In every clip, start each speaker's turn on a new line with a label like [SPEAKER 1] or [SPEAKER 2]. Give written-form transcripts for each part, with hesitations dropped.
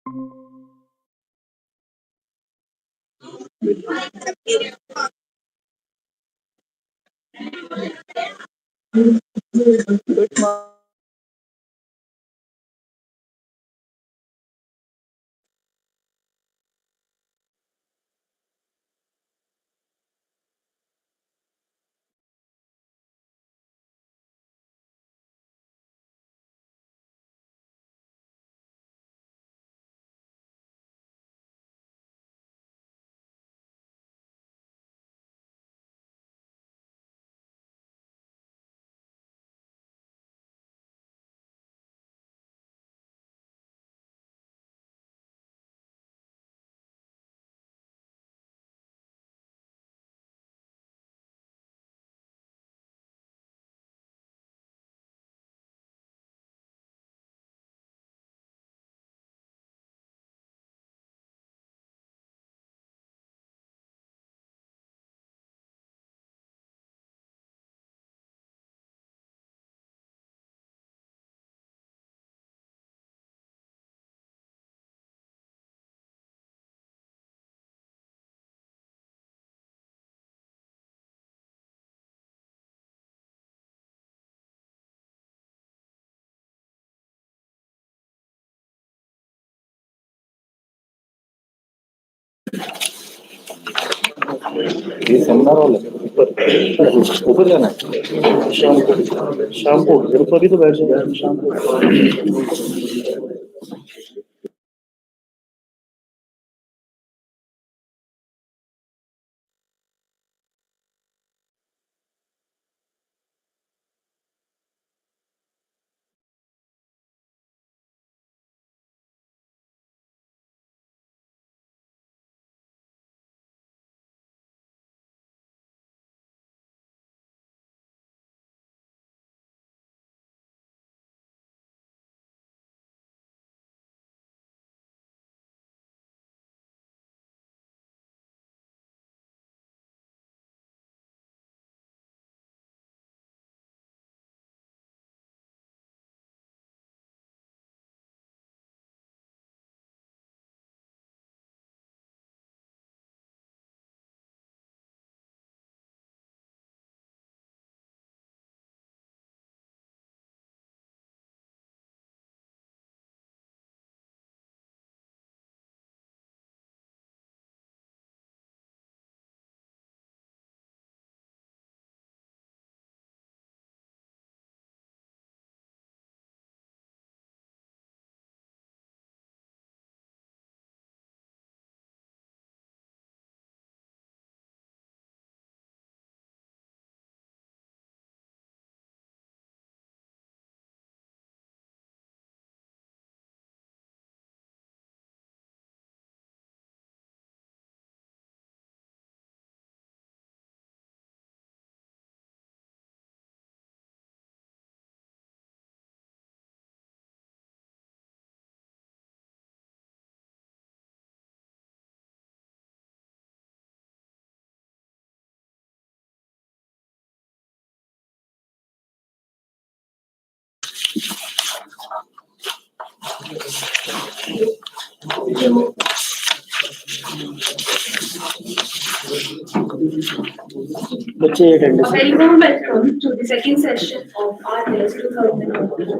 [SPEAKER 1] ये seminar hall है, ऊपर जाना है शाम को ऊपर भी तो बैठ जाए शाम को।
[SPEAKER 2] A very warm welcome to the second session of Rtest 2020.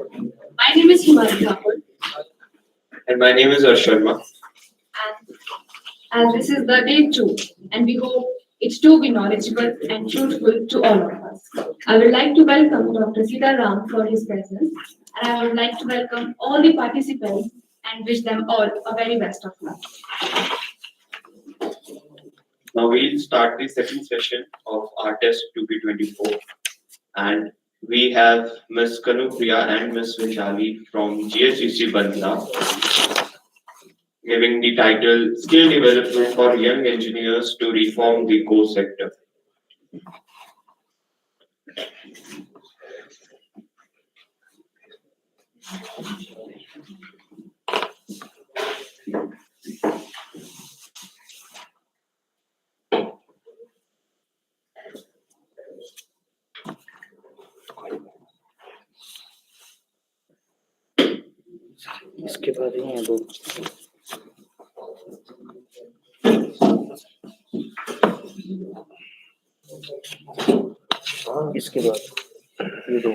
[SPEAKER 2] My name is Himani Thakur.
[SPEAKER 3] And my name is Sharma.
[SPEAKER 2] And this is the day 2, and we hope it to be knowledgeable and fruitful to all of us. I would like to welcome Dr. Sita Ram for his presence, and I would like to welcome all the participants and wish them all a very best of luck.
[SPEAKER 3] Now we'll start the second session of Rtest 2024, and we have Ms. Kanupriya and Ms. Vishali from GSGC Bandra giving the title Skill Development for Young Engineers to Reform the Core Sector.
[SPEAKER 1] इसके बाद ही हैं दो इसके बाद ये दो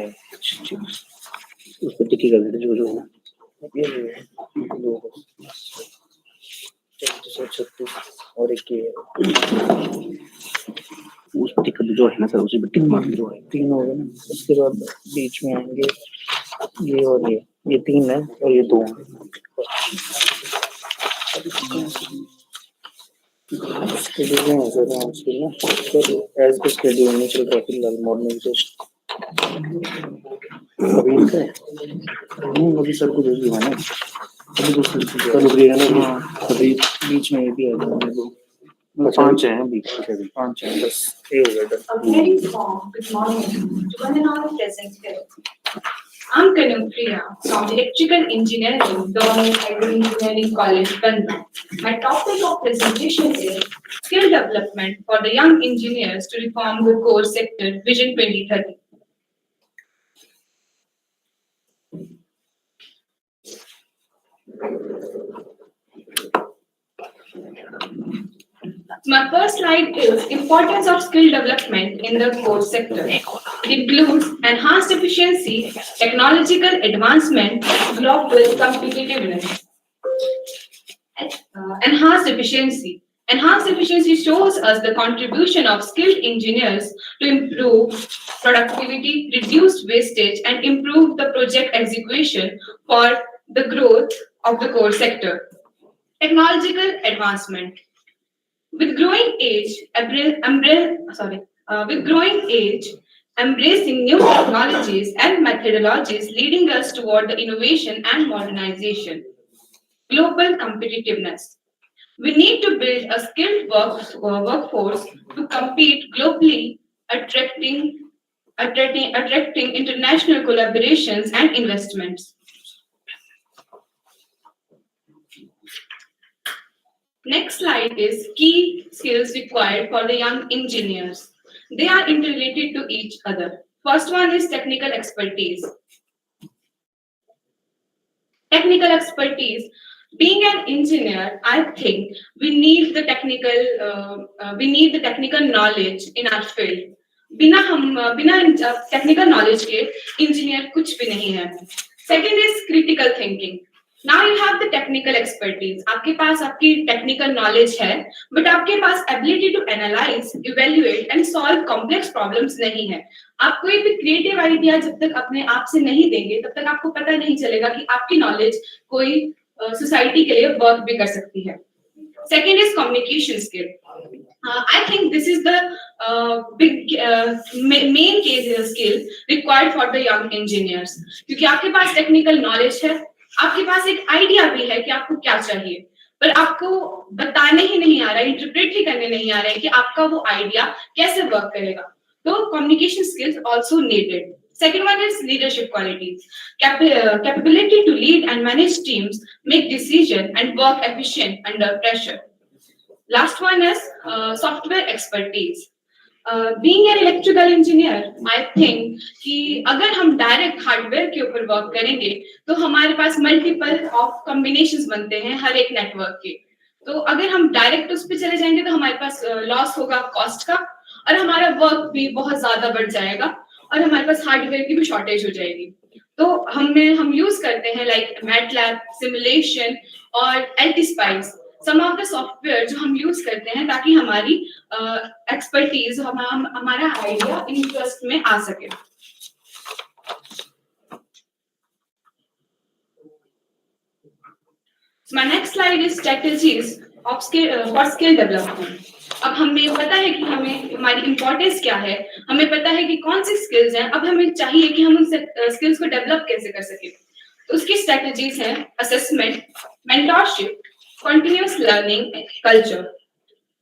[SPEAKER 1] उस पर टिकी कर देते जो जो है ना, ये दो 36 और एक ये उस पर टिक कर दो जो है ना सर, उसी पर टिक मार दो, तीन हो गए ना। उसके बाद बीच में आएंगे ये और ये तीन है और ये दो है। schedule में ऐसा था आजकल ना, सर एज पर शेड्यूल नहीं चल रहा फिलहाल, मॉर्निंग टेस्ट अभी नहीं, अभी सर को भेज दिया मैंने, अभी तो सर है ना। हाँ अभी बीच में ये भी आ गया दो, 5 है अभी, 5 है बस, ये हो गया
[SPEAKER 2] A very warm good morning to one and all present here. I'm Kanupriya from Electrical Engineering, Government Agro-Engineering College, Bandra. My topic of presentation is skill development for the young engineers to reform the core sector Vision 2030. My first slide is importance of skill development in the core sector. It includes enhanced efficiency, technological advancement, global competitiveness. Enhanced efficiency. Enhanced efficiency shows us the contribution of skilled engineers to improve productivity, reduce wastage, and improve the project execution for the growth of the core sector. Technological advancement. With growing age, embracing new technologies and methodologies leading us toward the innovation and modernization. Global competitiveness. We need to build a skilled workforce to compete globally, attracting international collaborations and investments. Next slide is key skills required for the young engineers. They are interrelated to each other. First one is technical expertise. Technical expertise. Being an engineer, I think we need the technical knowledge in our field. बिना technical knowledge के engineer कुछ भी नहीं है. Second is critical thinking. Now you have the technical expertise. आपके पास आपकी technical knowledge है, but आपके पास ability to analyze, evaluate and solve complex problems नहीं है. आप कोई भी creative idea जब तक अपने आप से नहीं देंगे, तब तक आपको पता नहीं चलेगा कि आपकी knowledge कोई society के लिए work भी कर सकती है. Second is communication skill. I think this is the main case skill required for the young engineers. क्योंकि आपके पास technical knowledge है, आपके पास एक आइडिया भी है कि आपको क्या चाहिए, पर आपको बताने ही नहीं आ रहा है, इंटरप्रेट ही करने नहीं आ रहा है कि आपका वो आइडिया कैसे वर्क करेगा. तो communication skills also needed. Second one is leadership qualities. Capability to lead and manage teams, make decisions and work efficient under pressure. Last one is software expertise. Being an electrical engineer, I think कि अगर हम direct hardware के ऊपर work करेंगे तो हमारे पास multiple of combinations बनते हैं हर एक नेटवर्क के. तो अगर हम डायरेक्ट उस पर चले जाएंगे तो हमारे पास लॉस होगा कॉस्ट का, और हमारा वर्क भी बहुत ज्यादा बढ़ जाएगा, और हमारे पास हार्डवेयर की भी शॉर्टेज हो जाएगी. तो हम यूज करते हैं लाइक मैटलैब, सिमुलेशन और एल्टीस्पाइस, सम ऑफ द सॉफ्टवेयर जो हम यूज करते हैं ताकि हमारी एक्सपर्टीज, हमारा आइडिया इंटरेस्ट में आ सके. My next slide is strategies of for skill development. अब हमें पता है कि हमारी इम्पोर्टेंस क्या है, हमें पता है कि कौन सी स्किल्स हैं, अब हमें चाहिए कि हम उन स्किल्स को डेवलप कैसे कर सके. तो उसकी स्ट्रेटजीज हैं assessment, mentorship, continuous learning culture.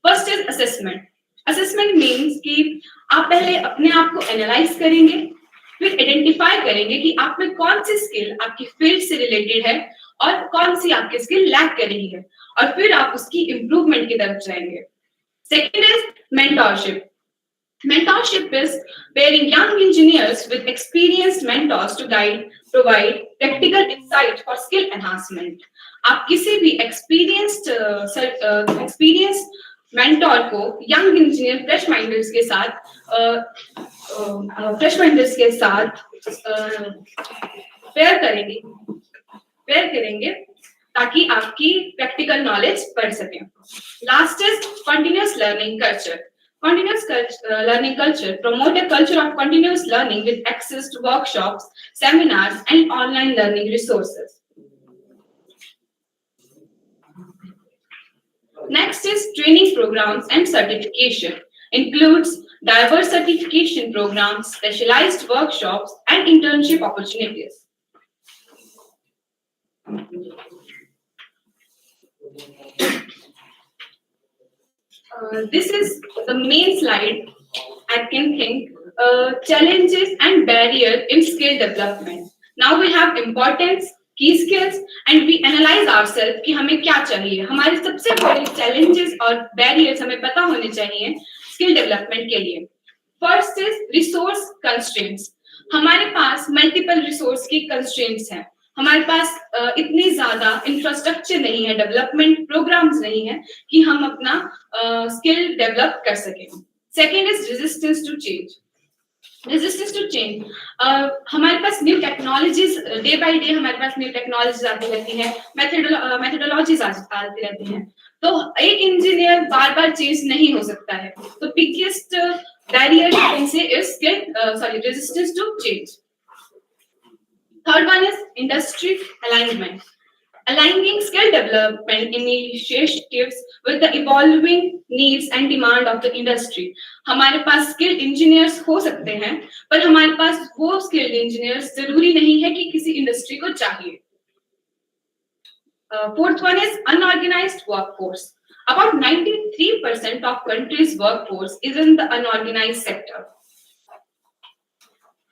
[SPEAKER 2] First is assessment. Assessment means कि आप पहले अपने आप को एनालाइज करेंगे, फिर आइडेंटिफाई करेंगे कि आप में कौन सी स्किल आपकी फील्ड से रिलेटेड है और कौन सी आपकी स्किल लैक कर रही है, और फिर आप उसकी इम्प्रूवमेंट की तरफ जाएंगे. Second is mentorship. Mentorship is pairing young engineers with experienced mentors to provide practical insight for skill enhancement. आप किसी भी experienced मेंटोर को यंग इंजीनियर फ्रेश माइंडर्स के साथ पेयर करेंगे ताकि आपकी प्रैक्टिकल नॉलेज बढ़ सके. Last is continuous learning culture. Learning culture promote a culture of continuous learning with access to workshops, seminars, and online learning resources. Next is training programs and certification. Includes diverse certification programs, specialized workshops, and internship opportunities. This is the main slide. I can think challenges and barriers in skill development. Now we have importance, key skills, and we analyze ourselves कि हमें क्या चाहिए. हमारे सबसे बड़े challenges और barriers हमें पता होने चाहिए skill development के लिए. First is resource constraints. हमारे पास multiple resource की constraints हैं. हमारे पास इतनी ज्यादा इंफ्रास्ट्रक्चर नहीं है, डेवलपमेंट प्रोग्राम्स नहीं है कि हम अपना स्किल डेवलप कर सकें. Second is resistance to change. हमारे पास new technologies day by day हमारे पास न्यू टेक्नोलॉजीज आती रहती हैं, मेथोडोलॉजीज आती रहती हैं. तो एक इंजीनियर बार बार चेंज नहीं हो सकता है. तो biggest barrier you can say is resistance to change. Third one is industry alignment. Aligning skill development initiatives with the evolving needs and demand of the industry. हमारे पास skilled engineers हो सकते हैं, पर हमारे पास वो skilled engineers जरूरी नहीं है कि किसी industry को चाहिए. Fourth one is unorganized workforce. About 93% of country's workforce is in the unorganized sector.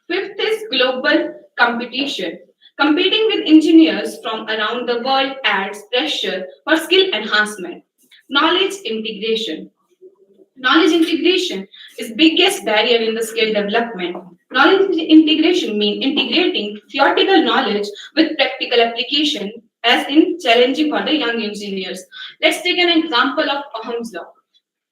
[SPEAKER 2] Fifth is global competition. Competing with engineers from around the world adds pressure for skill enhancement. Knowledge integration. Knowledge integration is biggest barrier in the skill development. Knowledge integration means integrating theoretical knowledge with practical application as in challenging for the young engineers. Let's take an example of Ohm's law.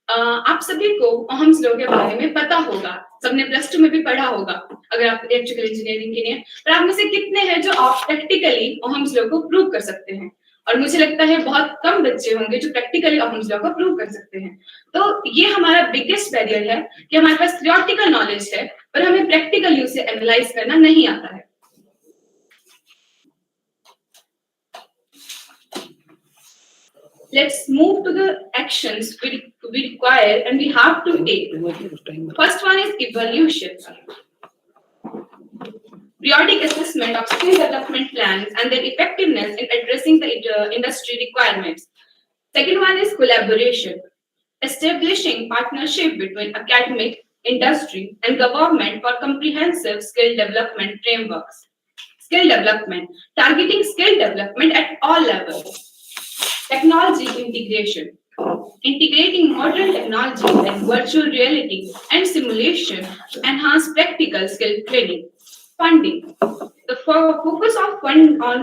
[SPEAKER 2] आप सभी को Ohm's law के बारे में पता होगा, सबने plus 2 में भी पढ़ा होगा अगर आप इलेक्ट्रिकल इंजीनियरिंग के लिए. पर आप में से कितने हैं जो आप प्रैक्टिकली ओहम्स लॉ को प्रूव कर सकते हैं? और मुझे लगता है बहुत कम बच्चे होंगे जो प्रैक्टिकली ओहम्स लॉ को प्रूव कर सकते हैं. तो ये हमारा बिगेस्ट बैरियर है कि हमारे पास थियोरेटिकल नॉलेज है पर हमें प्रैक्टिकली उसे एनालाइज करना नहीं आता है. Let's move to the actions we require and we have to take. First one is evaluation. Periodic assessment of skill development plans and their effectiveness in addressing the industry requirements. Second one is collaboration. Establishing partnership between academic, industry, and government for comprehensive skill development frameworks. Skill development. Targeting skill development at all levels. Technology integration. Integrating modern technology like virtual reality and simulation to enhance practical skill training. Funding. The focus on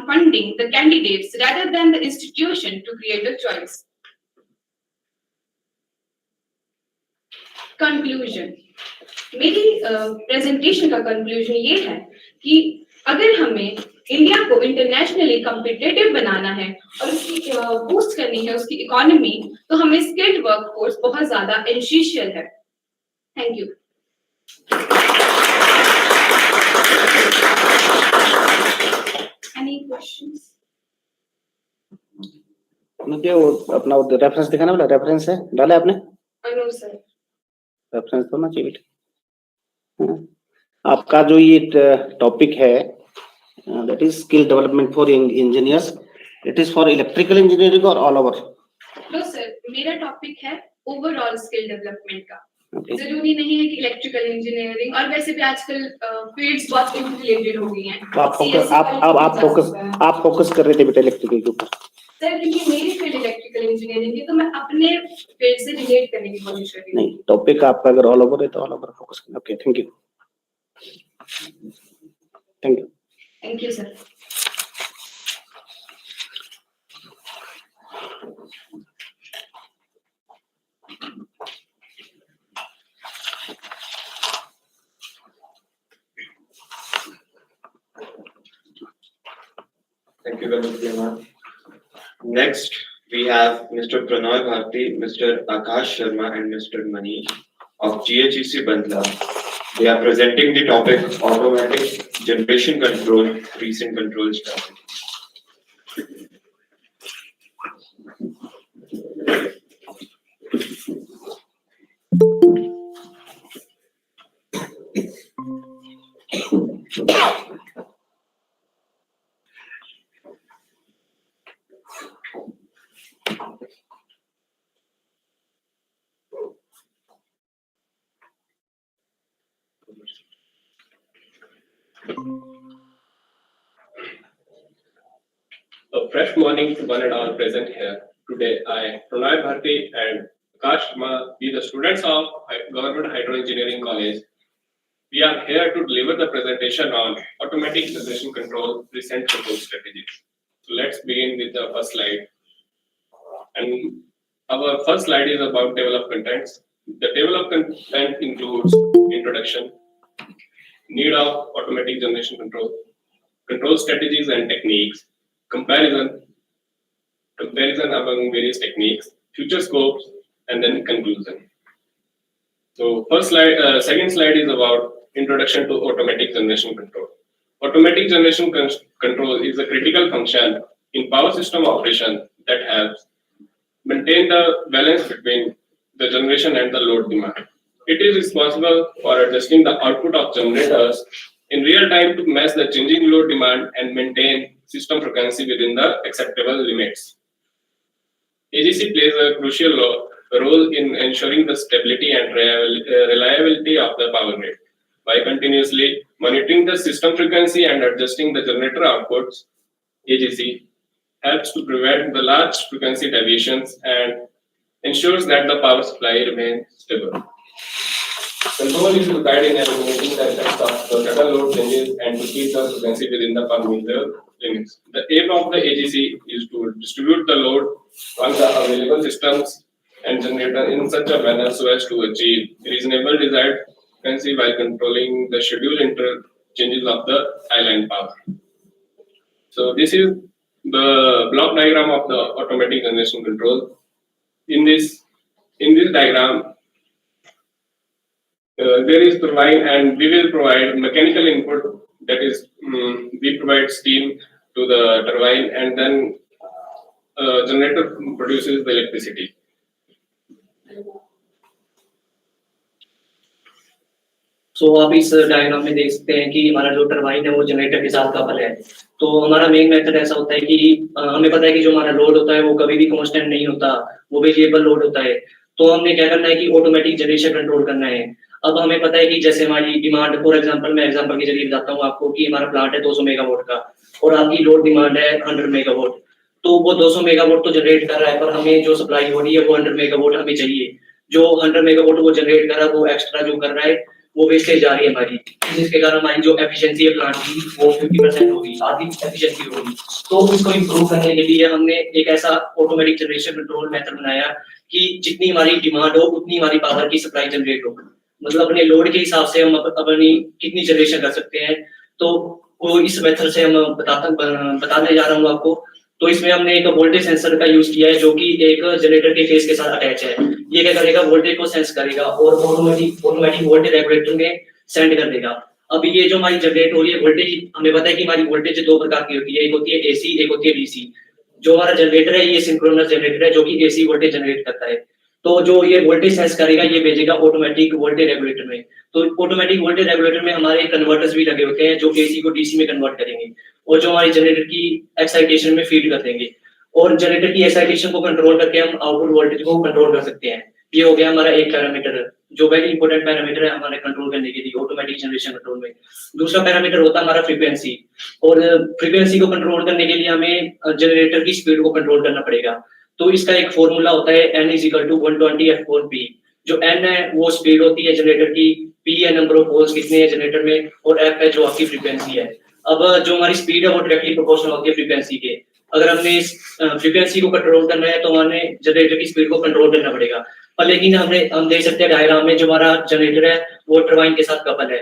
[SPEAKER 2] funding the candidates rather than the institution to create the choice. Conclusion. मेरी presentation का conclusion ये है कि अगर हमें India को internationally competitive बनाना है और उसकी बूस्ट करनी है उसकी इकोनॉमी, तो हमें स्किल्ड वर्कफोर्स बहुत ज्यादा एसेंशियल है. Thank you. Any questions?
[SPEAKER 1] मुझे वो अपना रेफरेंस दिखाना वाला रेफरेंस है डाला आपने?
[SPEAKER 2] No sir.
[SPEAKER 1] रेफरेंस तो ना चाहिए. आपका जो ये टॉपिक है that is skill development for engineers, it is for electrical engineering or all over?
[SPEAKER 2] No sir, मेरा टॉपिक है ओवरऑल स्किल डेवलपमेंट का.
[SPEAKER 1] Okay.
[SPEAKER 2] जरूरी नहीं है कि इलेक्ट्रिकल इंजीनियरिंग, और वैसे भी आजकल फील्ड्स बहुत इंटररिलेटेड हो गई हैं.
[SPEAKER 1] आप फोकस कर रहे थे बेटा इलेक्ट्रिकल के ऊपर.
[SPEAKER 2] सर क्योंकि मेरी फील्ड इलेक्ट्रिकल इंजीनियरिंग है तो मैं अपने फील्ड से रिलेट करने की कोशिश कर रही हूँ.
[SPEAKER 1] नहीं, टॉपिक आपका अगर ऑल ओवर है तो ऑल ओवर फोकस करना. Okay, thank you. Thank you.
[SPEAKER 2] Thank you, sir.
[SPEAKER 3] Thank you, Ganesh. Next, we have Mr. Pranoy Bharti, Mr. Akash Sharma, and Mr. Manish of GHEC Bandla. They are presenting the topic automatic generation control, recent control strategy.
[SPEAKER 4] A fresh morning to one and all present here. Today, I, Pranay Bharti and Akash Sharma, be the students of Government Hydro Engineering College. We are here to deliver the presentation on automatic generation control recent control strategies. So let's begin with the first slide. And our first slide is about table of contents. The table of content includes introduction, need of automatic generation control strategies and techniques, comparison among various techniques, future scopes, and then conclusion. So second slide is about introduction to automatic generation control. Automatic generation control is a critical function in power system operation that helps maintain the balance between the generation and the load demand. It is responsible for adjusting the output of generators in real time to match the changing load demand and maintain system frequency within the acceptable limits. AGC plays a crucial role in ensuring the stability and reliability of the power grid. By continuously monitoring the system frequency and adjusting the generator outputs, AGC helps to prevent the large frequency deviations and ensures that the power supply remains stable. Control is required in eliminating the effects of the total load changes and to keep the frequency within the permitted limits. The aim of the AGC is to distribute the load on the available systems and generator in such a manner so as to achieve reasonable desired frequency while controlling the schedule interchanges of the island power. So this is the block diagram of the automatic generation control. In this diagram, there is turbine, and we will provide mechanical input. That is, we provide steam to the turbine, and then generator produces the electricity.
[SPEAKER 1] सो आप इस diagram में देख सकते हैं कि हमारा जो turbine है वो जनरेटर के साथ कपल है। तो हमारा मेन मेथड ऐसा होता है कि हमें पता है कि जो हमारा लोड होता है वो कभी भी कांस्टेंट नहीं होता, वो वेरिएबल लोड होता है। तो हमने क्या करना है कि ऑटोमेटिक जनरेशन कंट्रोल करना है। अब हमें पता है कि जैसे हमारी डिमांड, फॉर एग्जांपल मैं एग्जांपल के जरिए बताता हूँ आपको कि हमारा प्लांट है 200 मेगावाट का और आपकी लोड डिमांड है 100 मेगावाट। तो वो 200 मेगावाट तो जनरेट कर रहा है, पर हमें जो सप्लाई हो रही है वो 100 मेगावाट हमें चाहिए। जो 100 मेगावाट वो जनरेट कर रहा है वो एक्स्ट्रा जो कर रहा है वो वेस्टेज जा रही है हमारी, जिसके कारण हमारी जो एफिशिएंसी है प्लांट की वो 50% होगी, आधी एफिशिएंसी होगी। तो इसको इंप्रूव करने के लिए हमने एक ऐसा ऑटोमेटिक जनरेशन कंट्रोल मेथड बनाया कि जितनी हमारी डिमांड हो उतनी हमारी पावर की सप्लाई जनरेट हो। मतलब अपने लोड के हिसाब से हम अपनी कितनी जनरेशन कर सकते हैं। तो वो इस मेथड से हम बताने जा रहा हूँ आपको। तो इसमें हमने एक वोल्टेज सेंसर का यूज किया है जो कि एक जनरेटर के फेस के साथ अटैच है। ये क्या करेगा, वोल्टेज को सेंस करेगा और ऑटोमेटिक वोल्टेज रेगुलेटर में सेंड कर देगा। अब ये जो हमारी जनरेट हो रही है वोल्टेज, हमें पता है कि हमारी वोल्टेज दो प्रकार की होती है, एक होती है एसी, एक होती है डीसी। जो हमारा जनरेटर है ये सिंक्रोनस जनरेटर है जो कि एसी वोल्टेज जनरेट करता है। तो जो ये वोल्टेज सेंस करेगा ये भेजेगा ऑटोमेटिक वोल्टेज रेगुलेटर में। तो ऑटोमेटिक वोल्टेज रेगुलेटर में हमारे कन्वर्टर्स भी लगे होते हैं जो एसी को डीसी में कन्वर्ट करेंगे और जो हमारी जनरेटर की एक्साइटेशन में फीड कर देंगे। और जनरेटर की एक्साइटेशन को कंट्रोल करके हम आउटपुट वोल्टेज को कंट्रोल कर सकते हैं। ये हो गया हमारा एक पैरामीटर जो वेरी इंपॉर्टेंट पैरामीटर है हमारे कंट्रोल करने के लिए ऑटोमेटिक जनरेशन कंट्रोल में। दूसरा पैरामीटर होता है हमारा फ्रीक्वेंसी, और फ्रीक्वेंसी को कंट्रोल करने के लिए हमें जनरेटर की स्पीड को कंट्रोल करना पड़ेगा। तो इसका एक फॉर्मूला होता है n = 120 f/p। जो n है वो स्पीड होती है जनरेटर की, p है नंबर ऑफ पोल्स कितने हैं जनरेटर में, और f है जो आपकी फ्रीक्वेंसी है। अब जो हमारी स्पीड है वो डायरेक्टली प्रोपोर्शनल होती है फ्रीक्वेंसी के। अगर हमने इस फ्रीक्वेंसी को कंट्रोल करना है तो हमें जनरेटर की स्पीड को कंट्रोल करना पड़ेगा। पर लेकिन हम देख सकते हैं डायग्राम में जो हमारा जनरेटर है वो टरबाइन के साथ कपल है।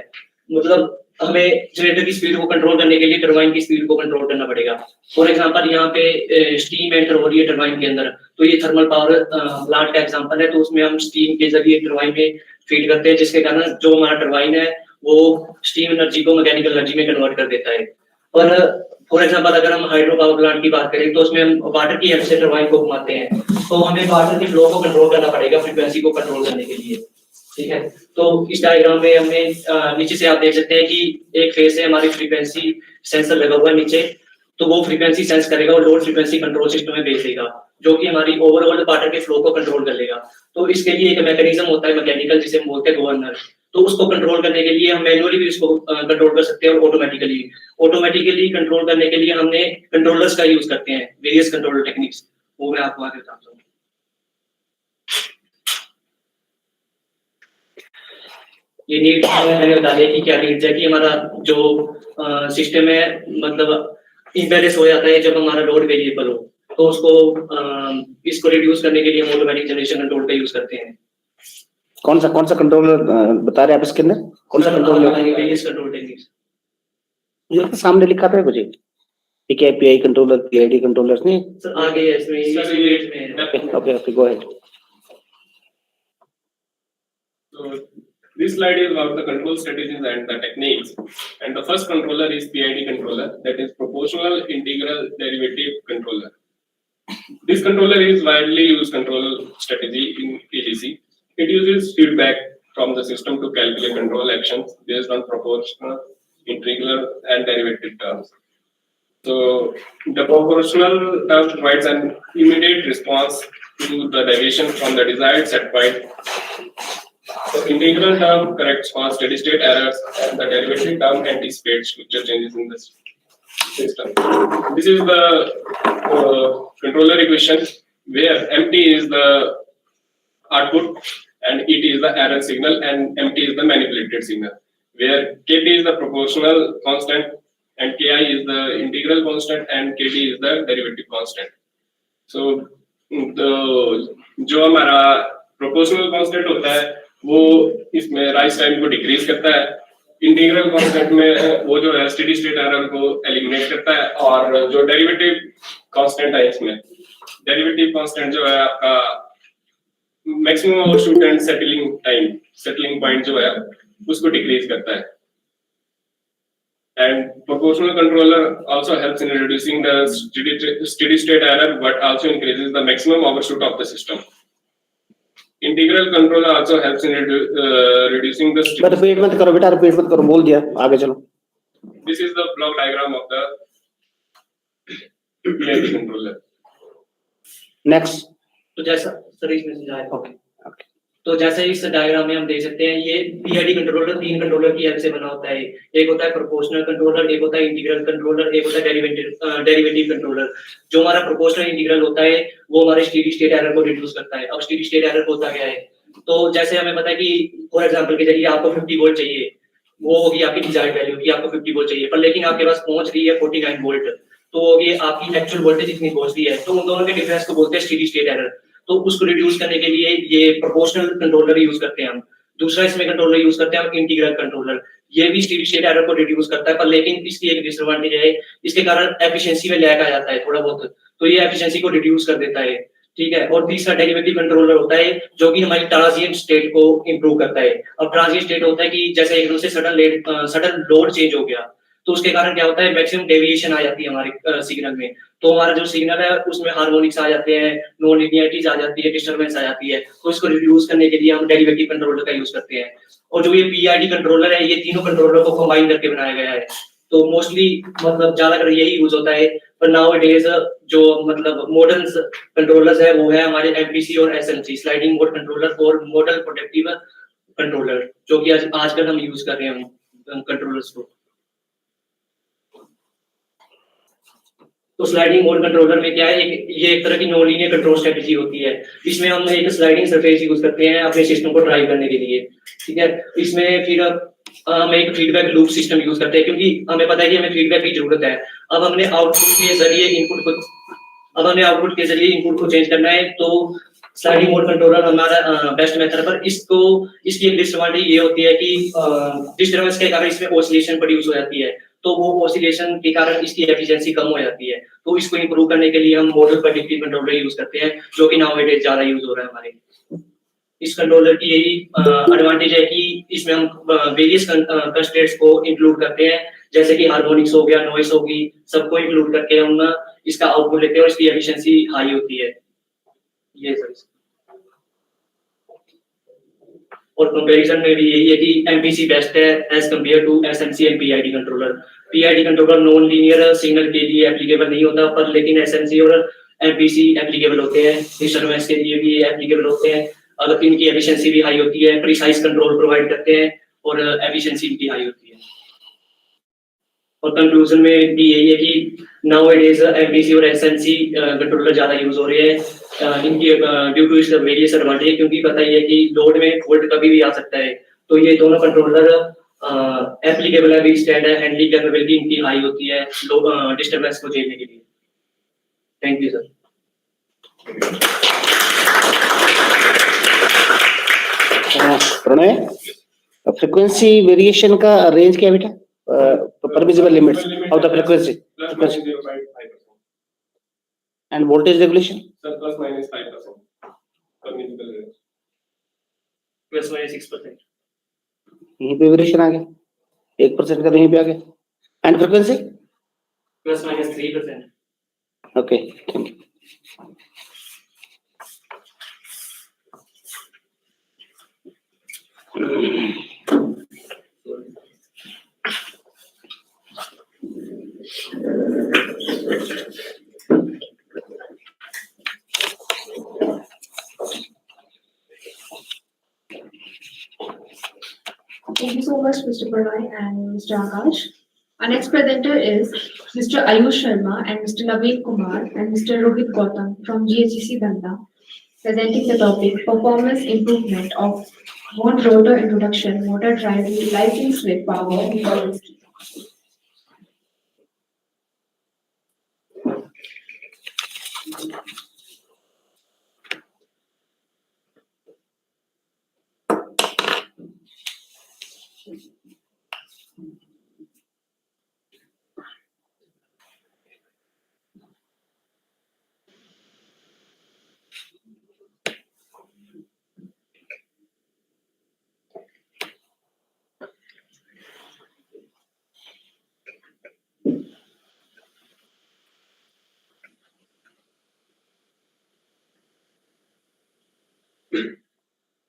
[SPEAKER 1] मतलब
[SPEAKER 5] हमें जनरेटर की स्पीड को कंट्रोल करने के लिए टरबाइन की स्पीड को कंट्रोल करना पड़ेगा। फॉर एग्जांपल यहाँ पे स्टीम एंटर हो रही है टरबाइन के अंदर, तो ये थर्मल पावर प्लांट का एग्जांपल है। तो उसमें हम स्टीम के जरिए टरबाइन में फीड करते हैं, जिसके कारण जो हमारा टरबाइन है वो स्टीम एनर्जी को मैकेनिकल एनर्जी में कन्वर्ट कर देता है। और फॉर एग्जांपल अगर हम हाइड्रो पावर प्लांट की बात करें तो उसमें हम वाटर की हेल्प से टरबाइन को घुमाते हैं, तो हमें वाटर के फ्लो को कंट्रोल करना पड़ेगा फ्रीक्वेंसी को कंट्रोल करने के लिए। ठीक है, तो इस डायग्राम में हमने नीचे से आप देख सकते हैं कि एक फेस है, हमारी फ्रीक्वेंसी सेंसर लगा हुआ है नीचे, तो वो फ्रीक्वेंसी सेंस करेगा और लोड फ्रीक्वेंसी कंट्रोल सिस्टम में भेज देगा, जो कि हमारी ओवरऑल वाटर के फ्लो को कंट्रोल कर लेगा। तो इसके लिए एक मैकेनिज्म होता है मैकेनिकल, जिसे हम बोलते हैं गवर्नर। तो उसको कंट्रोल करने के लिए हम मैनुअली भी इसको कंट्रोल कर सकते हैं और ऑटोमेटिकली कंट्रोल करने के लिए हमने कंट्रोलर्स का यूज करते हैं, वेरियस कंट्रोल टेक्निक्स, वो मैं आपको आगे बताता हूँ। ये नीड मैंने बता दिया कि क्या नीड्स है, कि हमारा जो सिस्टम है मतलब इम्बैलेंस हो जाता है जब हमारा लोड वेरिएबल हो, तो उसको इसको रिड्यूस करने के लिए हम ऑटोमेटिक जनरेशन कंट्रोल का यूज करते हैं।
[SPEAKER 1] कौन सा कंट्रोलर बता रहे हैं आप इसके अंदर? कौन सा कंट्रोलर?
[SPEAKER 5] Various control techniques.
[SPEAKER 1] मुझे तो सामने लिखा था कुछ, ठीक है, पीआई कंट्रोलर, पीआईडी कंट्रोलर्स नहीं
[SPEAKER 5] सर आगे है इसमें।
[SPEAKER 1] Okay go ahead.
[SPEAKER 4] So this slide is about the control strategies and the techniques. And the first controller is PID controller, that is proportional integral derivative controller. This controller is widely used control strategy in AGC. It uses feedback from the system to calculate control actions based on proportional, integral, and derivative terms. So the proportional term provides an immediate response to the deviation from the desired set point. The integral term corrects for steady state errors, and the derivative term anticipates future changes in the system. This is the controller equation where MT is the output and ET is the error signal and MT is the manipulated signal, where KT is the proportional constant and Ki is the integral constant and KT is the derivative constant. So जो हमारा proportional constant होता है वो इसमें rise time को decrease करता है, integral constant में वो जो है स्टेडी स्टेट एरर को एलिमिनेट करता है, और जो डेरिवेटिव कांस्टेंट है इसमें डेरिवेटिव कांस्टेंट जो है आपका maximum overshoot and settling time, settling point जो है उसको डिक्रीज करता है। And proportional controller also helps in reducing the steady state error, but also increases the maximum overshoot of the system. Integral controller also helps in reducing the.
[SPEAKER 1] but repeat मत करो बेटा, repeat मत करो, बोल दिया, आगे चलो।
[SPEAKER 4] This is the block diagram of the PID controller.
[SPEAKER 1] Next.
[SPEAKER 5] तो जैसा सर इसमें समझाया,
[SPEAKER 1] ओके।
[SPEAKER 5] तो जैसे इस डायग्राम में हम देख सकते हैं, ये पीआईडी कंट्रोलर 3 कंट्रोलर की हेल्प से बना होता है। एक होता है प्रोपोर्शनल कंट्रोलर, एक होता है इंटीग्रल कंट्रोलर, एक होता है डेरिवेटिव कंट्रोलर। जो हमारा प्रोपोर्शनल इंटीग्रल होता है वो हमारे स्टेडी स्टेट एरर को रिड्यूस करता है। अब स्टेडी स्टेट एरर होता क्या है, तो जैसे हमें पता है कि फॉर एग्जांपल के जरिए आपको 50 वोल्ट चाहिए, वो होगी आपकी डिजायर्ड वैल्यू की, आपको 50 वोल्ट चाहिए, पर लेकिन आपके पास पहुंच रही है 49 वोल्ट, तो ये आपकी एक्चुअल वोल्टेज इतनी पहुंच रही है, तो उन दोनों के डिफरेंस को बोलते हैं स्टेडी स्टेट एरर। तो उसको रिड्यूस करने के लिए ये प्रोपोर्शनल कंट्रोलर यूज करते हैं हम। दूसरा इसमें कंट्रोलर यूज करते हैं हम इंटीग्रल कंट्रोलर, ये भी स्टेडी स्टेट एरर को रिड्यूस करता है, पर लेकिन इसकी एक डिसएडवांटेज है, इसके कारण एफिशिएंसी में लैग आ जाता है थोड़ा बहुत, तो ये एफिशिएंसी को रिड्यूस कर देता है। ठीक है, और तीसरा डेरिवेटिव कंट्रोलर होता है जो कि हमारी ट्रांजिएंट स्टेट को इंप्रूव करता है। अब ट्रांजिएंट स्टेट होता है कि जैसे एकदम से सडन लोड चेंज हो गया, तो उसके कारण क्या होता है, मैक्सिमम डेविएशन आ जाती है हमारे सिग्नल में, तो हमारा जो सिग्नल है उसमें हार्मोनिक्स आ जाते हैं, नॉन लीनियरिटीज आ जाती है, डिस्टरबेंस आ जाती है, तो इसको रिड्यूस करने के लिए हम डेरिवेटिव कंट्रोलर का यूज करते हैं। और जो ये पीआईडी कंट्रोलर है, ये तीनों कंट्रोलर को कंबाइन करके बनाया गया है, तो मोस्टली मतलब ज्यादातर यही यूज होता है। पर नाउ डेज जो मतलब मॉडर्न कंट्रोलर्स है वो है हमारे एमपीसी और एसएमसी, स्लाइडिंग मोड कंट्रोलर और मॉडल प्रोटेक्टिव कंट्रोलर, जो कि आजकल हम यूज कर रहे हैं कंट्रोलर्स को। तो स्लाइडिंग मोड कंट्रोलर में क्या है, ये एक तरह की नॉन लीनियर कंट्रोल स्ट्रेटजी होती है। इसमें हम एक स्लाइडिंग सरफेस यूज करते हैं अपने सिस्टम को ड्राइव करने के लिए। ठीक है, इसमें फिर हम एक फीडबैक लूप सिस्टम यूज करते हैं, क्योंकि हमें पता है कि हमें फीडबैक की जरूरत है। अब हमने आउटपुट के जरिए इनपुट को चेंज करना है, तो स्लाइडिंग मोड कंट्रोलर हमारा बेस्ट मेथड, पर इसकी एक डिसएडवांटेज ये होती है कि डिस्टर्बेंस के कारण इसमें ऑसिलेशन प्रोड्यूस हो जाती है, तो वो ऑसिलेशन के कारण इसकी एफिशिएंसी कम हो जाती है। तो इसको इंप्रूव करने के लिए हम मॉडल प्रेडिक्टिव कंट्रोलर यूज करते हैं, जो कि नाउअडेज ज्यादा यूज हो रहा है हमारे। इस कंट्रोलर की यही एडवांटेज है कि इसमें हम वेरियस कंस्ट्रेंट्स को इंक्लूड करते हैं, जैसे कि हार्मोनिक्स हो गया, नॉइस होगी, सबको इंक्लूड करके हम इसका आउटपुट लेते हैं और इसकी एफिशिएंसी हाई होती है। ये सर, और कंपैरिजन में भी यही है कि एमपीसी बेस्ट है as compare to SMC and PID controller. PID controller non linear signal के लिए एप्लीकेबल नहीं होता, पर लेकिन एसएमसी और एमपीसी एप्लीकेबल होते हैं, डिस्टर्बेंस के लिए भी एप्लीकेबल होते हैं। अगर इनकी एफिशिएंसी भी हाई होती है, प्रिसाइज कंट्रोल प्रोवाइड करते हैं और एफिशिएंसी इनकी हाई होती है। और कंक्लूजन में भी यही है कि नाउअडेज एमपीसी और एसएमसी कंट्रोलर ज्यादा यूज हो रहे हैं, इनकी ड्यू टू इसका वेरियस एडवांटेज, क्योंकि पता ही है कि लोड में फॉल्ट कभी भी आ सकता है, तो ये दोनों कंट्रोलर एप्लीकेबल है, स्टैंड है, हैंडलिंग कैपेबिलिटी इनकी हाई होती है लो डिस्टर्बेंस को झेलने के लिए। Thank you sir.
[SPEAKER 1] Pranay, frequency variation का रेंज क्या बेटा? Permissible limits of the frequency and voltage regulation
[SPEAKER 4] Sir, plus minus 5%. Permissible range.
[SPEAKER 5] Plus minus 6%।
[SPEAKER 1] यहीं पे वेरिएशन आ गया, 1% का तो यहीं पे आ गया। And frequency
[SPEAKER 5] plus minus 3%।
[SPEAKER 1] Okay, thank you.
[SPEAKER 2] Thank you so much, Mr. Pranay and Mr. Akash. Our next presenter is Mr. Ayush Sharma and Mr. Naveen Kumar and Mr. Rohit Gautam from GHEC Banda, presenting the topic Performance Improvement of One-Rotor Introduction Motor Drive Utilizing Slip Power Recovery Scheme.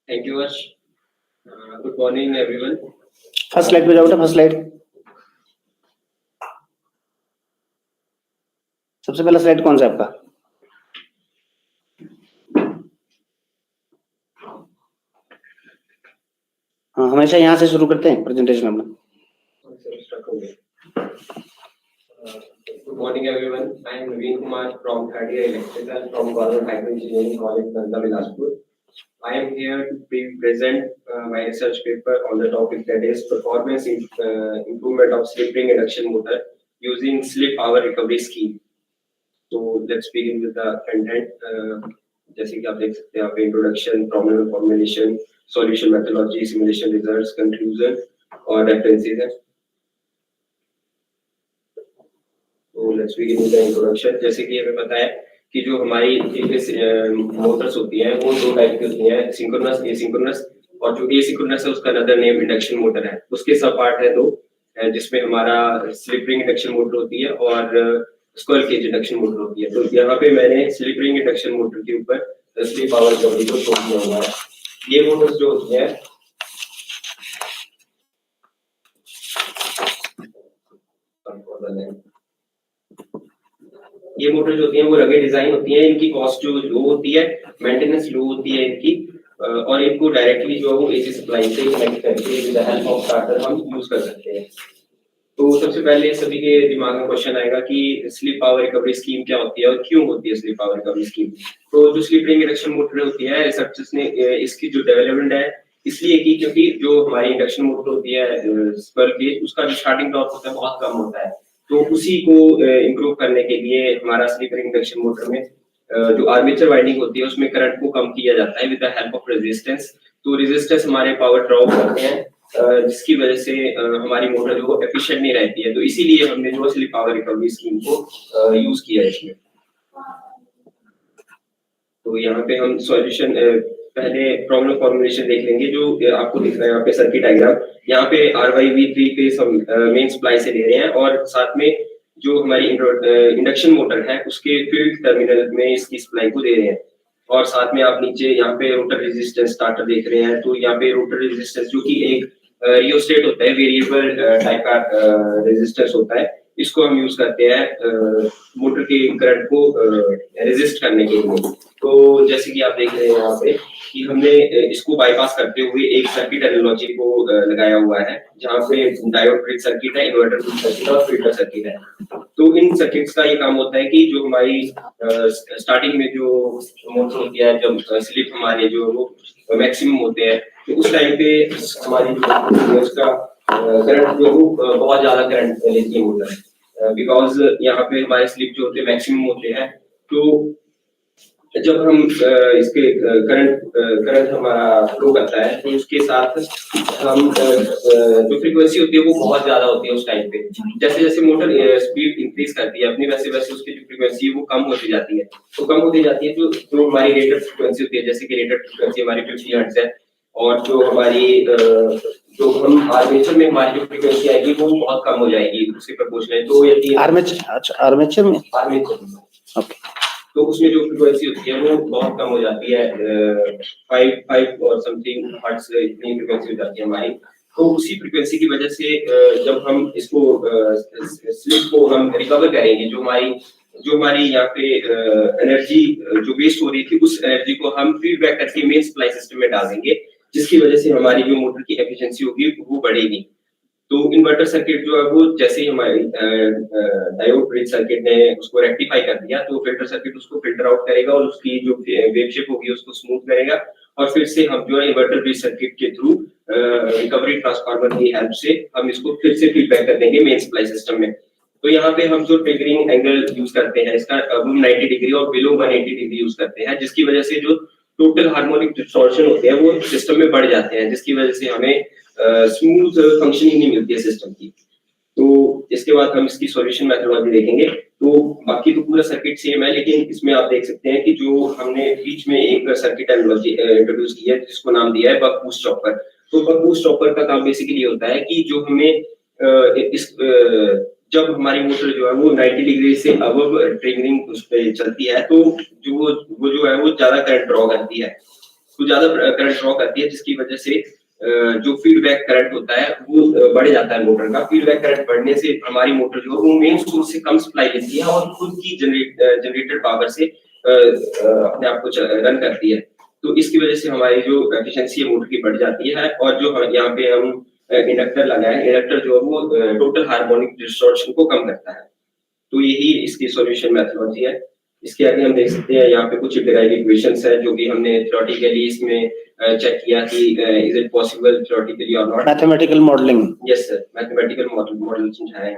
[SPEAKER 3] Thank you, Ash. Good morning, everyone.
[SPEAKER 1] First slide पे जाओ बेटा, first slide. सबसे पहला slide कौन सा है आपका? हाँ, हमेशा यहाँ से शुरू करते हैं प्रेजेंटेशन अपना।
[SPEAKER 3] Good morning, everyone. I am Naveen Kumar from third year electrical from Government Hydro Engineering College, Nanda, Bilaspur. I am here to present my research paper on the topic that is performance improvement of slip ring induction motor using slip power recovery scheme. So let's begin with the content. जैसे कि आप देख सकते हैं, आप introduction, problem formulation, solution methodology, simulation results, conclusion और references हैं। तो let's begin with the introduction. जैसे कि हमें पता है कि जो हमारी मोटर्स होती हैं वो दो टाइप की होती हैं, सिंक्रोनस, एसिंक्रोनस, और जो एसिंक्रोनस है उसका अनदर नेम इंडक्शन मोटर है। उसके सब पार्ट है दो, जिसमें हमारा स्लिप रिंग इंडक्शन मोटर होती है और स्क्वायर केज इंडक्शन मोटर होती है। तो यहाँ पे मैंने स्लिप रिंग इंडक्शन मोटर के ऊपर स्लिप पावर रिकवरी को छोड़ दिया हुआ है। ये मोटर्स जो होती हैं वो लगे डिजाइन होती है, इनकी कॉस्ट जो लो होती है, मेंटेनेंस लो होती है इनकी, और इनको डायरेक्टली जो है वो एसी सप्लाई से कनेक्ट करके with the help of starter हम यूज कर सकते हैं। तो सबसे पहले सभी के दिमाग में क्वेश्चन आएगा कि स्लिप पावर रिकवरी स्कीम क्या होती है और क्यों होती है स्लिप पावर रिकवरी स्कीम। तो जो स्लिप रिंग इंडक्शन मोटर होती है, रिसर्चर्स ने इसकी जो डेवलपमेंट है इसलिए की क्योंकि जो हमारी इंडक्शन मोटर होती है स्क्वायर केज, उसका जो स्टार्टिंग टॉर्क होता है बहुत कम होता है। तो उसी को इंप्रूव करने के लिए हमारा स्लिप रिंग इंडक्शन मोटर में
[SPEAKER 4] जो आर्मेचर वाइंडिंग होती है उसमें करंट को कम किया जाता है with the help of resistance. तो रेजिस्टेंस हमारे पावर ड्रॉप करते हैं, जिसकी वजह से हमारी मोटर जो एफिशिएंट नहीं रहती है। तो इसीलिए हमने जो स्लिप पावर रिकवरी स्कीम को यूज किया है इसमें। तो यहाँ पे हम सॉल्यूशन पहले प्रॉब्लम फॉर्मुलेशन देख लेंगे। जो आपको दिख रहा है यहाँ पे सर्किट डायग्राम, यहाँ पे RYV3 फेस हम मेन सप्लाई से ले रहे हैं और साथ में जो हमारी इंडक्शन मोटर है उसके फील्ड टर्मिनल में इसकी सप्लाई को दे रहे हैं। और साथ में आप नीचे यहाँ पे रोटर रेजिस्टेंस स्टार्टर देख रहे हैं। तो यहाँ पे रोटर रेजिस्टेंस जो कि एक रियोस्टेट होता है, वेरिएबल टाइप का रेजिस्टेंस होता है, इसको हम यूज करते हैं मोटर के करंट को रेजिस्ट करने के लिए। तो जैसे कि आप देख रहे हैं यहाँ पे कि हमने इसको बाईपास करते हुए एक सर्किट एनालॉजी को लगाया हुआ है, जहाँ पे डायोड ब्रिज सर्किट है, इन्वर्टर ब्रिज सर्किट है और फिल्टर सर्किट है। तो इन सर्किट्स का ये काम होता है कि जो हमारी स्टार्टिंग में जो मोटर होती है, जब स्लिप हमारे जो वो मैक्सिमम होते हैं, तो उस टाइम पे हमारी जो उसका करंट जो वो बहुत ज्यादा करंट लेती है मोटर, बिकॉज यहाँ पे हमारे स्लिप जो होते हैं मैक्सिमम होते हैं। तो जब हम इसके करंट हमारा फ्लो करता है तो उसके साथ हम जो फ्रीक्वेंसी होती है वो बहुत ज्यादा होती है उस टाइम पे। जैसे जैसे मोटर स्पीड इंक्रीज करती है अपनी, वैसे वैसे उसकी जो फ्रीक्वेंसी है वो कम होती जाती है। तो कम होती जाती है जो हमारी रेटेड फ्रीक्वेंसी होती है, जैसे कि रेटेड फ्रीक्वेंसी हमारी 50 हर्ट्ज है, और जो हमारी जो हम आर्मेचर में हमारी जो फ्रीक्वेंसी आएगी वो बहुत कम हो जाएगी उसके प्रोपोर्शनल। तो यदि
[SPEAKER 1] आर्मेचर में ओके,
[SPEAKER 4] तो उसमें जो फ्रीक्वेंसी होती है वो बहुत कम हो जाती है, 5 और समथिंग हर्ट्ज इतनी फ्रीक्वेंसी हो जाती है हमारी। तो उसी फ्रीक्वेंसी की वजह से जब हम इसको स्लिप को हम रिकवर करेंगे, जो हमारी यहाँ पे एनर्जी जो वेस्ट हो रही थी, उस एनर्जी को हम फीडबैक करके मेन सप्लाई सिस्टम में डालेंगे, जिसकी वजह से हमारी जो मोटर की एफिशिएंसी होगी वो बढ़ेगी। तो इन्वर्टर सर्किट जो है वो जैसे ही हमारी डायोड ब्रिज सर्किट ने उसको रेक्टिफाई कर दिया, तो फिल्टर सर्किट उसको फिल्टर आउट करेगा और उसकी जो वेव शेप होगी उसको स्मूथ करेगा, और फिर से हम जो है इन्वर्टर ब्रिज सर्किट के थ्रू रिकवरी ट्रांसफार्मर की हेल्प से हम इसको फिर से फीडबैक कर देंगे मेन सप्लाई सिस्टम में। तो यहाँ पे हम जो ट्रिगरिंग एंगल यूज करते हैं इसका 90 डिग्री और बिलो 180 डिग्री यूज करते हैं, जिसकी वजह से जो टोटल हार्मोनिक डिस्टॉर्शन होते हैं वो सिस्टम में बढ़ जाते हैं, जिसकी वजह से हमें स्मूथ फंक्शनिंग नहीं मिलती है सिस्टम की। तो इसके बाद हम इसकी सॉल्यूशन मेथडोलॉजी देखेंगे। तो बाकी तो पूरा सर्किट सेम है, लेकिन इसमें आप देख सकते हैं कि जो हमने बीच में एक सर्किट एनालॉजी इंट्रोड्यूस की है जिसको नाम दिया है बक बूस्ट चॉपर। तो बक बूस्ट चॉपर का काम बेसिकली होता है कि जो हमें जब हमारी मोटर जो है वो 90 डिग्री से अबव ट्रिगरिंग उस पे चलती है, तो वो जो है वो ज्यादा करंट ड्रॉ करती है, तो ज्यादा करंट ड्रॉ करती है, जिसकी वजह से जो फीडबैक करंट होता है वो बढ़ जाता है मोटर का। फीडबैक करंट बढ़ने से हमारी मोटर जो है वो मेन सोर्स से कम सप्लाई लेती है और खुद की जनरेटेड पावर से अपने आप को रन करती है। तो इसकी वजह से हमारी जो एफिशिएंसी है मोटर की बढ़ जाती है। और जो यहाँ पे हम इंडक्टर लगाए, इंडक्टर जो है वो टोटल हार्मोनिक डिस्टॉर्शन को कम करता है। तो यही इसकी सॉल्यूशन मेथडोलॉजी है। इसके आगे हम देख सकते हैं यहाँ पे कुछ डिराइव इक्वेशंस है जो कि हमने थ्योरेटिकली इसमें चेक किया कि इज इट पॉसिबल थ्योरेटिकली और not.
[SPEAKER 1] Mathematical modelling,
[SPEAKER 4] yes sir, mathematical model समझाया है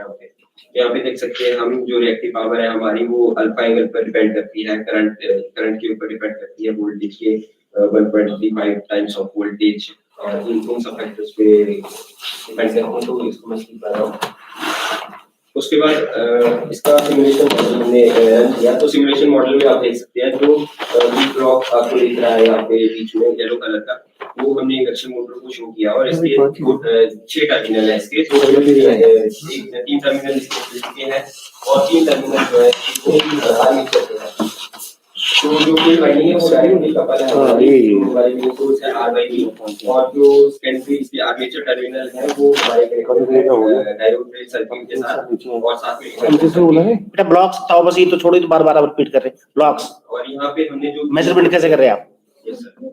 [SPEAKER 4] यहाँ पे देख सकते हैं हम जो रिएक्टिव पावर है हमारी वो अल्फा एंगल पर डिपेंड करती है, करंट के ऊपर डिपेंड करती है, वोल्टेज के 1.35 टाइम्स ऑफ वोल्टेज, और इन सब फैक्टर्स पे डिपेंड करते हैं। तो इसको मैं समझा रहा हूँ। उसके बाद इसका सिमुलेशन मॉडल हमने रन किया। तो सिमुलेशन मॉडल में आप देख सकते हैं जो ब्लॉक आपको दिख रहा है यहाँ पे बीच में येलो कलर का, वो हमने इंडक्शन मोटर को शो किया, और इसके 6 टर्मिनल है, इसके 3 टर्मिनल इसके हैं और 3 टर्मिनल जो है आर्मेचर के हैं। तो जो फील्ड वाइंडिंग है वो डायरेक्टली कपल है हमारे मेन सोर्स है RYV, और जो सेकेंडरी इसके आर्मेचर टर्मिनल है वो हमारे डायोड ब्रिज सर्किट के साथ, और साथ में
[SPEAKER 1] बेटा ब्लॉक्स बताओ बस, ये तो छोड़ो, तो बार-बार रिपीट कर रहे हैं ब्लॉक्स।
[SPEAKER 4] और यहाँ पे हमने जो
[SPEAKER 1] मेजरमेंट कैसे कर रहे हैं आप?
[SPEAKER 4] यस सर,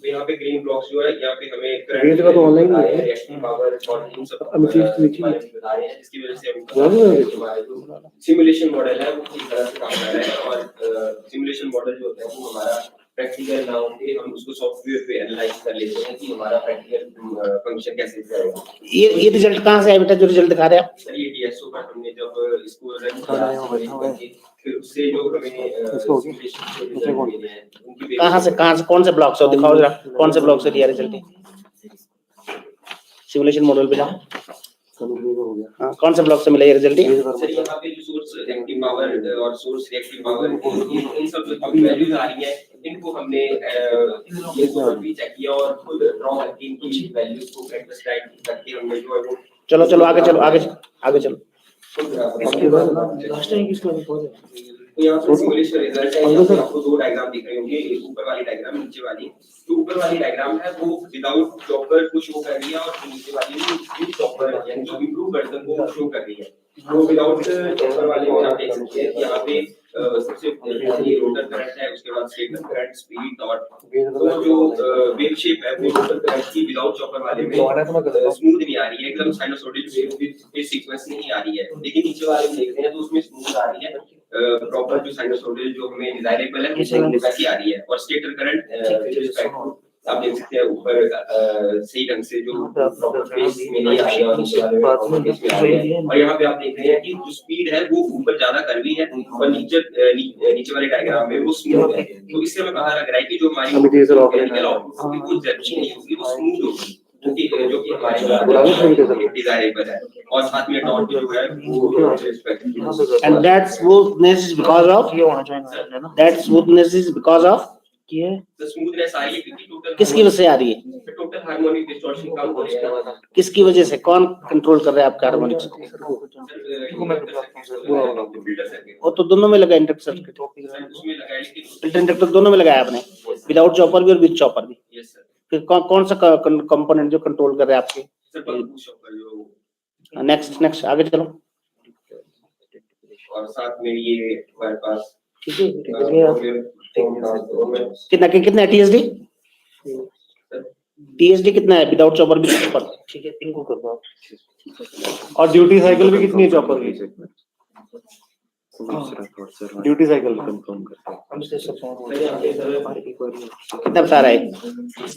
[SPEAKER 4] तो यहाँ पे ग्रीन ब्लॉक्स जो है यहाँ पे हमें
[SPEAKER 1] ये तो ऑनलाइन है,
[SPEAKER 4] रिएक्टिव पावर और इन सब
[SPEAKER 1] अभी लिखी है,
[SPEAKER 4] बता रहे हैं, जिसकी वजह से हमारा जो सिमुलेशन मॉडल है वो ठीक तरह से काम कर रहा है। और सिमुलेशन मॉडल जो होता है वो हमारा
[SPEAKER 6] प्रैक्टिकल ना होके हम उसको सॉफ्टवेयर पे एनालाइज कर लेते हैं कि हमारा प्रैक्टिकल फंक्शन कैसे करेगा।
[SPEAKER 1] ये रिजल्ट कहाँ से आया बेटा जो रिजल्ट दिखा रहे हैं आप?
[SPEAKER 6] सर ये डीएसओ पर हमने जब इसको रन किया फिर उससे जो हमें
[SPEAKER 1] कहाँ से कौन से ब्लॉक से दिखाओ जरा, कौन से ब्लॉक से दिया रिजल्ट? सिमुलेशन मॉडल पे जाओ। हाँ, कौन से ब्लॉक से मिला ये रिजल्ट?
[SPEAKER 6] सर यहाँ पे जो सोर्स रिएक्टिव पावर और सोर्स रिएक्टिव पावर इन सब जो वैल्यूज आ रही है इनको हमने ये भी चेक किया और खुद ड्रॉ करके इनकी वैल्यूज को कैरेक्टराइज करके हमने जो है वो
[SPEAKER 1] चलो आगे चलो।
[SPEAKER 6] तो यहाँ पे सिमुलेशन रिजल्ट है। यहाँ पे आपको दो डायग्राम दिख रहे होंगे, एक ऊपर वाली डायग्राम, नीचे वाली। तो ऊपर वाली डायग्राम है वो विदाउट चॉपर को शो कर रही है और नीचे वाली विद चॉपर यानी कि इंप्रूव वर्जन को शो कर रही है। तो विदाउट चॉपर वाले में आप देख सकते हैं कि यहाँ पे सबसे पहले रोटर करंट है, उसके बाद स्टेटर करंट, स्पीड, डॉट। तो जो वेव शेप है वो रोटर करंट की विदाउट चॉपर वाले में स्मूथ नहीं आ रही है, एकदम साइनसॉइडल वेव विद सीक्वेंस नहीं आ रही है। लेकिन नीचे वाले में देखते हैं तो उसमें स्मूथ आ रही है, प्रॉपर जो साइनसॉइडल जो हमें डिजायरेबल है वो वैसी आ रही है। और स्टेटर करंट आप देख सकते हैं ऊपर सही ढंग से जो प्रॉपर फेस में नहीं आ रही है और नीचे वाले में प्रॉपर फेस में आ रही है। और यहाँ पे आप देख रहे हैं कि जो स्पीड है वो ऊपर ज्यादा कर्वी है और नीचे वाले डायग्राम में वो स्मूथ है। तो इससे हमें पता लग रहा है कि जो हमारी मैकेनिकल आउटपुट होगी वो जर्नी नहीं होगी, वो स्मूथ होगी, जो कि हमारे डिजायरेबल है। और साथ में डॉट जो है वो
[SPEAKER 1] and that smoothness is because of
[SPEAKER 6] the smoothness आ रही है क्योंकि टोटल
[SPEAKER 1] किसकी वजह से आ रही है?
[SPEAKER 6] टोटल हार्मोनिक डिस्टॉर्शन कम हो रहा है।
[SPEAKER 1] किसकी वजह से? कौन कंट्रोल कर रहा है आपके हार्मोनिक्स को? वो तो दोनों में लगा इंडक्टर सर्किट,
[SPEAKER 6] उसमें लगा है लेकिन
[SPEAKER 1] फिल्टर इंडक्टर दोनों में लगाया आपने, विदाउट चॉपर भी और विद चॉपर भी।
[SPEAKER 6] Yes sir.
[SPEAKER 1] फिर कौन सा कंपोनेंट जो कंट्रोल कर रहा है आपके?
[SPEAKER 6] सर बल्ब शॉपर जो
[SPEAKER 1] नेक्स्ट आगे चलो।
[SPEAKER 6] और साथ में ये हमारे पास
[SPEAKER 1] ठीक है कितना टीएसडी कितना है विदाउट चॉपर भी चॉपर? ठीक है, इनको कर दो।
[SPEAKER 7] और ड्यूटी साइकिल भी कितनी है चॉपर की? ड्यूटी साइकिल कंफर्म करते
[SPEAKER 1] कितना बता रहा है?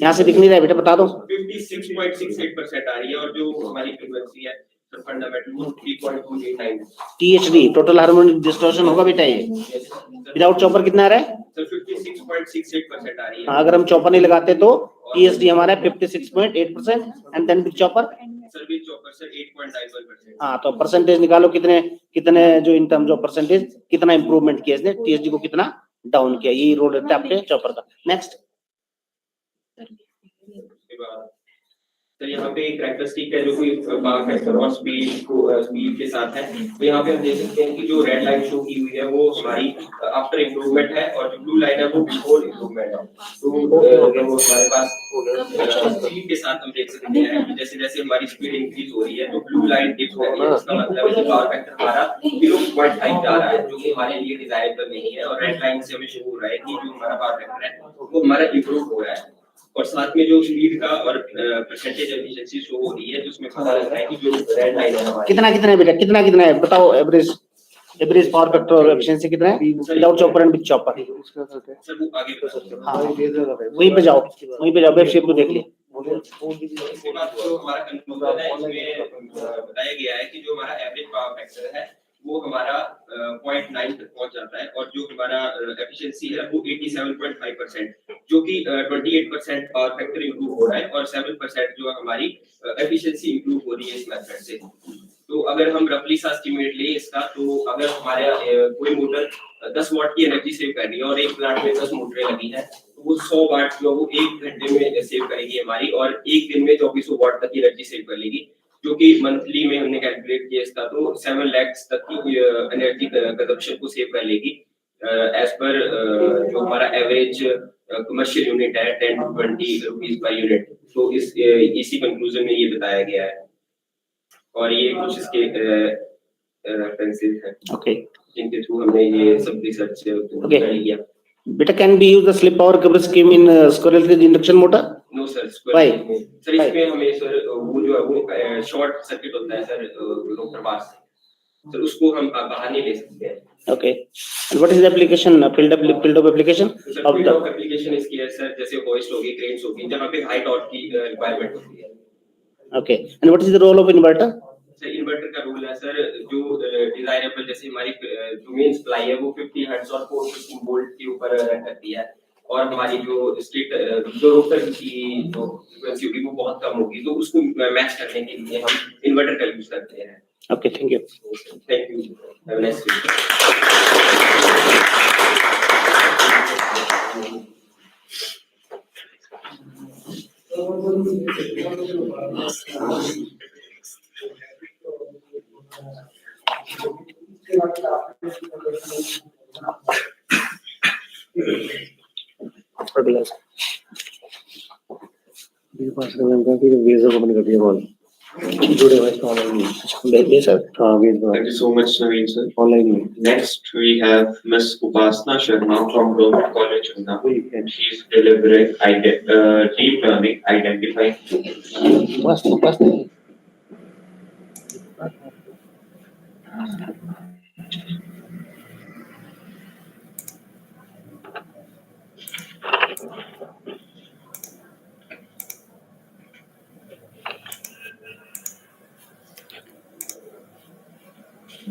[SPEAKER 1] यहाँ से दिख नहीं रहा है बेटा, बता दो।
[SPEAKER 6] 56.68% आ रही है और जो हमारी फ्रीक्वेंसी है fundamental 3.289
[SPEAKER 1] THD total harmonic distortion होगा बेटा ये। विदाउट चॉपर कितना आ रहा है?
[SPEAKER 6] सर 56.68% आ रही है।
[SPEAKER 1] अगर हम चॉपर नहीं लगाते तो टीएचडी हमारा 56.8% and then with chopper
[SPEAKER 6] sir with chopper sir 8.91%।
[SPEAKER 1] हाँ, तो परसेंटेज निकालो कितने जो इन टर्म्स ऑफ परसेंटेज कितना इंप्रूवमेंट किया इसने, टीएचडी को कितना डाउन किया, यही रोल रहता है आपके चॉपर का। नेक्स्ट
[SPEAKER 6] सर यहाँ पे एक कैरेक्टरिस्टिक है जो कि पावर फैक्टर और स्पीड के साथ है। तो यहाँ पे हम देख सकते हैं कि जो रेड लाइन शो की हुई है वो हमारी आफ्टर इम्प्रूवमेंट है और जो ब्लू लाइन है वो बिफोर इम्प्रूवमेंट है। तो वो हमारे पास स्पीड के साथ हम देख सकते हैं कि जैसे जैसे हमारी स्पीड इंक्रीज हो रही है तो ब्लू लाइन डिप हो रही है, इसका मतलब है कि पावर फैक्टर हमारा 0.5 जा रहा है जो कि हमारे लिए डिजायरेबल नहीं है। और रेड लाइन से हमें शो हो रहा है कि जो हमारा पावर फैक्टर है वो हमारा इंप्रूव हो रहा है। और साथ में जो स्पीड का और परसेंटेज एफिशिएंसी शो हो रही है जिसमें पता लगता है कि जो रेड लाइन है हमारी
[SPEAKER 1] कितना है बेटा, कितना है बताओ? एवरेज पावर फैक्टर और एफिशिएंसी कितना है without chopper and with chopper?
[SPEAKER 6] Sir वो आगे
[SPEAKER 1] हाँ वहीं पे जाओ वेब शेप को देख ले।
[SPEAKER 6] इसके बाद जो हमारा कंक्लूजन है इसमें बताया गया है कि जो हमारा एवरेज पावर फैक्टर है वो हमारा 0.9 तक पहुंच जाता है और जो हमारा एफिशिएंसी है वो 87.5%, जो कि 28% पावर फैक्टर इंप्रूव हो रहा है और 7% जो हमारी एफिशिएंसी इंप्रूव हो रही है इस मेथड से। तो अगर हम रफली सा एस्टिमेट लें इसका, तो अगर हमारे कोई मोटर 10 वाट की एनर्जी सेव कर रही है और एक प्लांट में 10 मोटरें लगी हैं तो वो 100 वाट जो वो 1 घंटे में सेव करेगी हमारी और एक दिन में 2400 वाट तक की एनर्जी सेव कर लेगी, जो कि मंथली में हमने कैलकुलेट किया इसका तो 7 लाख तक की एनर्जी कंजप्शन को सेव कर लेगी एज पर जो हमारा एवरेज कमर्शियल यूनिट है 10 to 20 रुपीस पर यूनिट। तो इसी कंक्लूजन में ये बताया गया है और ये कुछ इसके रेफरेंसेस हैं
[SPEAKER 1] ओके
[SPEAKER 6] जिनके थ्रू हमने ये सब रिसर्च किया।
[SPEAKER 1] बेटा can be use the slip power cover scheme in squirrel cage induction motor?
[SPEAKER 6] No sir,
[SPEAKER 1] Why?
[SPEAKER 6] Sir इसमें हमें सर वो जो है वो शॉर्ट सर्किट होता है सर लोकल बार से। सर उसको हम बाहर नहीं ले सकते हैं.
[SPEAKER 8] Okay. And what is the application? Build up application
[SPEAKER 6] sir
[SPEAKER 8] of
[SPEAKER 6] field
[SPEAKER 8] the.
[SPEAKER 6] Of application इसकी है सर, जैसे होस्ट होगी, क्रेन्स होगी, जहाँ पे हाई टॉर्क की रिक्वायरमेंट होती है.
[SPEAKER 8] Okay. And what is the role of inverter?
[SPEAKER 6] Sir inverter का रूल है सर, जो डिजायरेबल जैसे हमारी जो मेन सप्लाई है वो 50 हर्ट्ज और 450 वोल्ट के ऊपर करती है, और हमारी जो स्ट्रिक्ट जो रोटर की जो फ्रीक्वेंसी होगी वो बहुत कम होगी, तो उसको मैच करने के लिए हम इन्वर्टर का यूज करते हैं.
[SPEAKER 8] Okay, thank you.
[SPEAKER 6] Thank you, have a nice day.
[SPEAKER 8] Particulars. ये पास में का कि वेज को बंद कर दिया कॉल. जुड़े हुए हैं ऑनलाइन. भेजिए सर. हाँ भेज दो.
[SPEAKER 3] Thank you so much, Naveen sir.
[SPEAKER 8] Online में.
[SPEAKER 3] Next, we have Miss Upasna Sharma from Government College, Una. She is delivering deep learning, identifying.
[SPEAKER 8] बस नहीं.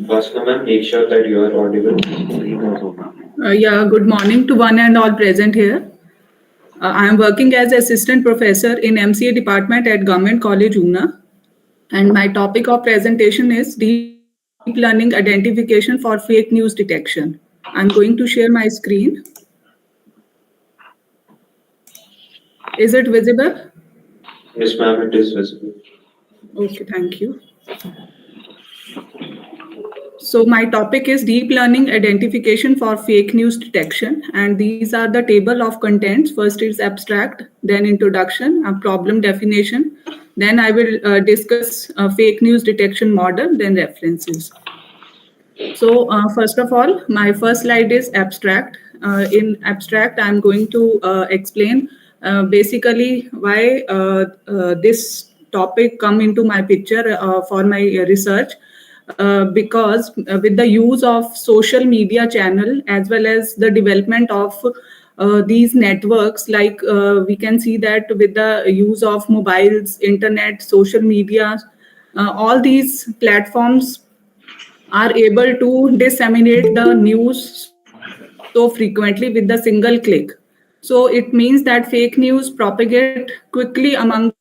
[SPEAKER 3] Upasna ma'am, make sure that you are audible.
[SPEAKER 9] Yeah, good morning to one and all present here. I am working as assistant professor in MCA department at Government College, Una. And my topic of presentation is deep learning identification for fake news detection. I'm going to share my screen. Is it visible?
[SPEAKER 3] Yes ma'am, it is visible.
[SPEAKER 9] Okay, thank you. So my topic is deep learning identification for fake news detection, and these are the table of contents. First is abstract, then introduction, a problem definition, then I will discuss fake news detection model, then references. So first of all, my first slide is abstract. In abstract, I'm going to explain basically why this topic come into my picture for my research. Because with the use of social media channel as well as the development of these networks, like we can see that with the use of mobiles, internet, social media, all these platforms are able to disseminate the news so frequently with the single click. So it means that fake news propagate quickly among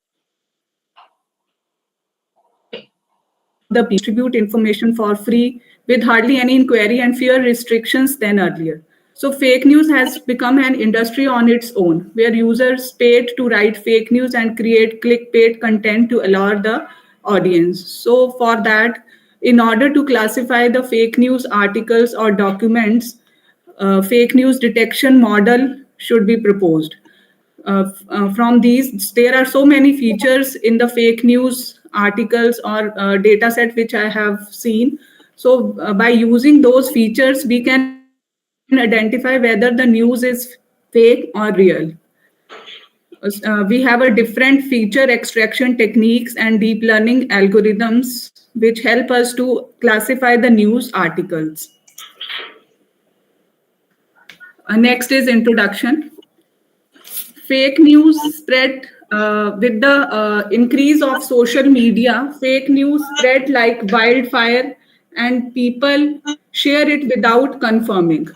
[SPEAKER 9] the distribute information for free with hardly any inquiry and fewer restrictions than earlier. So fake news has become an industry on its own, where users paid to write fake news and create clickbait content to allure the audience. So for that, in order to classify the fake news articles or documents, fake news detection model should be proposed. From these, there are so many features in the fake news articles or data set which I have seen. So by using those features, we can identify whether the news is fake or real. We have a different feature extraction techniques and deep learning algorithms which help us to classify the news articles. Next is introduction. Fake news spread with the increase of social media. Fake news spread like wildfire, and people share it without confirming.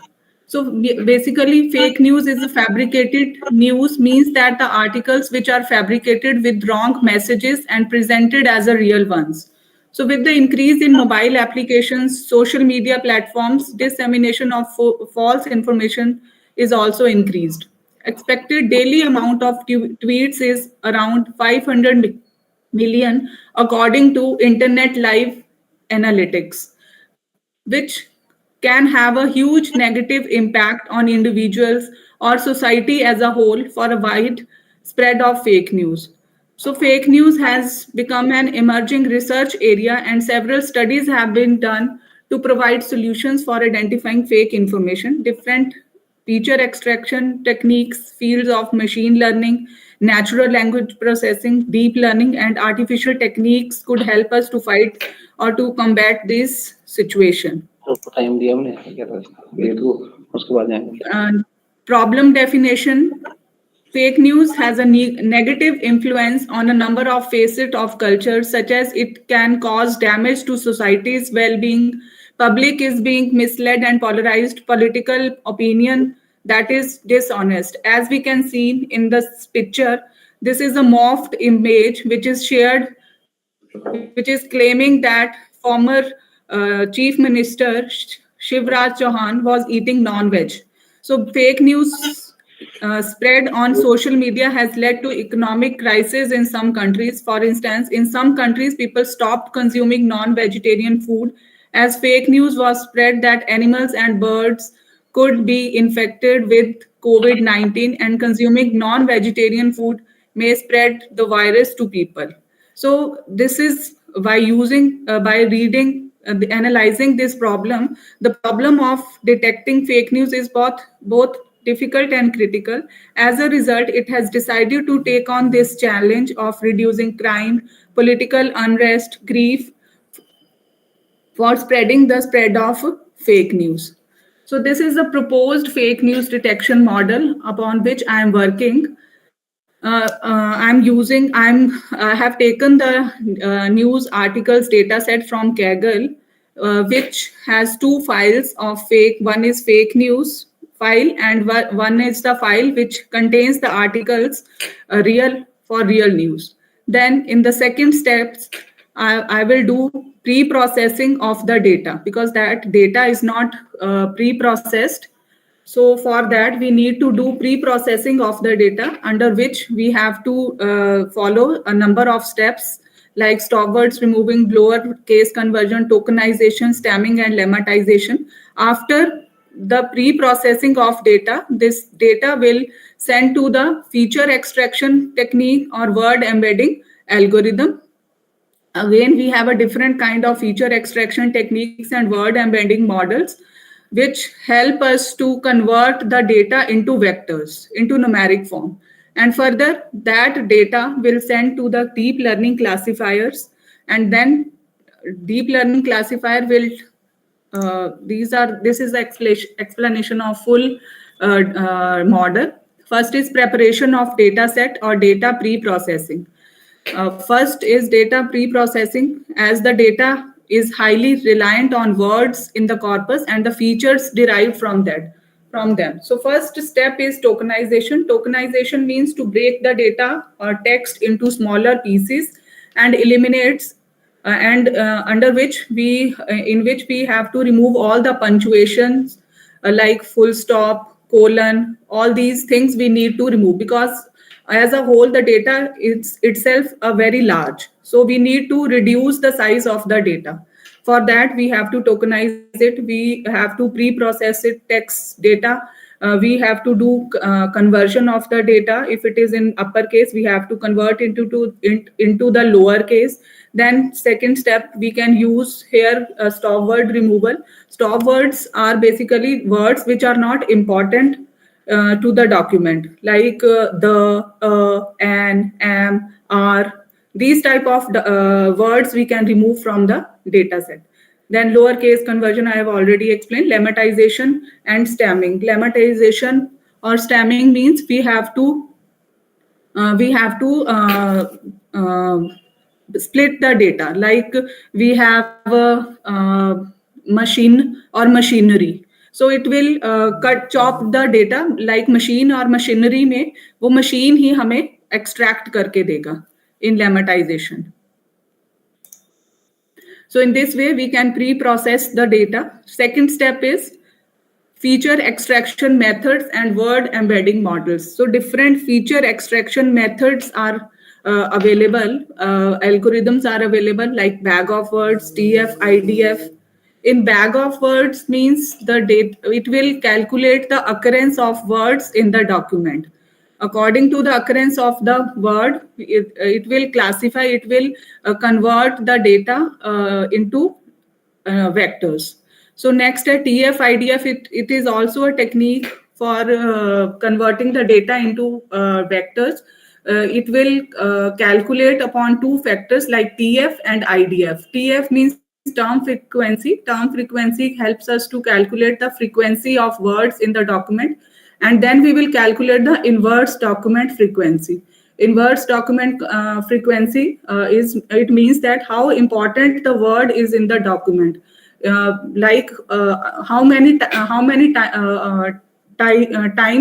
[SPEAKER 9] So basically, fake news is a fabricated news, means that the articles which are fabricated with wrong messages and presented as a real ones. So with the increase in mobile applications, social media platforms, dissemination of false information is also increased. Expected daily amount of tweets is around 500 million according to Internet Live Analytics, which can have a huge negative impact on individuals or society as a whole for a wide spread of fake news. So, fake news has become an emerging research area, and several studies have been done to provide solutions for identifying fake information. Different feature extraction techniques, fields of machine learning, natural language processing, deep learning, and artificial techniques could help us to fight or to combat this situation.
[SPEAKER 8] Time दिया हमने क्या था ये तो उसके बाद जाएंगे
[SPEAKER 9] Problem definition. Fake news has a negative influence on a number of facets of culture, such as it can cause damage to society's well-being. Public is being misled and polarized. Political opinion that is dishonest. As we can see in this picture, this is a morphed image which is shared, which is claiming that former Chief Minister Shivraj Chauhan was eating non-veg. So fake news spread on social media has led to economic crisis in some countries. For instance, in some countries, people stopped consuming non-vegetarian food as fake news was spread that animals and birds could be infected with COVID-19, and consuming non-vegetarian food may spread the virus to people. So this is by reading, analyzing this problem. The problem of detecting fake news is both difficult and critical. As a result, it has decided to take on this challenge of reducing crime, political unrest, grief, for spreading the spread of fake news. So this is the proposed fake news detection model upon which I am working. I have taken the news articles data set from Kaggle, which has two files of fake. One is fake news file, and one is the file which contains the articles real for real news. Then in the second steps, I will do pre-processing of the data, because that data is not pre-processed. So for that, we need to do pre-processing of the data, under which we have to follow a number of steps like stop words removing, lower case conversion, tokenization, stemming, and lemmatization. After the pre-processing of data, this data will send to the feature extraction technique or word embedding algorithm. Again, we have a different kind of feature extraction techniques and word embedding models, which help us to convert the data into vectors, into numeric form. And further, that data will send to the deep learning classifiers, and then deep learning classifier will this is the explanation of full model. First is preparation of data set or data pre-processing. First is data pre-processing, as the data is highly reliant on words in the corpus and the features derived from them. So first step is tokenization. Tokenization means to break the data or text into smaller pieces and eliminates under which in which we have to remove all the punctuations like full stop, colon, all these things we need to remove, because as a whole the data is itself a very large, so we need to reduce the size of the data. For that, we have to tokenize it, we have to pre-process it, text data, we have to do conversion of the data. If it is in uppercase, we have to convert into the lowercase. Then second step, we can use here stop word removal. Stop words are basically words which are not important to the document, like the, an, am, are. These type of words we can remove from the data set. Then lowercase conversion I have already explained. Lemmatization and stemming. Lemmatization or stemming means we have to split the data. Like we have a machine or machinery, so it will chop the data. Like machine or machinery में वो machine ही हमें extract करके देगा in lemmatization. So in this way, we can pre-process the data. Second step is feature extraction methods and word embedding models. So different feature extraction methods are available. Algorithms are available like bag of words, TF, IDF. In bag of words means the data, it will calculate the occurrence of words in the document. According to the occurrence of the word, it will classify, it will convert the data into vectors. So next at TF, IDF, it is also a technique for converting the data into vectors. it will calculate upon two factors like TF and IDF. TF means term frequency. Term frequency helps us to calculate the frequency of words in the document, and then we will calculate the inverse document frequency. Inverse document frequency is, it means that how important the word is in the document, how many time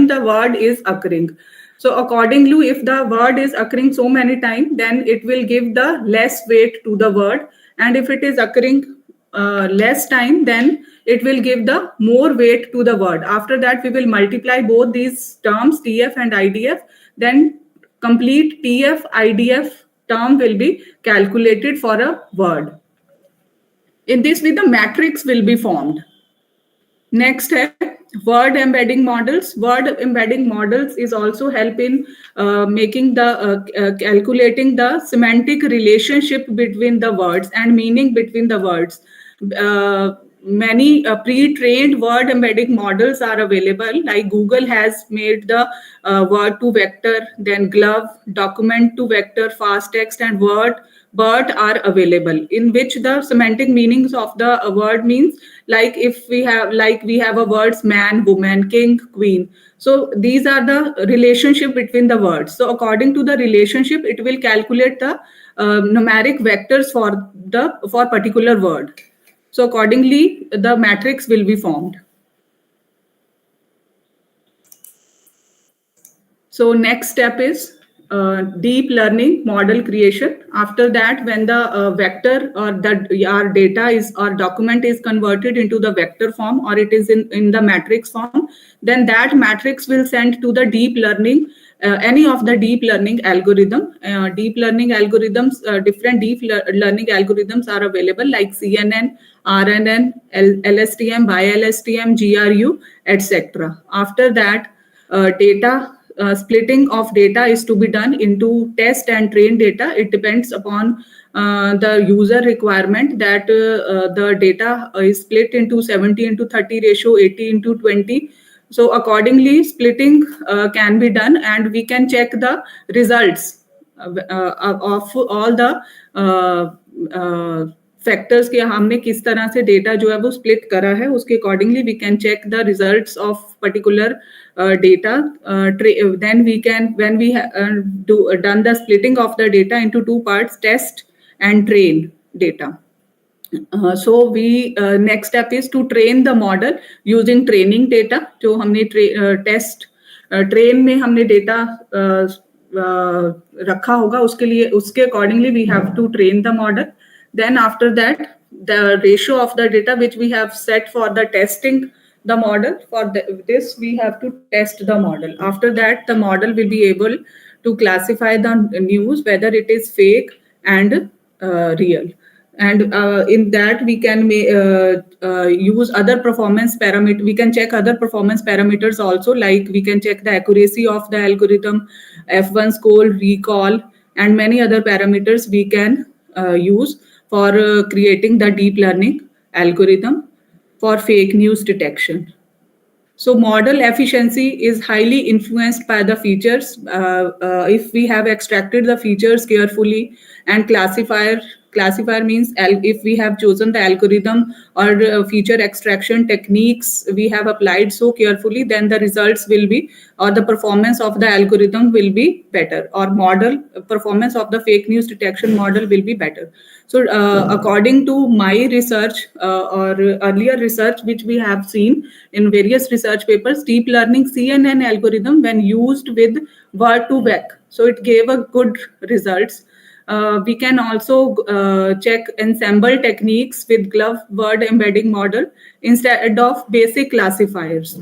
[SPEAKER 9] the word is occurring. So accordingly, if the word is occurring so many times, then it will give the less weight to the word, and if it is occurring less time, then it will give the more weight to the word. After that, we will multiply both these terms, TF and IDF, then complete TF IDF term will be calculated for a word. In this way, the matrix will be formed. Next है word embedding models. Word embedding models is also help in making the calculating the semantic relationship between the words and meaning between the words. Many pre-trained word embedding models are available, like Google has made the word to vector, then glove, document to vector, fast text, and BERT are available, in which the semantic meanings of the word means, like if we have a words man, woman, king, queen. So these are the relationship between the words. So according to the relationship, it will calculate the numeric vectors for particular word. So accordingly, the matrix will be formed. So next step is deep learning model creation. After that, when the vector or our data is or document is converted into the vector form, or it is in the matrix form, then that matrix will send to the deep learning, any of the deep learning algorithm. Deep learning algorithms, different deep learning algorithms are available, like CNN, RNN, LSTM, BiLSTM, GRU, etc. After that, splitting of data is to be done into test and train data. It depends upon the user requirement that the data is split into 70:30 ratio, 80:20. So accordingly, splitting can be done, and we can check the results of all the factors के हमने किस तरह से data जो है वो split करा है, उसके accordingly we can check the results of particular data. Then we can, when we done the splitting of the data into two parts, test and train data. So we next step is to train the model using training data. जो हमने test train में हमने data रखा होगा, उसके लिए उसके accordingly we have to train the model. Then after that, the ratio of the data which we have set for the testing the model, for this we have to test the model. After that, the model will be able to classify the news whether it is fake and real. And in that we can use other performance parameter. We can check other performance parameters also, like we can check the accuracy of the algorithm, F1 score, recall, and many other parameters we can use for creating the deep learning algorithm for fake news detection. So model efficiency is highly influenced by the features. If we have extracted the features carefully, and classifier means if we have chosen the algorithm or feature extraction techniques we have applied so carefully, then the results will be, or the performance of the algorithm will be better, or model performance of the fake news detection model will be better. So according to my research or earlier research which we have seen in various research papers, deep learning CNN algorithm when used with word to vec, so it gave a good results. We can also check ensemble techniques with glove word embedding model instead of basic classifiers.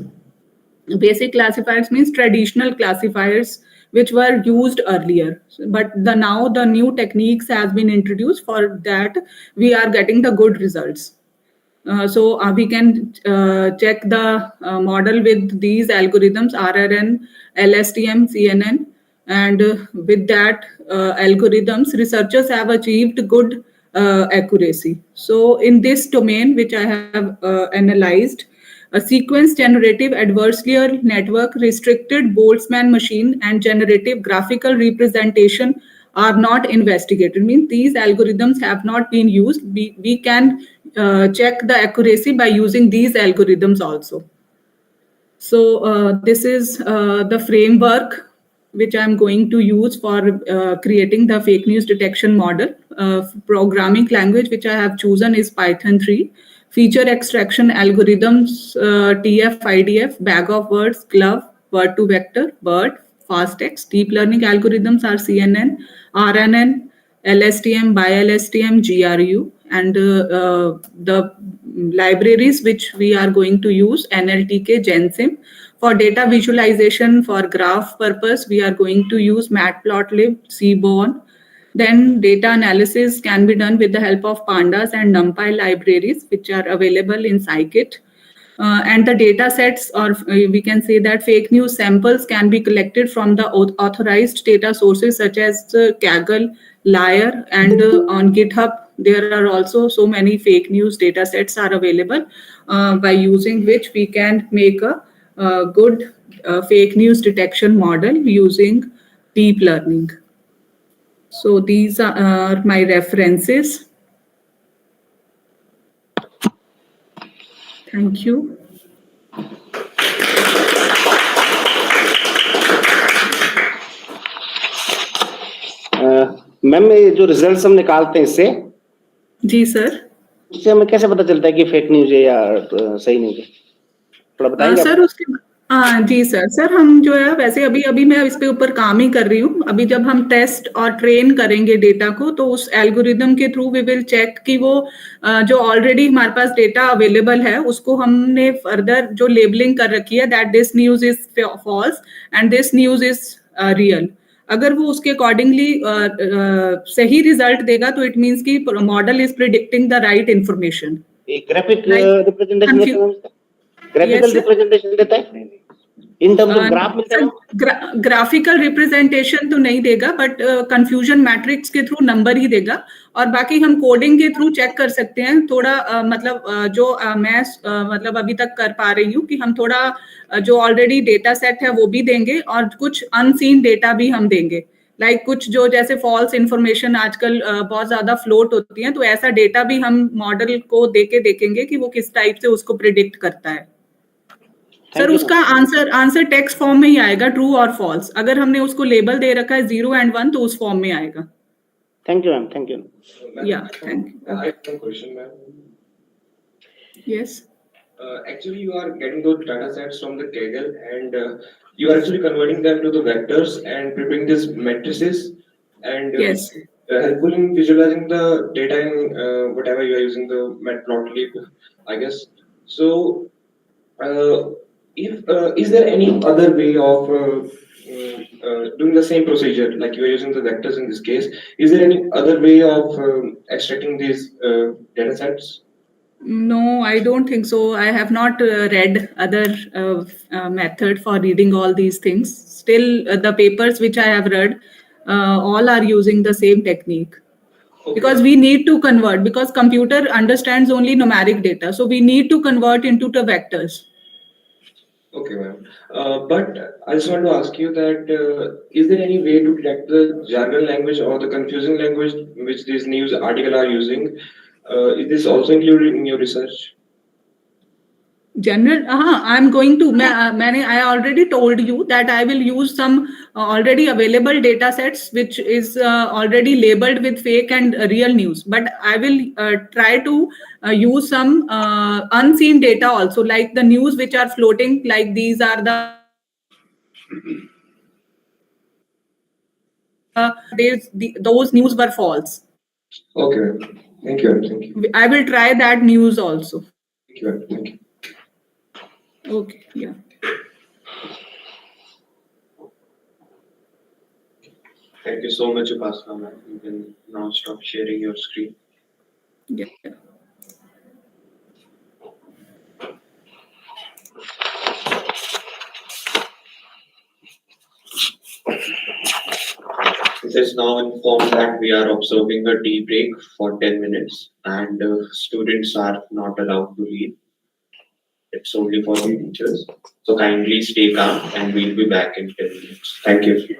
[SPEAKER 9] Basic classifiers means traditional classifiers which were used earlier, but now the new techniques has been introduced. For that we are getting the good results. So we can check the model with these algorithms, RRN, LSTM, CNN, and with that algorithms researchers have achieved good accuracy. So in this domain which I have analyzed, A sequence generative adversarial network, restricted Boltzmann machine, and generative graphical representation are not investigated. Means these algorithms have not been used. We can check the accuracy by using these algorithms also. So this is the framework which I'm going to use for creating the fake news detection model. Programming language which I have chosen is Python 3. Feature extraction algorithms, TF, IDF, bag of words, glove, word to vector, BERT, fast text. Deep learning algorithms are CNN, RNN, LSTM, BiLSTM, GRU, and the libraries which we are going to use, NLTK, GenSim. For data visualization, for graph purpose, we are going to use Matplotlib, Seaborn. Then data analysis can be done with the help of pandas and NumPy libraries, which are available in Scikit. And the data sets, or we can say that fake news samples can be collected from the authorized data sources such as Kaggle, Liar, and on GitHub. There are also so many fake news data sets are available by using which we can make a good fake news detection model using deep learning. So these are my references. Thank you.
[SPEAKER 8] Ma'am ये जो results हम निकालते हैं इससे
[SPEAKER 9] जी sir.
[SPEAKER 8] उससे हमें कैसे पता चलता है कि फेक न्यूज है या सही न्यूज है, थोड़ा बताएंगे
[SPEAKER 9] सर उसके जी सर हम जो है वैसे अभी मैं इसके ऊपर काम ही कर रही हूँ। अभी जब हम टेस्ट और ट्रेन करेंगे डेटा को तो उस एल्गोरिदम के थ्रू वी विल चेक कि वो जो ऑलरेडी हमारे पास डेटा अवेलेबल है उसको हमने फर्दर जो लेबलिंग कर रखी है that this news is false and this news is real. अगर वो उसके अकॉर्डिंगली सही रिजल्ट देगा तो इट मीन्स कि model is predicting the right information.
[SPEAKER 8] Graphic representation graphical representation देता है इन टर्म्स ऑफ ग्राफ मिलता है।
[SPEAKER 9] ग्राफिकल रिप्रेजेंटेशन तो नहीं देगा बट कंफ्यूजन मैट्रिक्स के थ्रू नंबर ही देगा और बाकी हम कोडिंग के थ्रू चेक कर सकते हैं थोड़ा मतलब जो मैं मतलब अभी तक कर पा रही हूँ कि हम थोड़ा जो ऑलरेडी डेटा सेट है वो भी देंगे और कुछ अनसीन डेटा भी हम देंगे लाइक कुछ जो जैसे फॉल्स इंफॉर्मेशन आजकल बहुत ज्यादा फ्लोट होती है तो ऐसा डेटा भी हम मॉडल को देके देखेंगे कि वो किस टाइप से उसको प्रिडिक्ट करता है। सर उसका आंसर टेक्स्ट फॉर्म में ही आएगा ट्रू और फॉल्स। अगर हमने उसको लेबल दे रखा है 0 and 1 तो उस फॉर्म में आएगा।
[SPEAKER 8] Thank you ma'am thank you.
[SPEAKER 9] या thank you.
[SPEAKER 3] I have one question, ma'am.
[SPEAKER 9] Yes
[SPEAKER 3] Actually, you are getting those data sets from the Kaggle and you are actually converting them to the vectors and preparing these matrices and
[SPEAKER 9] Yes.
[SPEAKER 3] helpful in visualizing the data in whatever you are using the Matplotlib, I guess. So, if is there any other way of doing the same procedure like you are using the vectors in this case? Is there any other way of extracting these data sets?
[SPEAKER 9] No, I don't think so. I have not read other method for reading all these things. Still, the papers which I have read, all are using the same technique.
[SPEAKER 3] Okay.
[SPEAKER 9] Because we need to convert, because computer understands only numeric data. So we need to convert into the vectors.
[SPEAKER 3] Okay, ma'am. But I just want to ask you that is there any way to detect the jargon language or the confusing language which these news articles are using? Is this also included in your research?
[SPEAKER 9] General, I'm going to. I already told you that I will use some already available data sets which is already labeled with fake and real news. But I will try to use some unseen data also, like the news which are floating. Like these are those news were false.
[SPEAKER 3] Okay, thank you. Thank you.
[SPEAKER 9] I will try that news also.
[SPEAKER 3] Thank you. Thank you.
[SPEAKER 9] Okay. Yeah.
[SPEAKER 3] Thank you so much, Upasana, ma'am. You can now stop sharing your screen.
[SPEAKER 9] Yeah.
[SPEAKER 3] It is now informed that we are observing a tea break for 10 minutes and students are not allowed to leave. It's only for the teachers. So kindly stay calm and we'll be back in 10 minutes. Thank you.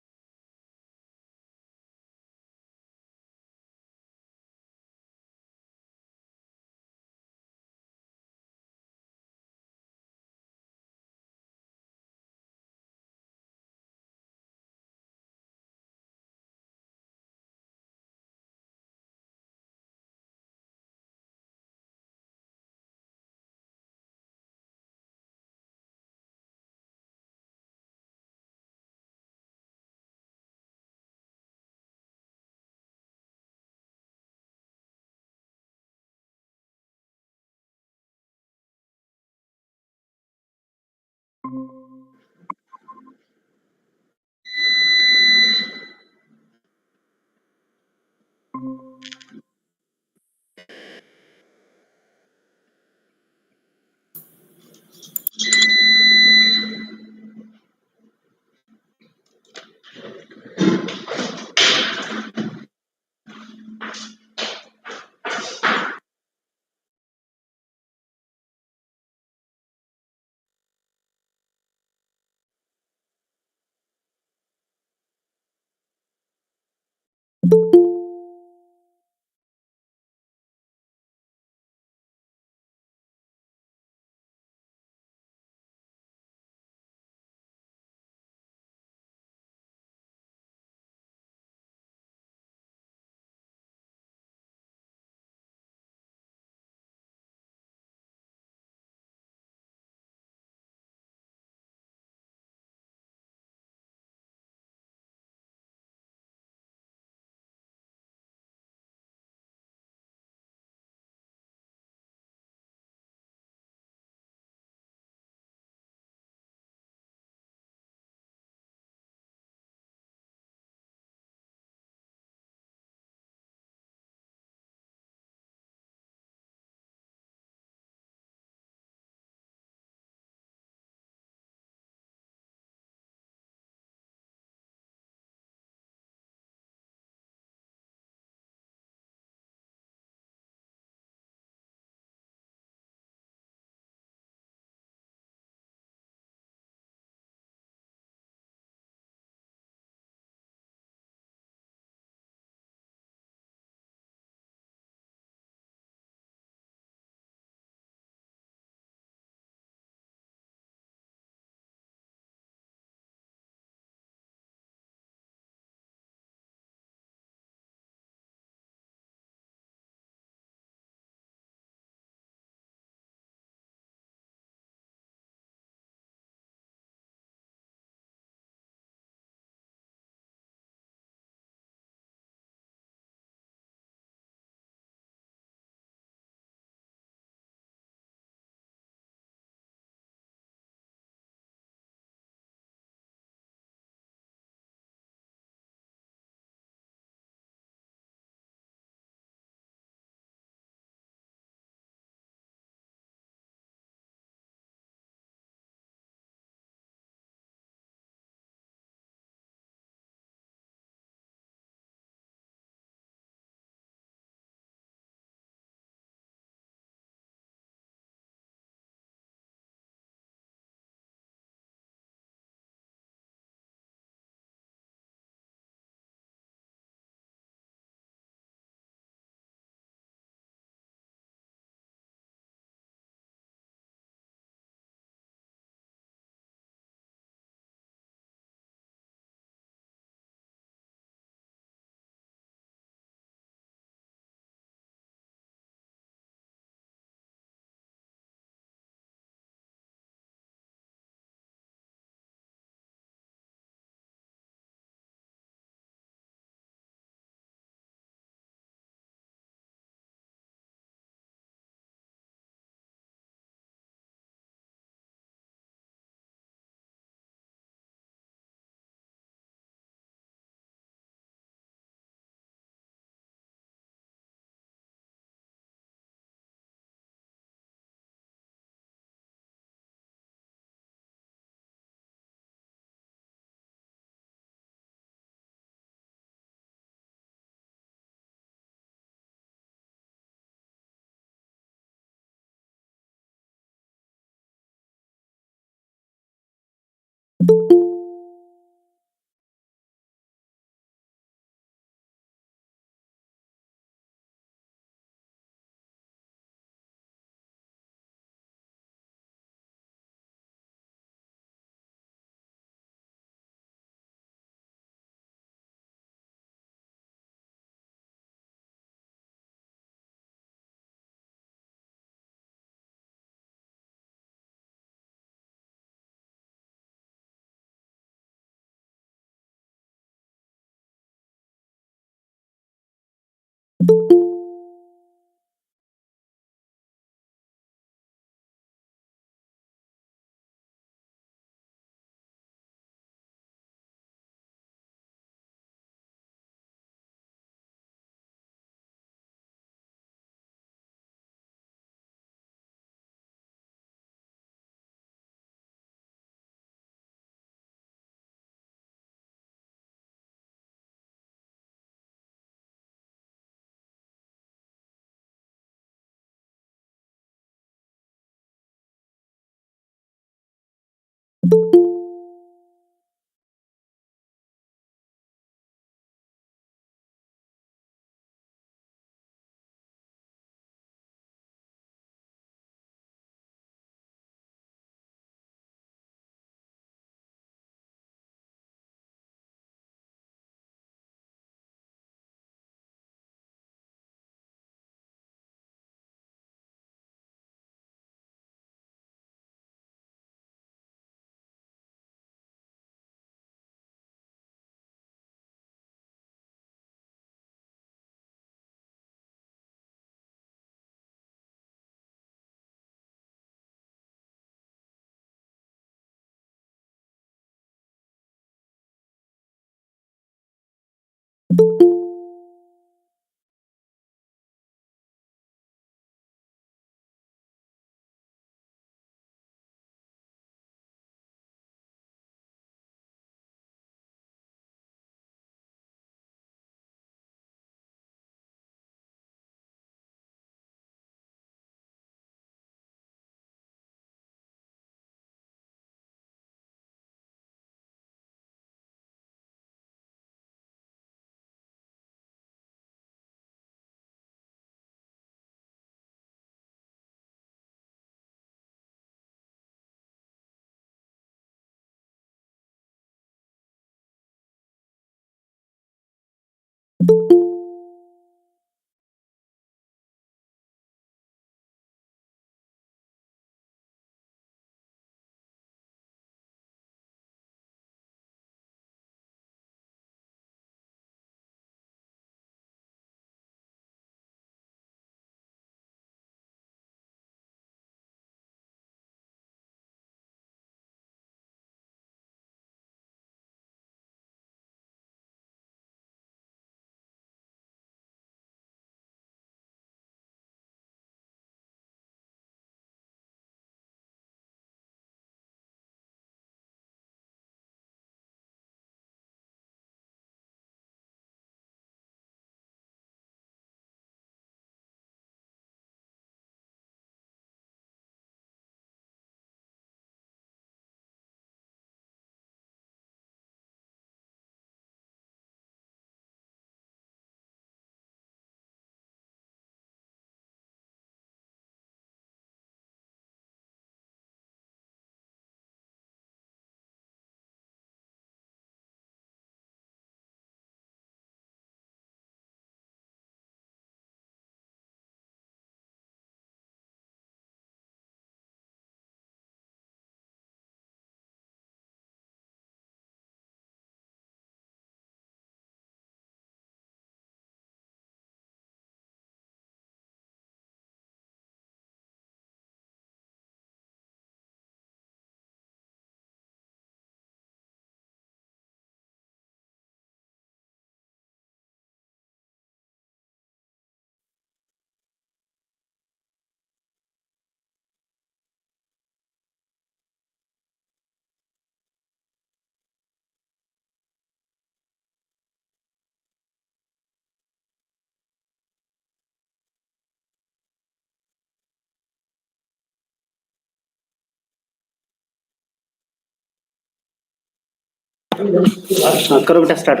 [SPEAKER 8] करो बेटा start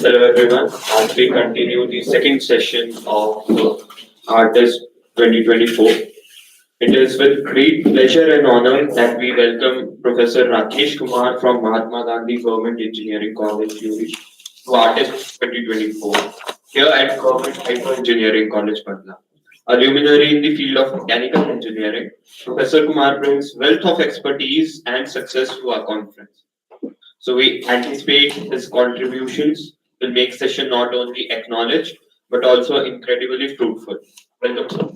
[SPEAKER 3] Hello everyone, as we continue the second session of Rtest 2024, it is with great pleasure and honor that we welcome Professor Rakesh Kumar from Mahatma Gandhi Government Engineering College, Zurich, to Rtest 2024 here at Government Hydro Engineering College, Patna. A luminary in the field of mechanical engineering, Professor Kumar brings wealth of expertise and success to our conference. So we anticipate his contributions will make session not only acknowledged but also incredibly fruitful. Welcome, sir.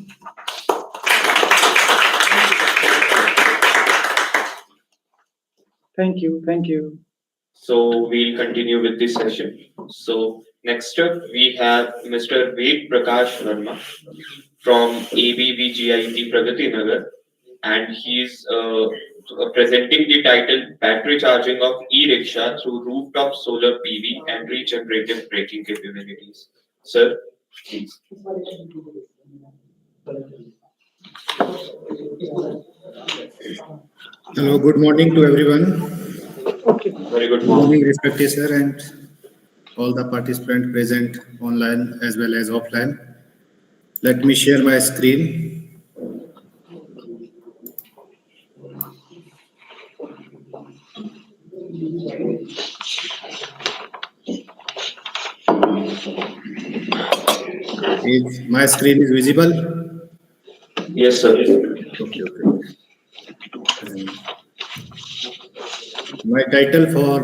[SPEAKER 1] Thank you. Thank you.
[SPEAKER 3] So we'll continue with this session. So next up we have Mr. Ved Prakash Verma from ABVGIT Pragati Nagar, and he's presenting the title Battery Charging of E-Rickshaw through Rooftop Solar PV and Regenerative Braking Capabilities. Sir, please.
[SPEAKER 10] Hello, good morning to everyone.
[SPEAKER 3] Very good
[SPEAKER 10] Good
[SPEAKER 3] morning.
[SPEAKER 10] morning, respected sir, and all the participants present online as well as offline. Let me share my screen. My screen is visible?
[SPEAKER 3] Yes, sir.
[SPEAKER 10] Okay. My title for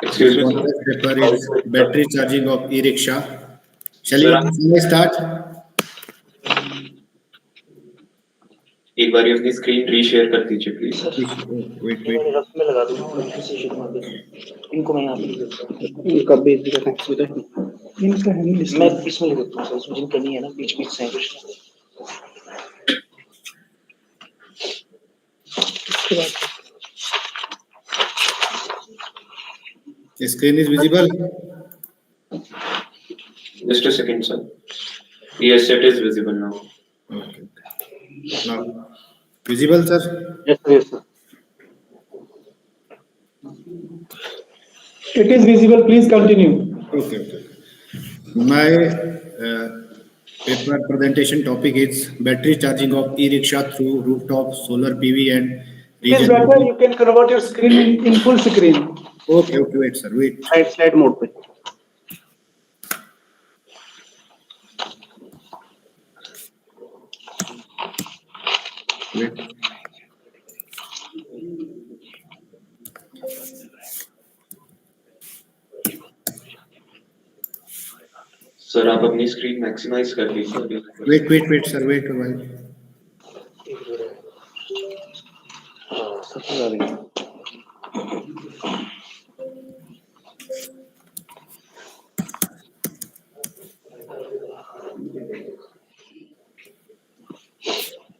[SPEAKER 3] Excuse me.
[SPEAKER 10] contest paper is battery charging of e-rickshaw. Shall
[SPEAKER 3] Sir,
[SPEAKER 10] I start?
[SPEAKER 3] एक बार अपनी screen reshare कर दीजिए please.
[SPEAKER 10] Wait.
[SPEAKER 1] मैं rough में लगा दूंगा और फिर से शुरू कर देता इनको मैं यहाँ पे लिख देता हूँ. इनका बेस भी करना है. इनका है नहीं, मैं इसमें लिख देता हूँ सर. इसमें जिनका नहीं है ना, बीच बीच से है कुछ. इसके बाद
[SPEAKER 10] Screen is visible?
[SPEAKER 3] Just a second, sir. Yes, it is visible now.
[SPEAKER 10] Okay. Now, visible, sir?
[SPEAKER 1] yes sir.
[SPEAKER 11] It is visible. Please continue.
[SPEAKER 10] Okay. My paper presentation topic is battery charging of e-rickshaw through rooftop solar PV and
[SPEAKER 11] It is better you can convert your screen in full screen.
[SPEAKER 10] Okay, wait, sir, wait.
[SPEAKER 1] Slide mode पे.
[SPEAKER 10] Wait.
[SPEAKER 3] Sir आप अपनी screen maximise कर लीजिए.
[SPEAKER 10] Wait, sir, wait a while.
[SPEAKER 1] सबसे ज़्यादा.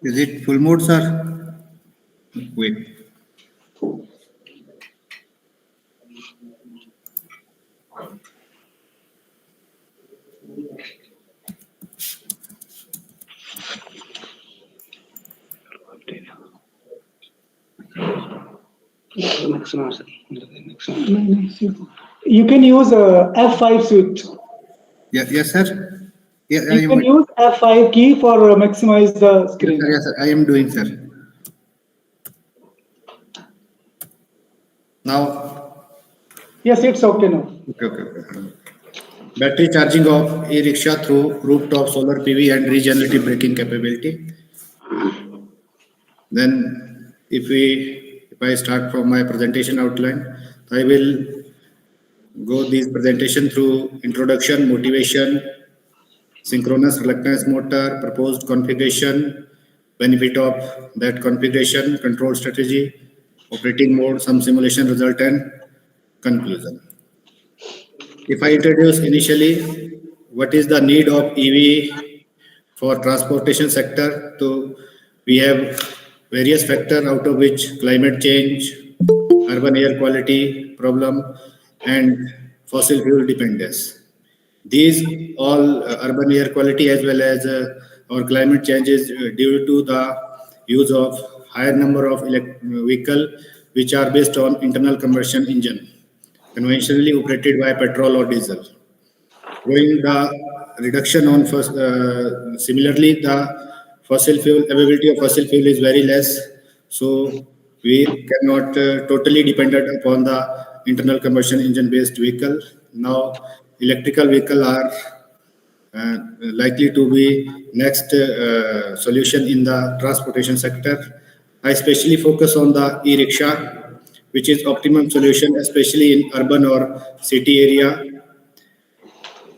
[SPEAKER 10] Is it full mode, sir? Wait.
[SPEAKER 1] Maximum.
[SPEAKER 11] You can use F5 switch.
[SPEAKER 10] Yes, sir.
[SPEAKER 11] You can use F5 key for maximize the screen.
[SPEAKER 10] Yes, sir. I am doing, sir. Now.
[SPEAKER 11] Yes, it's okay now.
[SPEAKER 10] Okay. Battery charging of e-rickshaw through rooftop solar PV and regenerative braking capability. Then, if I start from my presentation outline, I will go this presentation through introduction, motivation, synchronous reluctance motor, proposed configuration, benefit of that configuration, control strategy, operating mode, some simulation result, and conclusion. If I introduce initially what is the need of EV for transportation sector, so we have various factors out of which climate change, urban air quality problem, and fossil fuel dependence. These all urban air quality as well as our climate change is due to the use of higher number of vehicle which are based on internal combustion engine, conventionally operated by petrol or diesel. Growing the reduction on similarly the fossil fuel availability of fossil fuel is very less, so we cannot totally dependent upon the internal combustion engine based vehicle. Now electrical vehicle are likely to be next solution in the transportation sector. I especially focus on the e-rickshaw, which is optimum solution, especially in urban or city area.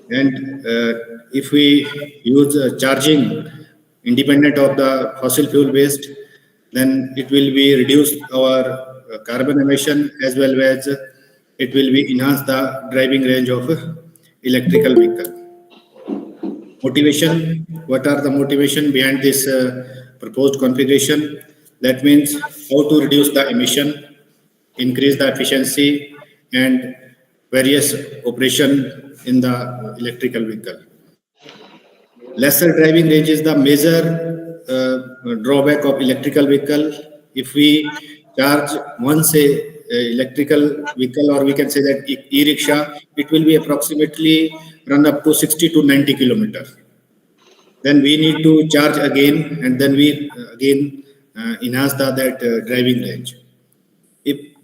[SPEAKER 10] And if we use charging independent of the fossil fuel waste, then it will be reduce our carbon emission as well as it will be enhance the driving range of electrical vehicle. Motivation, what are the motivation behind this proposed configuration? That means how to reduce the emission, increase the efficiency, and various operation in the electrical vehicle. Lesser driving range is the major drawback of electrical vehicle. If we charge once a electrical vehicle, or we can say that e-rickshaw, it will be approximately run up to 60 to 90 kilometers. Then we need to charge again, and then we again enhance that driving range.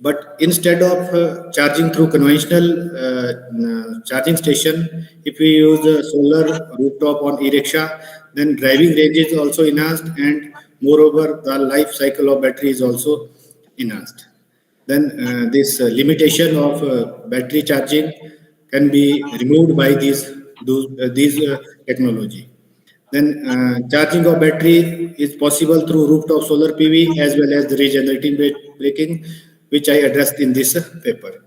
[SPEAKER 10] But instead of charging through conventional charging station, if we use a solar rooftop on e-rickshaw, then driving range is also enhanced, and moreover, the life cycle of battery is also enhanced. Then this limitation of battery charging can be removed by these technology. Then charging of battery is possible through rooftop solar PV as well as the regenerative braking, which I addressed in this paper.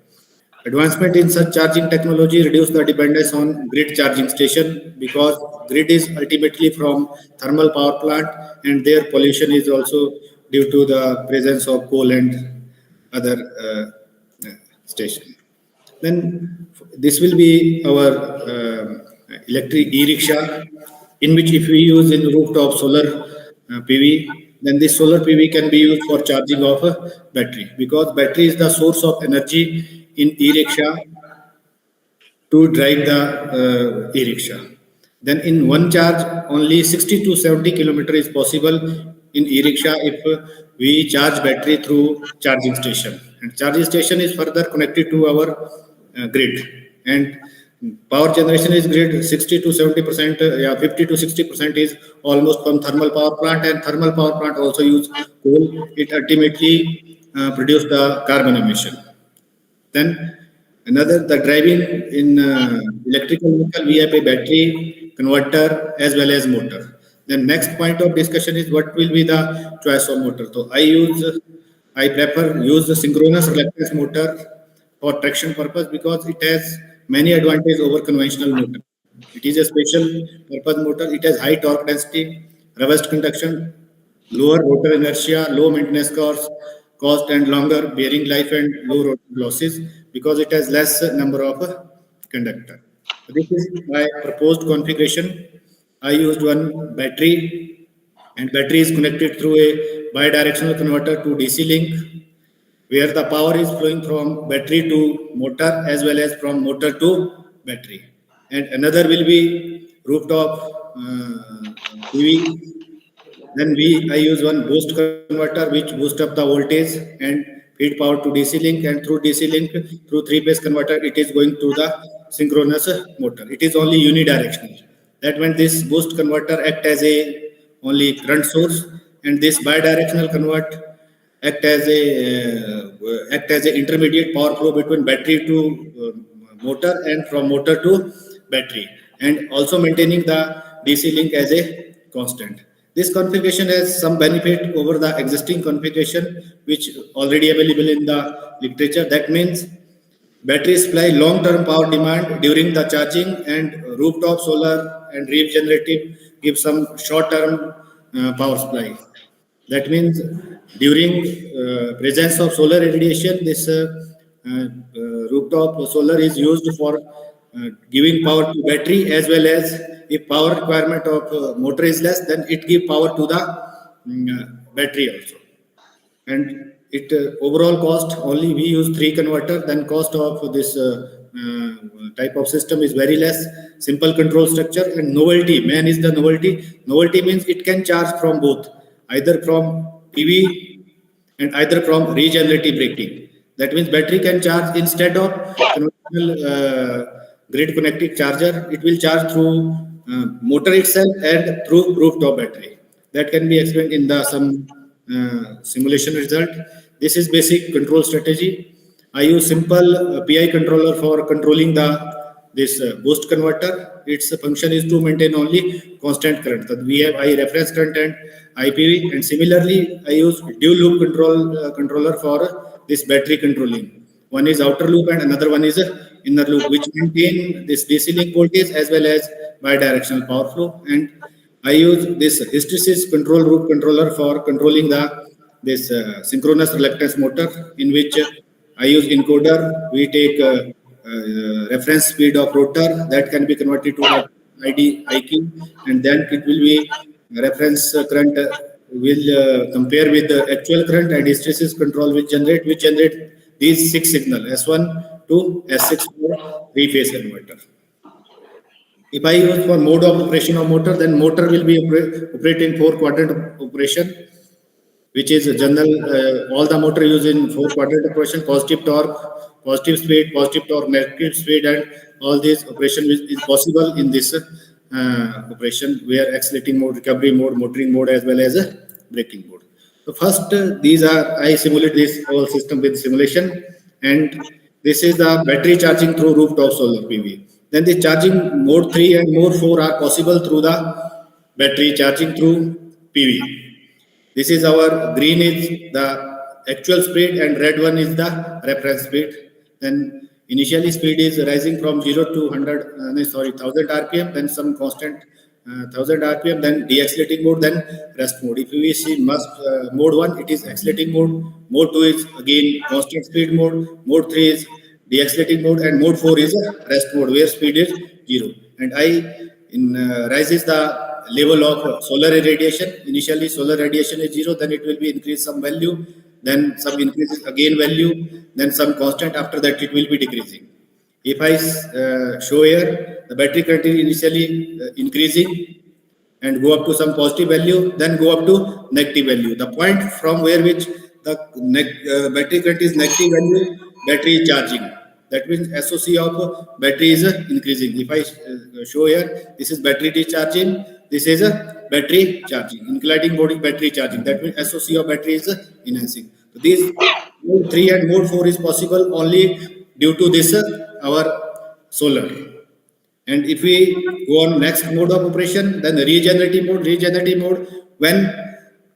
[SPEAKER 10] Advancement in such charging technology reduce the dependence on grid charging station, because grid is ultimately from thermal power plant, and their pollution is also due to the presence of coal and other station. Then this will be our electric e-rickshaw, in which if we use in rooftop solar PV, then this solar PV can be used for charging of a battery, because battery is the source of energy in e-rickshaw to drive the e-rickshaw. Then in one charge, only 60 to 70 kilometer is possible in e-rickshaw if we charge battery through charging station. And charging station is further connected to our grid. And power generation is grid 60 to 70%, 50 to 60% is almost from thermal power plant, and thermal power plant also use coal. It ultimately produce the carbon emission. Then the driving in electrical vehicle, we have a battery, converter as well as motor. Then next point of discussion is what will be the choice of motor. So I prefer use the synchronous reluctance motor for traction purpose, because it has many advantages over conventional motor. It is a special purpose motor. It has high torque density, robust conduction, lower rotor inertia, low maintenance cost and longer bearing life, and low rotor losses, because it has less number of conductor. This is my proposed configuration. I used one battery, and battery is connected through a bidirectional converter to DC link, where the power is flowing from battery to motor as well as from motor to battery. And another will be rooftop PV. Then I use one boost converter which boosts up the voltage and feed power to DC link, and through DC link, through three-phase converter, it is going to the synchronous motor. It is only unidirectional. That when this boost converter act as a only current source, and this bidirectional convert act as a intermediate power flow between battery to motor and from motor to battery, and also maintaining the DC link as a constant. This configuration has some benefit over the existing configuration, which already available in the literature. That means battery supply long-term power demand during the charging, and rooftop solar and regenerative give some short-term power supply. That means during presence of solar irradiation, this rooftop solar is used for giving power to battery, as well as if power requirement of motor is less, then it give power to the battery also. And it overall cost, only we use 3 converter, then cost of this type of system is very less. Simple control structure and novelty. Man is the novelty. Novelty means it can charge from both, either from PV and either from regenerative braking. That means battery can charge instead of conventional grid connected charger. It will charge through motor itself and through rooftop battery. That can be explained in the some simulation result. This is basic control strategy. I use simple PI controller for controlling this boost converter. Its function is to maintain only constant current. So we have I reference current and IPV, and similarly I use dual loop controller for this battery controlling. One is outer loop and another one is inner loop, which maintain this DC link voltage as well as bidirectional power flow. And I use this hysteresis control loop controller for controlling this synchronous reluctance motor, in which I use encoder. We take reference speed of rotor that can be converted to the ID IQ, and then it will be reference current will compare with the actual current, and hysteresis control will generate these 6 signal S1 to S6 for 3-phase converter. If I use for mode of operation of motor, then motor will be operate in 4-quadrant operation, which is a general, all the motor used in 4-quadrant operation: positive torque, positive speed, positive torque, negative speed, and all these operation is possible in this operation, where accelerating mode, recovery mode, motoring mode, as well as a braking mode. So first, these are, I simulate this whole system with simulation, and this is the battery charging through rooftop solar PV. Then the charging mode 3 and mode 4 are possible through the battery charging through PV. This is our green is the actual speed and red one is the reference speed. Then initially speed is rising from 0 to 1000 RPM, then some constant 1000 RPM, then deaccelerating mode, then rest mode. If we see mode 1, it is accelerating mode. Mode 2 is again constant speed mode. Mode 3 is deaccelerating mode, and mode 4 is a rest mode where speed is 0. And rises the level of solar irradiation. Initially solar radiation is 0, then it will be increase some value, then some increases again value, then some constant. After that it will be decreasing. If I show here, the battery current is initially increasing and go up to some positive value, then go up to negative value. The point from where which the battery current is negative value, battery is charging. That means SOC of battery is increasing. If I show here, this is battery discharging, this is a battery charging, including body battery charging. That means SOC of battery is enhancing. So these mode 3 and mode 4 is possible only due to this our solar. And if we go on next mode of operation, then regenerative mode, when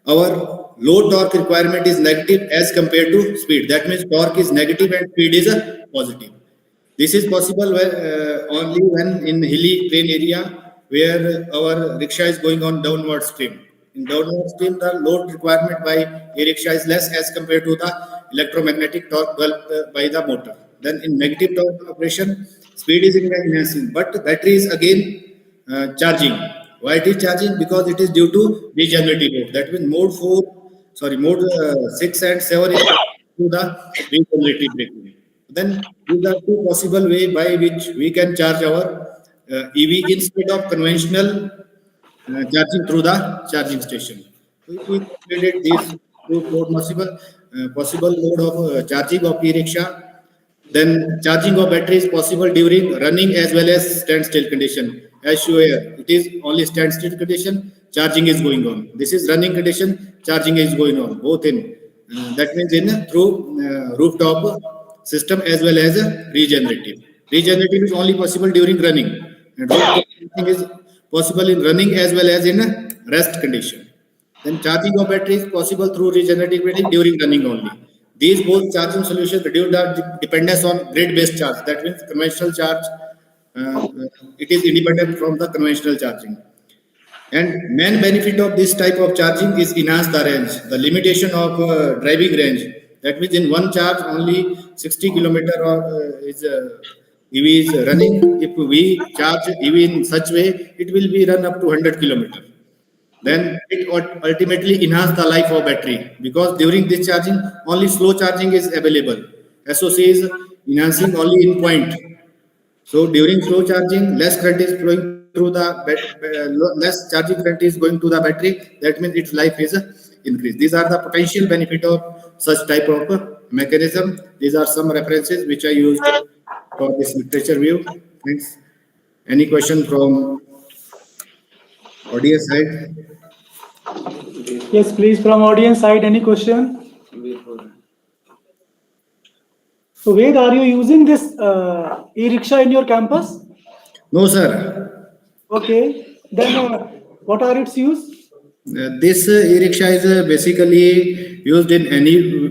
[SPEAKER 10] our low torque requirement is negative as compared to speed. That means torque is negative and speed is positive. This is possible only when in hilly terrain area where our rickshaw is going on downward stream. In downward stream, the load requirement by e-rickshaw is less as compared to the electromagnetic torque developed by the motor. Then in negative torque operation, speed is enhancing, but battery is again charging. Why it is charging? Because it is due to regenerative mode. That means mode 6 and 7 is to the regenerative braking. Then these are two possible way by which we can charge our EV instead of conventional charging through the charging station. So if we calculate these two possible mode of charging of e-rickshaw, then charging of battery is possible during running as well as standstill condition. As shown here, it is only standstill condition, charging is going on. This is running condition, charging is going on. Both in that means in through rooftop system as well as regenerative. Regenerative is only possible during running, and rooftop is possible in running as well as in rest condition. Then charging of battery is possible through regenerative braking during running only. These both charging solutions reduce the dependence on grid-based charge. That means conventional charge, it is independent from the conventional charging. And main benefit of this type of charging is enhance the range, the limitation of driving range. That means in one charge only 60 kilometer is EV is running. If we charge EV in such way, it will be run up to 100 kilometer. Then it ultimately enhance the life of battery, because during this charging only slow charging is available. SOC is enhancing only in point. So during slow charging, less current is flowing through the less charging current is going to the battery. That means its life is increased. These are the potential benefit of such type of mechanism. These are some references which I used for this literature view. Thanks. Any question from audience side?
[SPEAKER 11] Yes, please, from audience side, any question? So, Ved, are you using this e-rickshaw in your campus?
[SPEAKER 10] No, sir.
[SPEAKER 11] Okay. Then what are its use?
[SPEAKER 10] This e-rickshaw is basically used in anywhere.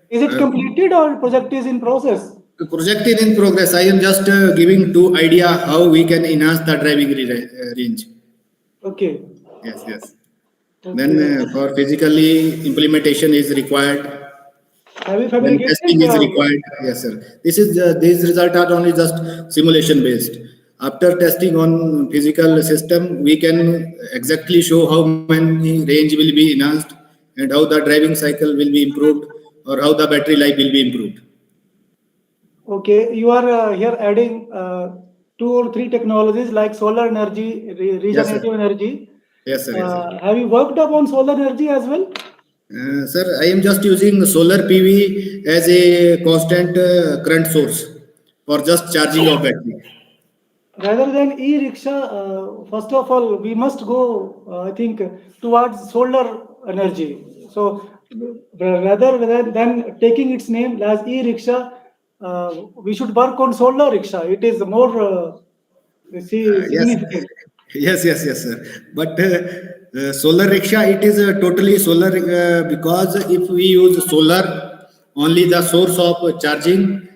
[SPEAKER 11] Is it completed or project is in process?
[SPEAKER 10] Project is in progress. I am just giving two idea how we can enhance the driving range.
[SPEAKER 11] Okay.
[SPEAKER 10] Yes. Okay. Then for physically implementation is required.
[SPEAKER 11] Have you
[SPEAKER 10] Then testing is required. Yes, sir. These results are only just simulation based. After testing on physical system, we can exactly show how many range will be enhanced and how the driving cycle will be improved or how the battery life will be improved.
[SPEAKER 11] Okay, you are here adding 2 or 3 technologies like solar energy, regenerative energy.
[SPEAKER 10] Yes, sir. Yes, sir.
[SPEAKER 11] Have you worked upon solar energy as well?
[SPEAKER 10] Sir, I am just using solar PV as a constant current source for just charging of battery.
[SPEAKER 11] Rather than e-rickshaw, first of all, we must go, I think, towards solar energy. So rather than taking its name as e-rickshaw, we should work on solar rickshaw. It is more
[SPEAKER 10] Yes,
[SPEAKER 11] significant.
[SPEAKER 10] yes, sir. But solar rickshaw, it is totally solar because if we use solar, only the source of charging,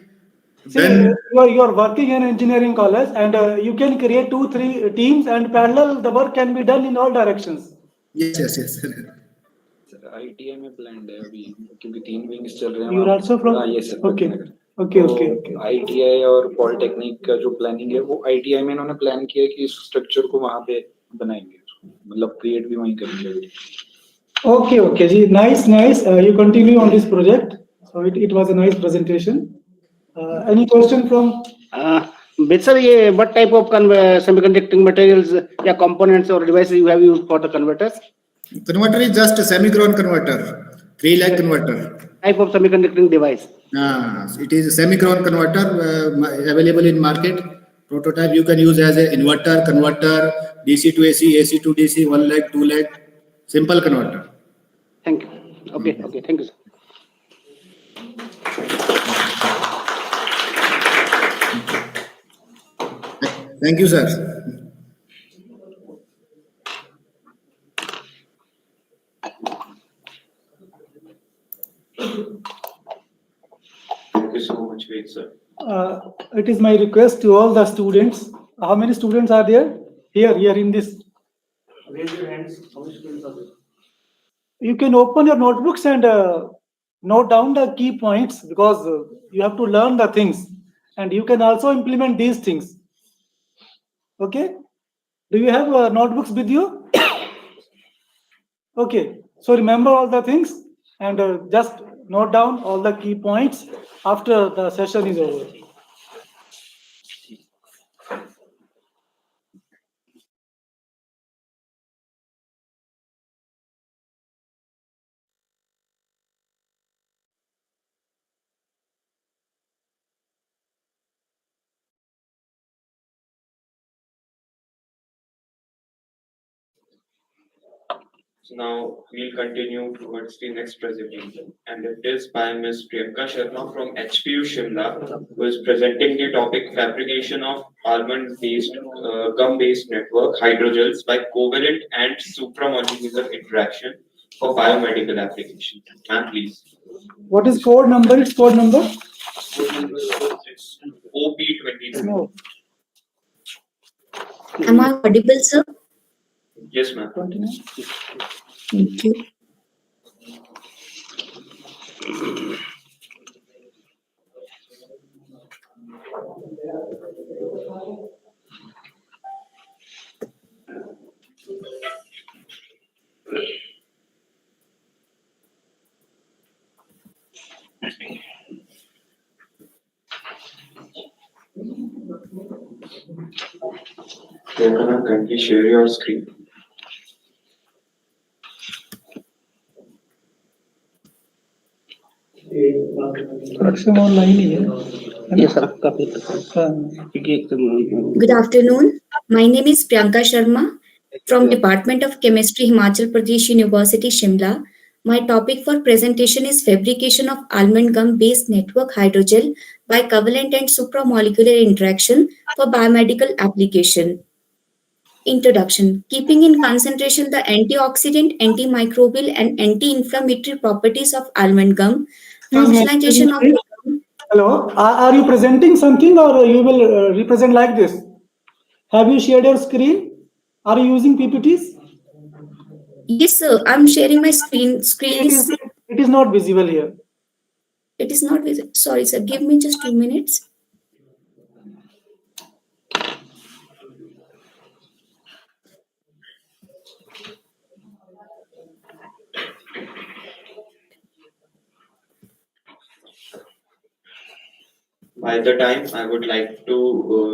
[SPEAKER 11] See,
[SPEAKER 10] then
[SPEAKER 11] you are working in engineering college, and you can create 2, 3 teams, and parallel the work can be done in all directions.
[SPEAKER 10] yes, sir.
[SPEAKER 12] ITI में planned है अभी क्योंकि 3 wings चल रहे हैं
[SPEAKER 11] You are also from?
[SPEAKER 12] Yes sir
[SPEAKER 11] Okay. Okay.
[SPEAKER 12] ITI और polytechnic का जो प्लानिंग है वो आईटीआई में इन्होंने प्लान किया कि इस स्ट्रक्चर को वहां पे बनाएंगे मतलब क्रिएट भी वहीं करेंगे.
[SPEAKER 11] Okay, ji, nice. You continue on this project. So it was a nice presentation. Any question from?
[SPEAKER 8] Sir, what type of semiconducting materials या components or devices you have used for the converters?
[SPEAKER 10] Converter is just a semi-cron converter, 3 lakh converter.
[SPEAKER 8] Type of semiconducting device?
[SPEAKER 10] It is a semi-cron converter available in market. Prototype you can use as an inverter, converter, DC to AC, AC to DC, 1 lakh, 2 lakh, simple converter.
[SPEAKER 8] Thank you. Okay, thank you, sir.
[SPEAKER 10] Thank you, sir.
[SPEAKER 3] Thank you so much, Ved sir.
[SPEAKER 11] It is my request to all the students. How many students are there? Here in this.
[SPEAKER 1] Raise your hands. How many students are there?
[SPEAKER 11] You can open your notebooks and note down the key points because you have to learn the things and you can also implement these things. Okay? Do you have notebooks with you? Okay. So remember all the things and just note down all the key points after the session is over.
[SPEAKER 3] So now we'll continue towards the next presentation, and it is by Ms. Priyanka Sharma from HPU Shimla, who is presenting the topic fabrication of almond-based gum-based network hydrogels by covalent and supramolecular interaction for biomedical application. Ma'am, please.
[SPEAKER 11] What is code number? It's code number?
[SPEAKER 3] OP23.
[SPEAKER 11] No.
[SPEAKER 13] Am I audible, sir?
[SPEAKER 3] Yes, ma'am.
[SPEAKER 13] Thank you.
[SPEAKER 3] Priyanka, can you share your screen?
[SPEAKER 11] online ही है.
[SPEAKER 8] Yes, sir.
[SPEAKER 13] Good afternoon. My name is Priyanka Sharma from Department of Chemistry, Himachal Pradesh University, Shimla. My topic for presentation is fabrication of almond gum based network hydrogel by covalent and supramolecular interaction for biomedical application. Introduction. Keeping in concentration the antioxidant, antimicrobial and anti-inflammatory properties of almond gum, functionalization of the gum.
[SPEAKER 11] Hello, are you presenting something or you will represent like this? Have you shared your screen? Are you using PPTs?
[SPEAKER 13] Yes, sir. I'm sharing my screen.
[SPEAKER 11] It is not visible here.
[SPEAKER 13] It is not visible. Sorry, sir. Give me just 2 minutes.
[SPEAKER 3] By the time, I would like to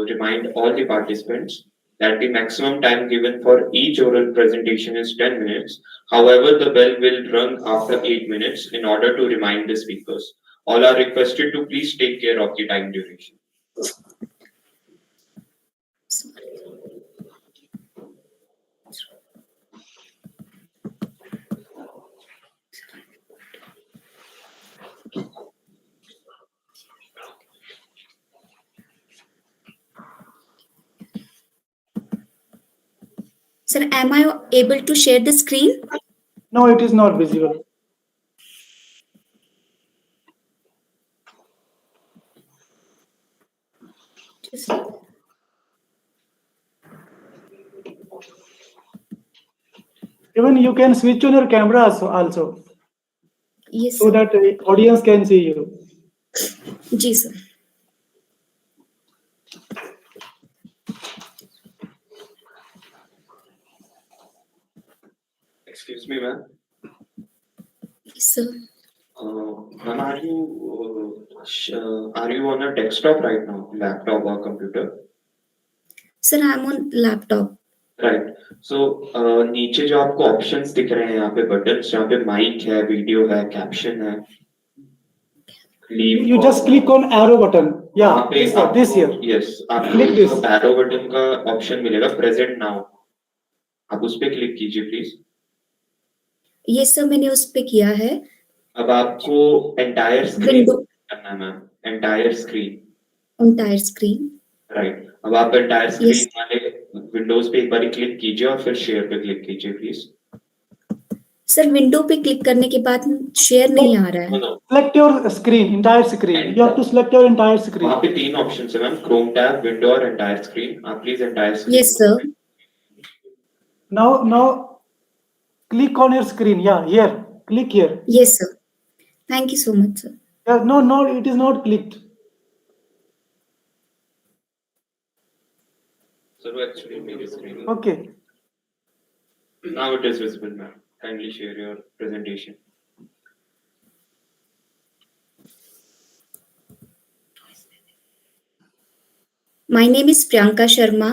[SPEAKER 3] remind all the participants that the maximum time given for each oral presentation is 10 minutes. However, the bell will rung after 8 minutes in order to remind the speakers. All are requested to please take care of the time duration.
[SPEAKER 13] Sir, am I able to share the screen?
[SPEAKER 11] No, it is not visible.
[SPEAKER 13] Just,
[SPEAKER 11] Even you can switch on your camera also,
[SPEAKER 13] yes,
[SPEAKER 11] so
[SPEAKER 13] sir.
[SPEAKER 11] that audience can see you.
[SPEAKER 13] Ji, sir.
[SPEAKER 3] Excuse me, ma'am.
[SPEAKER 13] Yes, sir.
[SPEAKER 3] Ma'am, are you on a desktop right now, laptop or computer?
[SPEAKER 13] Sir, I'm on laptop.
[SPEAKER 3] Right so नीचे जो आपको options दिख रहे हैं यहाँ पे buttons जहाँ पे माइक है वीडियो है कैप्शन है
[SPEAKER 11] You just click on arrow button. Yeah,
[SPEAKER 3] वहाँ पे
[SPEAKER 11] this here.
[SPEAKER 3] Yes
[SPEAKER 11] Click this.
[SPEAKER 3] आपको एरो बटन का ऑप्शन मिलेगा प्रेजेंट नाउ आप उस पे क्लिक कीजिए प्लीज
[SPEAKER 13] यस सर मैंने उस पे किया है
[SPEAKER 3] अब आपको एंटायर स्क्रीन
[SPEAKER 13] विंडो
[SPEAKER 3] करना है ma'am entire screen
[SPEAKER 13] entire screen
[SPEAKER 3] right अब आप एंटायर स्क्रीन वाले विंडोज पे एक बार क्लिक कीजिए और फिर शेयर पे क्लिक कीजिए प्लीज
[SPEAKER 13] सर विंडो पे क्लिक करने के बाद शेयर नहीं आ रहा है
[SPEAKER 11] Select your screen, entire screen. You have to select your entire screen.
[SPEAKER 3] वहाँ पे 3 ऑप्शंस है मैम क्रोम टैब विंडो और एंटायर स्क्रीन आप please entire screen
[SPEAKER 13] yes sir
[SPEAKER 11] Now click on your screen. Yeah, here. Click here.
[SPEAKER 13] Yes sir thank you so much sir
[SPEAKER 11] Yeah, no, it is not clicked.
[SPEAKER 3] So actually make a screen.
[SPEAKER 11] Okay.
[SPEAKER 3] Now it is visible, ma'am. Kindly share your presentation.
[SPEAKER 13] My name is Priyanka Sharma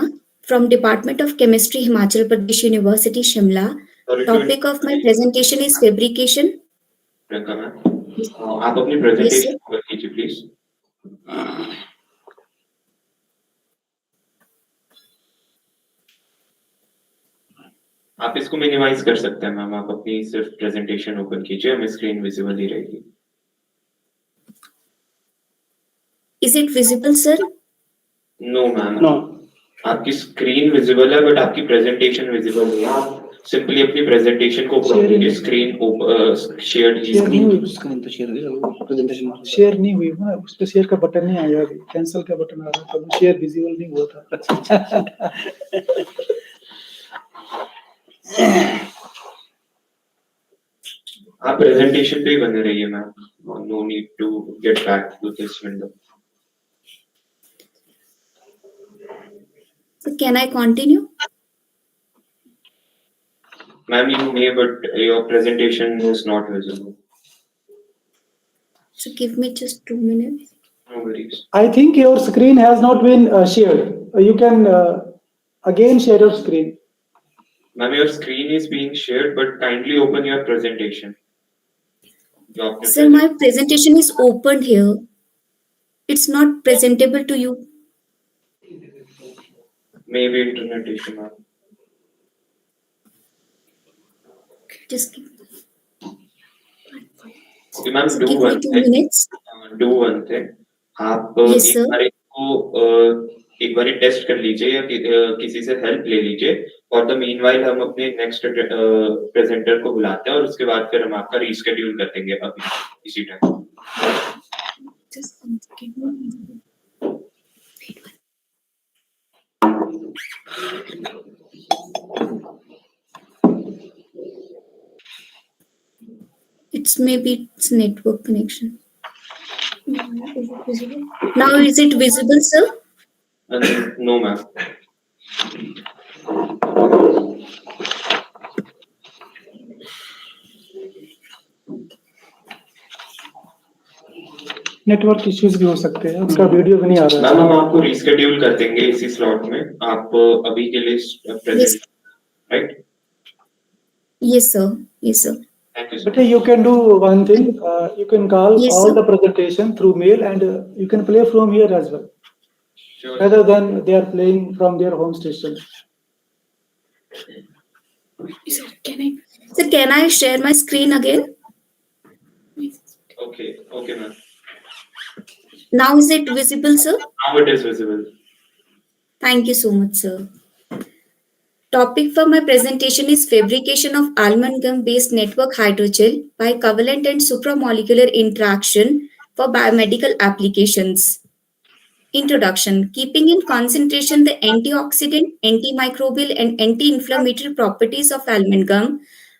[SPEAKER 13] from Department of Chemistry, Himachal Pradesh University, Shimla. Topic of my presentation is fabrication.
[SPEAKER 3] Priyanka ma'am, आप अपनी presentation cover कीजिए please. आप इसको minimise कर सकते हैं ma'am आप अपनी सिर्फ प्रेजेंटेशन ओपन कीजिए हमें स्क्रीन विजिबल ही रहेगी.
[SPEAKER 13] Is it visible, sir?
[SPEAKER 3] No ma'am. No. आपकी स्क्रीन विजिबल है बट आपकी प्रेजेंटेशन विजिबल नहीं है. आप सिंपली अपनी प्रेजेंटेशन को ओपन कीजिए स्क्रीन शेयर
[SPEAKER 1] स्क्रीन तो शेयर हुई प्रेजेंटेशन
[SPEAKER 11] शेयर नहीं हुई ना उस पे शेयर का बटन नहीं आया अभी कैंसिल का बटन आ रहा था शेयर विजिबल नहीं हुआ था.
[SPEAKER 3] आप प्रेजेंटेशन पे ही बने रहिए ma'am. No need to get back to this window.
[SPEAKER 13] So can I continue?
[SPEAKER 3] Ma'am, you may, but your presentation is not visible.
[SPEAKER 13] So give me just 2 minutes.
[SPEAKER 3] No worries.
[SPEAKER 11] I think your screen has not been shared. You can again share your screen.
[SPEAKER 3] Ma'am, your screen is being shared, but kindly open your presentation.
[SPEAKER 13] Sir, my presentation is opened here. It's not presentable to you.
[SPEAKER 3] Maybe internet issue, ma'am.
[SPEAKER 13] Just give
[SPEAKER 3] Okay, ma'am,
[SPEAKER 13] so
[SPEAKER 3] do
[SPEAKER 13] give me
[SPEAKER 3] one
[SPEAKER 13] 2
[SPEAKER 3] thing.
[SPEAKER 13] minutes.
[SPEAKER 3] Do one thing. आप
[SPEAKER 13] Yes, sir.
[SPEAKER 3] एक बार test कर लीजिए या किसी से help ले लीजिए और द मीनवाइल हम अपने नेक्स्ट प्रेजेंटर को बुलाते हैं और उसके बाद फिर हम आपका रीशेड्यूल कर देंगे अभी इसी time.
[SPEAKER 13] Just give me. It's maybe it's network connection. Is it visible? Now is it visible, sir?
[SPEAKER 3] No, ma'am.
[SPEAKER 11] Network issues भी हो सकते हैं, उसका वीडियो भी नहीं आ रहा
[SPEAKER 3] मैम
[SPEAKER 11] है।
[SPEAKER 3] हम आपको रिस्केड्यूल कर देंगे इसी स्लॉट में, आप अभी के लिए
[SPEAKER 13] Yes,
[SPEAKER 3] present, right?
[SPEAKER 13] yes, sir. Yes, sir.
[SPEAKER 3] Thank you so
[SPEAKER 11] But you can do one thing, you can call
[SPEAKER 13] Yes,
[SPEAKER 11] all
[SPEAKER 13] sir.
[SPEAKER 11] the presentation through mail, and you can play from here as well,
[SPEAKER 3] Sure.
[SPEAKER 11] rather than they are playing from their home station.
[SPEAKER 13] Sir, can I share my screen again?
[SPEAKER 3] Okay, ma'am.
[SPEAKER 13] Now is it visible, sir?
[SPEAKER 3] Now it is visible.
[SPEAKER 13] Thank you so much, sir. Topic for my presentation is fabrication of almond gum based network hydrogel by covalent and supramolecular interaction for biomedical applications. Introduction. Keeping in concentration the antioxidant, antimicrobial, and anti-inflammatory properties of almond gum,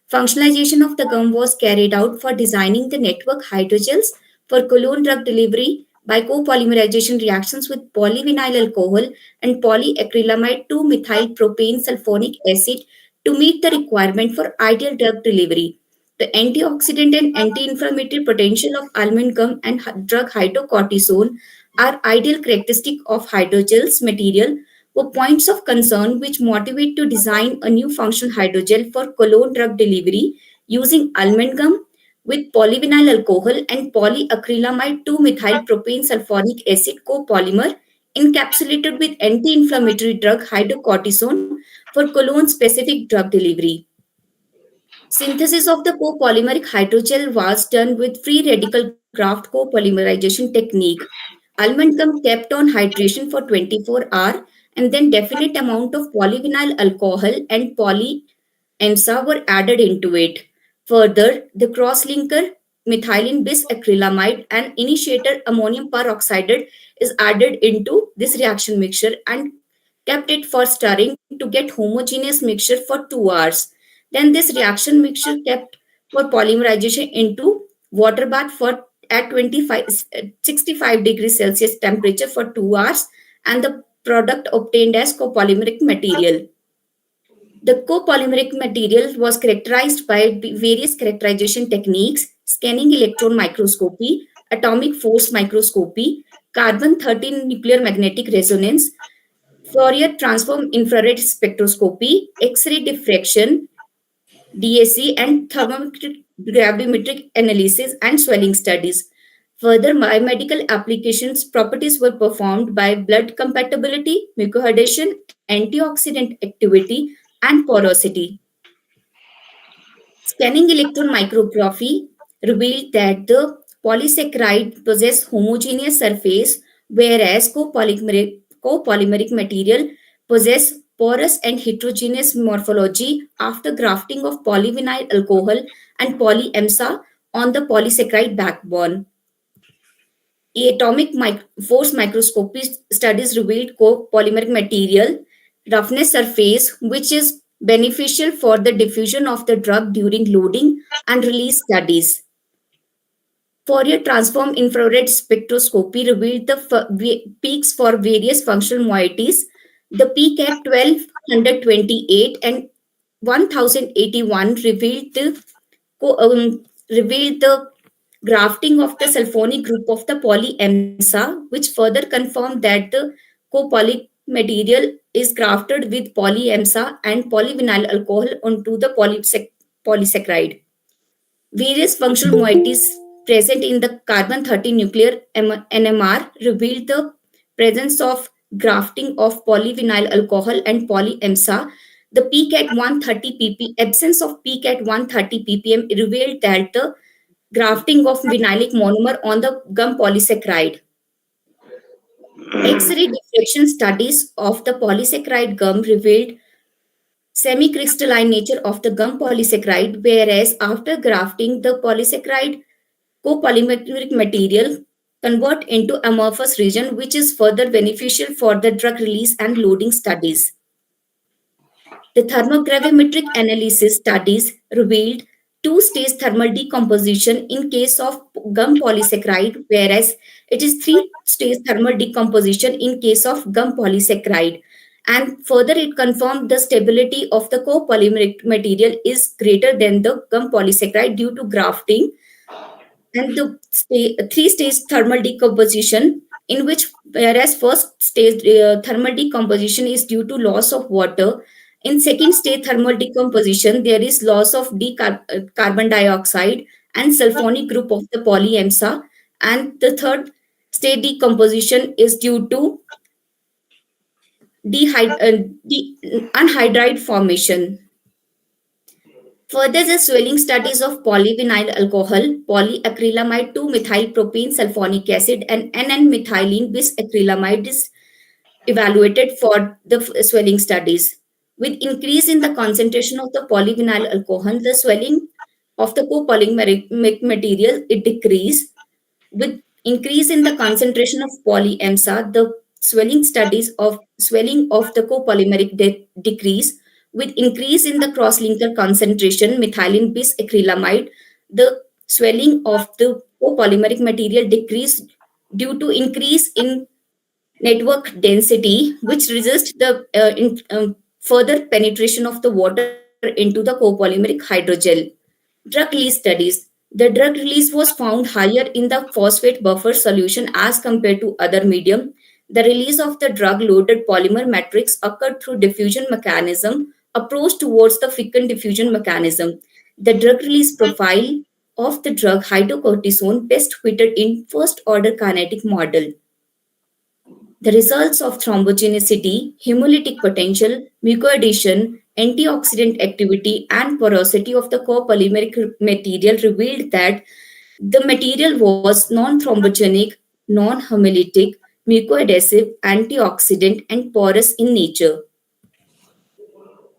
[SPEAKER 13] functionalization of the gum was carried out for designing the network hydrogels for colon drug delivery by copolymerization reactions with polyvinyl alcohol and polyacrylamide 2-methyl propane sulfonic acid to meet the requirement for ideal drug delivery. The antioxidant and anti-inflammatory potential of almond gum and drug hydrocortisone are ideal characteristic of hydrogels material were points of concern which motivate to design a new functional hydrogel for colon drug delivery using almond gum with polyvinyl alcohol and polyacrylamide 2-methyl propane sulfonic acid copolymer encapsulated with anti-inflammatory drug hydrocortisone for colon specific drug delivery. Synthesis of the copolymeric hydrogel was done with free radical graft copolymerization technique. Almond gum kept on hydration for 24 hours and then definite amount of polyvinyl alcohol and polyemsa were added into it. Further, the cross-linker methylene bisacrylamide and initiator ammonium peroxide is added into this reaction mixture and kept it for stirring to get homogeneous mixture for 2 hours. Then this reaction mixture kept for polymerization into water bath for at 65 degrees Celsius temperature for 2 hours and the product obtained as copolymeric material. The copolymeric material was characterized by various characterization techniques, scanning electron microscopy, atomic force microscopy, carbon-13 nuclear magnetic resonance, Fourier transform infrared spectroscopy, X-ray diffraction, DAC, and thermometric gravimetric analysis and swelling studies. Further, biomedical applications properties were performed by blood compatibility, mucoadhesion, antioxidant activity, and porosity. Scanning electron micrography revealed that the polysaccharide possess homogeneous surface, whereas copolymeric material possess porous and heterogeneous morphology after grafting of polyvinyl alcohol and polyemsa on the polysaccharide backbone. Atomic force microscopy studies revealed copolymeric material roughness surface, which is beneficial for the diffusion of the drug during loading and release studies. Fourier transform infrared spectroscopy revealed the peaks for various functional moieties. The peak at 1228 and 1081 revealed the grafting of the sulfonic group of the polyemsa, which further confirmed that the copolyc material is grafted with polyemsa and polyvinyl alcohol onto the polysaccharide. Various functional moieties present in the carbon-13 nuclear NMR revealed the presence of grafting of polyvinyl alcohol and polyemsa. The peak at 130 ppm, absence of peak at 130 ppm revealed that the grafting of vinylic monomer on the gum polysaccharide. X-ray diffraction studies of the polysaccharide gum revealed semi-crystalline nature of the gum polysaccharide, whereas after grafting, the polysaccharide copolymeric material convert into amorphous region, which is further beneficial for the drug release and loading studies. The thermogravimetric analysis studies revealed two-stage thermal decomposition in case of gum polysaccharide, whereas it is three-stage thermal decomposition in case of gum polysaccharide. And further, it confirmed the stability of the copolymeric material is greater than the gum polysaccharide due to grafting. and the three-stage thermal decomposition, in which whereas first stage thermal decomposition is due to loss of water, in second stage thermal decomposition there is loss of carbon dioxide and sulfonic group of the polyamsa, and the third stage decomposition is due to anhydride formation. Further, the swelling studies of polyvinyl alcohol, polyacrylamide 2-methylpropane sulfonic acid, and N-methylene bisacrylamide is evaluated for the swelling studies. With increase in the concentration of the polyvinyl alcohol, the swelling of the copolymeric material it decrease. With increase in the concentration of polyamsa, the swelling of the copolymeric decrease. With increase in the cross-linker concentration, methylene bisacrylamide, the swelling of the copolymeric material decrease due to increase in network density, which resists the further penetration of the water into the copolymeric hydrogel. Drug release studies. The drug release was found higher in the phosphate buffer solution as compared to other medium. The release of the drug-loaded polymer matrix occurred through diffusion mechanism approach towards the Ficken diffusion mechanism. The drug release profile of the drug hydrocortisone best fitted in first-order kinetic model. The results of thrombogenicity, hemolytic potential, mucoadhesion, antioxidant activity, and porosity of the copolymeric material revealed that the material was non-thrombogenic, non-hemolytic, mucoadhesive, antioxidant, and porous in nature.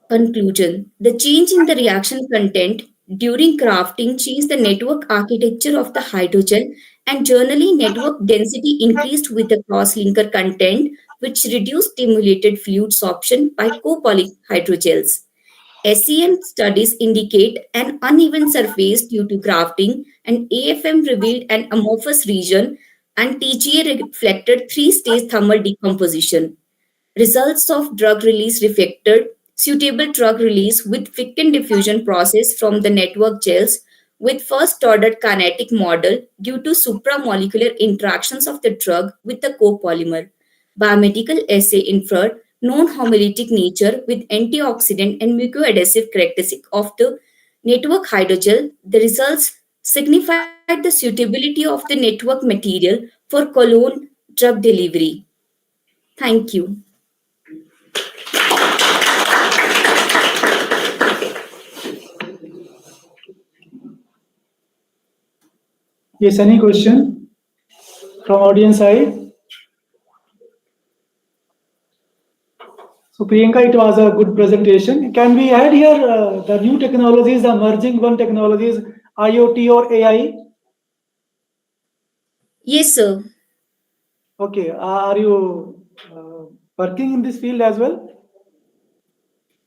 [SPEAKER 13] Conclusion. The change in the reaction content during crafting changed the network architecture of the hydrogel, and generally network density increased with the cross-linker content, which reduced stimulated fluid sorption by copolyhydrogels. SEM studies indicate an uneven surface due to grafting, and AFM revealed an amorphous region, and TGA reflected three-stage thermal decomposition. Results of drug release reflected suitable drug release with Ficken diffusion process from the network gels with first-order kinetic model due to supramolecular interactions of the drug with the copolymer. Biomedical assay inferred non-homolytic nature with antioxidant and mucoadhesive characteristic of the network hydrogel. The results signified the suitability of the network material for colon drug delivery. Thank you.
[SPEAKER 11] Yes, any question from audience side? So Priyanka, it was a good presentation. Can we add here the new technologies, the emerging one technologies, IoT or AI?
[SPEAKER 13] Yes, sir.
[SPEAKER 11] Okay, are you working in this field as well?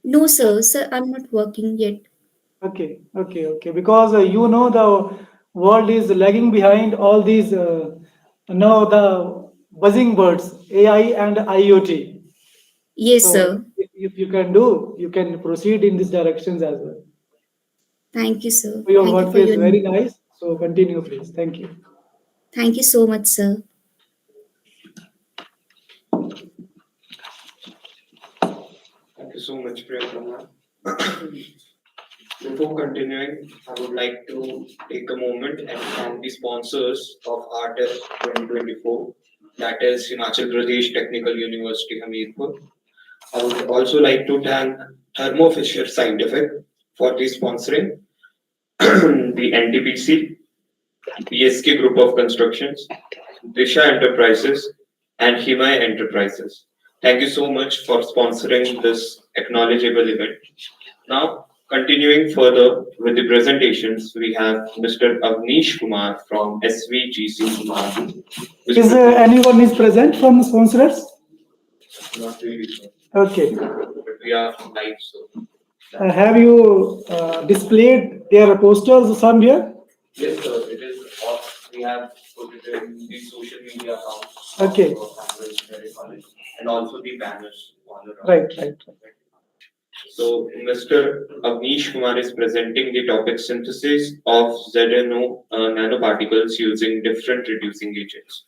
[SPEAKER 13] No, sir. Sir, I'm not working yet.
[SPEAKER 11] Okay. Because you know the world is lagging behind all these now the buzzing words AI and IoT.
[SPEAKER 13] Yes,
[SPEAKER 11] So
[SPEAKER 13] sir.
[SPEAKER 11] if you can do, you can proceed in these directions as well.
[SPEAKER 13] Thank you, sir.
[SPEAKER 11] So your
[SPEAKER 13] Thank you
[SPEAKER 11] work
[SPEAKER 13] for
[SPEAKER 11] is
[SPEAKER 13] your
[SPEAKER 11] very
[SPEAKER 13] input.
[SPEAKER 11] nice. So continue, please. Thank you.
[SPEAKER 13] Thank you so much, sir.
[SPEAKER 3] Thank you so much, Priyanka. Before continuing, I would like to take a moment and thank the sponsors of Rtest 2024, that is Himachal Pradesh Technical University, Hamirpur. I would also like to thank Thermo Fisher Scientific for the sponsoring, the NTPC, PSK Group of Constructions, Disha Enterprises, and Himay Enterprises. Thank you so much for sponsoring this acknowledgeable event. Now, continuing further with the presentations, we have Mr. Avnish Kumar from SVGC Kumar.
[SPEAKER 11] Is anyone is present from the sponsors?
[SPEAKER 3] Not really sure,
[SPEAKER 11] Okay.
[SPEAKER 3] but we are live, so.
[SPEAKER 11] Have you displayed their posters somewhere?
[SPEAKER 3] Yes, sir. It is off. We have put it in the social media accounts.
[SPEAKER 11] Okay.
[SPEAKER 3] Of College, and also the banners all around.
[SPEAKER 11] Right.
[SPEAKER 3] So Mr. Avnish Kumar is presenting the topic synthesis of ZNO nanoparticles using different reducing agents.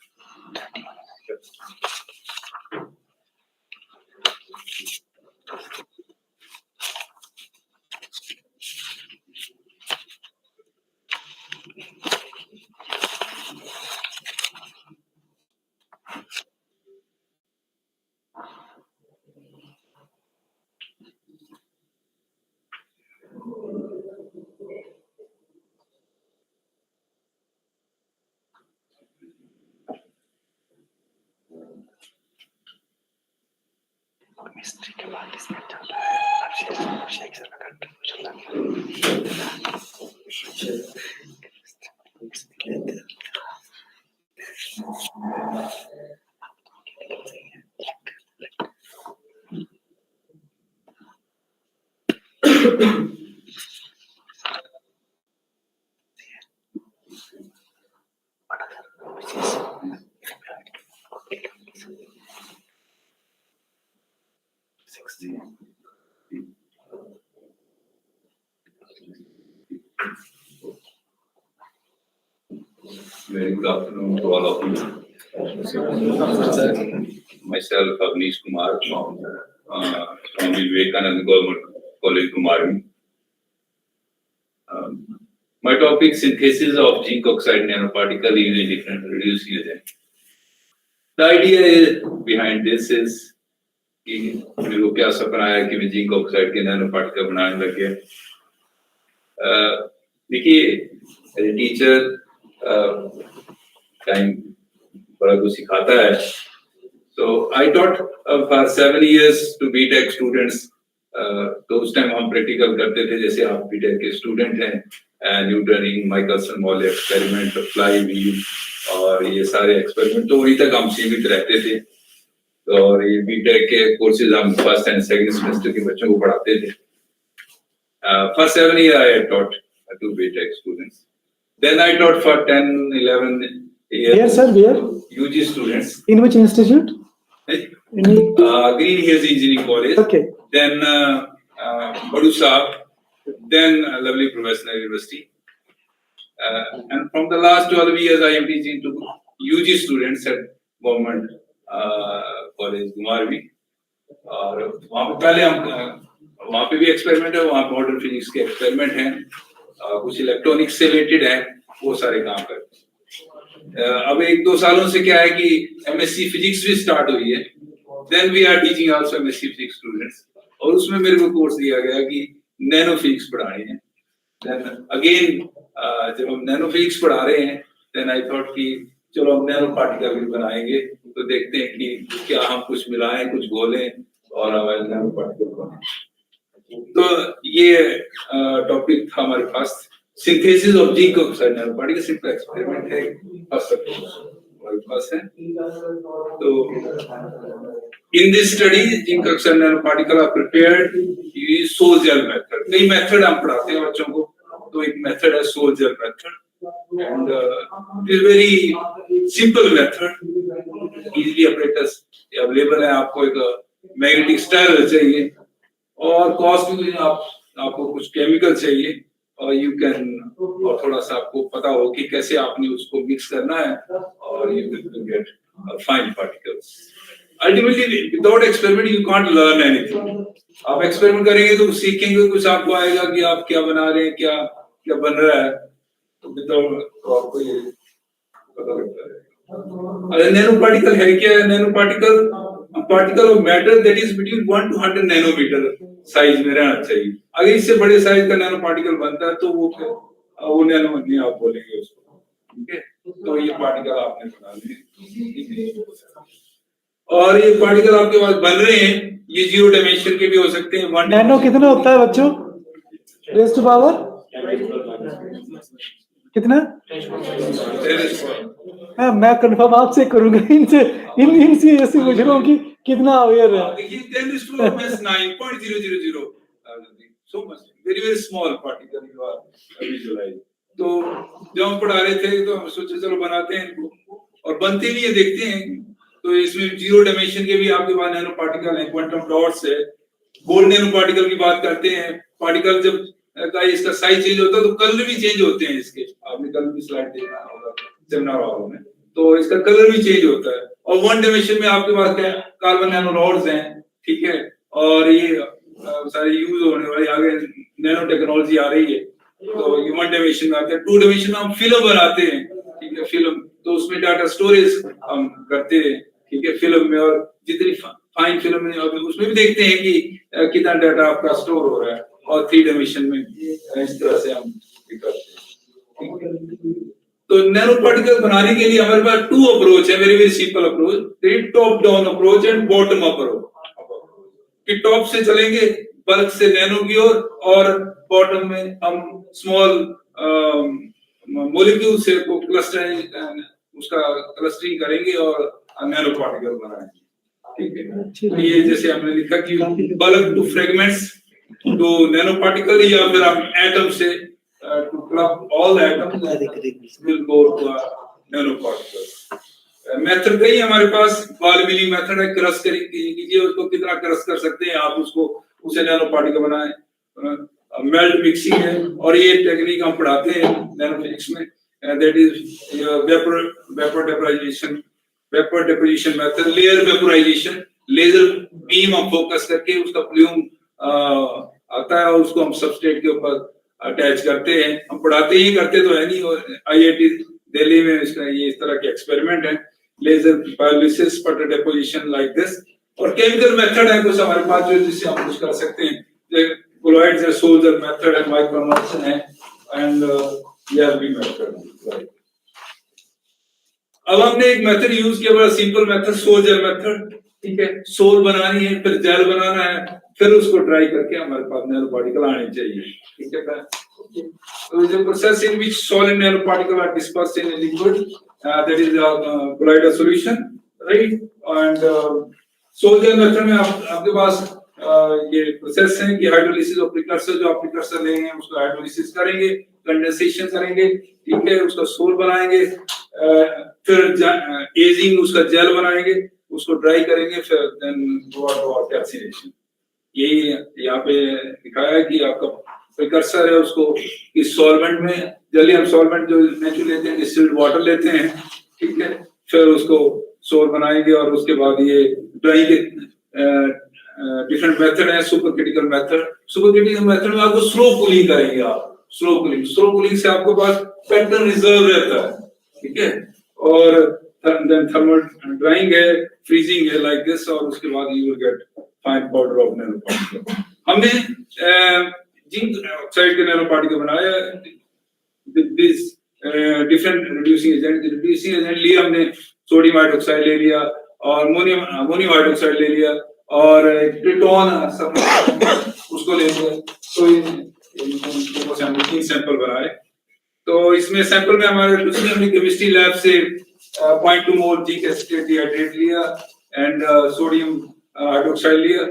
[SPEAKER 14] Very good afternoon to all of you. Myself, Avnish Kumar from Vivekananda Government College, Kumarbi. My topic, synthesis of zinc oxide nanoparticle using different reduced agents. The idea behind this is कि मेरे को क्या सपना है कि मैं zinc oxide के nano particle बनाने लग गया। देखिए टीचर टाइम बड़ा कुछ सिखाता है। So I taught for 7 years to BTech students. तो उस टाइम हम प्रैक्टिकल करते थे जैसे आप BTech के स्टूडेंट हैं, Newton ring, Michelson Morley experiment, flywheel और ये सारे एक्सपेरिमेंट तो वहीं तक हम सीमित रहते थे। और ये बीटेक के कोर्सेज हम फर्स्ट एंड सेकंड सेमेस्टर के बच्चों को पढ़ाते थे। For 7 years I taught to BTech students. Then I taught for 10, 11 years.
[SPEAKER 11] Where, sir? Where?
[SPEAKER 14] UG students.
[SPEAKER 11] In which institute?
[SPEAKER 14] Green Hills Engineering College.
[SPEAKER 11] Okay.
[SPEAKER 14] Then Badusa. Then lovely Professional University. And from the last 12 years I am teaching to UG students at Government college Kumarvi. और वहाँ पे पहले हम वहाँ पे भी experiment है, वहाँ मॉडर्न फिजिक्स के एक्सपेरिमेंट हैं, कुछ इलेक्ट्रॉनिक्स से रिलेटेड है, वो सारे काम करते हैं। अब 1-2 सालों से क्या है कि एमएससी फिजिक्स भी स्टार्ट हुई है। Then we are teaching also MSc physics students, और उसमें मेरे को कोर्स दिया गया कि नैनो फिजिक्स पढ़ानी है। देन अगेन जब हम नैनो फिजिक्स पढ़ा रहे हैं, देन आई थॉट कि चलो हम नैनो पार्टिकल भी बनाएंगे, तो देखते हैं कि क्या हम कुछ मिलाएं, कुछ घोलें और हमारे नैनो पार्टिकल बनाएं। तो ये टॉपिक था हमारे पास, synthesis of zinc oxide nanoparticle. Simple experiment है, फर्स्ट हमारे पास है। तो in this study zinc oxide nanoparticle are prepared using sol gel method. कई मेथड हम पढ़ाते हैं बच्चों को, तो एक मेथड है sol gel method, and it is very simple method, easily apparatus available है। आपको एक मैग्नेटिक स्टाइल चाहिए और कॉस्ट भी आपको कुछ केमिकल चाहिए, और यू कैन, और थोड़ा सा आपको पता हो कि कैसे आपने उसको मिक्स करना है, और you can get fine particles. Ultimately without experiment you can't learn anything. आप एक्सपेरिमेंट करेंगे तो सीखेंगे, कुछ आपको आएगा कि आप क्या बना रहे हैं, क्या क्या बन रहा है, तो आपको ये पता लगता है। अरे नैनो पार्टिकल है क्या? Nano particle of matter that is between 1 to 100 nanometre size में रहना चाहिए। अगर इससे बड़े साइज का नैनो पार्टिकल बनता है तो वो नैनो नहीं आप बोलेंगे उसको, ठीक है? तो ये पार्टिकल आपने बनाने हैं, और ये पार्टिकल आपके पास बन रहे हैं, ये 0 डायमेंशन के भी हो सकते हैं।
[SPEAKER 11] नैनो कितना होता है बच्चों? रेज़ टू पावर कितना? मैं कंफर्म आपसे करूंगा, इनसे ऐसे पूछ रहा हूँ कि कितना अवेयर है।
[SPEAKER 14] देखिए 10⁻⁹.0000, so much very very small particle you are visualize। तो जब हम पढ़ा रहे थे तो हम सोचे चलो बनाते हैं इनको, और बनते भी ये देखते हैं। तो इसमें 0 डायमेंशन के भी आपके पास नैनो पार्टिकल है, क्वांटम डॉट्स है, गोल्ड नैनो पार्टिकल की बात करते हैं, पार्टिकल जब का इसका साइज चेंज होता है तो कलर भी चेंज होते हैं इसके, आपने कल की स्लाइड देखा होगा सेमिनार हॉल में, तो इसका कलर भी चेंज होता है। और वन डायमेंशन में आपके पास क्या कार्बन नैनो रॉड्स हैं, ठीक है, और ये सारी यूज होने वाली आगे नैनो टेक्नोलॉजी आ रही है, तो ये वन डायमेंशन में आते हैं। टू डायमेंशन में हम फिल्म बनाते हैं, ठीक है, फिल्म, तो उसमें डाटा स्टोरेज हम करते हैं, ठीक है, फिल्म में, और जितनी फाइन फिल्म में उसमें भी देखते हैं कि कितना डाटा आपका स्टोर हो रहा है, और थ्री डायमेंशन में इस तरह से हम करते हैं। तो नैनो पार्टिकल बनाने के लिए हमारे पास टू अप्रोच है, very very simple approach, top down approach and bottom up approach. कि टॉप से चलेंगे बल्क से नैनो की ओर, और बॉटम में हम स्मॉल मॉलिक्यूल से को क्लस्टरिंग, उसका क्लस्टरिंग करेंगे और नैनो पार्टिकल बनाएंगे, ठीक है। तो ये जैसे हमने लिखा कि bulk to fragments to nano particle, या फिर हम एटम से to club all atoms will go to nano particles. Method कई हमारे पास, बॉल मिलिंग मेथड है, क्रश कीजिए उसको, कितना क्रश कर सकते हैं आप उसको, उसे नैनो पार्टिकल बनाएं। मेल्ट मिक्सिंग है, और ये टेक्निक हम पढ़ाते हैं नैनो फिजिक्स में, that is vapour deposition method, layer vaporisation, laser beam हम फोकस करके उसका फ्लूम आता है और उसको हम सबस्ट्रेट के ऊपर अटैच करते हैं। हम पढ़ाते ही करते तो है नहीं, और IIT दिल्ली में इसका ये इस तरह के एक्सपेरिमेंट है, लेजर पायलिसिस पटर डेपोजिशन लाइक दिस। और केमिकल मेथड है कुछ हमारे पास जो जिससे हम कुछ कर सकते हैं, कोलॉइड्स है, सोल्जर मेथड है, माइक्रोमर्सन है, एंड ERB मेथड। अब हमने एक मेथड यूज किया, बड़ा सिंपल मेथड, सोल्जर मेथड, ठीक है। सोल बनानी है, फिर जेल बनाना है, फिर उसको ड्राई करके हमारे पास नैनो पार्टिकल आने चाहिए, ठीक है। तो the process in which solid nano particles are dispersed in a liquid, that is colloidal solution, right? And soldier method में आपके पास ये प्रोसेस है कि हाइड्रोलिसिस और प्रिकर्सर, जो आप प्रिकर्सर लेंगे उसको हाइड्रोलिसिस करेंगे, कंडेंसेशन करेंगे, ठीक है, उसका सोल बनाएंगे, फिर एजिंग उसका जेल बनाएंगे, उसको ड्राई करेंगे, फिर देन कैल्सिनेशन। यही यहाँ पे दिखाया है कि आपका प्रिकर्सर है, उसको इस सॉल्वेंट में, जल्दी हम सॉल्वेंट जो नेचुरल लेते हैं, डिस्टिल्ड वाटर लेते हैं, ठीक है, फिर उसको सोल बनाएंगे, और उसके बाद ये ड्राई के डिफरेंट मेथड है। सुपर क्रिटिकल मेथड में आपको स्लो कूलिंग करेंगे, आप स्लो कूलिंग से आपके पास पैटर्न रिजर्व रहता है, ठीक है। और थर्मल ड्राइंग है, फ्रीजिंग है लाइक दिस, और उसके बाद you will get fine powder of nano particle. हमने जिंक ऑक्साइड के नैनो पार्टिकल बनाया दिस डिफरेंट रिड्यूसिंग एजेंट लिए हमने, सोडियम हाइड्रोक्साइड ले लिया, और अमोनियम हाइड्रोक्साइड ले लिया, और ट्रिटोन उसको ले लिया। तो हमने 3 सैंपल बनाए। तो इसमें सैंपल में हमारे कुछ हमने केमिस्ट्री लैब से 0.2 मोल जिंक एसिटेट डिहाइड्रेट लिया, एंड सोडियम हाइड्रोक्साइड लिया,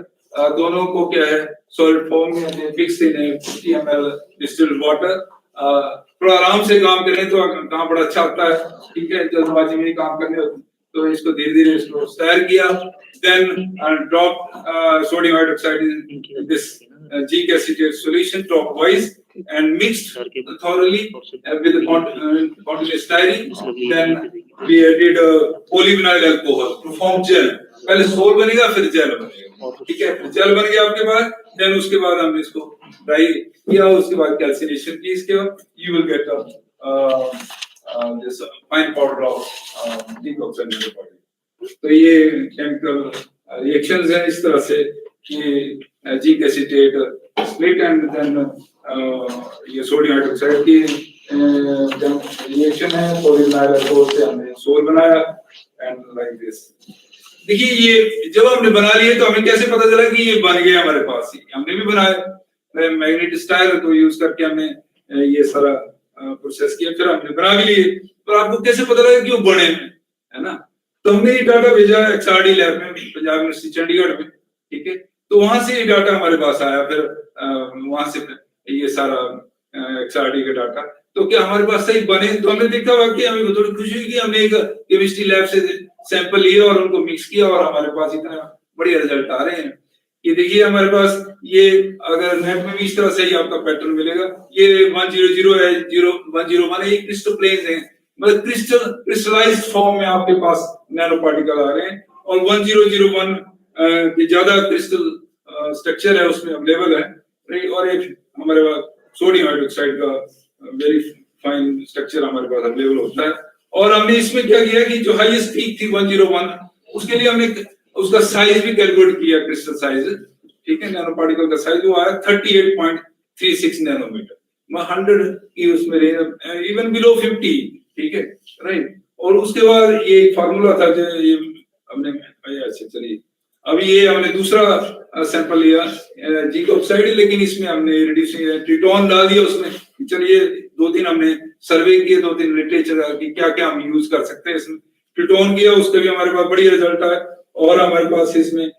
[SPEAKER 14] दोनों को क्या है सॉलिड फॉर्म में mix in 50 ml distilled water. थोड़ा आराम से काम करें तो काम बड़ा अच्छा होता है, ठीक है, जल्दबाजी में काम करने होते, तो इसको धीरे धीरे इसको स्टर किया, then drop sodium hydroxide in this zinc acetate solution top wise, and mixed thoroughly with the continuous stirring. Then we added polyvinyl alcohol to form gel. पहले सोल बनेगा, फिर जेल बनेगा, ठीक है, फिर जेल बन गया आपके पास, देन उसके बाद हमने इसको ड्राई किया, उसके बाद कैल्सिनेशन की, इसके बाद you will get this fine powder of zinc oxide nano particle। तो ये केमिकल रिएक्शंस हैं इस तरह से कि zinc acetate split, and then ये सोडियम हाइड्रोक्साइड की रिएक्शन है, पोलीविनाइल अल्कोहल से हमने सोल बनाया, एंड लाइक दिस। देखिए ये जब हमने बना लिए तो हमें कैसे पता चला कि ये बन गया हमारे पास ही, हमने भी बनाया मैग्नेट स्टाइल को यूज करके, हमने ये सारा प्रोसेस किया, फिर हमने बना भी लिए। तो आपको कैसे पता लगा कि वो बने है ना? तो हमने ये डाटा भेजा XRD लैब में, पंजाब यूनिवर्सिटी चंडीगढ़ में, ठीक है, तो वहां से ये डाटा हमारे पास आया, फिर वहां से ये सारा XRD का डाटा, तो क्या हमारे पास सही बने? तो हमने देखा कि हमें थोड़ी खुशी हुई कि हमने एक केमिस्ट्री लैब से सैंपल लिए और उनको मिक्स किया, और हमारे पास इतना बढ़िया रिजल्ट आ रहे हैं। ये देखिए हमारे पास ये अगर नेट में भी इस तरह से ही आपका पैटर्न मिलेगा। ये 100 है, 101 है, ये क्रिस्टल प्लेन्स हैं, मतलब क्रिस्टलाइज्ड फॉर्म में आपके पास नैनो पार्टिकल आ रहे हैं। और 1001 की ज्यादा क्रिस्टल स्ट्रक्चर है उसमें अवेलेबल है। और एक हमारे पास सोडियम हाइड्रोक्साइड का वेरी फाइन स्ट्रक्चर हमारे पास अवेलेबल होता है। और हमने इसमें क्या किया कि जो हाईएस्ट पीक थी 101, उसके लिए हमने उसका साइज भी कैलकुलेट किया, क्रिस्टल साइज, ठीक है। नैनो पार्टिकल का साइज वो आया 38.36 नैनोमीटर, 100 की उसमें रेंज, इवन बिलो 50, ठीक है, राइट। और उसके बाद ये एक फार्मूला था जो ये हमने, अच्छा चलिए, अभी ये हमने दूसरा सैंपल लिया जिंक ऑक्साइड, लेकिन इसमें हमने रिड्यूसिंग ट्रिटोन डाल दिया उसमें। चलिए 2-3 हमने सर्वे किए, 2-3 लिटरेचर की क्या क्या हम यूज कर सकते हैं इसमें। ट्रिटोन किया, उसका भी हमारे पास बढ़िया रिजल्ट आया। और हमारे पास इसमें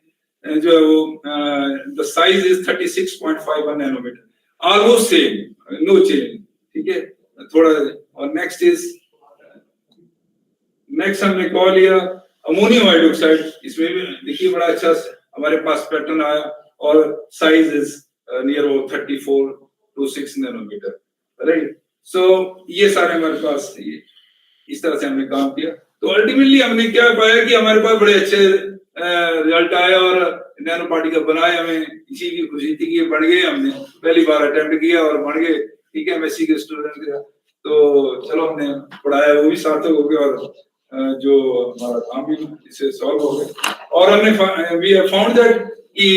[SPEAKER 14] जो है वो the size is 36.51 nanometre, almost same, no change, ठीक है थोड़ा। और नेक्स्ट हमने कॉल लिया अमोनियम हाइड्रोक्साइड, इसमें भी देखिए बड़ा अच्छा हमारे पास पैटर्न आया और size is near 34-6 nanometre, right. So ये सारे हमारे पास इस तरह से हमने काम किया। तो अल्टीमेटली हमने क्या पाया कि हमारे पास बड़े अच्छे रिजल्ट आए और नैनो पार्टिकल बनाए। हमें इसी की खुशी थी कि बन गए, हमने पहली बार अटेम्प्ट किया और बन गए, ठीक है, एमएससी के स्टूडेंट का। तो चलो हमने पढ़ाया, वो भी सार्थक हो गया और जो हमारा काम भी इससे सॉल्व हो गया। और हमने वी हैव फाउंड दैट कि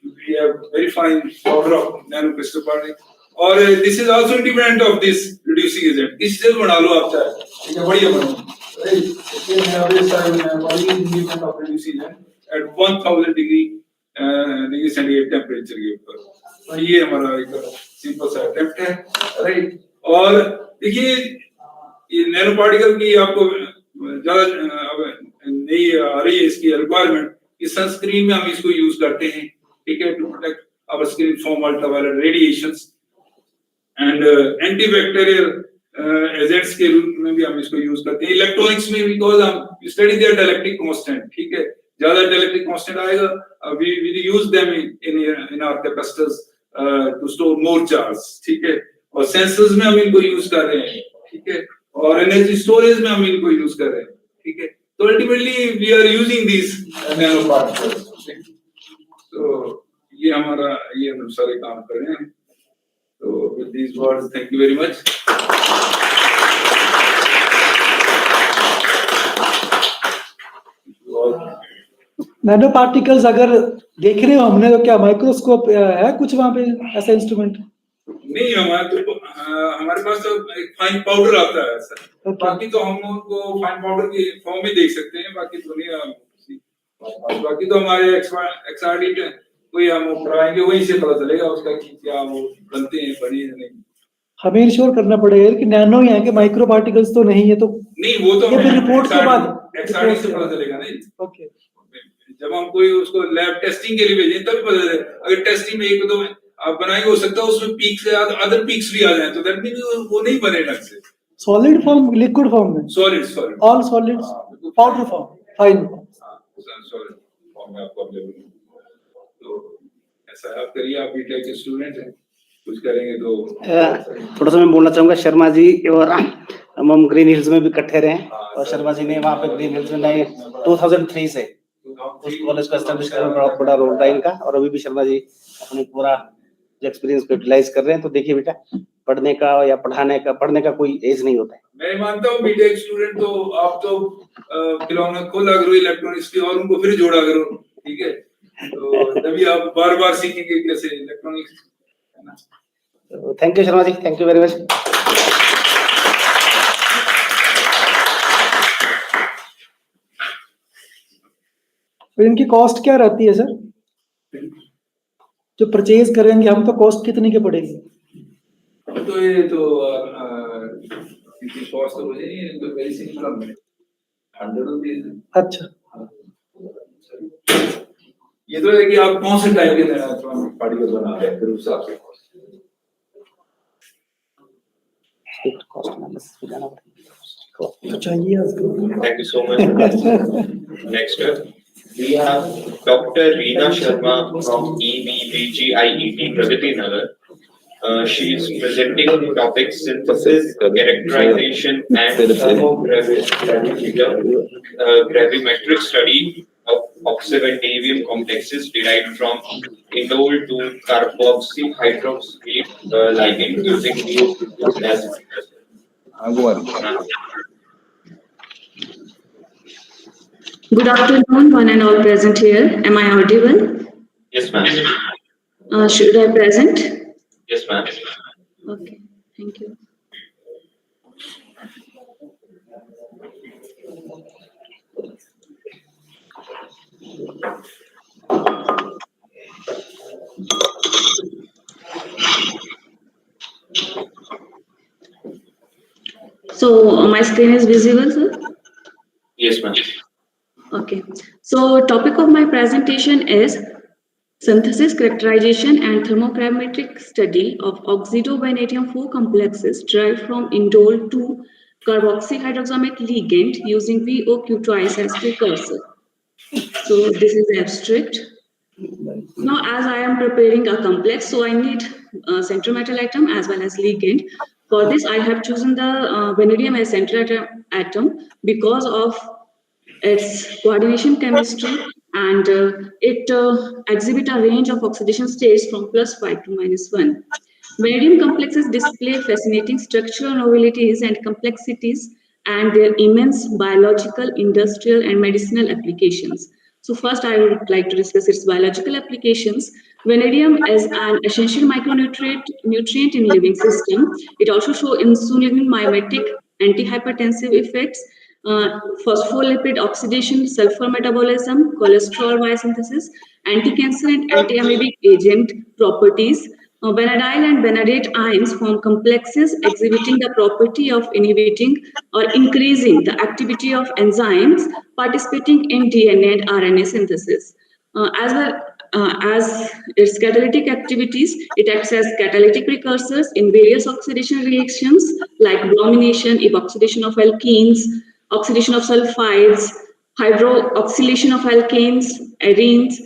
[SPEAKER 14] we have very fine powder of nano crystal particle, और this is also independent of this reducing agent. इससे बना लो आप चाहे, ठीक है, बढ़िया बनो, राइट। ये है average time independent of reducing agent at 1000 degree centigrade temperature के ऊपर। तो ये हमारा एक सिंपल सा अटेम्प्ट है, राइट। और देखिए ये नैनो पार्टिकल की आपको ज्यादा नहीं आ रही है इसकी रिक्वायरमेंट, इस सनस्क्रीन में हम इसको यूज करते हैं, ठीक है, to protect our skin from ultraviolet radiations and antibacterial agents के रूप में भी हम इसको यूज करते हैं। इलेक्ट्रॉनिक्स में बिकॉज हम स्टडी देयर डाइलेक्ट्रिक कांस्टेंट, ठीक है, ज्यादा डाइलेक्ट्रिक कांस्टेंट आएगा, we use them in our capacitors to store more charge, ठीक है। और सेंसर्स में हम इनको यूज कर रहे हैं, ठीक है, और एनर्जी स्टोरेज में हम इनको यूज कर रहे हैं, ठीक है। तो ultimately we are using this nano particles. तो ये हमारा, ये हम सारे काम कर रहे हैं। तो with these words, thank you very much.
[SPEAKER 11] Nano particles अगर देख रहे हो हमने, तो क्या माइक्रोस्कोप है कुछ वहां पे ऐसा इंस्ट्रूमेंट?
[SPEAKER 14] नहीं, हमारे पास तो एक फाइन पाउडर आता है सर, बाकी तो हम उनको फाइन पाउडर की फॉर्म में देख सकते हैं, बाकी तो नहीं। बाकी तो हमारे एक्सआरडी कोई हम कराएंगे, वहीं से पता चलेगा उसका कि क्या वो बनते हैं, बने या नहीं।
[SPEAKER 11] हमें इंश्योर करना पड़ेगा कि नैनो ही है, कि माइक्रो पार्टिकल्स तो नहीं है। तो
[SPEAKER 14] नहीं, वो तो
[SPEAKER 11] फिर रिपोर्ट के बाद
[SPEAKER 14] एक्सआरडी से पता चलेगा। नहीं,
[SPEAKER 11] ओके,
[SPEAKER 14] जब हम कोई उसको लैब टेस्टिंग के लिए भेजें तभी पता चलेगा। अगर टेस्टिंग में एक दो आप बनाएंगे, हो सकता है उसमें पीक से अदर पीक्स भी आ जाए, तो दैट मीन वो नहीं बने ढंग से।
[SPEAKER 11] सॉलिड फॉर्म, लिक्विड फॉर्म में?
[SPEAKER 14] Solid
[SPEAKER 11] all solids, powder form, fine
[SPEAKER 14] solid form में आपको अवेलेबल है। तो ऐसा आप करिए, आप बीटेक के स्टूडेंट हैं, कुछ करेंगे तो
[SPEAKER 8] थोड़ा सा मैं बोलना चाहूंगा। शर्मा जी और हम ग्रीन हिल्स में भी इकट्ठे रहे, और शर्मा जी ने वहाँ पे ग्रीन हिल्स में 2003 से उस कॉलेज को एस्टेब्लिश करने में बहुत बड़ा रोल था इनका। और अभी भी शर्मा जी अपनी पूरा जो एक्सपीरियंस को यूटिलाइज कर रहे हैं। तो देखिए बेटा, पढ़ने का या पढ़ने का कोई एज नहीं होता है।
[SPEAKER 14] मैं मानता हूँ बीटेक स्टूडेंट तो आप तो खिलौना खोला करो इलेक्ट्रॉनिक्स की और उनको फिर जोड़ा करो, ठीक है, तो तभी आप बार बार सीखेंगे कैसे इलेक्ट्रॉनिक्स, है ना।
[SPEAKER 8] Thank you Sharma ji, thank you very much.
[SPEAKER 11] तो इनकी कॉस्ट क्या रहती है सर, जो परचेज करेंगे हम, तो कॉस्ट कितने की पड़ेगी?
[SPEAKER 14] तो ये तो कॉस्ट तो मुझे नहीं, तो वेरी सिंपल है, 100 रुपीज।
[SPEAKER 11] अच्छा,
[SPEAKER 14] ये तो है कि आप कौन से टाइप के पार्टिकल बना रहे हैं, फिर उस हिसाब से
[SPEAKER 11] तो चाहिए।
[SPEAKER 3] Thank you so much. Next, We have Dr. Reena Sharma from EBVGIET Pragati Nagar. She is presenting the topic synthesis, characterization, and gravimetric study of oxyventivium complexes derived from indole to carboxyhydroxylate ligand using VO
[SPEAKER 15] Good afternoon, one and all present here. Am I audible?
[SPEAKER 3] Yes, ma'am.
[SPEAKER 15] Should I present?
[SPEAKER 3] Yes, ma'am.
[SPEAKER 15] Okay, thank you. So my screen is visible, sir?
[SPEAKER 3] Yes, ma'am.
[SPEAKER 15] Okay. So topic of my presentation is synthesis, characterization, and thermochrometric study of oxidovanadium 4 complexes derived from indole 2 carboxyhydroxamate ligand using VOQ twice as precursor. So this is abstract. Now, as I am preparing a complex, so I need central metal atom as well as ligand. For this, I have chosen the vanadium as central atom because of its coordination chemistry, and it exhibit a range of oxidation states from +5 to -1. Vanadium complexes display fascinating structural novelities and complexities and their immense biological, industrial, and medicinal applications. So first, I would like to discuss its biological applications. Vanadium is an essential nutrient in living system. It also shows insulin mimetic, antihypertensive effects, phospholipid oxidation, sulfur metabolism, cholesterol biosynthesis, anti-cancer and anti-amoebic agent properties. Vanadile and vanadate ions form complexes exhibiting the property of inhibiting or increasing the activity of enzymes participating in DNA and RNA synthesis. As well as its catalytic activities, it acts as catalytic precursors in various oxidation reactions like bromination, epoxidation of alkenes, oxidation of sulfides, hydroxylation of alkanes, arenes,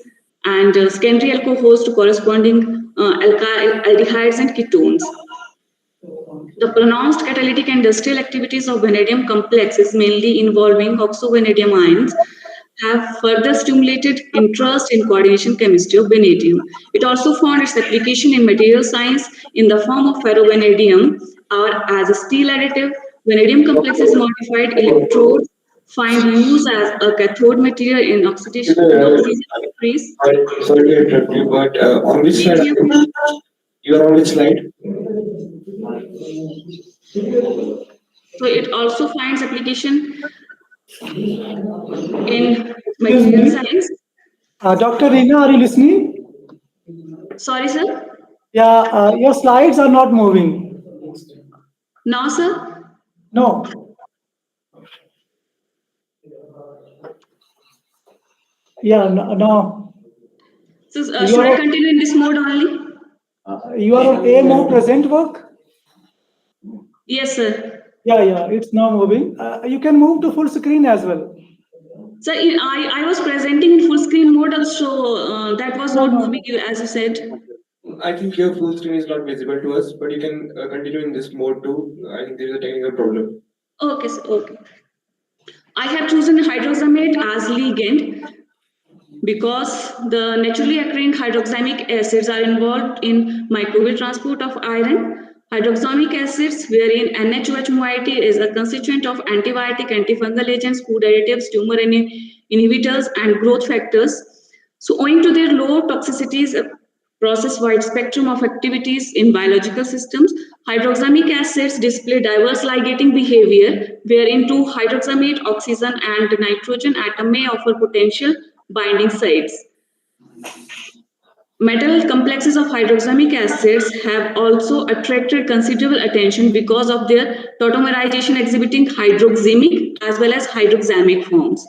[SPEAKER 15] and secondary alcohols to corresponding aldehydes and ketones. The pronounced catalytic and industrial activities of vanadium complexes, mainly involving oxovanadium ions, have further stimulated interest in coordination chemistry of vanadium. It also found its application in material science in the form of ferrovanadium or as a steel additive. Vanadium complexes modified electrodes find use as a cathode material in oxidation increase.
[SPEAKER 3] Sorry to interrupt you, but on which slide? You are on which slide?
[SPEAKER 15] So it also finds application in material science.
[SPEAKER 11] Dr. Reena, are you listening?
[SPEAKER 15] Sorry, sir?
[SPEAKER 11] Yeah, your slides are not moving.
[SPEAKER 15] No, sir?
[SPEAKER 11] No. Yeah, no.
[SPEAKER 15] So should I continue in this mode only?
[SPEAKER 11] You are on A mode present work?
[SPEAKER 15] Yes, sir.
[SPEAKER 11] Yeah, it's now moving. You can move to full screen as well.
[SPEAKER 15] Sir, I was presenting in full screen mode, so that was not moving, as you said.
[SPEAKER 3] I think your full screen is not visible to us, but you can continue in this mode too. I think there is a technical problem.
[SPEAKER 15] Okay, sir, okay. I have chosen hydroxamate as ligand because the naturally occurring hydroxamic acids are involved in microbial transport of iron. Hydroxamic acids, wherein NaOH moiety is a constituent of antibiotic, antifungal agents, food additives, tumor inhibitors, and growth factors. So, owing to their low toxicities, process wide spectrum of activities in biological systems, hydroxamic acids display diverse ligating behavior, wherein two hydroxamate oxygen and nitrogen atom may offer potential binding sites. Metal complexes of hydroxamic acids have also attracted considerable attention because of their tautomerization exhibiting hydroxamic as well as hydroxamic forms.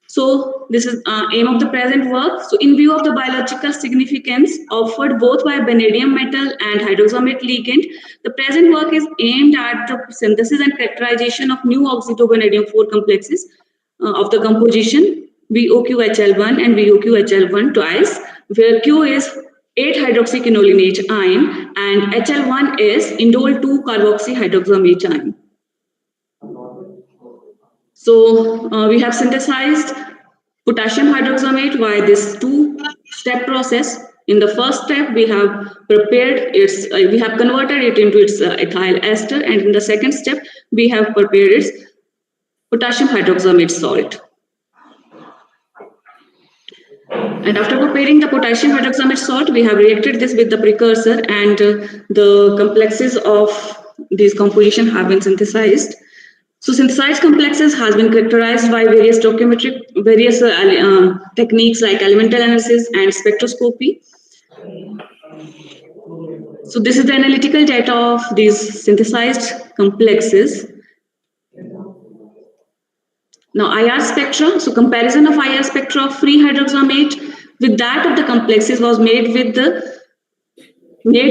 [SPEAKER 15] So this is aim of the present work. So in view of the biological significance offered both by vanadium metal and hydroxamate ligand, the present work is aimed at the synthesis and characterization of new oxidovanadium 4 complexes of the composition VOQHL1 and VOQHL1 twice, where Q is 8-hydroxyquinolinate ion and HL1 is indole 2-carboxyhydroxamate ion. So we have synthesized potassium hydroxamate via this two-step process. In the first step, we have prepared its, we have converted it into its ethyl ester, and in the second step, we have prepared its potassium hydroxamate salt. And after preparing the potassium hydroxamate salt, we have reacted this with the precursor, and the complexes of this composition have been synthesized. So synthesized complexes has been characterized by various techniques like elemental analysis and spectroscopy. So this is the analytical data of these synthesized complexes. Now IR spectra, so comparison of IR spectra of free hydroxamate with that of the complexes was made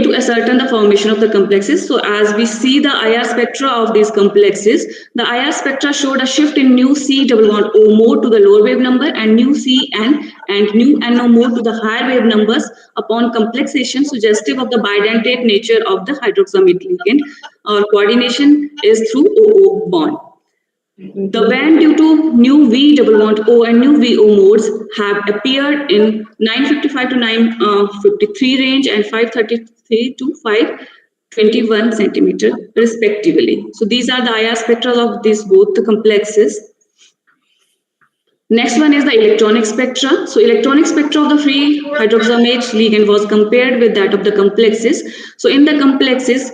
[SPEAKER 15] to ascertain the formation of the complexes. So as we see the IR spectra of these complexes, the IR spectra showed a shift in new C11O mode to the lower wave number and new CN and new NO mode to the higher wave numbers upon complexation, suggestive of the bidentate nature of the hydroxamate ligand. Our coordination is through OO bond. The band due to new V11O and new VO modes have appeared in 955 to 953 range and 533 to 521 centimeter respectively. So these are the IR spectra of these both the complexes. Next one is the electronic spectra. So electronic spectra of the free hydroxamate ligand was compared with that of the complexes. So in the complexes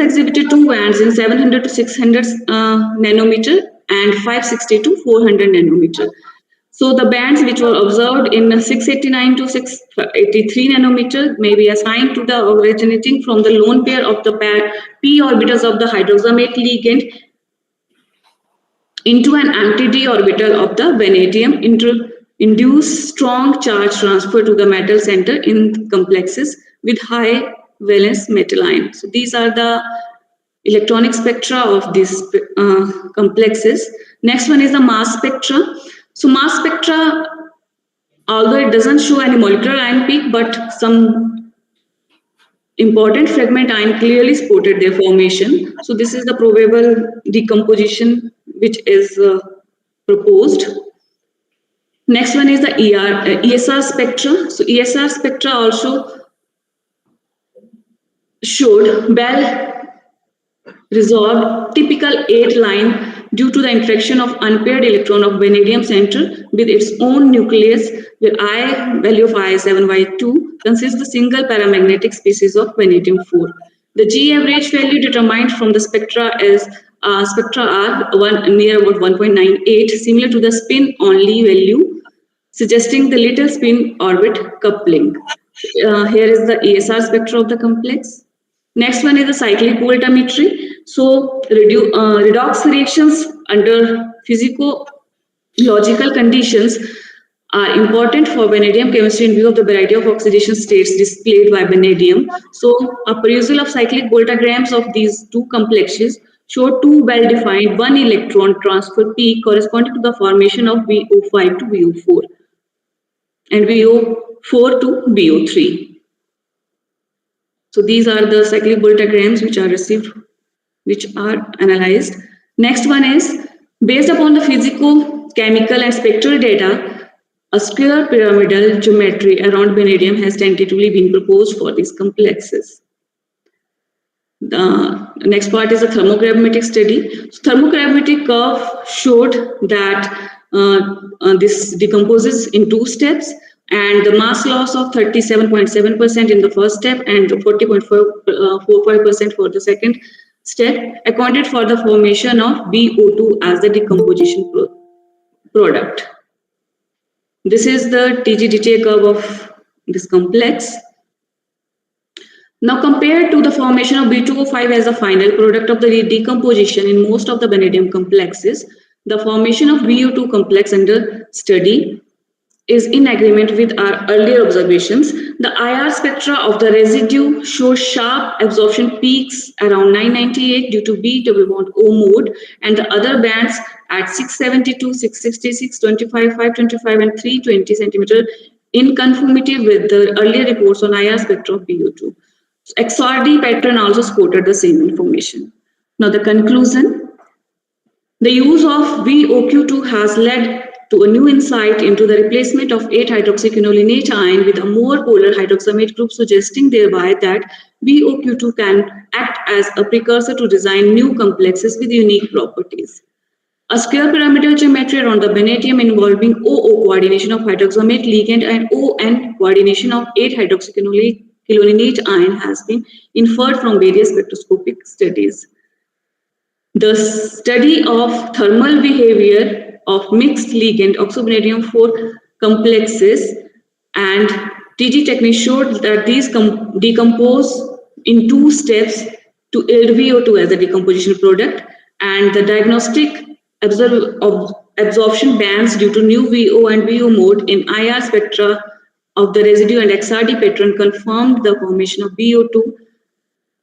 [SPEAKER 15] exhibited two bands in 700 to 600 nanometer and 560 to 400 nanometer. So the bands which were observed in 689 to 683 nanometer may be assigned to the originating from the lone pair of the p orbitals of the hydroxamate ligand into an empty d orbital of the vanadium, induce strong charge transfer to the metal center in complexes with high valence metal ion. So these are the electronic spectra of these complexes. Next one is the mass spectra. So mass spectra, although it doesn't show any molecular ion peak, but some important fragment ion clearly spotted their formation. So this is the probable decomposition which is proposed. Next one is the ESR spectra. So ESR spectra also showed well-resolved typical 8-line due to the interaction of unpaired electron of vanadium center with its own nucleus, where I value of I7Y2 consists the single paramagnetic species of vanadium-4. The G average value determined from the spectra is spectra are near about 1.98, similar to the spin-only value, suggesting the little spin orbit coupling. Here is the ESR spectra of the complex. Next one is the cyclic voltammetry. So redox reactions under physico-logical conditions are important for vanadium chemistry in view of the variety of oxidation states displayed by vanadium. So a perusal of cyclic voltagrams of these two complexes show two well-defined 1 electron transfer peak corresponding to the formation of VO5 to VO4 and VO4 to VO3. So these are the cyclic voltagrams which are received, which are analyzed. Next one is, based upon the physico-chemical and spectral data, a square pyramidal geometry around vanadium has tentatively been proposed for these complexes. The next part is a thermogravimetric study. So thermogravimetric curve showed that this decomposes in two steps, and the mass loss of 37.7% in the first step and 40.45% for the second step accounted for the formation of BO2 as the decomposition product. This is the TG-DTA curve of this complex. Now compared to the formation of B2O5 as a final product of the decomposition in most of the vanadium complexes, the formation of VO2 complex under study is in agreement with our earlier observations. The IR spectra of the residue shows sharp absorption peaks around 998 due to B double bond O mode, and the other bands at 672, 666, 25, 525, and 320 centimeter in conformity with the earlier reports on IR spectra of BO2. XRD pattern also supported the same information. Now the conclusion. The use of VOQ2 has led to a new insight into the replacement of 8-hydroxyquinolinate ion with a more polar hydroxamate group, suggesting thereby that VOQ2 can act as a precursor to design new complexes with unique properties. A square pyramidal geometry around the vanadium involving OO coordination of hydroxamate ligand and ON coordination of 8-hydroxyquinolinate ion has been inferred from various spectroscopic studies. The study of thermal behavior of mixed ligand oxyvanadium 4 complexes and TG technique showed that these decompose in 2 steps to yield VO2 as a decomposition product, and the diagnostic absorption bands due to new VO and VO mode in IR spectra of the residue and XRD pattern confirmed the formation of VO2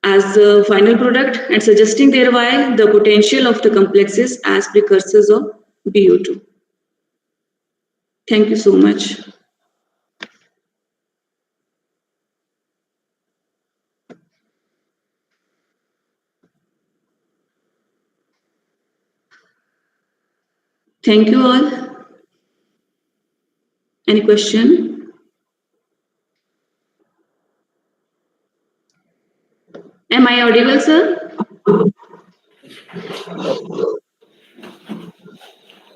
[SPEAKER 15] as the final product and suggesting thereby the potential of the complexes as precursors of BO2. Thank you so much. Thank you all. Any question? Am I audible, sir?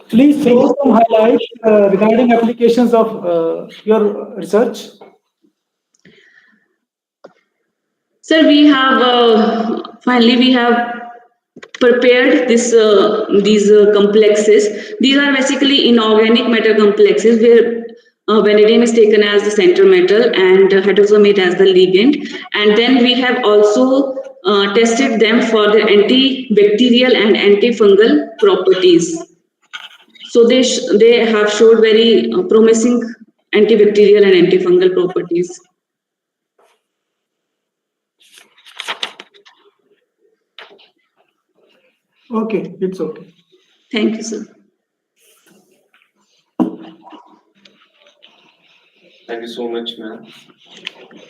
[SPEAKER 11] Please throw some highlights regarding applications of your research.
[SPEAKER 15] Sir, we have finally we have prepared these complexes. These are basically inorganic matter complexes where vanadium is taken as the center metal and hydroxamate as the ligand. And then we have also tested them for their antibacterial and antifungal properties. So they have showed very promising antibacterial and antifungal properties.
[SPEAKER 11] Okay, it's okay.
[SPEAKER 15] Thank you, sir.
[SPEAKER 3] Thank you so much, ma'am.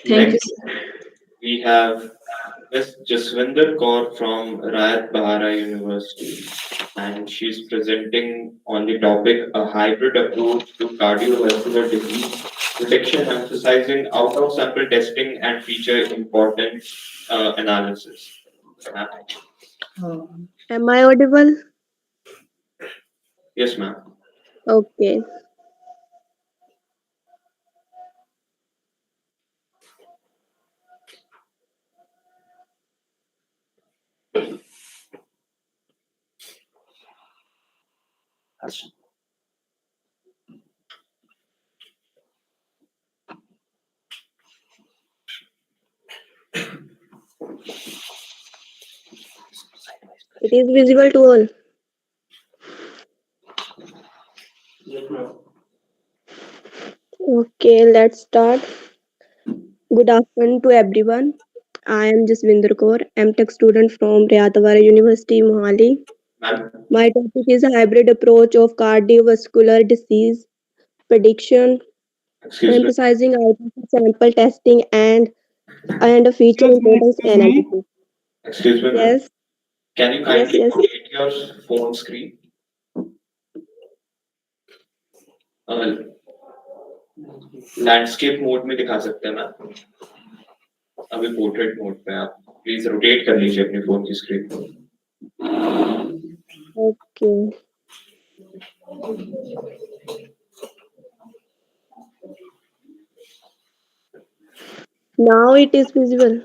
[SPEAKER 15] Thank
[SPEAKER 3] Next,
[SPEAKER 15] you.
[SPEAKER 3] we have Ms. Jaswinder Kaur from Rayat Bahara University, and she's presenting on the topic a hybrid approach to cardiovascular disease detection, emphasizing out-of-sample testing and feature important analysis.
[SPEAKER 16] Am I audible?
[SPEAKER 3] Yes, ma'am.
[SPEAKER 16] Okay. It is visible to all. Okay, let's start. Good afternoon to everyone. I am Jaswinder Kaur, MTech student from Rtest University, Mohali. My topic is a hybrid approach of cardiovascular disease prediction, emphasizing sample testing and feature importance analysis.
[SPEAKER 3] Excuse me, ma'am.
[SPEAKER 16] Yes.
[SPEAKER 3] Can you kindly rotate your phone screen? Landscape mode में दिखा सकते हैं ma'am, अभी portrait mode पे आप please rotate कर लीजिए अपने फोन की स्क्रीन को.
[SPEAKER 16] Okay. Now it is visible.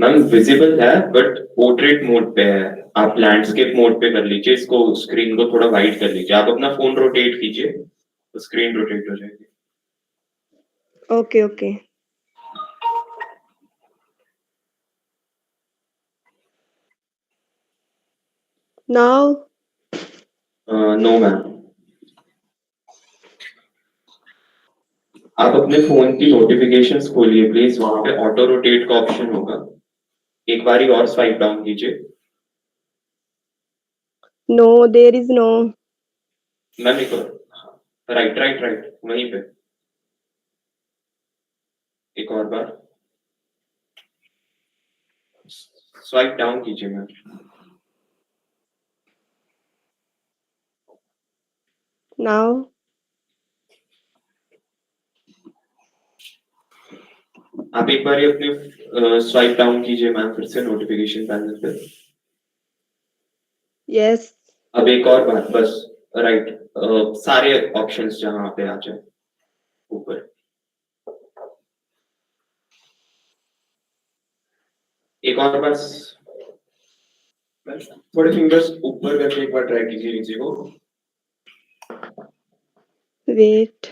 [SPEAKER 3] Ma'am visible है बट पोर्ट्रेट मोड पे है. आप लैंडस्केप मोड पे कर लीजिए, इसको स्क्रीन को थोड़ा वाइड कर लीजिए. आप अपना फोन रोटेट कीजिए तो स्क्रीन रोटेट हो जाएगी.
[SPEAKER 16] Okay, okay. Now?
[SPEAKER 3] No, ma'am. आप अपने फोन की नोटिफिकेशंस खोलिए प्लीज, वहां पे ऑटो रोटेट का ऑप्शन होगा, एक बारी और स्वाइप डाउन कीजिए।
[SPEAKER 16] No, there is no.
[SPEAKER 3] Ma'am एक राइट राइट राइट वहीं पे एक और बार स्वाइप डाउन कीजिए मैम।
[SPEAKER 16] Now,
[SPEAKER 3] आप एक बार अपने स्वाइप डाउन कीजिए मैम फिर से नोटिफिकेशन पैनल पे।
[SPEAKER 16] yes.
[SPEAKER 3] अब एक और बार बस राइट सारे ऑप्शंस जहां पे आ जाए ऊपर। एक और बार थोड़े फिंगर्स ऊपर करके एक बार ट्राई कीजिए नीचे को।
[SPEAKER 16] Wait.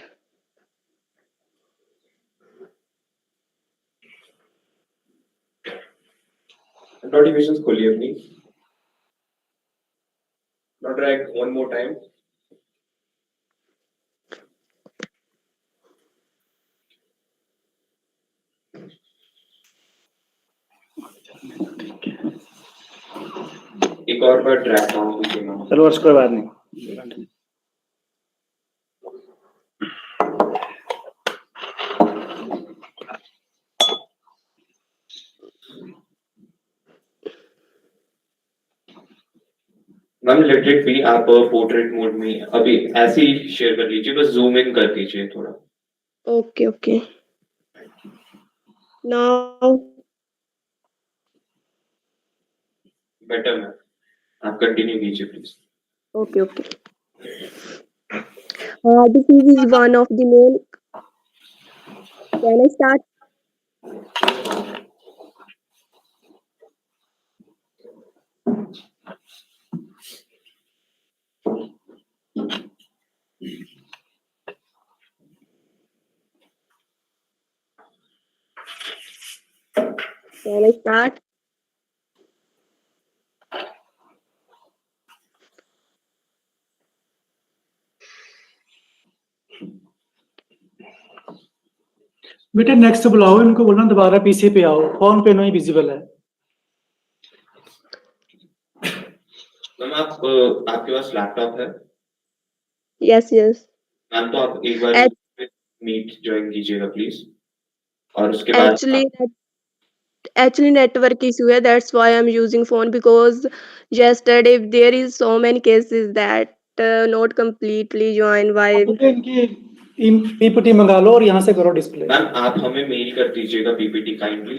[SPEAKER 3] नोटिफिकेशंस खोलिए अपनी। Now drag one more time. एक और बार ड्रैग डाउन कीजिए मैम।
[SPEAKER 8] चलो वर्ष कोई बात नहीं।
[SPEAKER 3] मैम लेट इट बी, आप पोर्ट्रेट मोड में अभी ऐसे ही शेयर कर लीजिए, बस जूम इन कर दीजिए थोड़ा।
[SPEAKER 16] Okay, okay. Now,
[SPEAKER 3] better ma'am, आप कंटिन्यू कीजिए please.
[SPEAKER 16] okay, okay. Disease is one of the main. Can I start? Can I start?
[SPEAKER 11] बेटा नेक्स्ट बुलाओ इनको, बोलना दोबारा पीसी पे आओ, फोन पे नहीं विजिबल है।
[SPEAKER 3] मैम आप आपके पास लैपटॉप है?
[SPEAKER 16] Yes, yes.
[SPEAKER 3] मैम तो आप एक बार मीट ज्वाइन कीजिएगा प्लीज, और उसके बाद
[SPEAKER 16] Actually network issue है, that's why I'm using phone, because yesterday there is so many cases that not completely join while.
[SPEAKER 11] इनकी पीपीटी मंगा लो और यहाँ से करो डिस्प्ले।
[SPEAKER 3] मैम आप हमें मेल कर दीजिएगा पीपीटी काइंडली,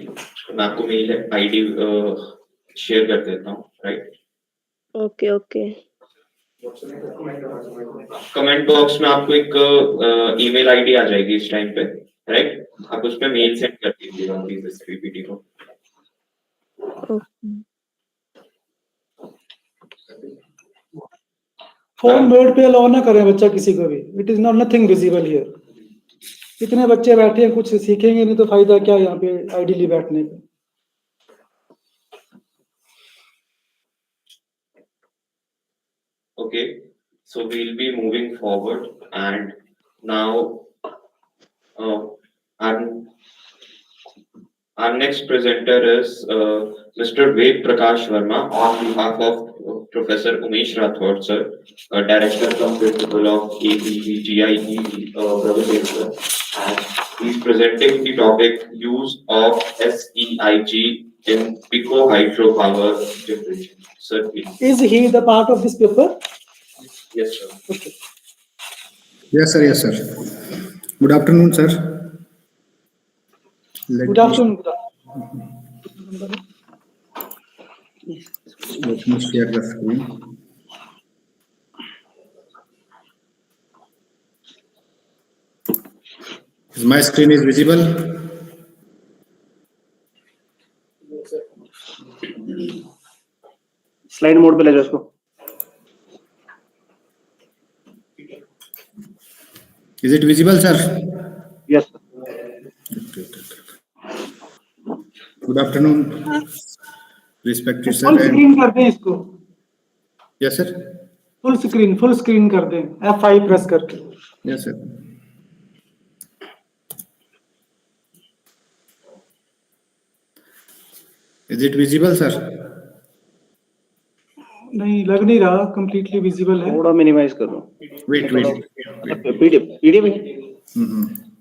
[SPEAKER 3] मैं आपको मेल आईडी शेयर कर देता हूँ, right?
[SPEAKER 16] Okay, okay.
[SPEAKER 3] Comment box में आपको एक ईमेल आईडी आ जाएगी इस टाइम पे, राइट? आप उस पे मेल सेंड कर दीजिएगा प्लीज इस पीपीटी को।
[SPEAKER 11] फोन मोड पे अलाउ ना करें बच्चा किसी को भी, it is not nothing visible here. इतने बच्चे बैठे हैं, कुछ सीखेंगे नहीं तो फायदा क्या यहाँ पे आइडियली बैठने का।
[SPEAKER 3] Okay, so we'll be moving forward, and now our next presenter is Mr. Ved Prakash Verma on behalf of Professor Umesh Rathod, sir, Director and Principal of APGIE Brother, and he's presenting the topic use of SEIG in pico hydropower generation. Sir, please.
[SPEAKER 11] Is he the part of this paper?
[SPEAKER 3] Yes, sir.
[SPEAKER 11] Okay.
[SPEAKER 10] Yes, sir. Yes, sir. Good afternoon, sir.
[SPEAKER 11] Good afternoon.
[SPEAKER 10] Let me share the screen. My screen is visible.
[SPEAKER 8] Slide mode पे ले जाओ इसको।
[SPEAKER 10] Is it visible, sir?
[SPEAKER 8] Yes.
[SPEAKER 10] Good afternoon, respected sir.
[SPEAKER 11] Full screen कर दें इसको।
[SPEAKER 10] Yes, sir.
[SPEAKER 11] Full screen कर दें, F5 press करके।
[SPEAKER 10] Yes, sir. Is it visible, sir?
[SPEAKER 11] नहीं लग नहीं रहा कंप्लीटली विजिबल है
[SPEAKER 8] थोड़ा मिनिमाइज करो
[SPEAKER 10] Wait.
[SPEAKER 8] PDF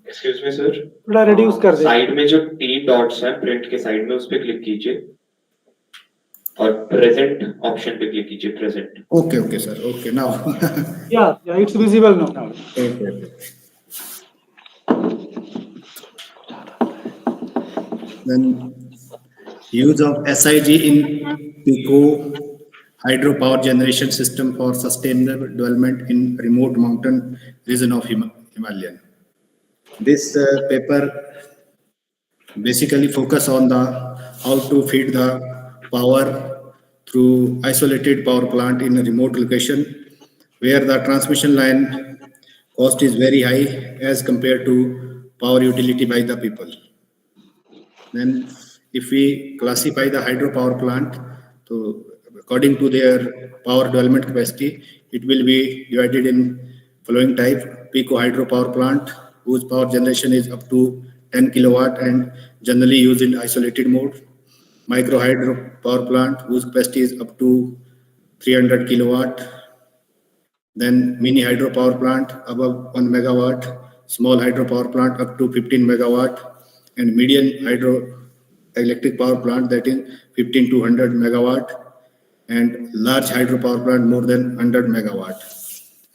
[SPEAKER 3] excuse me sir,
[SPEAKER 11] थोड़ा रिड्यूस कर दे
[SPEAKER 3] साइड में जो 3 डॉट्स हैं प्रिंट के साइड में, उस पे क्लिक कीजिए और प्रेजेंट ऑप्शन पे क्लिक कीजिए, present.
[SPEAKER 10] Okay, sir. Okay, now.
[SPEAKER 11] yeah it's visible now
[SPEAKER 10] Okay. Then use of SIG in PICO hydropower generation system for sustainable development in remote mountain region of Himalayan. This paper basically focus on the how to feed the power through isolated power plant in a remote location where the transmission line cost is very high as compared to power utility by the people. Then if we classify the hydropower plant, so according to their power development capacity, it will be divided in following type: Pico hydropower plant, whose power generation is up to 10 kilowatt and generally used in isolated mode; micro hydro power plant, whose capacity is up to 300 kilowatt; then mini hydropower plant above 1 megawatt, small hydropower plant up to 15 megawatt, and medium hydroelectric power plant that is 15 to 100 megawatt, and large hydropower plant more than 100 megawatt.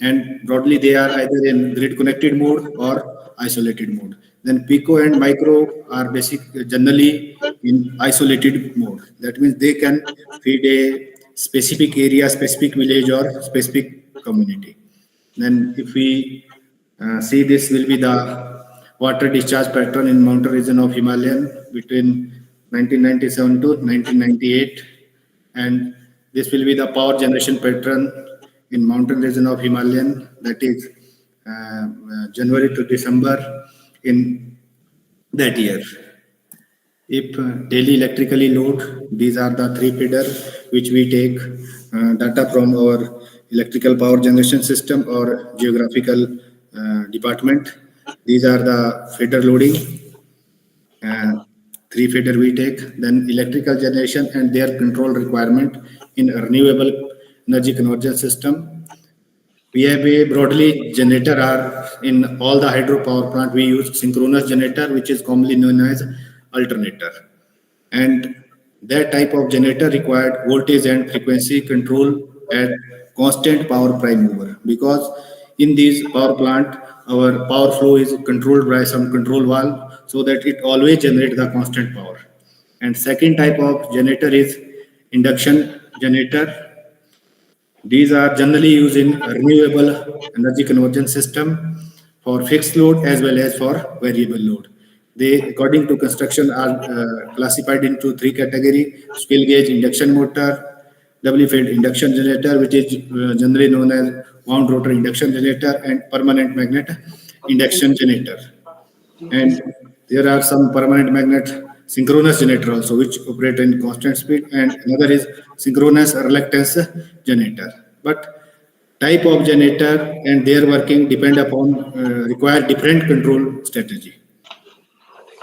[SPEAKER 10] And broadly, they are either in grid connected mode or isolated mode. Then Pico and Micro are generally in isolated mode. That means they can feed a specific area, specific village, or specific community. Then if we see, this will be the water discharge pattern in mountain region of Himalayan between 1997 to 1998, and this will be the power generation pattern in mountain region of Himalayan, that is January to December in that year. If daily electrically load, these are the 3 feeder which we take data from our electrical power generation system or geographical department. These are the feeder loading. 3 feeder we take. Then electrical generation and their control requirement in renewable energy conversion system. We have a broadly generator are in all the hydropower plant. We use synchronous generator, which is commonly known as alternator. And that type of generator required voltage and frequency control at constant power prime mover, because in these power plant, our power flow is controlled by some control valve so that it always generates the constant power. And second type of generator is induction generator. These are generally used in renewable energy conversion system for fixed load as well as for variable load. They, according to construction, are classified into 3 categories: skill gauge induction motor, doubly fed induction generator, which is generally known as wound rotor induction generator, and permanent magnet induction generator. And there are some permanent magnet synchronous generator also, which operate in constant speed, and another is synchronous reluctance generator. But type of generator and their working depend upon require different control strategy.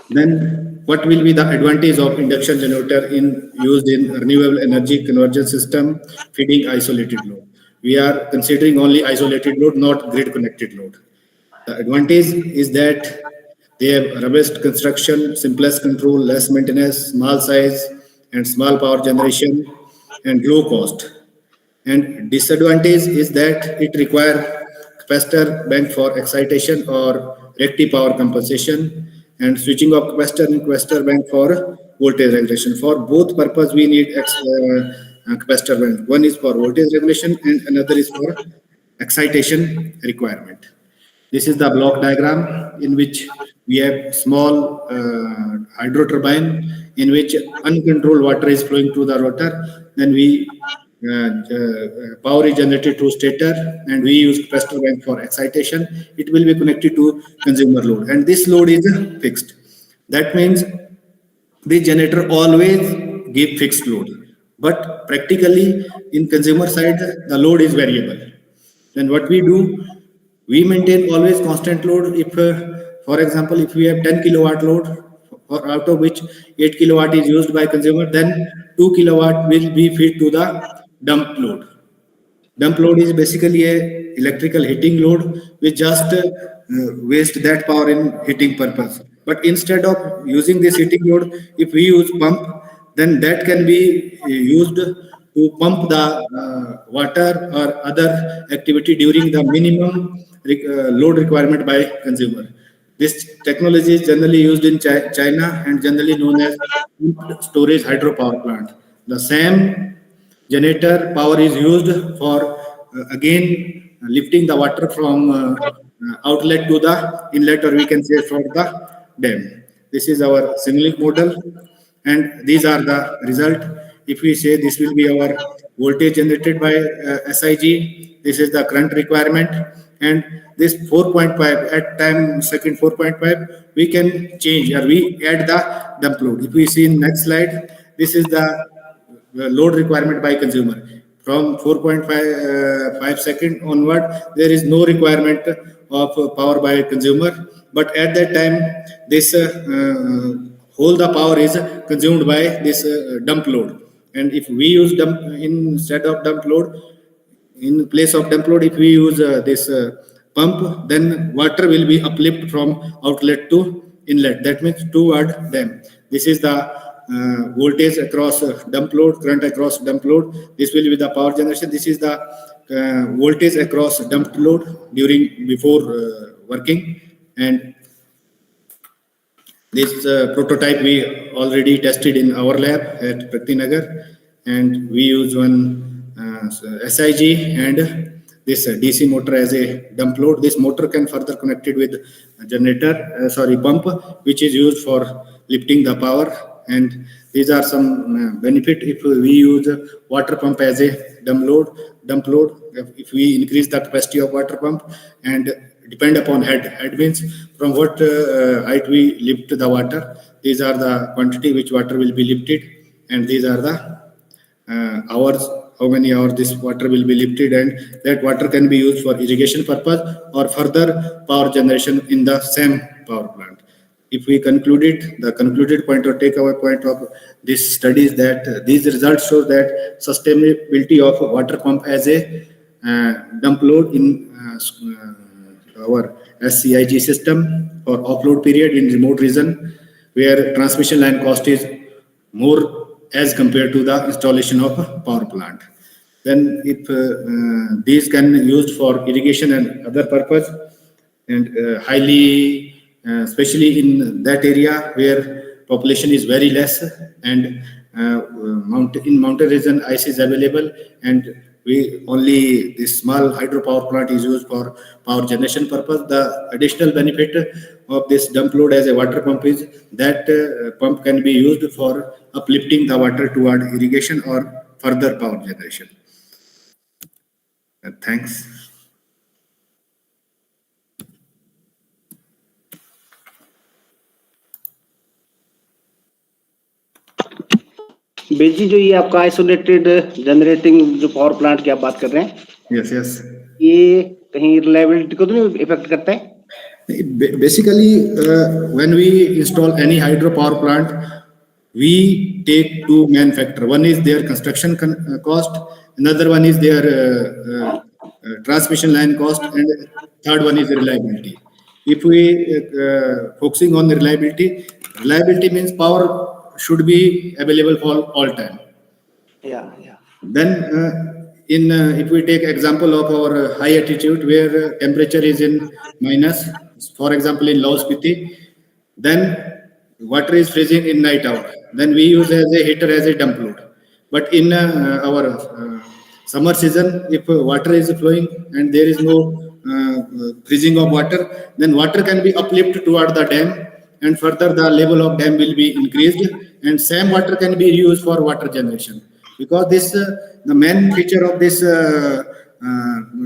[SPEAKER 10] Then what will be the advantage of induction generator in used in renewable energy conversion system feeding isolated load? We are considering only isolated load, not grid connected load. The advantage is that they have robust construction, simplest control, less maintenance, small size, and small power generation, and low cost. And disadvantage is that it requires capacitor bank for excitation or recti power compensation, and switching of capacitor and capacitor bank for voltage regulation. For both purpose, we need capacitor bank. One is for voltage regulation and another is for excitation requirement. This is the block diagram in which we have small hydro turbine in which uncontrolled water is flowing to the rotor. Then power is generated to stator, and we use capacitor bank for excitation. It will be connected to consumer load, and this load is fixed. That means the generator always give fixed load, but practically in consumer side the load is variable. Then what we do, we maintain always constant load. If for example, if we have 10 kilowatt load or out of which 8 kilowatt is used by consumer, then 2 kilowatt will be fed to the dump load. Dump load is basically a electrical heating load which just waste that power in heating purpose. But instead of using this heating load, if we use pump, then that can be used to pump the water or other activity during the minimum load requirement by consumer. This technology is generally used in China and generally known as pumped storage hydropower plant. The same generator power is used for again lifting the water from outlet to the inlet, or we can say for the dam. This is our Simulink model, and these are the result. If we say this will be our voltage generated by SIG, this is the current requirement, and this 4.5 at time second 4.5 we can change or we add the dump load. If we see in next slide, this is the load requirement by consumer. From 4.5 second onward, there is no requirement of power by consumer. But at that time, this whole the power is consumed by this dump load. And if we use dump instead of dump load, in place of dump load, if we use this pump, then water will be uplift from outlet to inlet. That means toward dam. This is the voltage across dump load, current across dump load. This will be the power generation. This is the voltage across dump load during before working. And this prototype we already tested in our lab at Praktinagar, and we use one SIG and this DC motor as a dump load. This motor can further connected with a generator, pump, which is used for lifting the power. And these are some benefit if we use water pump as a dump load. If we increase the capacity of water pump and depend upon head means from what height we lift the water. These are the quantity which water will be lifted, and these are the hours, how many hours this water will be lifted, and that water can be used for irrigation purpose or further power generation in the same power plant. If we concluded, the concluded point or takeaway point of this study is that these results show that sustainability of water pump as a dump load in our SCIG system for offload period in remote region where transmission line cost is more as compared to the installation of a power plant. Then if these can be used for irrigation and other purpose, and highly especially in that area where population is very less and in mountain region ice is available, and we only this small hydropower plant is used for power generation purpose. The additional benefit of this dump load as a water pump is that pump can be used for uplifting the water toward irrigation or further power generation. Thanks.
[SPEAKER 8] बेजी जो ये आपका isolated generating जो power plant की आप बात कर रहे हैं,
[SPEAKER 10] यस यस,
[SPEAKER 8] ये कहीं रिलायबिलिटी को तो नहीं इफेक्ट करता है?
[SPEAKER 10] Basically, when we install any hydropower plant, we take two main factors. One is their construction cost, another one is their transmission line cost, and third one is reliability. If we focusing on the reliability means power should be available for all time.
[SPEAKER 8] Yeah.
[SPEAKER 10] Then if we take example of our high altitude where temperature is in minus, for example in Laos Spiti, then water is freezing in night hour. Then we use as a heater as a dump load. But in our summer season, if water is flowing and there is no freezing of water, then water can be uplifted toward the dam, and further the level of dam will be increased, and same water can be used for water generation. Because this the main feature of this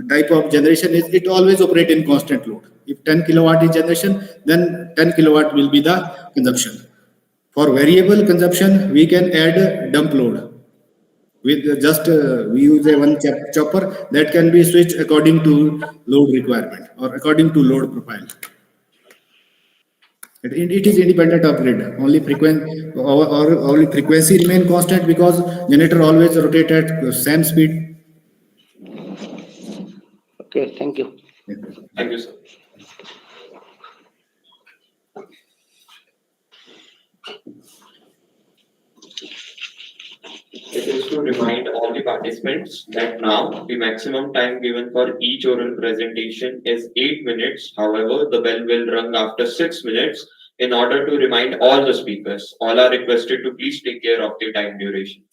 [SPEAKER 10] type of generation is it always operate in constant load. If 10 kilowatt is generation, then 10 kilowatt will be the consumption. For variable consumption, we can add dump load. With just we use a one chopper that can be switched according to load requirement or according to load profile. It is independent of grid. Only frequency remain constant because generator always rotate at same speed.
[SPEAKER 8] Okay, thank you.
[SPEAKER 3] Thank you, sir. It is to remind all the participants that now the maximum time given for each oral presentation is 8 minutes. However, the bell will ring after 6 minutes in order to remind all the speakers. All are requested to please take care of the time duration.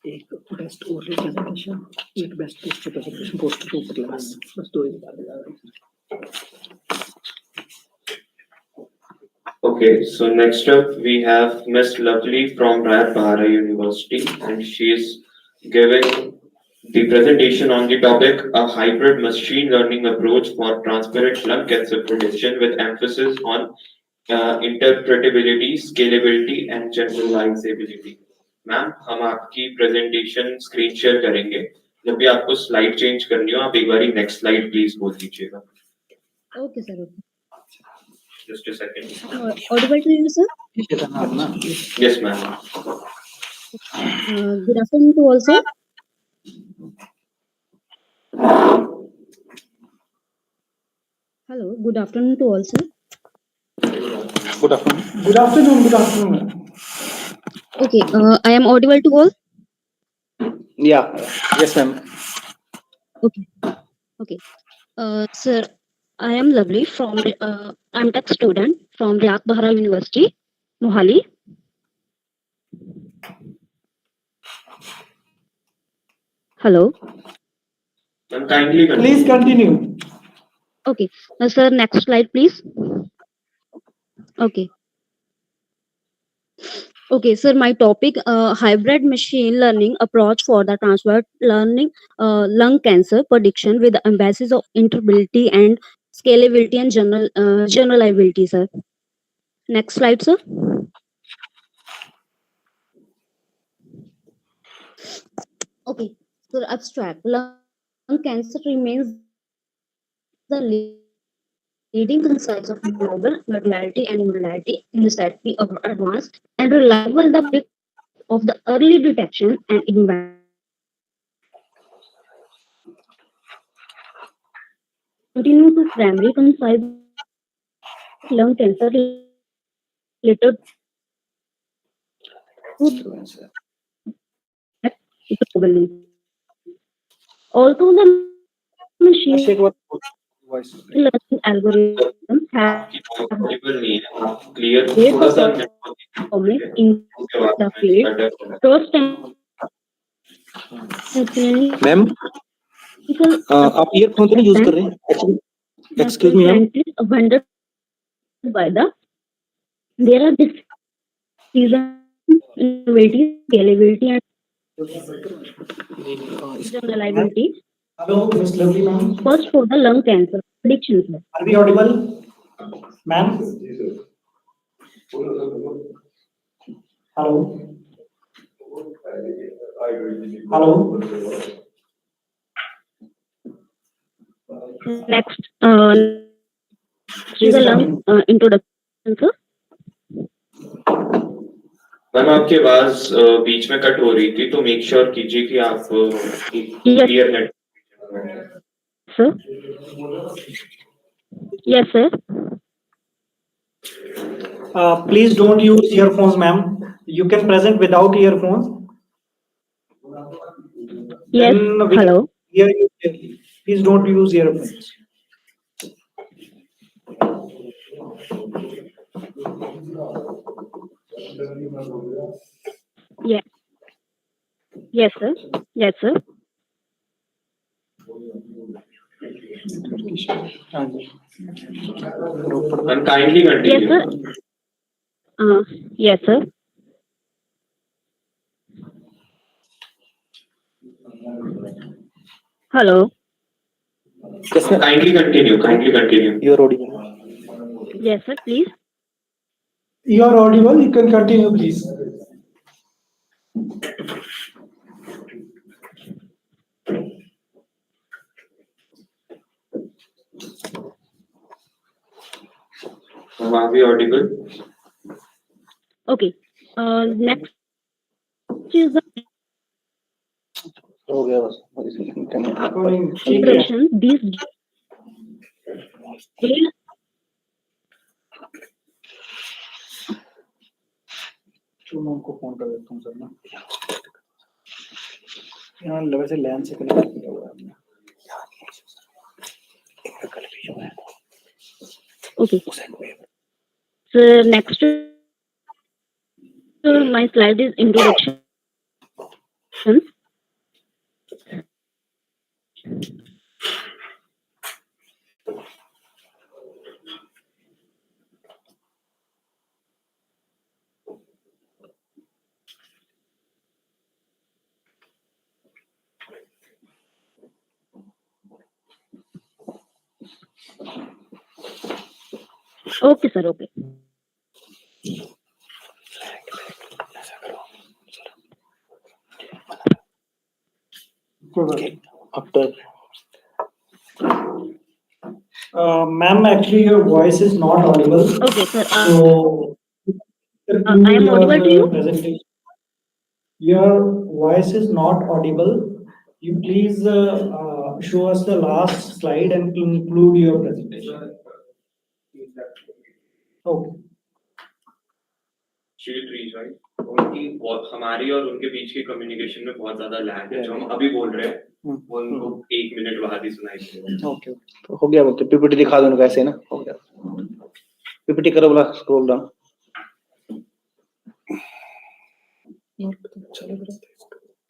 [SPEAKER 1] एक best oral presentation, एक best poster presentation, poster के ऊपर class, बस दो ही बता देगा।
[SPEAKER 3] Okay, so next up we have Miss Lovely from Rtest University, and she is giving the presentation on the topic a hybrid machine learning approach for transparent lung cancer prediction with emphasis on interpretability, scalability, and generalizability. Ma'am हम आपकी presentation screen share करेंगे। जब भी आपको slide change करनी हो आप एक बारी नेक्स्ट स्लाइड प्लीज बोल दीजिएगा।
[SPEAKER 13] Okay, sir. Okay.
[SPEAKER 3] Just a second.
[SPEAKER 13] Audible to you, sir?
[SPEAKER 3] Yes, ma'am.
[SPEAKER 13] Good afternoon to all, sir. Hello. Good afternoon to all, sir.
[SPEAKER 12] Good afternoon.
[SPEAKER 11] Good afternoon. Good afternoon.
[SPEAKER 13] Okay. I am audible to all.
[SPEAKER 8] Yeah.
[SPEAKER 12] Yes, ma'am.
[SPEAKER 13] Okay. Okay. Sir, I am Lovely from I'm tech student from Rtest University, Mohali. Hello.
[SPEAKER 3] Kindly continue.
[SPEAKER 11] Please continue.
[SPEAKER 13] Okay. Sir, next slide, please. Okay. Okay, sir, my topic, hybrid machine learning approach for the transfer learning lung cancer prediction with emphasis of interpretability and scalability and generalizability, sir. Next slide, sir. Okay, so abstract. Lung cancer remains the leading cause of global mortality and mortality in the setting of advanced and reliable the pick of the early detection and continue to primary concise lung cancer related globally. Although the machine learning algorithms have
[SPEAKER 3] clear
[SPEAKER 13] great
[SPEAKER 3] थोड़ा सा
[SPEAKER 13] performance in the field, trust and
[SPEAKER 12] ma'am आप earphone तो नहीं use कर रहे हैं? Excuse me ma'am.
[SPEAKER 13] vendor by the there are decision innovative scalability and reliability.
[SPEAKER 11] Hello, Miss Lovely ma'am.
[SPEAKER 13] First for the lung cancer prediction, sir.
[SPEAKER 11] Are we audible, ma'am? Hello. Hello.
[SPEAKER 13] Next, is the lung introduction, sir.
[SPEAKER 3] Ma'am आपकी आवाज बीच में cut हो रही थी तो make sure कीजिए कि आप clear net.
[SPEAKER 13] Sir. Yes, sir.
[SPEAKER 11] Please don't use earphones, ma'am. You can present without earphones.
[SPEAKER 13] Yes.
[SPEAKER 11] Then we
[SPEAKER 13] Hello.
[SPEAKER 11] can hear you clearly. Please don't use earphones.
[SPEAKER 13] Yes. Yes, sir. Yes, sir.
[SPEAKER 3] And kindly continue.
[SPEAKER 13] Yes, sir. Yes, sir.
[SPEAKER 17] Hello.
[SPEAKER 3] Kindly continue. Kindly continue.
[SPEAKER 1] You are audible.
[SPEAKER 17] Yes, sir, please.
[SPEAKER 11] You are audible. You can continue, please.
[SPEAKER 3] Are we audible?
[SPEAKER 17] Okay. Next is the
[SPEAKER 1] हो गया बस
[SPEAKER 17] introduction. These details
[SPEAKER 1] मैं उनको phone कर देता हूँ sir ना यहाँ वैसे लैंड से कनेक्ट किया हुआ है हमने
[SPEAKER 17] okay. So next my slide is introduction. Okay, sir. Okay.
[SPEAKER 1] after
[SPEAKER 11] Ma'am, actually your voice is not audible.
[SPEAKER 17] Okay, sir.
[SPEAKER 11] So
[SPEAKER 17] I am audible to you?
[SPEAKER 11] presentation. Your voice is not audible. You please show us the last slide and conclude your presentation. Okay.
[SPEAKER 3] She'll reach, right? उनकी हमारी और उनके बीच के communication में बहुत ज्यादा lag है जो हम अभी बोल रहे हैं वो उनको 1 मिनट बाद ही सुनाई देगा
[SPEAKER 8] ओके तो हो गया बोलते पीपीटी दिखा दो उनको ऐसे ना हो गया पीपीटी करो बोला स्क्रॉल डाउन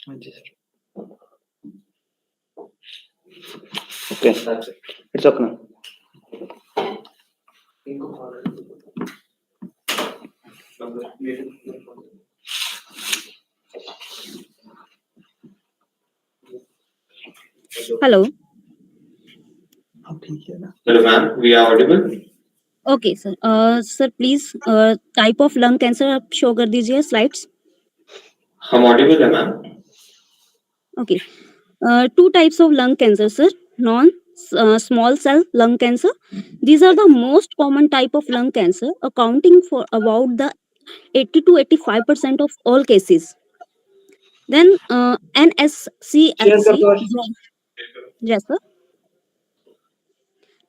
[SPEAKER 8] हाँ जी सर ओके इट्स ओके ना
[SPEAKER 17] Hello.
[SPEAKER 3] Hello ma'am, we are audible.
[SPEAKER 17] Okay, sir. Sir, please type of lung cancer आप show कर दीजिए slides.
[SPEAKER 3] हम audible है ma'am.
[SPEAKER 17] Okay. Two types of lung cancer, sir. Non-small cell lung cancer. These are the most common type of lung cancer, accounting for about the 80 to 85% of all cases. Then NSCLC. Yes, sir.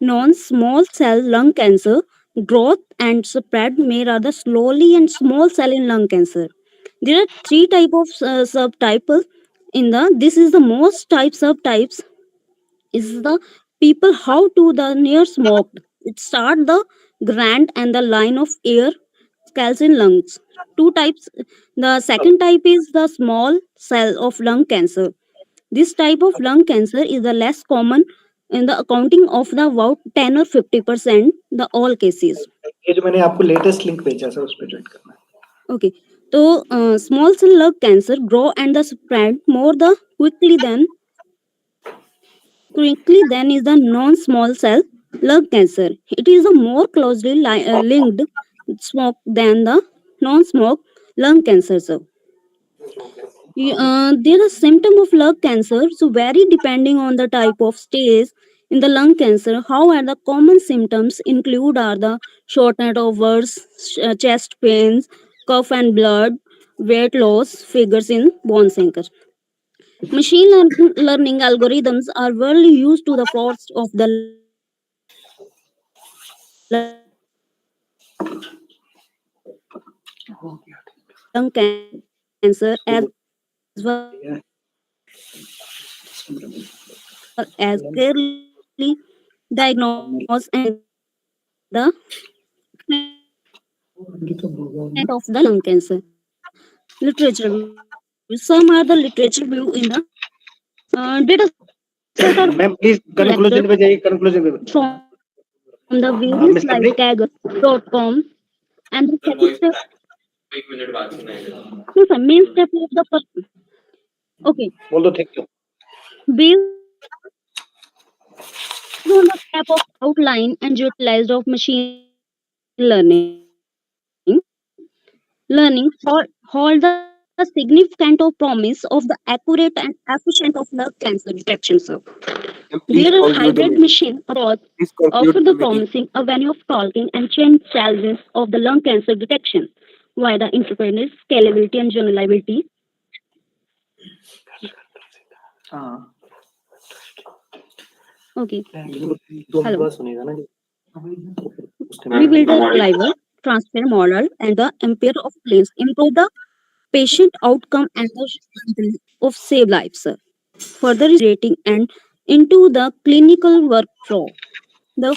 [SPEAKER 17] Non-small cell lung cancer growth and spread may rather slowly and small cell in lung cancer. There are three type of subtypes in the. This is the most type subtypes is the people how to the near smoked. It start the grand and the line of air scales in lungs. Two types. The second type is the small cell of lung cancer. This type of lung cancer is the less common in the accounting of the about 10 or 50% the all cases.
[SPEAKER 1] ये जो मैंने आपको latest link भेजा sir उस पे join करना है
[SPEAKER 17] Okay. So small cell lung cancer grow and the spread more the quickly than is the non-small cell lung cancer. It is a more closely linked smoke than the non-smoke lung cancer. So, there are symptoms of lung cancer so vary depending on the type of stage in the lung cancer. However, the common symptoms include are the shortness of words, chest pains, cough and blood, weight loss, figures in bone sinker. Machine learning algorithms are well used to the fraud of the lung cancer as well as clearly diagnose and the treatment of the lung cancer. Literature view. Some are the literature view in the data set are
[SPEAKER 8] ma'am please conclusion पे जाइए conclusion पे
[SPEAKER 17] from the various like kaggle.com and the second step
[SPEAKER 3] 1 minute बाद सुनाई देगा
[SPEAKER 17] no sir main step of the okay
[SPEAKER 8] बोल दो ठीक है
[SPEAKER 17] based on the step of outline and utilized of machine learning hold the significant of promise of the accurate and efficient of lung cancer detection, sir.
[SPEAKER 12] Please
[SPEAKER 17] Their
[SPEAKER 12] conclude the
[SPEAKER 17] hybrid
[SPEAKER 12] meeting.
[SPEAKER 17] machine approach
[SPEAKER 12] Please conclude
[SPEAKER 17] offer
[SPEAKER 12] the
[SPEAKER 17] the
[SPEAKER 12] meeting.
[SPEAKER 17] promising avenue of talking and change challenges of the lung cancer detection via the interference, scalability, and generalizability. Okay. Hello. We build a reliable, transparent model and the impair of claims, improve the patient outcome and the of save lives, sir. Further integrating and into the clinical workflow. The,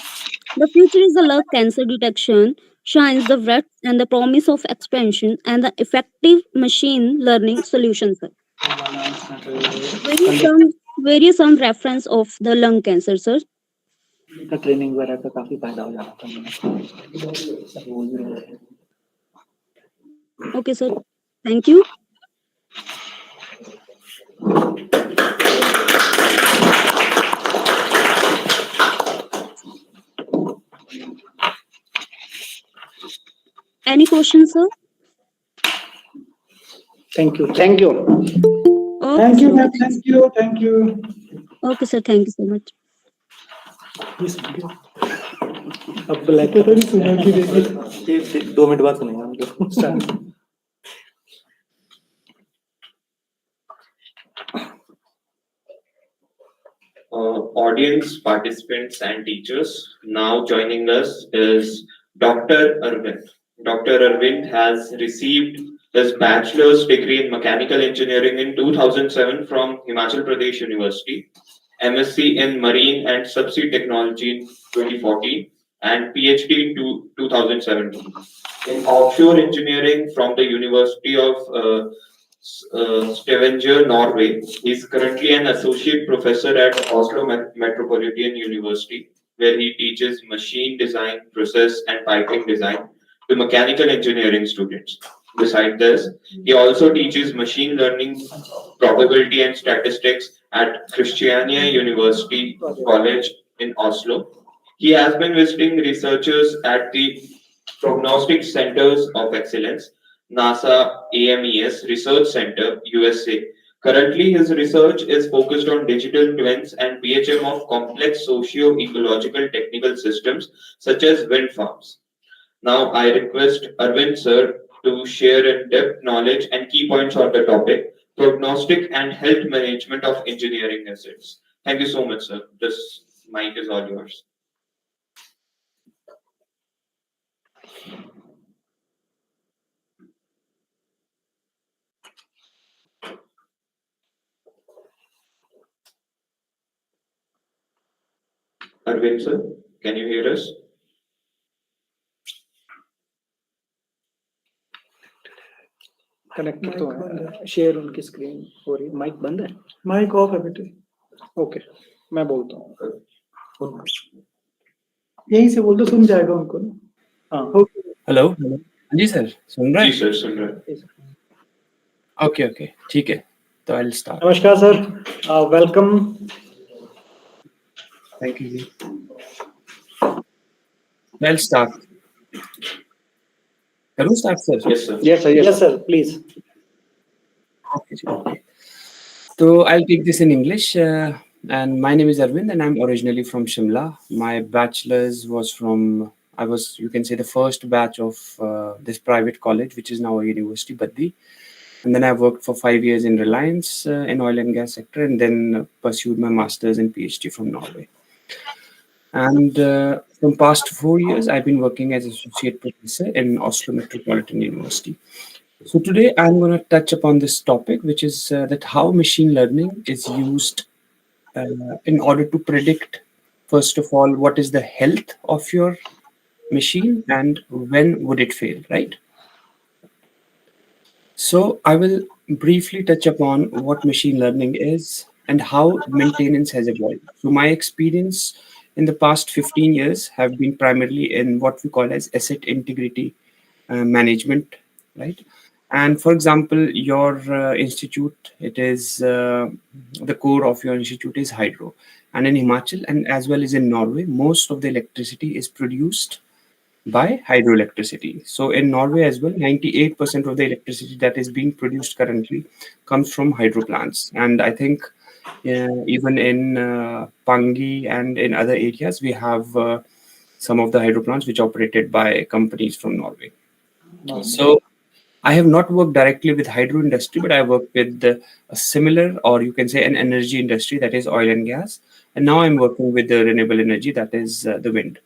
[SPEAKER 17] the future is the lung cancer detection, shines the breadth and the promise of expansion and the effective machine learning solutions, sir. Various some reference of the lung cancer, sir.
[SPEAKER 1] का training वगैरह का काफी फायदा हो जाता है
[SPEAKER 17] Okay, sir. Thank you. Any questions, sir?
[SPEAKER 1] Thank you.
[SPEAKER 11] Thank you.
[SPEAKER 17] Okay,
[SPEAKER 11] Thank you,
[SPEAKER 17] sir.
[SPEAKER 11] ma'am. Thank you. Thank you.
[SPEAKER 17] Okay, sir. Thank you so much.
[SPEAKER 1] अब black तो नहीं सुना कि 2 मिनट बाद सुनेंगे हम तो
[SPEAKER 3] Audience, participants, and teachers. Now joining us is Dr. Arvind. Dr. Arvind has received his bachelor's degree in mechanical engineering in 2007 from Himachal Pradesh University, MSc in marine and subsea technology in 2014, and PhD in 2017. In offshore engineering from the University of Stavanger, Norway. He is currently an associate professor at Oslo Metropolitan University, where he teaches machine design, process, and piping design to mechanical engineering students. Besides this, he also teaches machine learning, probability, and statistics at Christiania University College in Oslo. He has been visiting researchers at the Prognostic Centers of Excellence, NASA AMES Research Center, USA. Currently, his research is focused on digital twins and PHM of complex socio-ecological technical systems such as wind farms. Now, I request Arvind sir to share in-depth knowledge and key points on the topic, prognostic and health management of engineering assets. Thank you so much, sir. This mic is all yours. Arvind sir, can you hear us?
[SPEAKER 1] Connect तो है share उनकी screen हो रही है mic बंद है
[SPEAKER 11] mic off है बेटे
[SPEAKER 1] ओके मैं बोलता हूँ
[SPEAKER 11] यहीं से बोल दो सुन जाएगा उनको ना हाँ
[SPEAKER 18] हेलो जी सर सुन रहे हैं
[SPEAKER 3] जी सर सुन रहे हैं
[SPEAKER 18] ओके ओके ठीक है तो आई विल स्टार्ट
[SPEAKER 11] नमस्कार सर वेलकम
[SPEAKER 18] थैंक यू जी we'll start Can we start, sir?
[SPEAKER 3] Yes, sir.
[SPEAKER 11] yes sir please
[SPEAKER 18] Okay. So I'll take this in English. And my name is Arvind, and I'm originally from Shimla. My bachelor's was you can say, the first batch of this private college, which is now a university, Baddi. And then I worked for 5 years in Reliance in oil and gas sector, and then pursued my master's and PhD from Norway. And from past 4 years, I've been working as associate professor in Oslo Metropolitan University. So today I'm going to touch upon this topic, which is that how machine learning is used in order to predict, first of all, what is the health of your machine and when would it fail, right? So I will briefly touch upon what machine learning is and how maintenance has evolved. So my experience in the past 15 years have been primarily in what we call as asset integrity management, right? And for example, your institute, it is the core of your institute is hydro. And in Himachal and as well as in Norway, most of the electricity is produced by hydroelectricity. So in Norway as well, 98% of the electricity that is being produced currently comes from hydro plants. And I think even in Pangi and in other areas, we have some of the hydro plants which are operated by companies from Norway. So I have not worked directly with hydro industry, but I worked with a similar, or you can say an energy industry, that is oil and gas. And now I'm working with the renewable energy, that is the wind.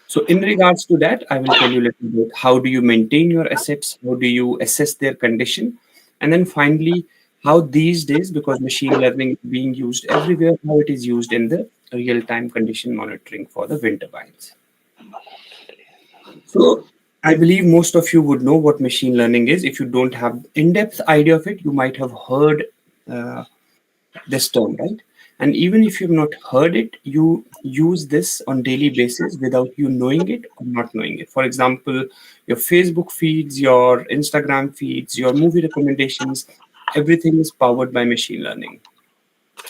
[SPEAKER 18] So in regards to that, I will tell you a little bit how do you maintain your assets, how do you assess their condition, and then finally, how these days, because machine learning is being used everywhere, how it is used in the real-time condition monitoring for the wind turbines. So I believe most of you would know what machine learning is. If you don't have in-depth idea of it, you might have heard uh, this term, right? And even if you've not heard it, you use this on daily basis without you knowing it or not knowing it. For example, your Facebook feeds, your Instagram feeds, your movie recommendations, everything is powered by machine learning.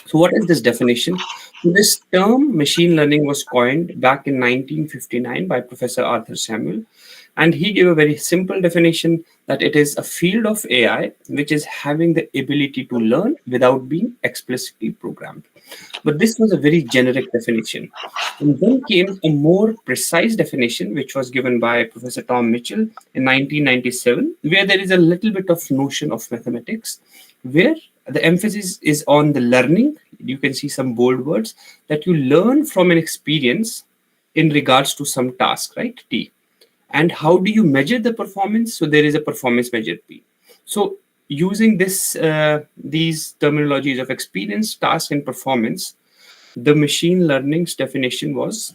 [SPEAKER 18] So what is this definition? This term machine learning was coined back in 1959 by Professor Arthur Samuel, and he gave a very simple definition that it is a field of AI which is having the ability to learn without being explicitly programmed. But this was a very generic definition. And then came a more precise definition, which was given by Professor Tom Mitchell in 1997, where there is a little bit of notion of mathematics, where the emphasis is on the learning. You can see some bold words that you learn from an experience in regards to some task, right? T. And how do you measure the performance? So there is a performance measure P. So using these terminologies of experience, task, and performance, the machine learning's definition was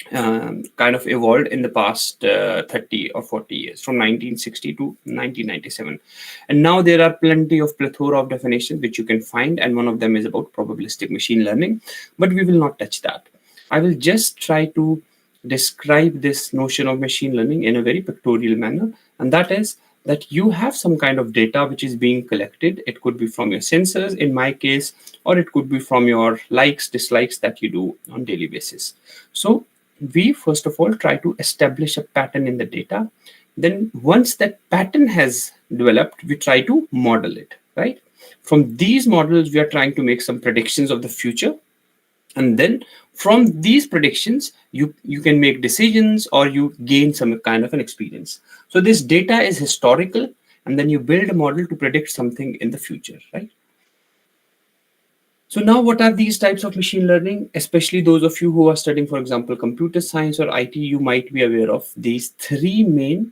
[SPEAKER 18] kind of evolved in the past 30 or 40 years, from 1960 to 1997. And now there are plenty of plethora of definitions which you can find, and one of them is about probabilistic machine learning, but we will not touch that. I will just try to describe this notion of machine learning in a very pictorial manner, and that is that you have some kind of data which is being collected. It could be from your sensors, in my case, or it could be from your likes, dislikes that you do on daily basis. So we first of all try to establish a pattern in the data. Then once that pattern has developed, we try to model it, right? From these models, we are trying to make some predictions of the future. And then from these predictions, you can make decisions or you gain some kind of an experience. So this data is historical, and then you build a model to predict something in the future, right? So now what are these types of machine learning? Especially those of you who are studying, for example, computer science or IT, you might be aware of these three main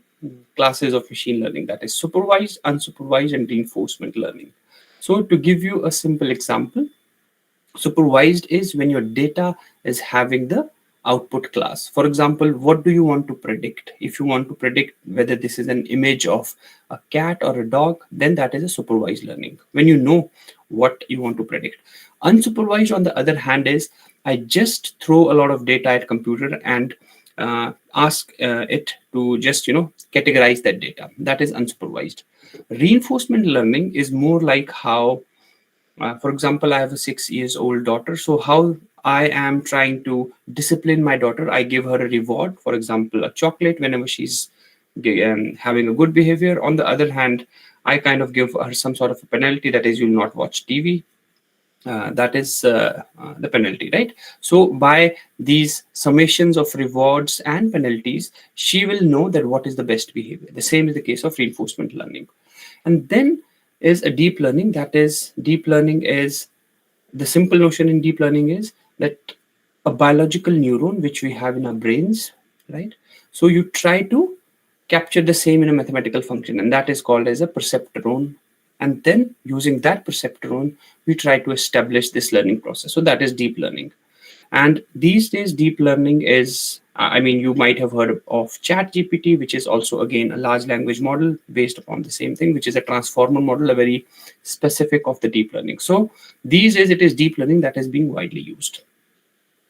[SPEAKER 18] classes of machine learning, that is supervised, unsupervised, and reinforcement learning. So to give you a simple example, supervised is when your data is having the output class. For example, what do you want to predict? If you want to predict whether this is an image of a cat or a dog, then that is a supervised learning, when you know what you want to predict. Unsupervised, on the other hand, is I just throw a lot of data at computer and ask it to just categorize that data. That is unsupervised. Reinforcement learning is more like how for example, I have a 6 years old daughter. So how I am trying to discipline my daughter, I give her a reward, for example, a chocolate whenever she's having a good behavior. On the other hand, I kind of give her some sort of a penalty, that is, you'll not watch TV. That is the penalty, right? So by these summations of rewards and penalties, she will know that what is the best behavior. The same is the case of reinforcement learning. And then is a deep learning. That is, deep learning is, the simple notion in deep learning is that a biological neuron which we have in our brains, right? So you try to capture the same in a mathematical function, and that is called as a perceptron. And then using that perceptron, we try to establish this learning process. So that is deep learning. And these days, deep learning is, I mean, you might have heard of ChatGPT, which is also, again, a large language model based upon the same thing, which is a transformer model, a very specific of the deep learning. So these days, it is deep learning that is being widely used.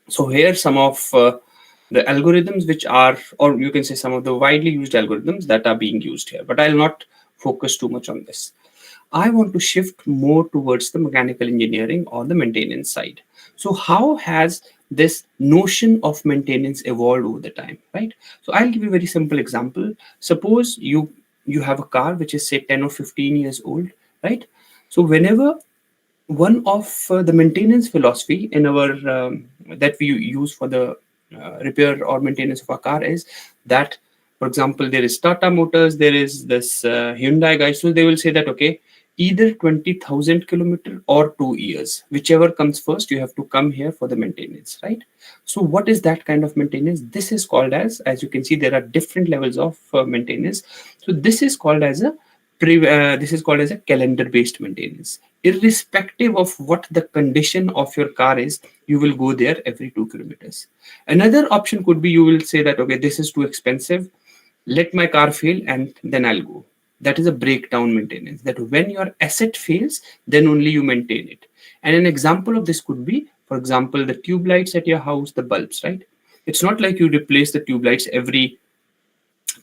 [SPEAKER 18] So here, some of the algorithms which are, or you can say some of the widely used algorithms that are being used here. But I'll not focus too much on this. I want to shift more towards the mechanical engineering or the maintenance side. So how has this notion of maintenance evolved over the time, right? So I'll give you a very simple example. Suppose you have a car which is say 10 or 15 years old, right? So whenever one of the maintenance philosophy in our that we use for the repair or maintenance of a car is that, for example, there is Tata Motors, there is this Hyundai guys, so they will say that okay, either 20,000 kilometer or 2 years, whichever comes first, you have to come here for the maintenance, right? So what is that kind of maintenance? This is called as you can see, there are different levels of maintenance. So this is called as a this is called as a calendar based maintenance. Irrespective of what the condition of your car is, you will go there every 2 kilometers. Another option could be you will say that okay, this is too expensive, let my car fail and then I'll go. That is a breakdown maintenance, that when your asset fails, then only you maintain it. And an example of this could be, for example, the tube lights at your house, the bulbs, right? It's not like you replace the tube lights every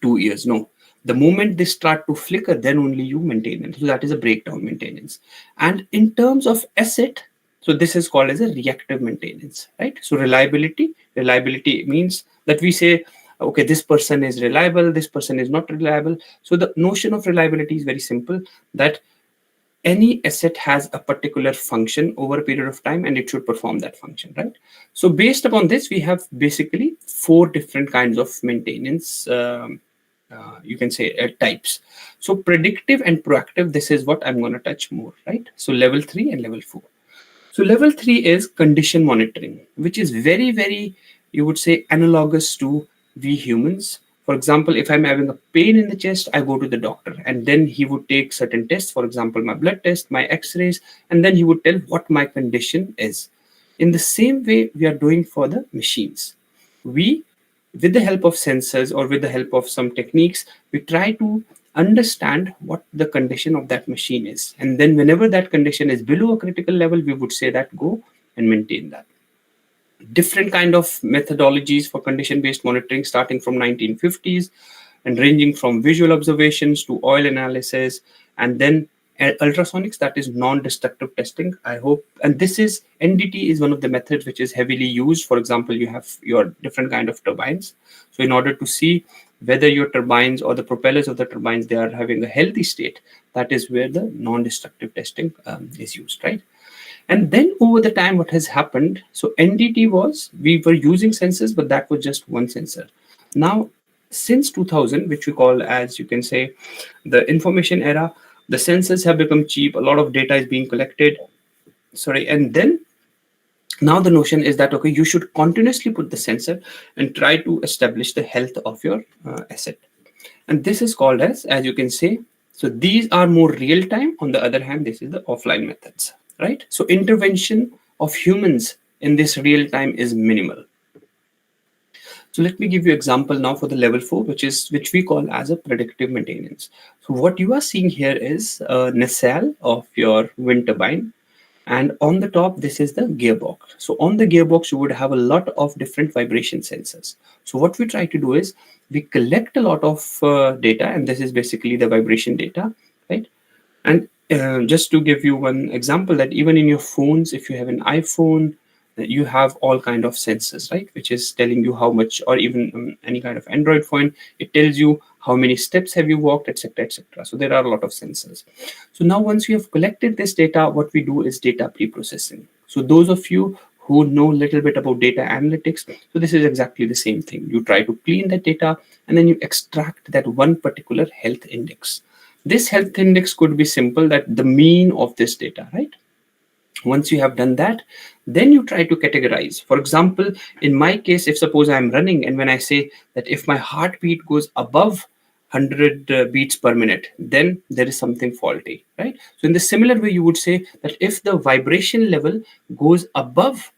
[SPEAKER 18] 2 years. No, the moment they start to flicker, then only you maintain them. So that is a breakdown maintenance. And in terms of asset, so this is called as a reactive maintenance, right? So reliability means that we say, okay, this person is reliable, this person is not reliable. So the notion of reliability is very simple, that any asset has a particular function over a period of time and it should perform that function, right? So based upon this, we have basically 4 different kinds of maintenance you can say types. So predictive and proactive, this is what I'm going to touch more, right? So level 3 and level 4. So level 3 is condition monitoring, which is very, you would say, analogous to we humans. For example, if I'm having a pain in the chest, I go to the doctor and then he would take certain tests, for example, my blood test, my x-rays, and then he would tell what my condition is. In the same way we are doing for the machines. We, with the help of sensors or with the help of some techniques, we try to understand what the condition of that machine is. And then whenever that condition is below a critical level, we would say that go and maintain that. Different kind of methodologies for condition-based monitoring starting from 1950s and ranging from visual observations to oil analysis, and then ultrasonics, that is non-destructive testing. I hope, and this is NDT is one of the methods which is heavily used. For example, you have your different kind of turbines. So in order to see whether your turbines or the propellers of the turbines, they are having a healthy state, that is where the non-destructive testing is used, right? And then over the time, what has happened, so NDT was, we were using sensors, but that was just one sensor. Now, since 2000, which we call as, you can say, the information era, the sensors have become cheap, a lot of data is being collected, and then now the notion is that, okay, you should continuously put the sensor and try to establish the health of your asset. And this is called as you can say, so these are more real time. On the other hand, this is the offline methods, right? So intervention of humans in this real time is minimal. So let me give you example now for the level 4, which we call as a predictive maintenance. So what you are seeing here is a nacelle of your wind turbine. And on the top, this is the gearbox. So on the gearbox, you would have a lot of different vibration sensors. So what we try to do is we collect a lot of data, and this is basically the vibration data, right? And just to give you one example, that even in your phones, if you have an iPhone, you have all kind of sensors, right? Which is telling you how much, or even any kind of Android phone, it tells you how many steps have you walked, etc., etc. So there are a lot of sensors. So now once we have collected this data, what we do is data pre-processing. So those of you who know a little bit about data analytics, so this is exactly the same thing. You try to clean that data and then you extract that one particular health index. This health index could be simple, that the mean of this data, right? Once you have done that, then you try to categorize. For example, in my case, if suppose I'm running, and when I say that if my heartbeat goes above 100 beats per minute, then there is something faulty, right? So in the similar way, you would say that if the vibration level goes above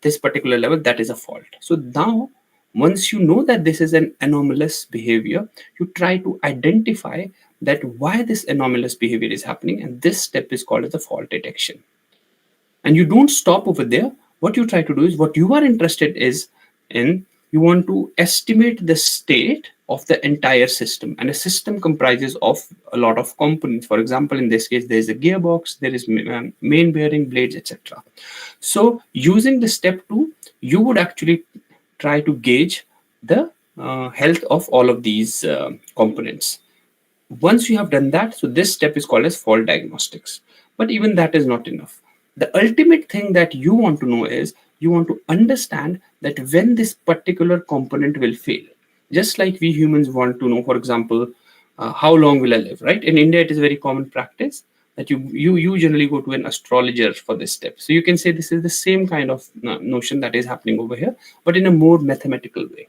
[SPEAKER 18] this particular level, that is a fault. So now, once you know that this is an anomalous behavior, you try to identify that why this anomalous behavior is happening, and this step is called as the fault detection. And you don't stop over there. What you try to do is, what you are interested is in, you want to estimate the state of the entire system, and a system comprises of a lot of components. For example, in this case, there is a gearbox, there is main bearing, blades, etc. So using the step 2, you would actually try to gauge the health of all of these components. Once you have done that, so this step is called as fault diagnostics. But even that is not enough. The ultimate thing that you want to know is you want to understand that when this particular component will fail. Just like we humans want to know, for example, how long will I live, right? In India, it is very common practice that you generally go to an astrologer for this step. So you can say this is the same kind of notion that is happening over here, but in a more mathematical way.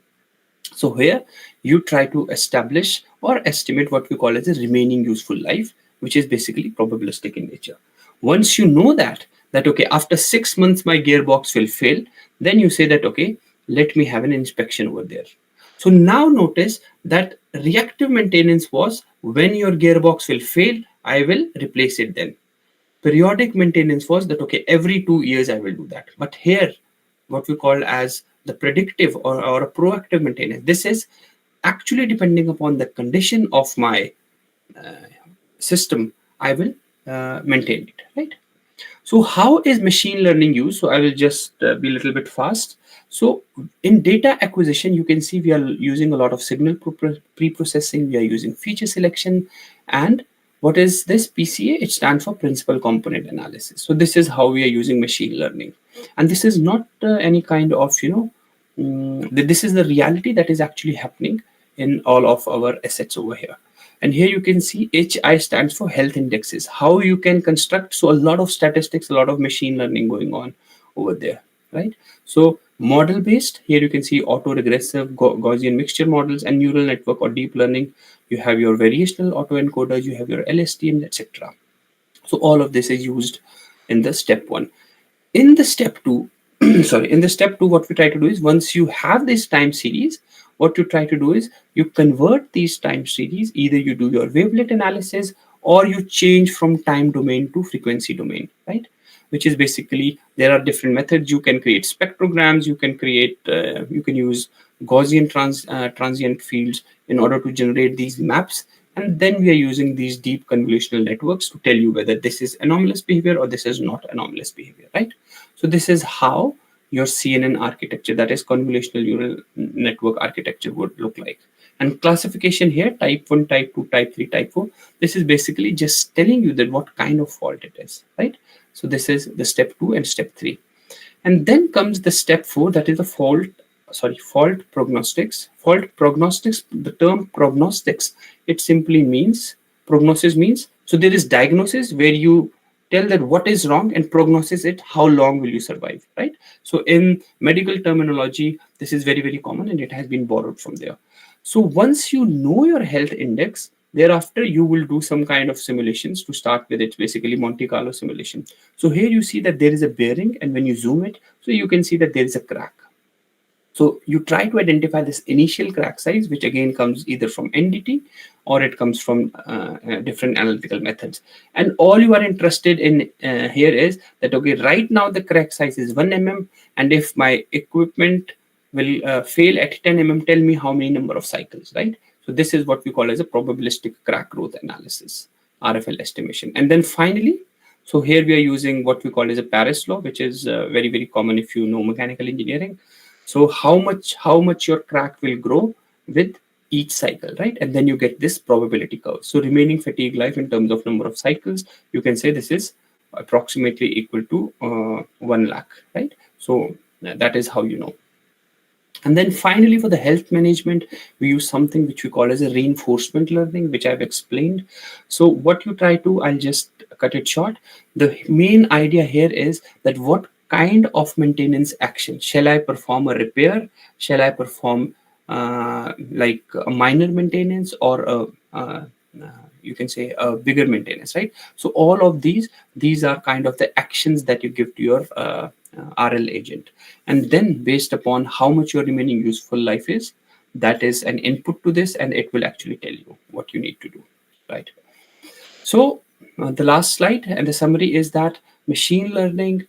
[SPEAKER 18] So here you try to establish or estimate what we call as a remaining useful life, which is basically probabilistic in nature. Once you know that okay, after 6 months my gearbox will fail, then you say that okay, let me have an inspection over there. So now notice that reactive maintenance was when your gearbox will fail, I will replace it then. Periodic maintenance was that okay, every 2 years I will do that. But here, what we call as the predictive or a proactive maintenance, this is actually depending upon the condition of my system, I will maintain it, right? So how is machine learning used? So I will just be a little bit fast. So in data acquisition, you can see we are using a lot of signal pre-processing. We are using feature selection. And what is this PCA? It stands for principal component analysis. So this is how we are using machine learning. And this is not any kind of, this is the reality that is actually happening in all of our assets over here. And here you can see HI stands for health indexes, how you can construct. So a lot of statistics, a lot of machine learning going on over there, right? So model based, here you can see autoregressive, Gaussian mixture models, and neural network or deep learning. You have your variational autoencoders, you have your LSTMs, etc. So all of this is used in the step 1. In the step 2, in the step 2, what we try to do is once you have this time series, what you try to do is you convert these time series, either you do your wavelet analysis or you change from time domain to frequency domain, right? Which is basically, there are different methods. You can create spectrograms, you can create, you can use Gaussian transient fields in order to generate these maps. And then we are using these deep convolutional networks to tell you whether this is anomalous behavior or this is not anomalous behavior, right? So this is how your CNN architecture, that is convolutional neural network architecture, would look like. And classification here, type 1, type 2, type 3, type 4, this is basically just telling you that what kind of fault it is, right? So this is the step 2 and step 3. And then comes the step 4, that is the fault prognostics. Fault prognostics, the term prognostics, it simply means, prognosis means, so there is diagnosis where you tell that what is wrong, and prognosis it, how long will you survive, right? So in medical terminology, this is very, very common and it has been borrowed from there. So once you know your health index, thereafter you will do some kind of simulations. To start with, it's basically Monte Carlo simulation. So here you see that there is a bearing, and when you zoom it, so you can see that there is a crack. So you try to identify this initial crack size, which again comes either from NDT or it comes from different analytical methods. And all you are interested in here is that, okay, right now the crack size is 1 mm, and if my equipment will fail at 10 mm, tell me how many number of cycles, right? So this is what we call as a probabilistic crack growth analysis, RFL estimation. And then finally, so here we are using what we call as a Paris law, which is very, very common if you know mechanical engineering. So how much your crack will grow with each cycle, right? And then you get this probability curve. So remaining fatigue life in terms of number of cycles, you can say this is approximately equal to 1 lakh, right? So that is how you know. And then finally, for the health management, we use something which we call as a reinforcement learning, which I've explained. So what you try to, I'll just cut it short. The main idea here is that what kind of maintenance action shall I perform? A repair? Shall I perform like a minor maintenance, or you can say a bigger maintenance, right? So all of these are kind of the actions that you give to your RL agent. And then based upon how much your remaining useful life is, that is an input to this, and it will actually tell you what you need to do, right? So the last slide and the summary is that machine learning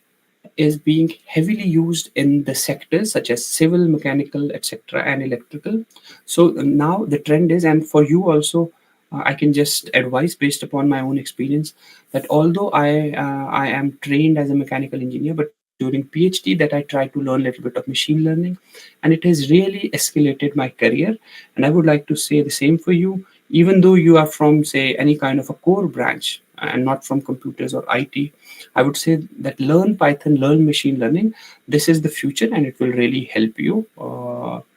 [SPEAKER 18] is being heavily used in the sectors such as civil, mechanical, etc., and electrical. So now the trend is, and for you also, I can just advise based upon my own experience that although I am trained as a mechanical engineer, but during PhD that I tried to learn a little bit of machine learning, and it has really escalated my career. And I would like to say the same for you, even though you are from say any kind of a core branch and not from computers or IT. I would say that learn Python, learn machine learning. This is the future, and it will really help you,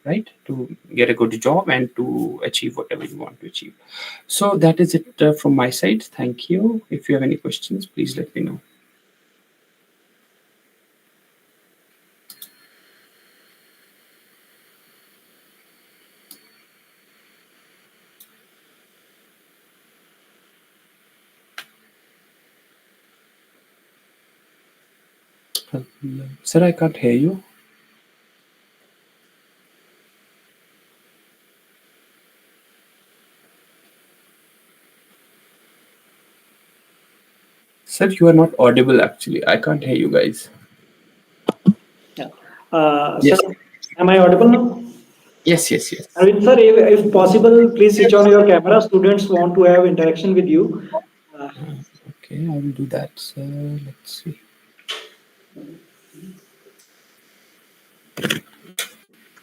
[SPEAKER 18] right, to get a good job and to achieve whatever you want to achieve. So that is it from my side. Thank you. If you have any questions, please let me know. Sir, I can't hear you. Sir, you are not audible actually. I can't hear you guys. Yes.
[SPEAKER 11] Sir, am I audible now?
[SPEAKER 18] Yes, yes, yes.
[SPEAKER 11] Arvind sir, if possible, please switch on your camera. Students want to have interaction with you.
[SPEAKER 18] Okay, I will do that. So let's see.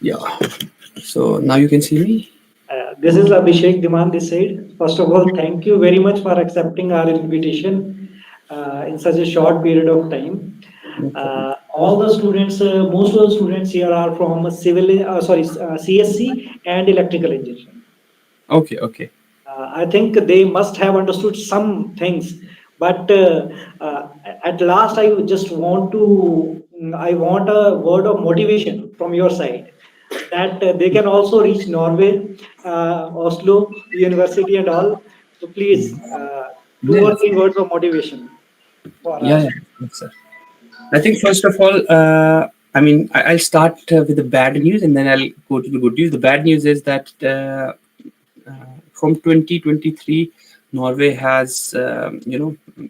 [SPEAKER 18] Yeah. So now you can see me.
[SPEAKER 11] This is Abhishek Diman this side. First of all, thank you very much for accepting our invitation in such a short period of time. All the students, most of the students here are from CSC and electrical engineering.
[SPEAKER 18] Okay, okay.
[SPEAKER 11] I think they must have understood some things, but at last, I want a word of motivation from your side that they can also reach Norway, Oslo, University, and all. So please, two or three words of motivation for
[SPEAKER 18] Yeah,
[SPEAKER 11] us.
[SPEAKER 18] yeah, yes, sir. I think first of all, I'll start with the bad news and then I'll go to the good news. The bad news is that from 2023, Norway has,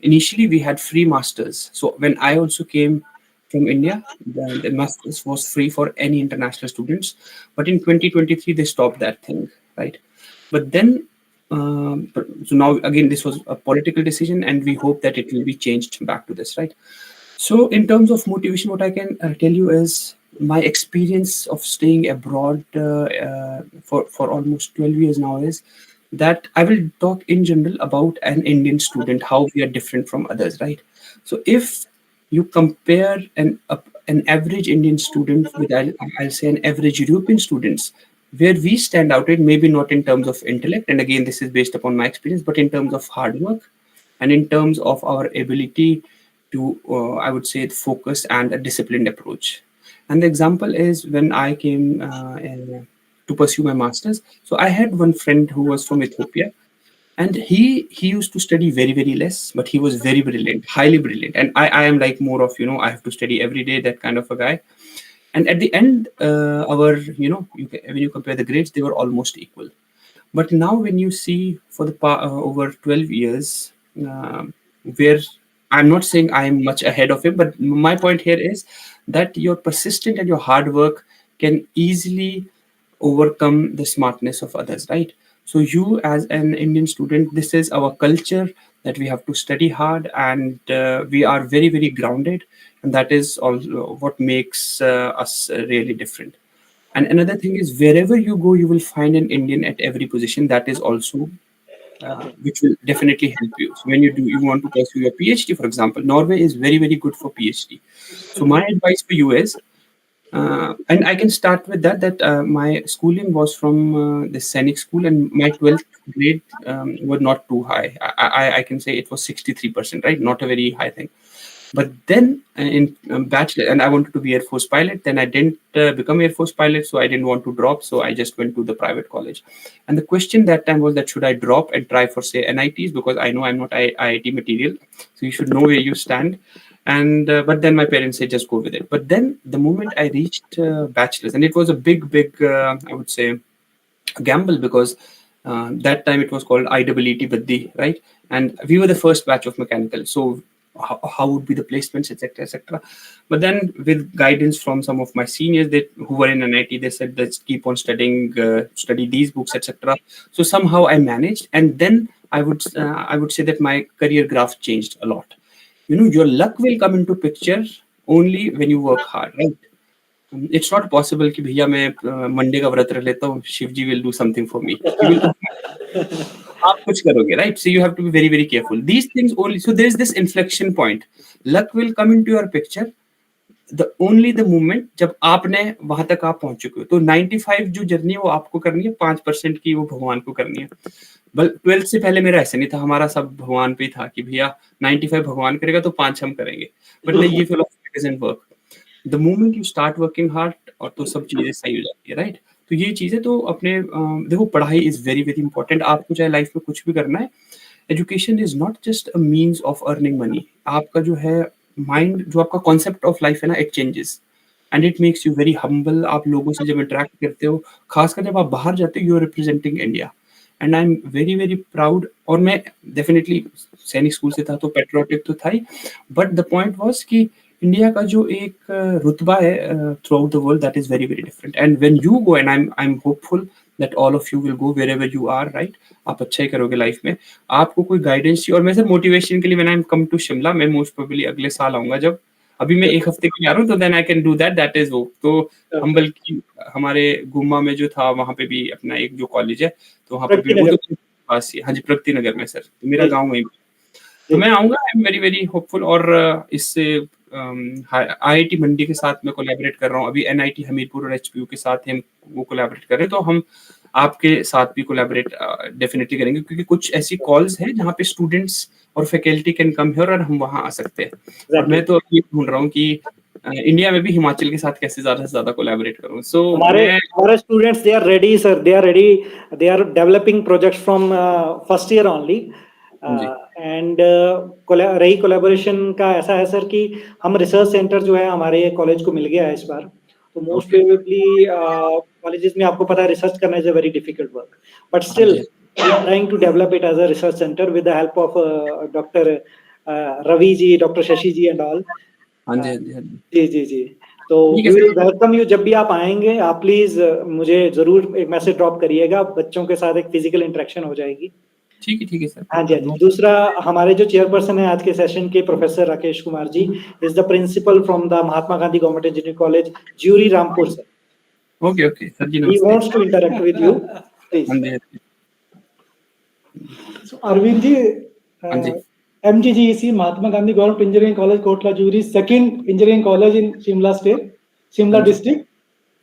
[SPEAKER 18] initially we had free masters. So when I also came from India, the masters was free for any international students. But in 2023, they stopped that thing, right? But then, so now again, this was a political decision, and we hope that it will be changed back to this, right? So, in terms of motivation, what I can tell you is my experience of staying abroad for almost 12 years now is that I will talk in general about an Indian student, how we are different from others, right? So, if you compare an average Indian student with, I'll say, an average European students, where we stand out, it maybe not in terms of intellect, and again, this is based upon my experience, but in terms of hard work and in terms of our ability to, I would say, focus and a disciplined approach. And the example is when I came to pursue my master's. So I had one friend who was from Ethiopia, and he used to study very less, but he was very brilliant, highly brilliant. And I am like more of, I have to study every day, that kind of a guy. And at the end, when you compare the grades, they were almost equal. But now, when you see for the over 12 years, where I'm not saying I'm much ahead of him, but my point here is that your persistent and your hard work can easily overcome the smartness of others, right? So, you as an Indian student, this is our culture that we have to study hard, and we are very grounded, and that is also what makes us really different. And another thing is, wherever you go, you will find an Indian at every position. That is also which will definitely help you. So when you want to pursue your PhD, for example, Norway is very good for PhD. So my advice for you is, and I can start with that my schooling was from the Scenic School, and my 12th grade were not too high. I can say it was 63%, right? Not a very high thing. But then in bachelor, and I wanted to be Air Force pilot. Then I didn't become Air Force pilot, so I didn't want to drop. So I just went to the private college. And the question that time was that should I drop and try for say NITs, because I know I'm not IIT material, so you should know where you stand. And but then my parents said just go with it. But then the moment I reached bachelor's, and it was a big I would say gamble, because that time it was called IEET Baddi, right? And we were the first batch of mechanical. So how would be the placements, etc., etc. But then, with guidance from some of my seniors who were in NIT, they said, let's keep on studying, study these books, etc. So somehow I managed, and then I would say that my career graph changed a lot. Your luck will come into picture only when you work hard, right? It's not possible कि भैया मैं Monday का व्रत रख लेता हूँ, शिव जी will do something for me. He will आप कुछ करोगे, right? So you have to be very very careful. These things only. So there is this inflection point. Luck will come into your picture only the moment जब आपने वहां तक आप पहुंच चुके हो. तो 95 जो जर्नी है वो आपको करनी है, 5% की वो भगवान को करनी है. बल 12th से पहले मेरा ऐसा नहीं था, हमारा सब भगवान पे ही था कि भैया 95 भगवान करेगा तो 5 हम करेंगे. बट नहीं, ये philosophy doesn't work. The moment you start working hard और तो सब चीजें सही हो जाती है, राइट? तो ये चीजें तो अपने देखो, पढ़ाई इज वेरी वेरी इंपॉर्टेंट. आपको चाहे लाइफ में कुछ भी करना है, education is not just a means of earning money. आपका जो है माइंड, जो आपका कॉन्सेप्ट ऑफ लाइफ है ना, it changes and it makes you very humble. आप लोगों से जब इंटरेक्ट करते हो, खासकर जब आप बाहर जाते हो, you are representing India and I am very very proud. और मैं डेफिनेटली सैनिक स्कूल से था तो पेट्रियोटिक तो था ही, बट द पॉइंट वाज कि इंडिया का जो एक रुतबा है throughout the world, that is very very different. And when you go, and I am hopeful that all of you will go wherever you are, right? आप अच्छा ही करोगे life में. आपको कोई गाइडेंस चाहिए, और मैं सर मोटिवेशन के लिए when I am come to Shimla, मैं मोस्ट प्रोबेबली अगले साल आऊंगा. जब अभी मैं एक हफ्ते के लिए आ रहा हूँ, तो then I can do that is वो. तो हम बल्कि हमारे गुम्मा में जो था वहाँ पे भी अपना एक जो कॉलेज है, तो वहाँ पे भी वो तो पास ही, हाँ जी, प्रगति नगर में सर. तो मेरा गाँव वहीं पे. तो मैं आऊंगा. आई एम वेरी वेरी होपफुल. और इससे IIT मंडी के साथ मैं कोलैबोरेट कर रहा हूँ अभी. NIT हमीरपुर और HPU के साथ हम वो कोलैबोरेट कर रहे हैं. तो हम आपके साथ भी कोलैबोरेट डेफिनेटली करेंगे, क्योंकि कुछ ऐसी कॉल्स हैं जहाँ पे स्टूडेंट्स और फैकल्टी कैन कम हियर और हम वहाँ आ सकते हैं. और मैं तो ये ढूंढ रहा हूँ कि इंडिया में भी हिमाचल के साथ कैसे ज्यादा से ज्यादा कोलैबोरेट करूँ. सो
[SPEAKER 11] हमारे students, they are ready sir, they are ready. They are developing projects from first year only. And रही कोलैबोरेशन का ऐसा है सर कि हम रिसर्च सेंटर जो है हमारे कॉलेज को मिल गया है इस बार. तो मोस्ट प्रोबेबली कॉलेजेस में आपको पता है रिसर्च करना is a very difficult work, but still we are trying to develop it as a research centre with the help of doctor Ravi ji, doctor Shashi ji and all.
[SPEAKER 18] हाँ जी, हाँ जी, हाँ जी.
[SPEAKER 11] जी जी जी. तो वी विल वेलकम यू. जब भी आप आएंगे, आप प्लीज मुझे जरूर एक मैसेज ड्रॉप करिएगा. बच्चों के साथ एक फिजिकल इंटरेक्शन हो जाएगी.
[SPEAKER 18] ठीक है सर.
[SPEAKER 11] हाँ जी, हाँ जी. दूसरा, हमारे जो चेयरपर्सन है आज के सेशन के, professor Rakesh Kumar ji, is the principal from the Mahatma Gandhi government engineering college, jury, Rampur sir.
[SPEAKER 18] Okay sir ji,
[SPEAKER 11] He
[SPEAKER 18] नमस्ते.
[SPEAKER 11] wants to interact with you. Please.
[SPEAKER 18] हाँ जी,
[SPEAKER 11] So Arvind ji,
[SPEAKER 18] हाँ जी.
[SPEAKER 11] MGGEC, Mahatma Gandhi Government Engineering College, Kotla Juri, second engineering college in Shimla State, Shimla district.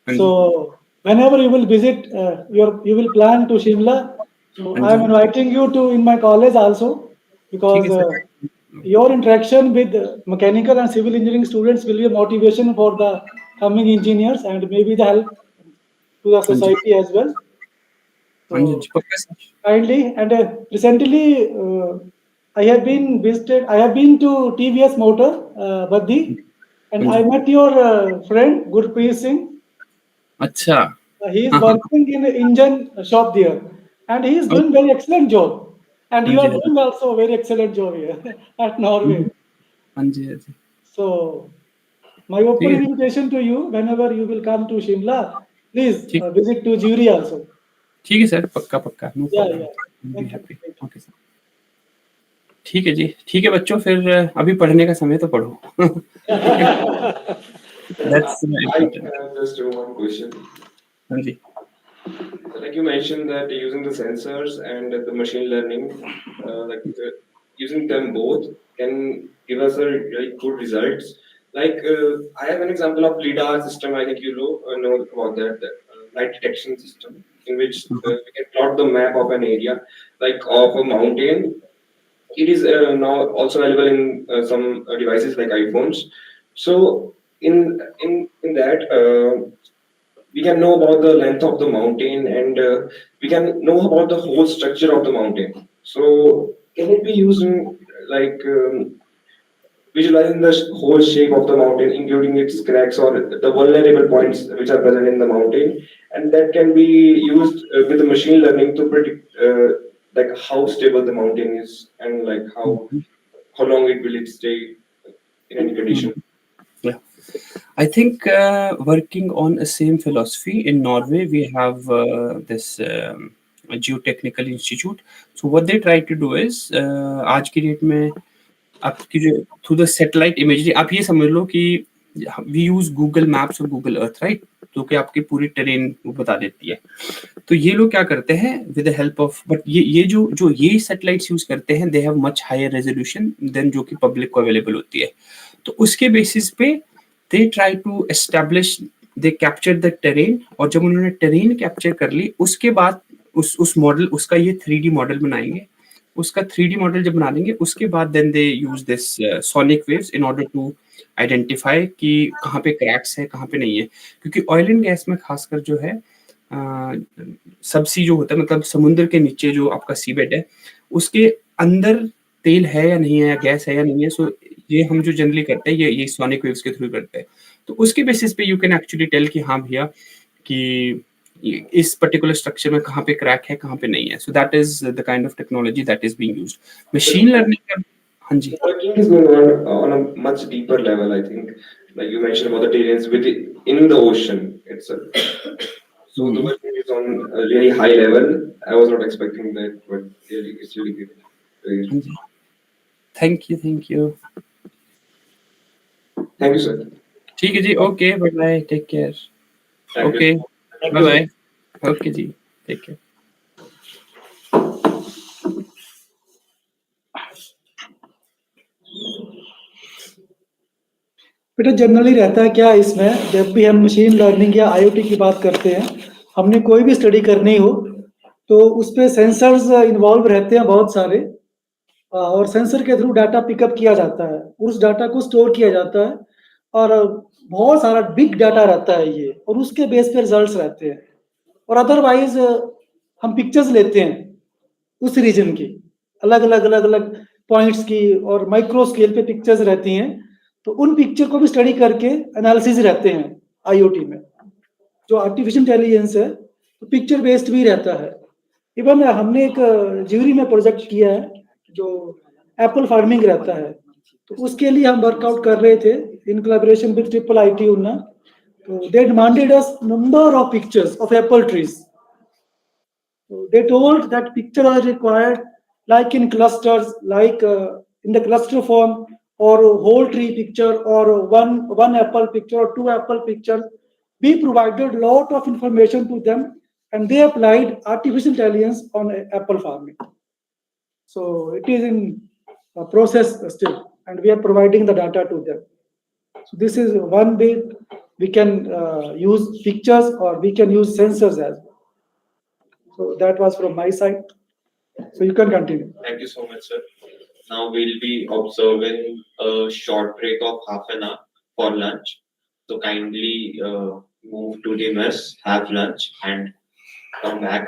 [SPEAKER 11] So whenever you will visit, you will plan to Shimla. So I am inviting you to in my college also, because your interaction with mechanical and civil engineering students will be a motivation for the coming engineers and maybe the help to the society as well. So kindly, and recently I have been to TVS Motor, Baddi, and I met your friend Gurpreet Singh.
[SPEAKER 18] अच्छा.
[SPEAKER 11] He is working in an engine shop there, and he is doing very excellent job. And you are doing also very excellent job here at Norway.
[SPEAKER 18] हाँ जी, हाँ जी.
[SPEAKER 11] So my open invitation to you, whenever you will come to Shimla, please visit to Juri also.
[SPEAKER 18] ठीक है sir, पक्का. No problem. Happy. Okay sir. ठीक है जी. ठीक है बच्चों, फिर अभी पढ़ने का समय तो पढ़ो. That's
[SPEAKER 3] I have just one question.
[SPEAKER 18] हाँ जी.
[SPEAKER 3] Like you mentioned that using the sensors and the machine learning, using them both can give us a really good results. Like I have an example of LiDAR system. I think you know about that light detection system, in which we can plot the map of an area, like of a mountain. It is now also available in some devices like iPhones. So in that. We can know about the length of the mountain, and we can know about the whole structure of the mountain. So can it be used in like visualizing the whole shape of the mountain, including its cracks or the vulnerable points which are present in the mountain, and that can be used with the machine learning to predict like how stable the mountain is, and like how how long will it stay in any condition?
[SPEAKER 18] Yeah, I think working on a same philosophy in Norway, we have this a geotechnical institute. So what they try to do is आज की date में आपकी जो through the satellite imagery आप ये समझ लो कि we use Google maps और गूगल अर्थ राइट, तो कि आपकी पूरी टेरेन वो बता देती है। तो ये लोग क्या करते हैं with the help of, but ये जो जो ये सैटेलाइट्स यूज करते हैं they have much higher resolution than जो कि पब्लिक को अवेलेबल होती है। तो उसके बेसिस पे they try to establish, they capture the terrain, और जब उन्होंने टेरेन कैप्चर कर ली उसके बाद उस मॉडल उसका ये 3D मॉडल बनाएंगे। उसका 3D मॉडल जब बना लेंगे उसके बाद then they use this sonic waves in order to identify कि कहाँ पे क्रैक्स है कहाँ पे नहीं है। क्योंकि ऑयल एंड गैस में खासकर जो है सबसी जो होता है मतलब समुद्र के नीचे जो आपका सीबेड है उसके अंदर तेल है या नहीं है या गैस है या नहीं है। सो ये हम जो जनरली करते हैं ये सोनिक वेव्स के थ्रू करते हैं। तो उसके बेसिस पे यू कैन एक्चुअली टेल कि हाँ भैया कि इस पर्टिकुलर स्ट्रक्चर में कहाँ पे क्रैक है कहाँ पे नहीं है। So that is the kind of technology that is being used. Machine learning, हाँ जी,
[SPEAKER 3] Working is going on a much deeper level, I think. Like you mentioned about the terrains in the ocean itself. So the working is on a really high level. I was not expecting that, but really, it's really good. Really.
[SPEAKER 18] Thank you thank you.
[SPEAKER 3] Thank you, sir.
[SPEAKER 18] ठीक है जी, okay bye bye, take care.
[SPEAKER 3] Thank
[SPEAKER 18] okay
[SPEAKER 3] you.
[SPEAKER 18] Bye bye, okay जी, take care.
[SPEAKER 11] बेटा generally रहता है क्या इसमें, जब भी हम मशीन लर्निंग या आईओटी की बात करते हैं, हमने कोई भी स्टडी करनी हो तो उस पे सेंसर्स इन्वॉल्व रहते हैं बहुत सारे, और सेंसर के थ्रू डाटा पिकअप किया जाता है, उस डाटा को स्टोर किया जाता है, और बहुत सारा बिग डाटा रहता है ये, और उसके बेस पे रिजल्ट्स रहते हैं। और अदरवाइज हम पिक्चर्स लेते हैं उस रीजन की, अलग अलग अलग अलग पॉइंट्स की, और माइक्रो स्केल पे पिक्चर्स रहती हैं, तो उन पिक्चर को भी स्टडी करके एनालिसिस रहते हैं आईओटी में। जो आर्टिफिशियल इंटेलिजेंस है तो पिक्चर बेस्ड भी रहता है। इवन हमने एक ज्यूरी में प्रोजेक्ट किया है जो एप्पल फार्मिंग रहता है, तो उसके लिए हम वर्कआउट कर रहे थे in collaboration with triple IT उन्ना। तो they demanded us number of pictures of Apple trees. They told that picture are required like in clusters, like in the cluster form, or whole tree picture, or one apple picture or two apple pictures. We provided lot of information to them, and they applied artificial intelligence on apple farming. So it is in process still, and we are providing the data to them. So this is one way we can use pictures, or we can use sensors as well. So that was from my side. So you can continue.
[SPEAKER 3] Thank you so much, sir. Now we'll be observing a short break of half an hour for lunch. So kindly move to the mess, have lunch, and come back.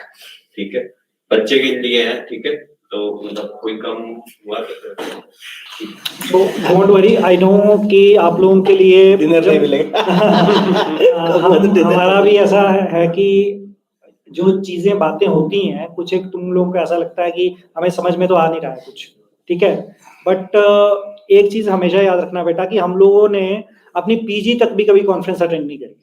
[SPEAKER 3] ठीक है, बच्चे के लिए है, ठीक है, तो मतलब कोई कम हुआ
[SPEAKER 19] तो डोंट वरी, आई नो कि आप लोगों के लिए
[SPEAKER 8] डिनर नहीं मिलेगा।
[SPEAKER 19] हमारा भी ऐसा है कि जो चीजें बातें होती हैं कुछ एक तुम लोगों को ऐसा लगता है कि हमें समझ में तो आ नहीं रहा है कुछ, ठीक है, बट एक चीज हमेशा याद रखना बेटा कि हम लोगों ने अपनी पीजी तक भी कभी कॉन्फ्रेंस अटेंड नहीं करी,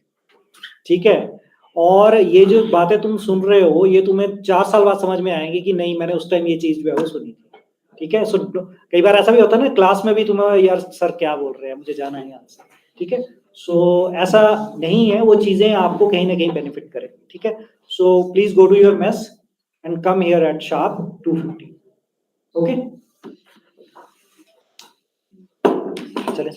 [SPEAKER 19] ठीक है, और ये जो बातें तुम सुन रहे हो ये तुम्हें 4 साल बाद समझ में आएंगी कि नहीं मैंने उस टाइम ये चीज जो है वो सुनी थी, ठीक है। सो कई बार ऐसा भी होता है ना क्लास में भी तुम्हें यार सर क्या बोल रहे हैं मुझे जाना है यहाँ से, ठीक है। सो ऐसा नहीं है, वो चीजें आपको कहीं ना कहीं बेनिफिट करें, ठीक है। So please go to your mess and come here at sharp 2:50, okay. चले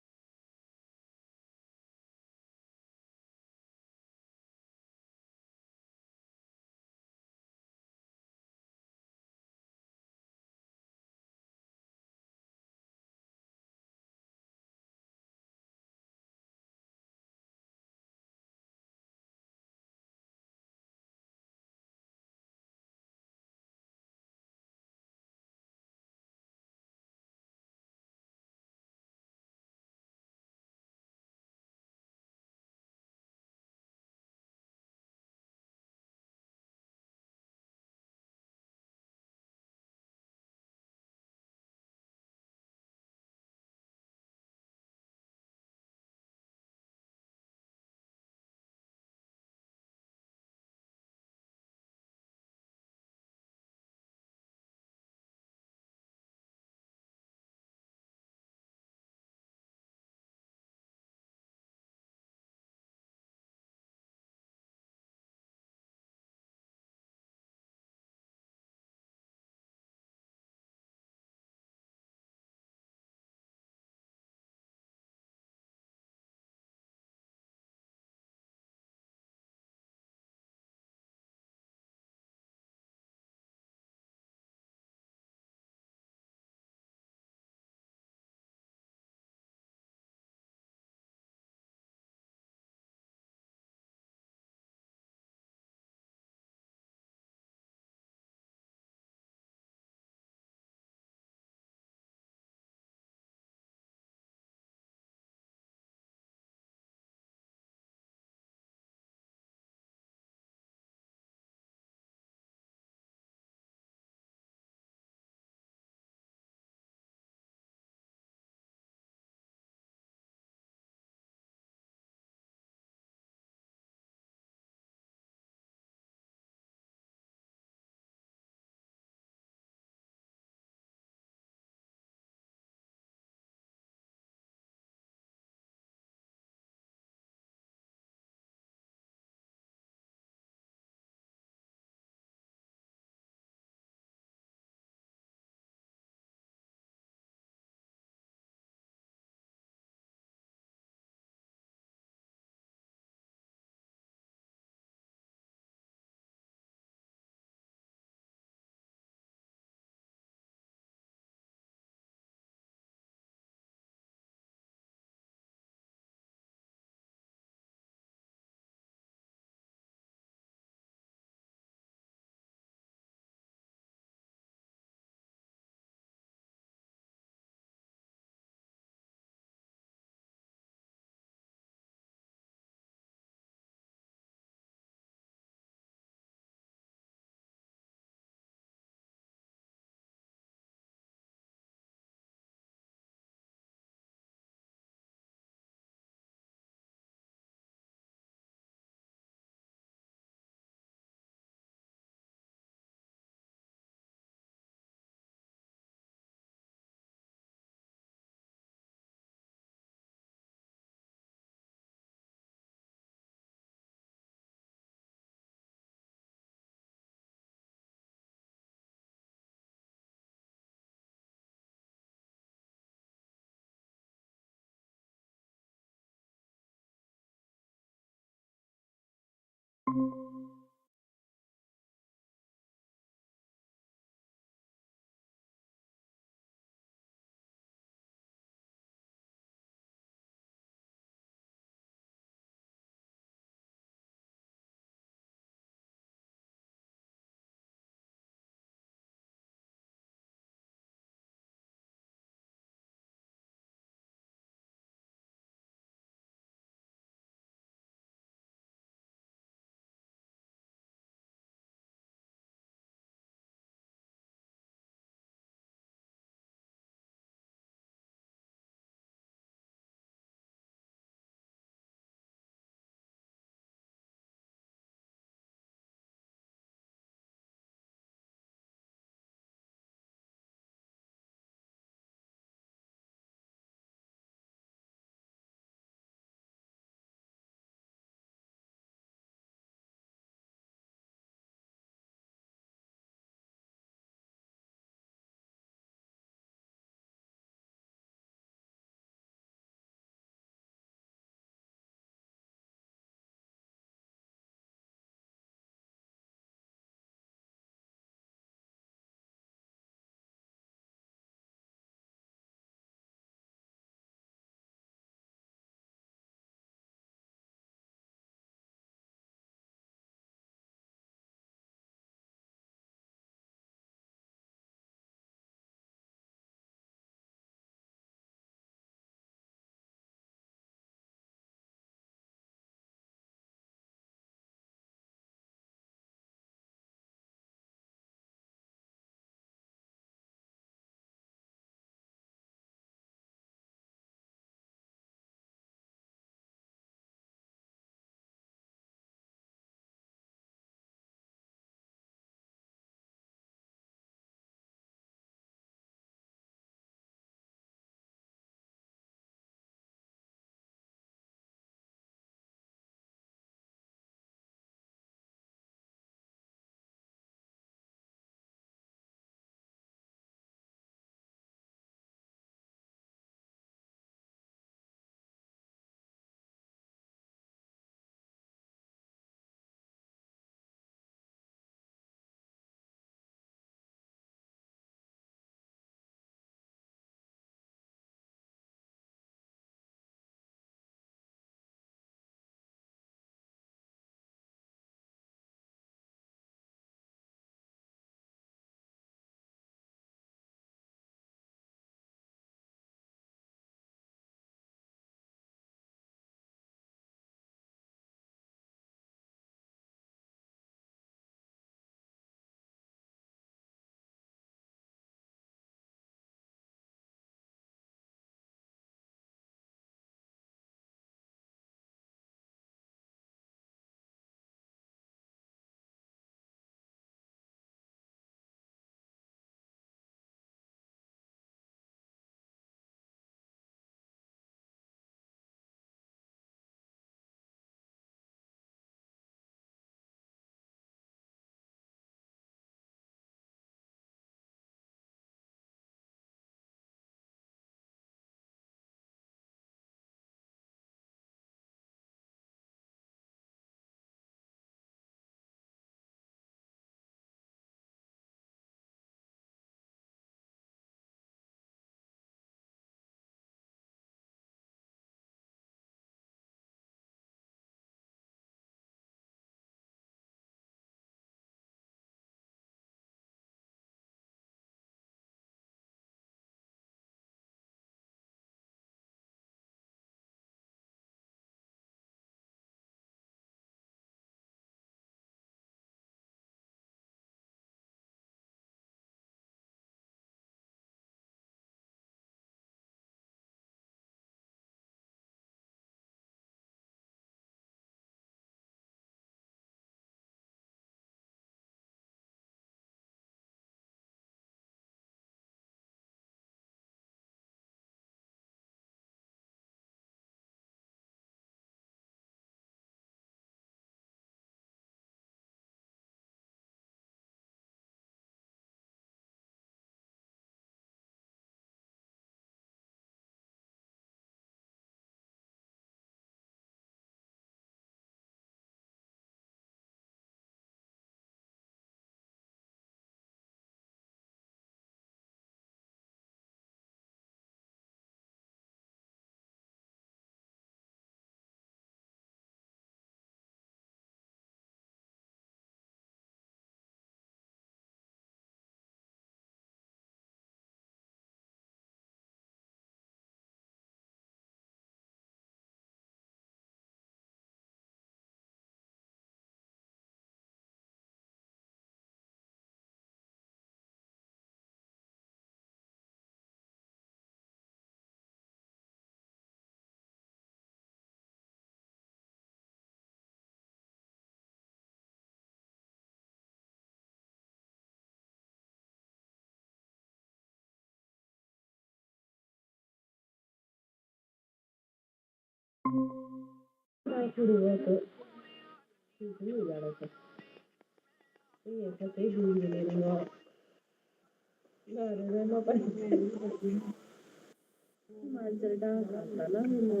[SPEAKER 20] हिमाचल डाल करता ना मैंने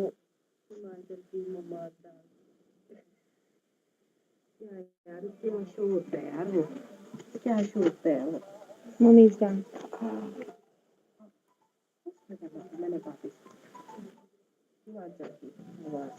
[SPEAKER 20] हिमाचल की मम्मा डाल क्या यार क्या शो होता है यार वो क्या शो होता है वो मम्मी का मैंने काफी हिमाचल की आवाज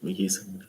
[SPEAKER 21] ये सब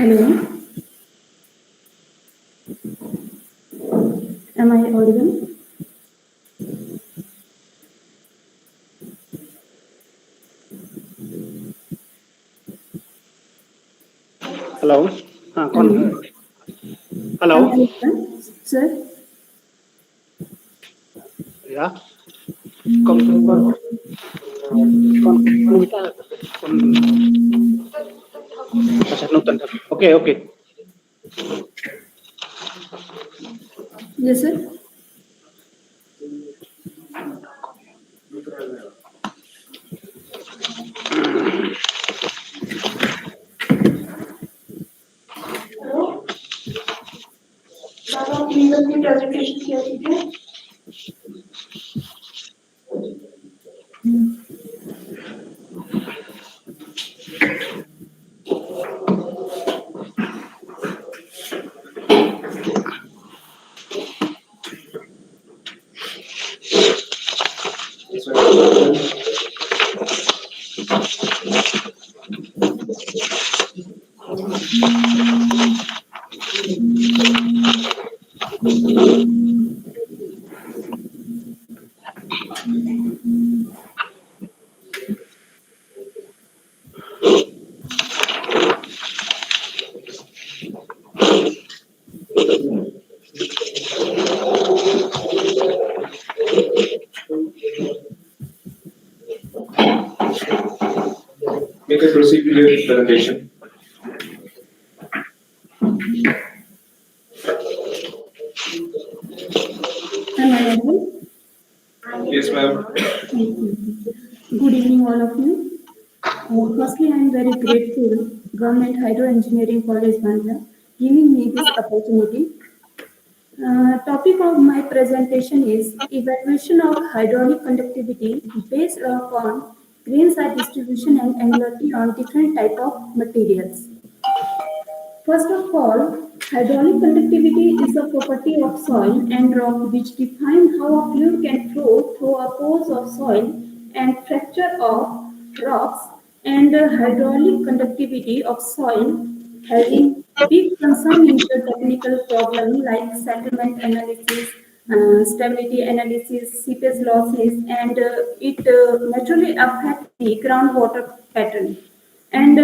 [SPEAKER 15] Hello. Am I audible?
[SPEAKER 8] Hello हाँ कौन है hello
[SPEAKER 15] Am I audible? Sir?
[SPEAKER 8] या कौन कौन कौन अच्छा Nutan okay okay
[SPEAKER 15] Yes, sir.
[SPEAKER 2] Please अपनी प्रेजेंटेशन शेयर कीजिए.
[SPEAKER 3] You can proceed with your presentation.
[SPEAKER 15] Am I audible?
[SPEAKER 3] Yes, ma'am.
[SPEAKER 15] Thank you. Good evening, all of you. Firstly, I am very grateful Government Hydro Engineering College, Bandra, giving me this opportunity. Topic of my presentation is evaluation of hydraulic conductivity based upon grain size distribution and angularity on different type of materials. First of all, hydraulic conductivity is a property of soil and rock which defines how a fluid can flow through a pores of soil and fracture of rocks, and hydraulic conductivity of soil having big concern in the technical problem like settlement analysis, stability analysis, seepage losses, and it naturally affects the groundwater pattern. And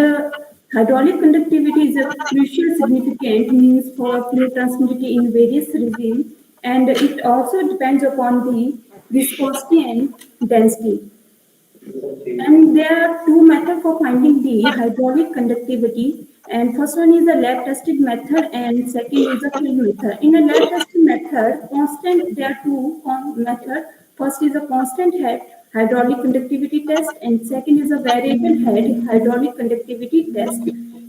[SPEAKER 15] hydraulic conductivity is a crucial significant means for fluid transmissibility in various regimes, and it also depends upon the viscosity and density. And there are two methods for finding the hydraulic conductivity. And first one is a lab tested method, and second is a field method. In a lab tested method, there are two methods. First is a constant head hydraulic conductivity test, and second is a variable head hydraulic conductivity test.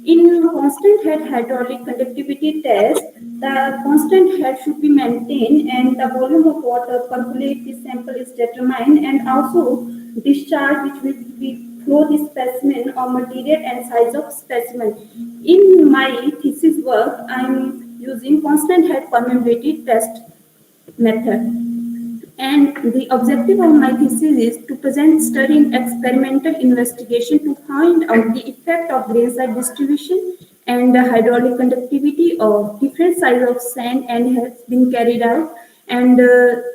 [SPEAKER 15] In constant head hydraulic conductivity test, the constant head should be maintained and the volume of water percolate the sample is determined, and also discharge which will be flow the specimen or material and size of specimen. In my thesis work, I am using constant head permeability test method. And the objective of my thesis is to present study in experimental investigation to find out the effect of grain size distribution and the hydraulic conductivity of different size of sand and has been carried out, and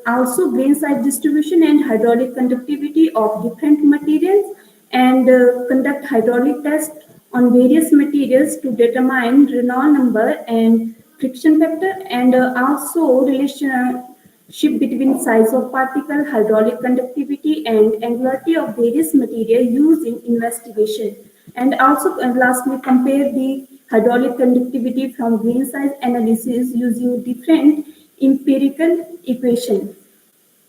[SPEAKER 15] also grain size distribution and hydraulic conductivity of different materials, and conduct hydraulic test on various materials to determine Reynolds number and friction factor, and also relationship between size of particle, hydraulic conductivity, and angularity of various material used in investigation. And also lastly, compare the hydraulic conductivity from grain size analysis using different empirical equation.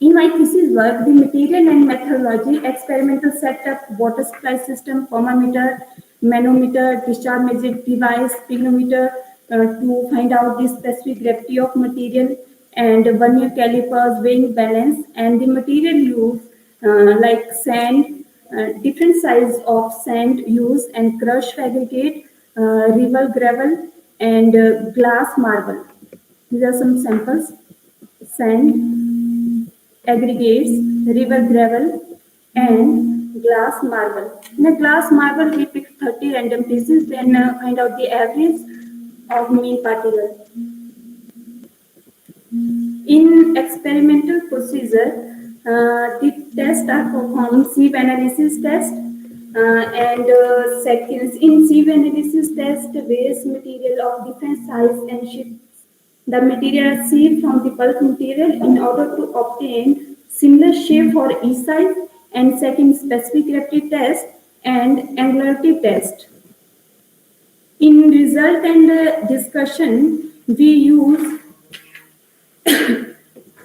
[SPEAKER 15] In my thesis work, the material and methodology, experimental setup, water supply system, thermometer, manometer, discharge measuring device, pygnometer to find out the specific gravity of material, and vernier calipers, weighing balance, and the material used like sand, different size of sand used, and crushed aggregate, river gravel, and glass marble. These are some samples: sand, aggregates, river gravel, and glass marble. In a glass marble, we pick 30 random pieces, then find out the average
[SPEAKER 21] of mean particle. In experimental procedure, the tests are performed sieve analysis test seconds in sieve analysis test various material of different size and shapes. The material are sieved from the bulk material in order to obtain similar shape for each size and second specific gravity test and angularity test. In result and discussion, we use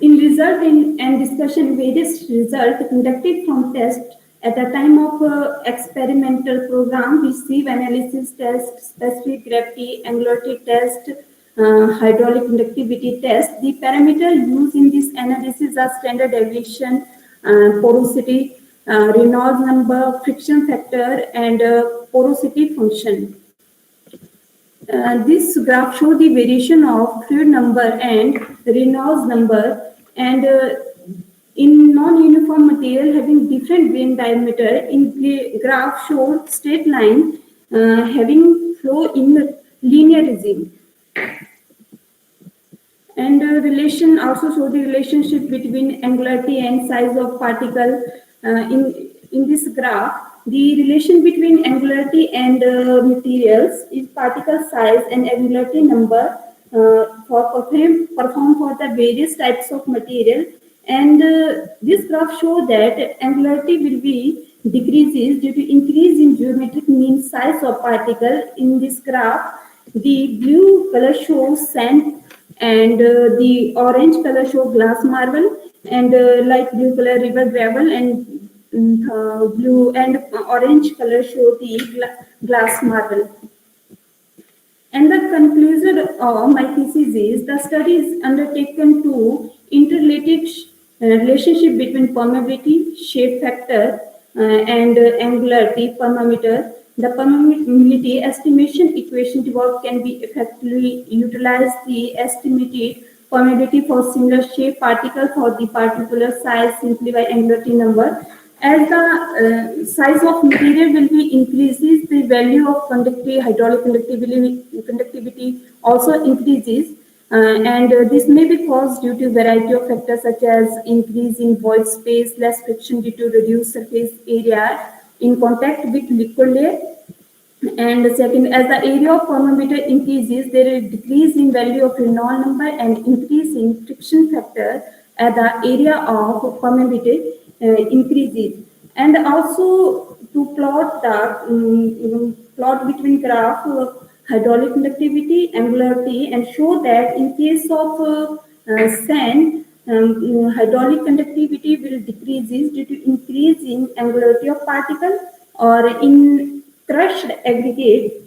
[SPEAKER 21] in result and discussion, various results conducted from test at the time of experimental program, we sieve analysis test, specific gravity, angularity test, hydraulic conductivity test. The parameter used in this analysis are standard deviation, porosity, Reynolds number, friction factor, and porosity function. This graph shows the variation of fluid number and Reynolds number, and in non-uniform material having different grain diameter, in graph shows straight line having flow in linear regime. And relation also show the relationship between angularity and size of particle. In this graph, the relation between angularity and materials is particle size and angularity number performed for the various types of material. And this graph shows that angularity will be decreases due to increase in geometric mean size of particle. In this graph, the blue color shows sand and the orange color show glass marble, and light blue color river gravel, and blue and orange color show the glass marble. And the conclusion of my thesis is the study is undertaken to interrelated relationship between permeability, shape factor, and angularity parameter. The permeability estimation equation developed can be effectively utilized the estimated permeability for similar shape particle for the particular size simply by angularity number. As the size of material will be increases, the value of conductivity, hydraulic conductivity also increases, and this may be caused due to variety of factors such as increase in void space, less friction due to reduced surface area in contact with liquid layer. And second, as the area of permeability increases, there is decrease in value of Reynolds number and increase in friction factor as the area of permeability increases. And also to plot the plot between graph hydraulic conductivity, angularity, and show that in case of sand, hydraulic conductivity will decreases due to increase in angularity of particle, or in crushed aggregate,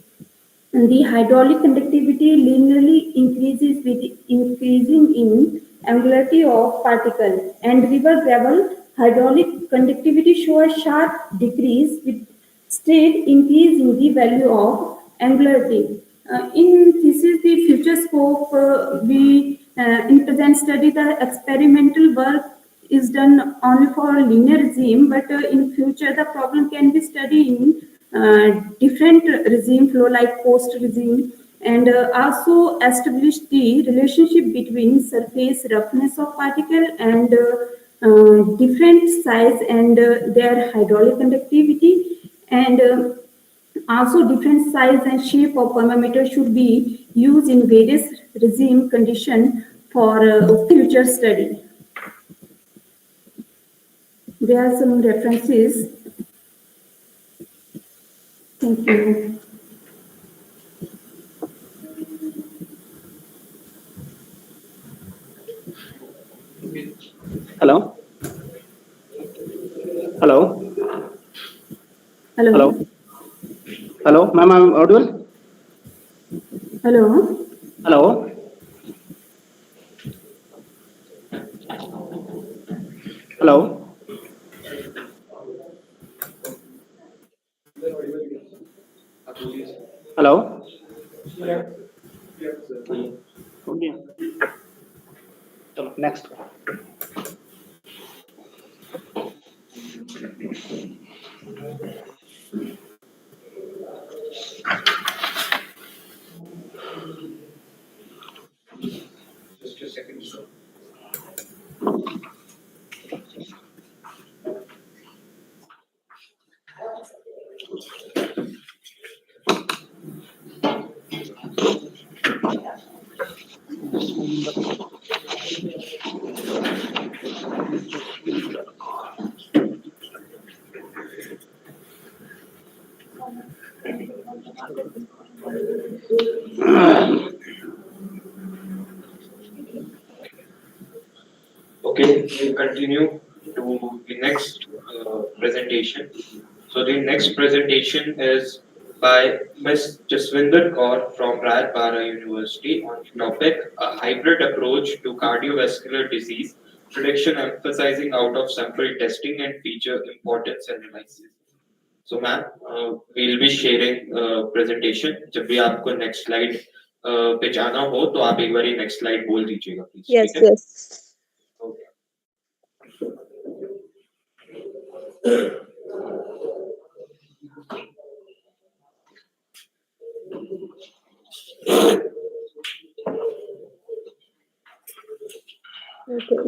[SPEAKER 21] the hydraulic conductivity linearly increases with increasing in angularity of particle, and river gravel hydraulic conductivity show a sharp decrease with straight increase in the value of angularity. This is the future scope. We in present study the experimental work is done only for linear regime, but in future the problem can be studied in different regime flow like post regime, and also establish the relationship between surface roughness of particle and different size and their hydraulic conductivity, and also different size and shape of permeameter should be used in various regime condition for future study. There are some references. Thank you.
[SPEAKER 8] Hello? Hello?
[SPEAKER 21] Hello.
[SPEAKER 8] Hello? Hello, ma'am, I'm audible?
[SPEAKER 21] Hello.
[SPEAKER 8] Hello? Hello? Hello? Next.
[SPEAKER 3] Okay, we'll continue to the next presentation. So the next presentation is by Ms. Jaswinder Kaur from Rajbara University on the topic a hybrid approach to cardiovascular disease prediction emphasizing out of sample testing and feature importance analysis. So ma'am, we'll be sharing presentation. जब भी आपको next slide पे जाना हो तो आप एक बारी next slide बोल दीजिएगा please.
[SPEAKER 16] Yes,
[SPEAKER 3] ठीक है?
[SPEAKER 16] yes. Okay.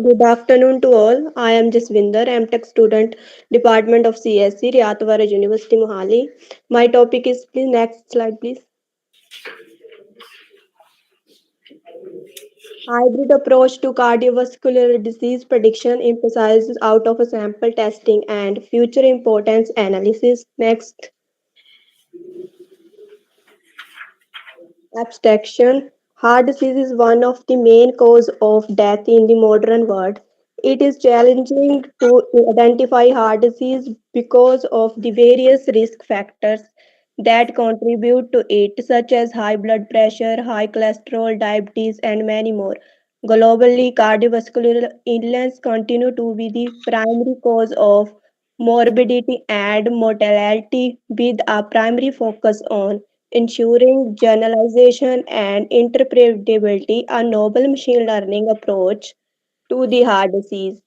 [SPEAKER 16] Good afternoon to all. I am Jaswinder, MTech student, Department of CSC, Rtest University, Mohali. My topic is, please, next slide, please. Hybrid approach to cardiovascular disease prediction emphasizes out of a sample testing and future importance analysis. Next. Abstraction. Heart disease is one of the main causes of death in the modern world. It is challenging to identify heart disease because of the various risk factors that contribute to it, such as high blood pressure, high cholesterol, diabetes, and many more. Globally, cardiovascular illness continue to be the primary cause of morbidity and mortality, with a primary focus on ensuring generalization and interpretability. A novel machine learning approach to the heart disease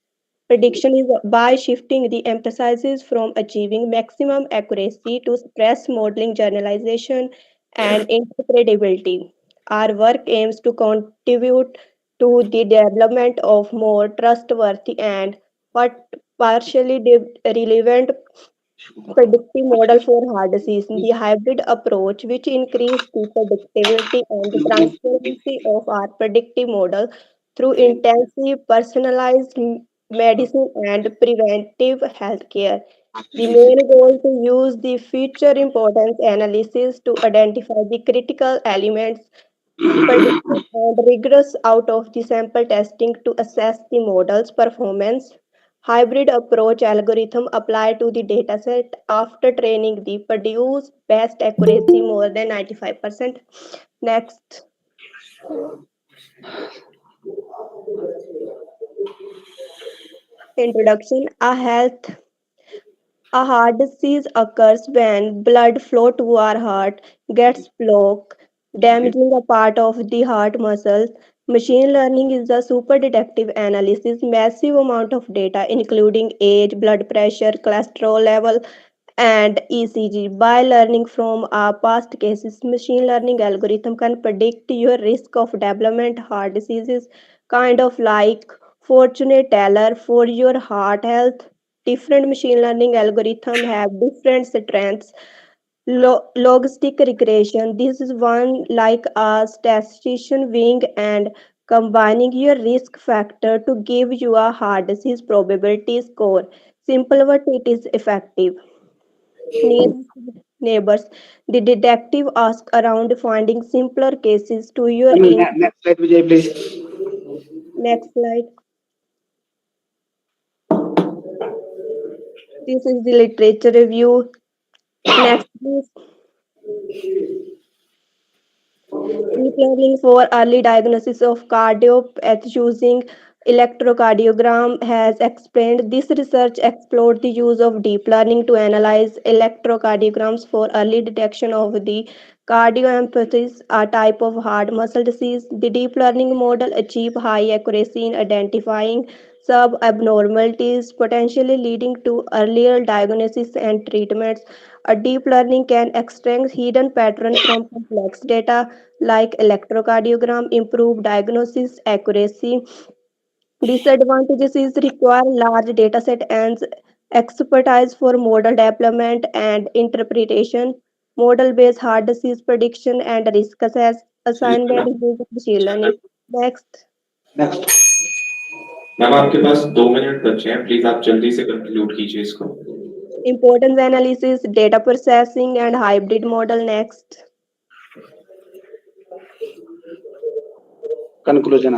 [SPEAKER 16] prediction is by shifting the emphasis from achieving maximum accuracy to stress modeling, generalization, and interpretability. Our work aims to contribute to the development of more trustworthy and but partially relevant predictive model for heart disease. The hybrid approach, which increases the predictability and the transparency of our predictive model through intensive personalized medicine and preventive healthcare. The main goal to use the future importance analysis to identify the critical elements predicted and rigorous out of the sample testing to assess the model's performance. Hybrid approach algorithm apply to the dataset after training the produce best accuracy more than 95%. Next. Introduction. A heart disease occurs when blood flow to our heart gets blocked, damaging a part of the heart muscles. Machine learning is a super detective analysis, massive amount of data including age, blood pressure, cholesterol level, and ECG. By learning from our past cases, machine learning algorithm can predict your risk of development heart diseases, kind of like fortunate teller for your heart health. Different machine learning algorithms have different strengths. Logistic regression. This is one like a statistician wing and combining your risk factor to give you a heart disease probability score. Simple but it is effective. Nearest neighbors. The detective asks around finding simpler cases to your in.
[SPEAKER 8] Next slide, Vijay, please.
[SPEAKER 16] Next slide. This is the literature review. Next, please. Deep learning for early diagnosis of cardiopathy using electrocardiogram has explained. This research explored the use of deep learning to analyze electrocardiograms for early detection of the cardiomyopathy, a type of heart muscle disease. The deep learning model achieved high accuracy in identifying sub-abnormalities, potentially leading to earlier diagnosis and treatments. A deep learning can extract hidden patterns from complex data like electrocardiogram, improve diagnosis accuracy. Disadvantages is require large dataset and expertise for model development and interpretation. Model-based heart disease prediction and risk assignment using machine learning. Next.
[SPEAKER 3] Ma'am आपके पास 2 minute बचे हैं please आप जल्दी से conclude कीजिए इसको
[SPEAKER 16] Importance analysis, data processing, and hybrid model next.
[SPEAKER 8] Conclusion.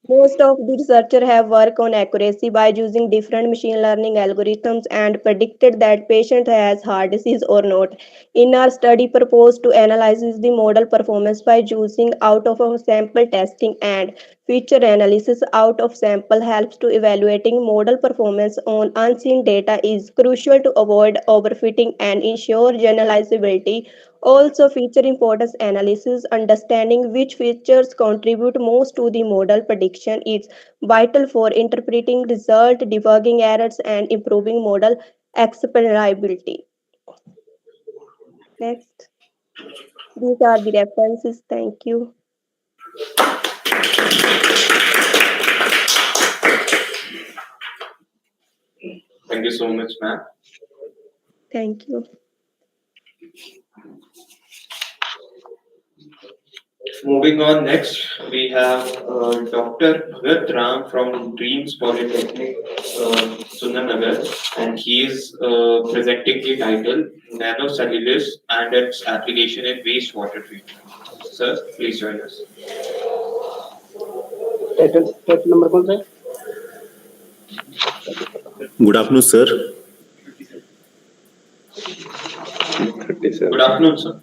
[SPEAKER 16] Most of the researchers have worked on accuracy by using different machine learning algorithms and predicted that patient has heart disease or not. In our study, proposed to analyze the model performance by using out of sample testing and feature analysis. Out of sample helps to evaluating model performance on unseen data is crucial to avoid overfitting and ensure generalizability. Also feature importance analysis, understanding which features contribute most to the model prediction is vital for interpreting result, debugging errors, and improving model explainability. Next. These are the references. Thank you.
[SPEAKER 3] Thank you so much, ma'am.
[SPEAKER 16] Thank you.
[SPEAKER 3] Moving on, next we have Dr. Bhagat Ram from Dreams Polytechnic, Sundarnagar, and he is presenting the title Nanocellulose and its application in wastewater treatment. Sir, please join us.
[SPEAKER 8] Title number कौन सा है?
[SPEAKER 5] Good afternoon, sir.
[SPEAKER 3] Good afternoon, sir.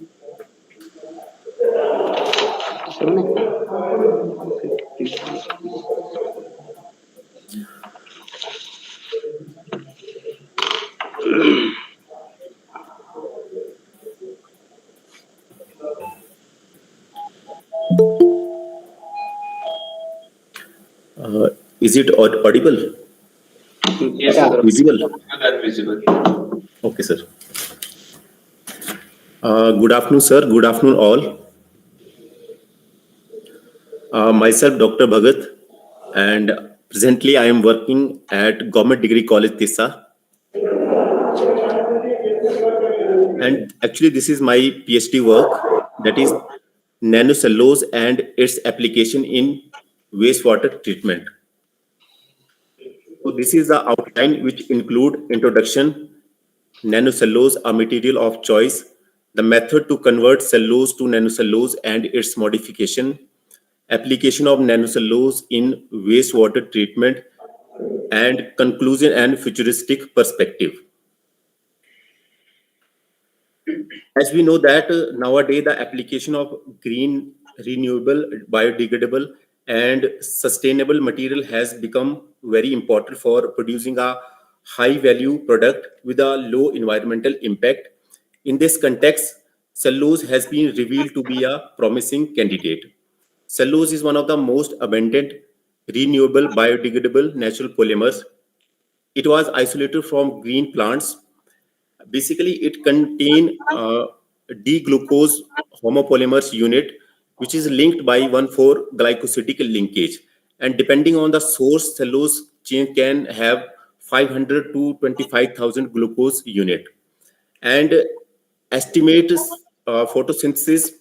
[SPEAKER 5] Is it audible?
[SPEAKER 3] Yes, sir.
[SPEAKER 5] Visible?
[SPEAKER 3] Visible.
[SPEAKER 5] Okay, sir. Good afternoon, sir. Good afternoon, all. Myself, Dr. Bhagat, and presently I am working at Government Degree College, Tissa. And actually, this is my PhD work, that is nanocellulose and its application in wastewater treatment. So this is the outline, which include introduction, nanocellulose, a material of choice, the method to convert cellulose to nanocellulose and its modification, application of nanocellulose in wastewater treatment, and conclusion and futuristic perspective. As we know that nowadays the application of green, renewable, biodegradable, and sustainable material has become very important for producing a high value product with a low environmental impact. In this context, cellulose has been revealed to be a promising candidate. Cellulose is one of the most abundant, renewable, biodegradable natural polymers. It was isolated from green plants. Basically, it contains D-glucose homopolymers unit, which is linked by 1,4-glycosidic linkage. And depending on the source, cellulose chain can have 500 to 25,000 glucose unit. And estimate photosynthesis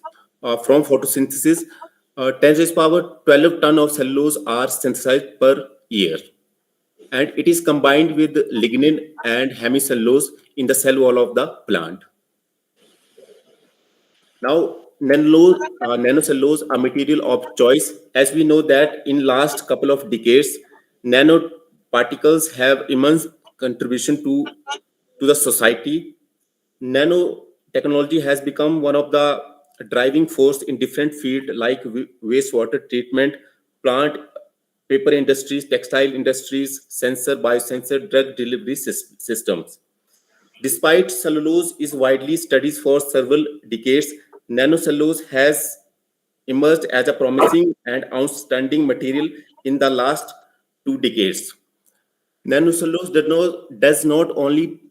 [SPEAKER 5] from photosynthesis, 10 raised power 12 ton of cellulose are synthesized per year. And it is combined with lignin and hemicellulose in the cell wall of the plant. Now, nanocellulose, a material of choice, as we know that in last couple of decades, nanoparticles have immense contribution to the society. Nanotechnology has become one of the driving force in different fields like wastewater treatment, plant, paper industries, textile industries, sensor, biosensor, drug delivery systems. Despite cellulose is widely studied for several decades, nanocellulose has emerged as a promising and outstanding material in the last 2 decades. Nanocellulose does not only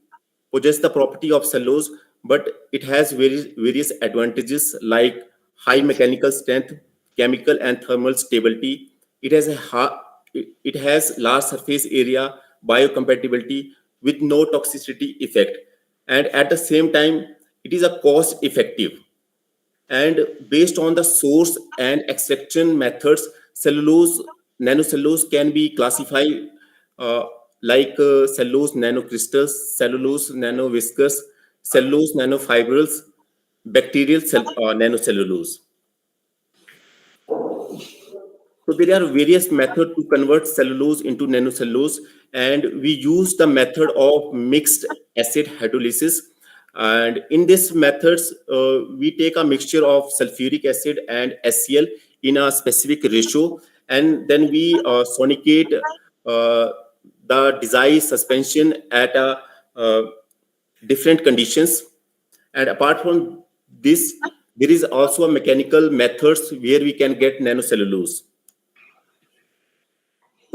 [SPEAKER 5] possess the property of cellulose, but it has various advantages like high mechanical strength, chemical and thermal stability. It has large surface area, biocompatibility with no toxicity effect, and at the same time, it is a cost effective. And based on the source and extraction methods, nanocellulose can be classified like cellulose nanocrystals, cellulose nanoviscous, cellulose nanofibrils, bacterial nanocellulose. So there are various methods to convert cellulose into nanocellulose, and we use the method of mixed acid hydrolysis. And in this methods, we take a mixture of sulfuric acid and HCl in a specific ratio, and then we sonicate the desired suspension at different conditions. And apart from this, there is also a mechanical methods where we can get nanocellulose.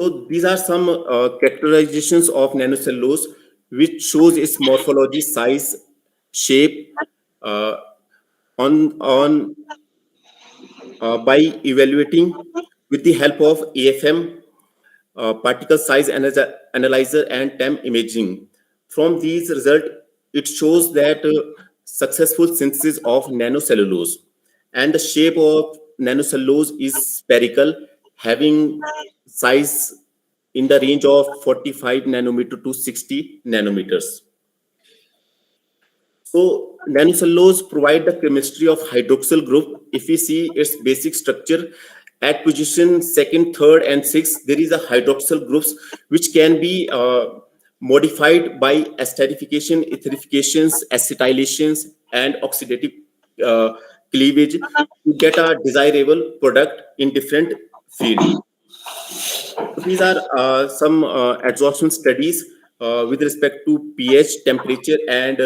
[SPEAKER 5] So these are some characterizations of nanocellulose, which shows its morphology, size, shape, uh, on by evaluating with the help of AFM, particle size analyzer, and TEM imaging. From these results, it shows that successful synthesis of nanocellulose, and the shape of nanocellulose is spherical, having size in the range of 45 nanometer to 60 nanometers. So nanocellulose provide the chemistry of hydroxyl group. If we see its basic structure, at position 2nd, 3rd, and 6th, there is a hydroxyl groups which can be modified by esterification, etherifications, acetylations, and oxidative cleavage to get a desirable product in different fields. These are some absorption studies with respect to pH, temperature, and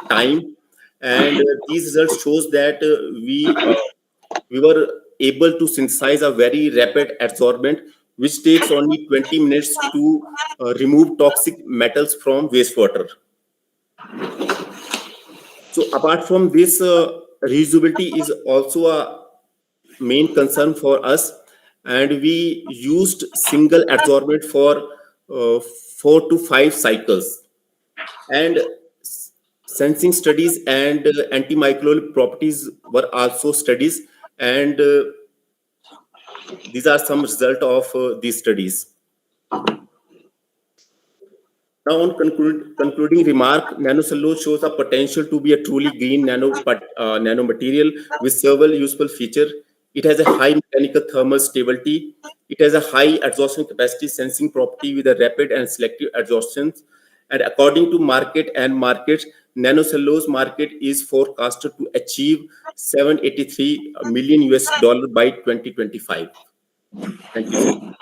[SPEAKER 5] time. And these results shows that we were able to synthesize a very rapid adsorbent, which takes only 20 minutes to remove toxic metals from wastewater. So apart from this, reusability is also a main concern for us, and we used single adsorbent for 4 to 5 cycles. And sensing studies and antimicrobial properties were also studies, and these are some result of these studies. Now, on concluding remark, nanocellulose shows a potential to be a truly green nanomaterial with several useful features. It has a high mechanical thermal stability. It has a high adsorption capacity sensing property with a rapid and selective adsorption. And according to markets, nanocellulose market is forecasted to achieve $783 million by 2025. Thank you, sir.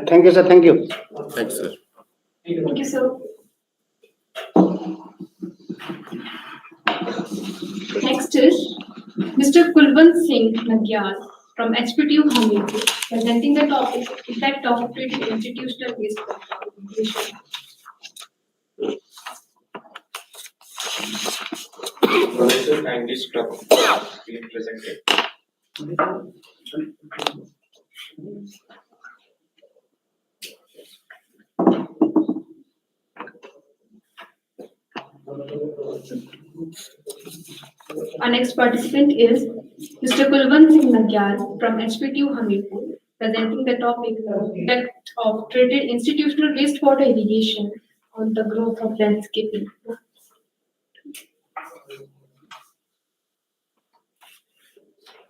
[SPEAKER 8] Thank you, sir. Thank you.
[SPEAKER 5] Thanks, sir.
[SPEAKER 2] Thank you, sir. Next is Mr. Kulwant Singh Nagyar from HPTU Hamirpur, presenting the topic Effect of Treated Institutional Waste Contamination.
[SPEAKER 3] Professor, kindly stop being presented.
[SPEAKER 2] Our next participant is Mr. Kulwant Singh Nagyar from HPTU Hamirpur, presenting the topic Effect of Treated Institutional Wastewater Irrigation on the Growth of Landscaping.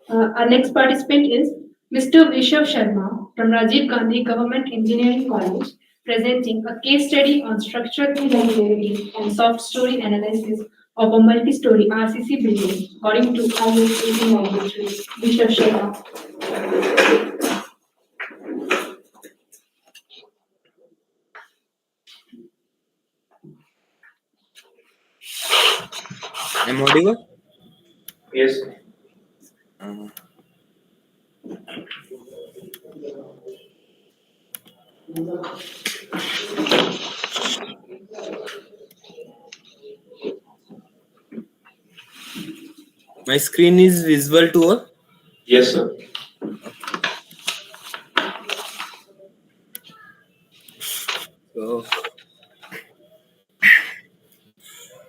[SPEAKER 2] Our next participant is Mr. Vishav Sharma from Rajiv Gandhi Government Engineering College, presenting a case study on structural irregularity and soft story analysis of a multi-story RCC building according to IIT Laboratory. Vishav Sharma.
[SPEAKER 4] I'm audible?
[SPEAKER 3] Yes.
[SPEAKER 4] My screen is visible to all?
[SPEAKER 3] Yes, sir.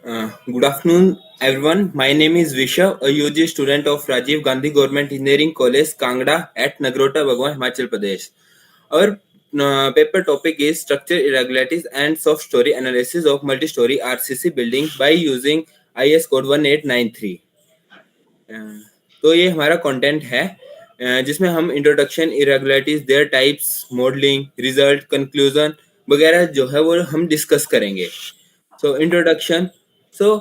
[SPEAKER 4] Good afternoon, everyone. My name is Vishav, a UG student of Rajiv Gandhi Government Engineering College, Kangra at Nagrota, Bagwan, Himachal Pradesh. Our paper topic is structure irregularities and soft story analysis of multi-story RCC building by using IS code 1893. तो ये हमारा content है जिसमें हम introduction, irregularities, there types, modelling, result, conclusion वगैरह जो है वो हम डिस्कस करेंगे. So introduction. सो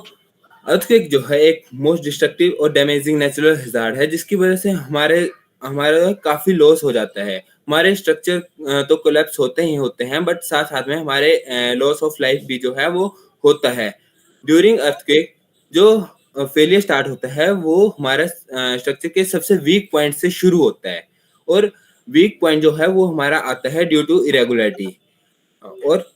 [SPEAKER 4] अर्थक्वेक जो है एक मोस्ट डिस्ट्रक्टिव और डैमेजिंग नेचुरल हैजार्ड है जिसकी वजह से हमारा काफी लॉस हो जाता है. हमारे स्ट्रक्चर तो कोलैप्स होते ही होते हैं, बट साथ साथ में हमारे लॉस ऑफ लाइफ भी जो है वो होता है. ड्यूरिंग अर्थक्वेक जो फेलियर स्टार्ट होता है वो हमारा स्ट्रक्चर के सबसे वीक पॉइंट से शुरू होता है, और वीक पॉइंट जो है वो हमारा आता है ड्यू टू इरेगुलरिटी. और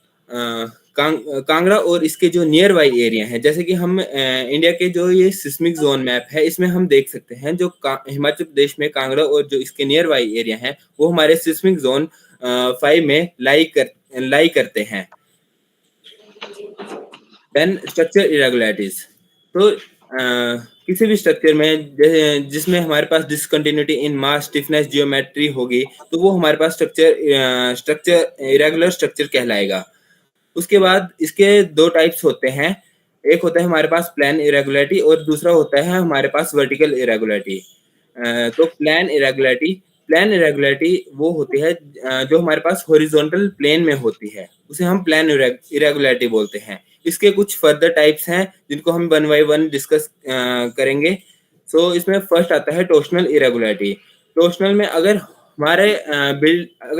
[SPEAKER 4] कांगड़ा और इसके जो नियर बाई एरिया है, जैसे कि हम इंडिया के जो ये सिस्मिक जोन मैप है इसमें हम देख सकते हैं जो हिमाचल प्रदेश में कांगड़ा और जो इसके नियर बाई एरिया है वो हमारे सिस्मिक जोन 5 में लाई करते हैं. Then structure irregularities. तो किसी भी स्ट्रक्चर में जिसमें हमारे पास discontinuity in mass, stiffness, geometry होगी तो वो हमारे पास स्ट्रक्चर इरेगुलर स्ट्रक्चर कहलाएगा. उसके बाद इसके दो टाइप्स होते हैं. एक होता है हमारे पास प्लान इरेगुलरिटी और दूसरा होता है हमारे पास वर्टिकल इरेगुलरिटी. तो प्लान इरेगुलरिटी वो होती है जो हमारे पास हॉरिजॉन्टल प्लेन में होती है, उसे हम प्लान इरेगुलरिटी बोलते हैं. इसके कुछ फर्दर टाइप्स हैं जिनको हम 1 by 1 डिस्कस करेंगे. सो इसमें फर्स्ट आता है टोर्शनल इरेगुलरिटी. टोर्शनल में अगर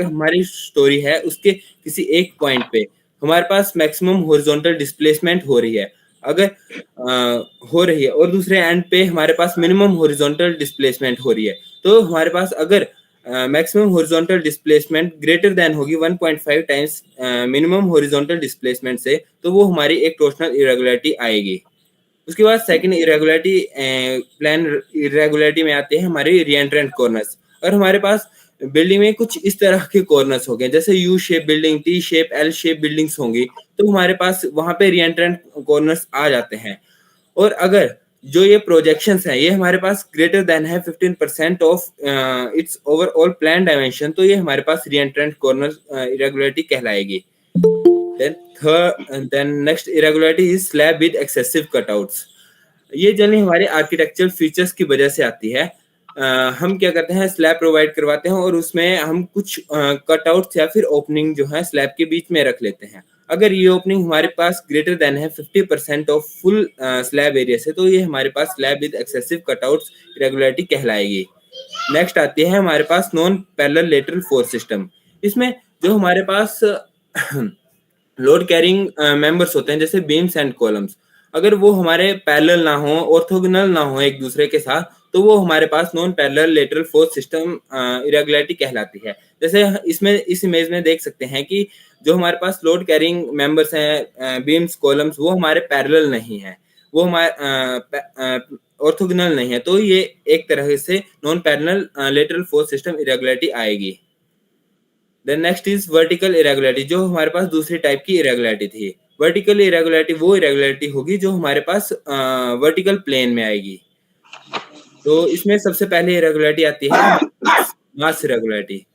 [SPEAKER 4] हमारी स्टोरी है उसके किसी एक पॉइंट पे हमारे पास मैक्सिमम हॉरिजॉन्टल डिस्प्लेसमेंट हो रही है और दूसरे एंड पे हमारे पास मिनिमम हॉरिजॉन्टल डिस्प्लेसमेंट हो रही है, तो हमारे पास अगर maximum horizontal displacement greater than होगी 1.5 टाइम्स मिनिमम हॉरिजॉन्टल डिस्प्लेसमेंट से, तो वो हमारी एक टोर्शनल इरेगुलरिटी आएगी. उसके बाद सेकंड इरेगुलरिटी प्लान इरेगुलरिटी में आते हैं हमारे रीएंट्रेंट कॉर्नर्स. और हमारे पास बिल्डिंग में कुछ इस तरह के कॉर्नर्स हो गए, जैसे U shape building, T shape, L shape buildings होंगी, तो हमारे पास वहां पे रीएंट्रेंट कॉर्नर्स आ जाते हैं. और अगर जो ये प्रोजेक्शंस हैं ये हमारे पास ग्रेटर देन है 15% of its overall plan dimension, तो ये हमारे पास रीएंट्रेंट कॉर्नर इरेगुलरिटी कहलाएगी. Then next irregularity is slab with excessive cutouts. ये जनरली हमारे आर्किटेक्चरल फीचर्स की वजह से आती है. हम क्या करते हैं, स्लैब प्रोवाइड करवाते हैं और उसमें हम कुछ कटआउट्स या फिर ओपनिंग जो है स्लैब के बीच में रख लेते हैं. अगर ये ओपनिंग हमारे पास ग्रेटर देन है 50% ऑफ फुल स्लैब एरिया से, तो ये हमारे पास slab with excessive cutouts irregularity कहलाएगी. नेक्स्ट आती है हमारे पास non parallel lateral force system. इसमें जो हमारे पास लोड कैरिंग मेंबर्स होते हैं जैसे बीम्स एंड कॉलम्स, अगर वो हमारे पैरेलल ना हो, ऑर्थोगोनल ना हो एक दूसरे के साथ, तो वो हमारे पास non parallel lateral force system irregularity कहलाती है. जैसे इस इमेज में देख सकते हैं कि जो हमारे पास लोड कैरिंग मेंबर्स हैं, बीम्स, कॉलम्स, वो हमारे पैरेलल नहीं है, वो हमारे ऑर्थोगोनल नहीं है, तो ये एक तरह से non parallel lateral force system irregularity आएगी. Then next is vertical irregularity, जो हमारे पास दूसरी टाइप की इरेगुलरिटी थी. वर्टिकल इरेगुलरिटी वो इरेगुलरिटी होगी जो हमारे पास वर्टिकल प्लेन में आएगी. तो इसमें सबसे पहले इरेगुलरिटी आती है मास इरेगुलरिटी.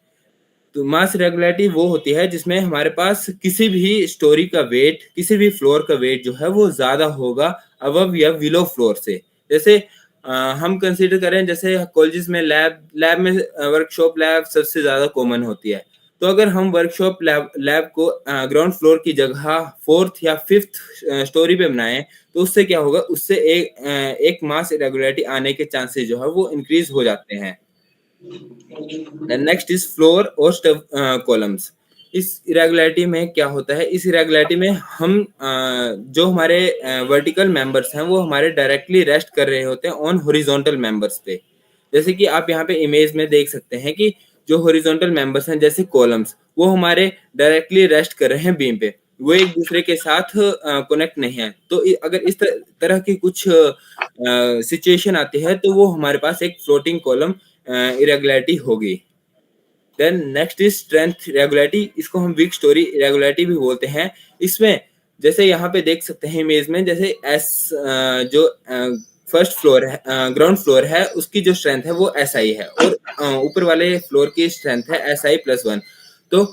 [SPEAKER 4] तो मास इरेगुलरिटी वो होती है जिसमें हमारे पास किसी भी स्टोरी का वेट, किसी भी फ्लोर का वेट जो है वो ज्यादा होगा अबव या बिलो फ्लोर से. जैसे हम कंसीडर करें, जैसे कॉलेजेस में लैब में वर्कशॉप लैब सबसे ज्यादा कॉमन होती है, तो अगर हम वर्कशॉप लैब को ग्राउंड फ्लोर की जगह 4th या 5th स्टोरी पे बनाएं, तो उससे क्या होगा, उससे एक मास इरेगुलरिटी आने के चांसेस जो है वो इंक्रीज हो जाते हैं. नेक्स्ट इज फ्लोर और कॉलम्स. इस इरेगुलरिटी में क्या होता है, इस इरेगुलरिटी में हम जो हमारे वर्टिकल मेंबर्स हैं वो हमारे डायरेक्टली रेस्ट कर रहे होते हैं ऑन हॉरिजॉन्टल मेंबर्स पे. जैसे कि आप यहाँ पे इमेज में देख सकते हैं कि जो हॉरिजॉन्टल मेंबर्स हैं जैसे कॉलम्स, वो हमारे डायरेक्टली रेस्ट कर रहे हैं बीम पे, वो एक दूसरे के साथ कनेक्ट नहीं है. तो अगर इस तरह की कुछ सिचुएशन आती है तो वो हमारे पास एक फ्लोटिंग कॉलम इरेगुलरिटी होगी. Then next is strength irregularity. इसको हम वीक स्टोरी इरेगुलरिटी भी बोलते हैं. इसमें जैसे यहाँ पे देख सकते हैं इमेज में, जैसे जो फर्स्ट फ्लोर है, ग्राउंड फ्लोर है, उसकी जो स्ट्रेंथ है वो SI है, और ऊपर वाले फ्लोर की स्ट्रेंथ है SI+1। तो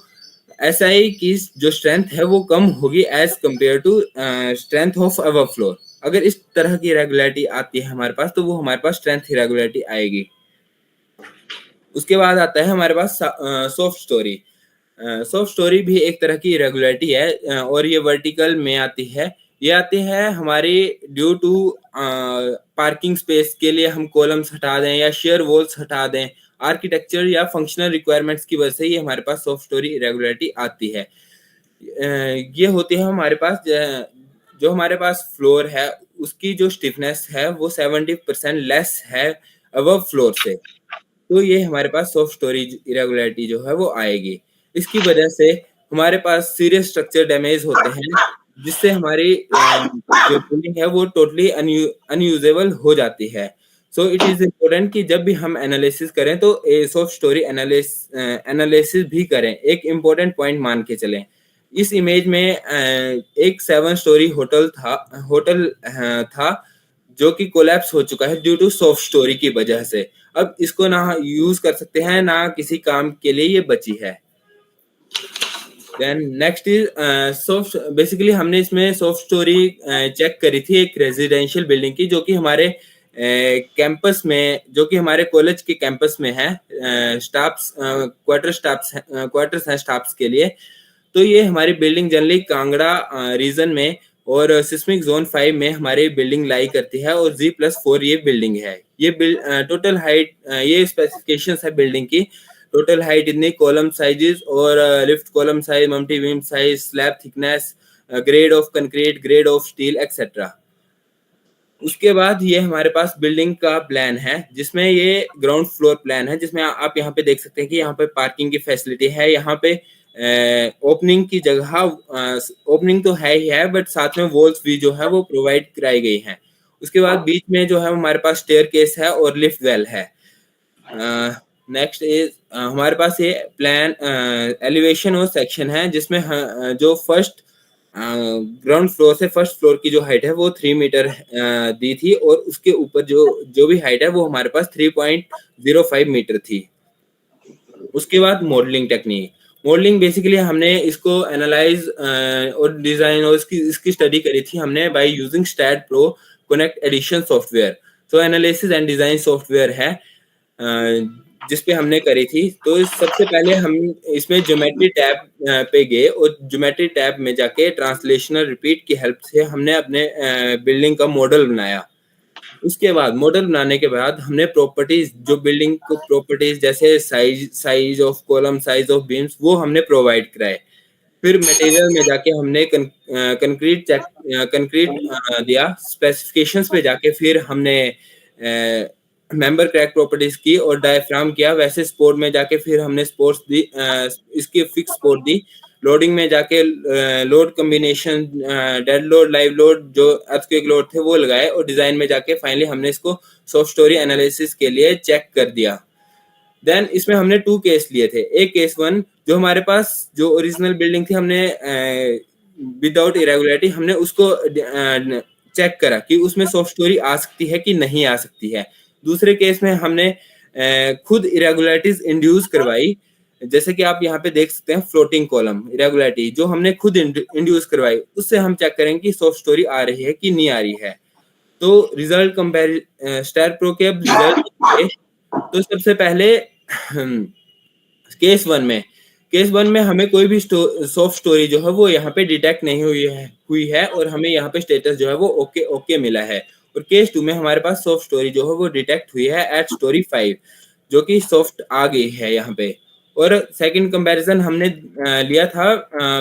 [SPEAKER 4] SI की जो स्ट्रेंथ है वो कम होगी as compare to strength of above floor. अगर इस तरह की इरेगुलरिटी आती है हमारे पास, तो वो हमारे पास स्ट्रेंथ इरेगुलरिटी आएगी। उसके बाद आता है हमारे पास सॉफ्ट स्टोरी। सॉफ्ट स्टोरी भी एक तरह की इरेगुलरिटी है, और ये वर्टिकल में आती है। ये आती है हमारी ड्यू टू पार्किंग स्पेस के लिए हम कॉलम्स हटा दें या शेयर वॉल्स हटा दें, आर्किटेक्चर या फंक्शनल रिक्वायरमेंट्स की वजह से ये हमारे पास सॉफ्ट स्टोरी इरेगुलरिटी आती है। ये होती है हमारे पास जो हमारे पास फ्लोर है उसकी जो स्टिफनेस है वो 70% लेस है अबव फ्लोर से, तो ये हमारे पास सॉफ्ट स्टोरेज इरेगुलरिटी जो है वो आएगी। इसकी वजह से हमारे पास सीरियस स्ट्रक्चर डैमेज होते हैं, जिससे हमारी जो बिल्डिंग है वो टोटली अनयूजेबल हो जाती है। सो इट इज इम्पोर्टेंट कि जब भी हम एनालिसिस करें तो सॉफ्ट स्टोरी एनालिसिस भी करें, एक इम्पोर्टेंट पॉइंट मान के चलें। इस इमेज में एक 7 स्टोरी होटल था जो कि कोलैप्स हो चुका है ड्यू टू सॉफ्ट स्टोरी की वजह से। अब इसको ना यूज कर सकते हैं ना किसी काम के लिए ये बची है। Then next is soft, basically हमने इसमें सॉफ्ट स्टोरी चेक करी थी एक रेजिडेंशियल बिल्डिंग की, जो कि हमारे कैंपस में, जो कि हमारे कॉलेज के कैंपस में है। स्टाफ्स क्वार्टर्स हैं स्टाफ्स के लिए। तो ये हमारी बिल्डिंग जनरली कांगड़ा रीजन में और सिस्मिक जोन 5 में हमारी बिल्डिंग लाई करती है, और G+4 ये बिल्डिंग है। ये टोटल हाइट, ये स्पेसिफिकेशंस है बिल्डिंग की। टोटल हाइट इतनी, कॉलम साइजेस और lift column size, multi beam size, slab thickness, grade of concrete, grade of steel etcetera. उसके बाद ये हमारे पास बिल्डिंग का प्लान है, जिसमें ये ग्राउंड फ्लोर प्लान है, जिसमें आप यहाँ पे देख सकते हैं कि यहाँ पे पार्किंग की फैसिलिटी है। यहाँ पे ओपनिंग की जगह, ओपनिंग तो है ही है, बट साथ में वॉल्स भी जो है वो प्रोवाइड कराई गई हैं। उसके बाद बीच में जो है हमारे पास स्टेयरकेस है और लिफ्ट वेल है। नेक्स्ट इज हमारे पास ये प्लान एलिवेशन और सेक्शन है, जिसमें जो फर्स्ट ग्राउंड फ्लोर से फर्स्ट फ्लोर की जो हाइट है वो 3 मीटर दी थी, और उसके ऊपर जो भी हाइट है वो हमारे पास 3.05 मीटर थी। उसके बाद मॉडलिंग टेक्निक। मॉडलिंग बेसिकली हमने इसको एनालाइज और डिजाइन और इसकी स्टडी करी थी हमने by using STAAD pro connect edition software. तो एनालिसिस एंड डिजाइन सॉफ्टवेयर है जिसपे हमने करी थी। तो सबसे पहले हम इसमें ज्योमेट्री टैब पे गए, और ज्योमेट्री टैब में जाके ट्रांसलेशनल रिपीट की हेल्प से हमने अपने बिल्डिंग का मॉडल बनाया। उसके बाद मॉडल बनाने के बाद हमने प्रॉपर्टीज, जो बिल्डिंग को प्रॉपर्टीज जैसे size of column, size of beams, वो हमने प्रोवाइड कराए। फिर मटेरियल में जाके हमने कंक्रीट दिया। स्पेसिफिकेशंस पे जाके फिर हमने मेंबर क्रैक प्रॉपर्टीज की और डायफ्राम किया। वैसे स्पोर्ट में जाके फिर हमने स्पोर्ट्स दी, इसकी फिक्स स्पोर्ट दी। लोडिंग में जाके load combination, dead load, live load, जो अर्थक्वेक लोड थे वो लगाए, और डिजाइन में जाके फाइनली हमने इसको सॉफ्ट स्टोरी एनालिसिस के लिए चेक कर दिया। देन इसमें हमने 2 केस लिए थे। एक केस 1 जो हमारे पास जो ओरिजिनल बिल्डिंग थी, हमने विदाउट इरेगुलरिटी हमने उसको चेक करा कि उसमें सॉफ्ट स्टोरी आ सकती है कि नहीं आ सकती है। दूसरे केस में हमने खुद इरेगुलरिटीज इंड्यूस करवाई, जैसे कि आप यहाँ पे देख सकते हैं फ्लोटिंग कॉलम इरेगुलरिटी जो हमने खुद इंड्यूस करवाई, उससे हम चेक करेंगे कि सॉफ्ट स्टोरी आ रही है कि नहीं आ रही है। तो रिजल्ट कंपेयर स्टार प्रो के अब रिजल्ट। तो सबसे पहले केस 1 में हमें कोई भी सॉफ्ट स्टोरी जो है वो यहाँ पे डिटेक्ट नहीं हुई है, और हमें यहाँ पे स्टेटस जो है वो ओके मिला है। और केस 2 में हमारे पास सॉफ्ट स्टोरी जो है वो डिटेक्ट हुई है एट स्टोरी 5, जो कि सॉफ्ट आ गई है यहाँ पे। और सेकंड कंपैरिजन हमने लिया था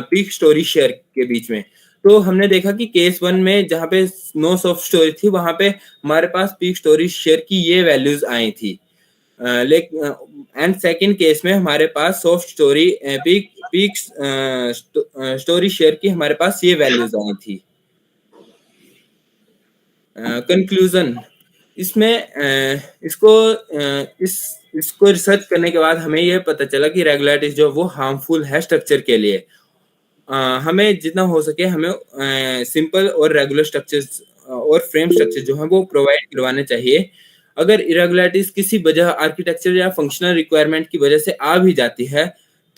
[SPEAKER 4] पीक स्टोरी शेयर के बीच में। तो हमने देखा कि केस 1 में जहाँ पे नो सॉफ्ट स्टोरी थी, वहां पे हमारे पास पीक स्टोरी शेयर की ये वैल्यूज आई थी। एंड सेकंड केस में हमारे पास soft storey weak storey share की हमारे पास ये वैल्यूज आई थी। कंक्लूजन इसमें इसको रिसर्च करने के बाद हमें ये पता चला कि रेगुलरिटीज जो वो हार्मफुल है स्ट्रक्चर के लिए, हमें जितना हो सके हमें सिंपल और रेगुलर स्ट्रक्चर्स और फ्रेम स्ट्रक्चर जो है वो प्रोवाइड करवाने चाहिए। अगर इरेगुलरिटीज किसी वजह आर्किटेक्चर या फंक्शनल रिक्वायरमेंट की वजह से आ भी जाती है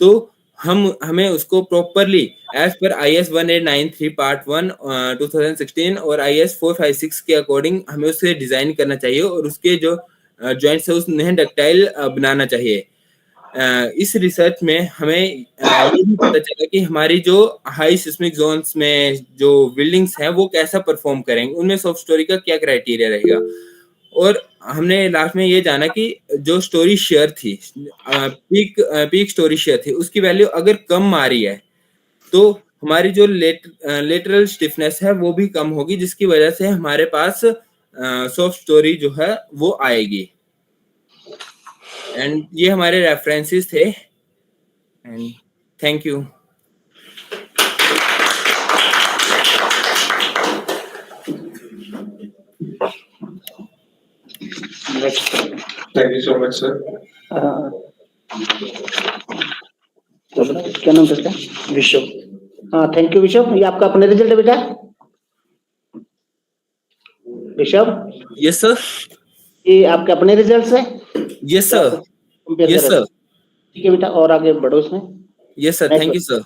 [SPEAKER 4] तो हमें उसको प्रॉपरली एज पर IS 1893 पार्ट 1 2016 और IS 456 के अकॉर्डिंग हमें उसे डिजाइन करना चाहिए और उसके जो जॉइंट्स है उन्हें डक्टाइल बनाना चाहिए। इस रिसर्च में हमें ये भी पता चला कि हमारी जो हाई सिस्मिक जोन्स में जो बिल्डिंग्स हैं वो कैसा परफॉर्म करेंगे, उनमें सॉफ्ट स्टोरी का क्या क्राइटेरिया रहेगा। और हमने लास्ट में ये जाना कि जो स्टोरी शेयर थी पीक स्टोरी शेयर थी उसकी वैल्यू अगर कम आ रही है तो हमारी जो लेटरल स्टिफनेस है वो भी कम होगी, जिसकी वजह से हमारे पास सॉफ्ट स्टोरी जो है वो आएगी। एंड ये हमारे रेफरेंसेस थे and thank you.
[SPEAKER 3] Thank you so much, sir.
[SPEAKER 8] क्या नाम था? विश्व। हाँ, थैंक यू विश्व। ये आपका अपने रिजल्ट है बेटा? विश्व?
[SPEAKER 4] Yes sir.
[SPEAKER 8] ये आपके अपने रिजल्ट्स हैं?
[SPEAKER 4] Yes sir. Yes sir.
[SPEAKER 8] ठीक है बेटा, और आगे बढ़ो इसमें।
[SPEAKER 4] Yes sir, thank you sir.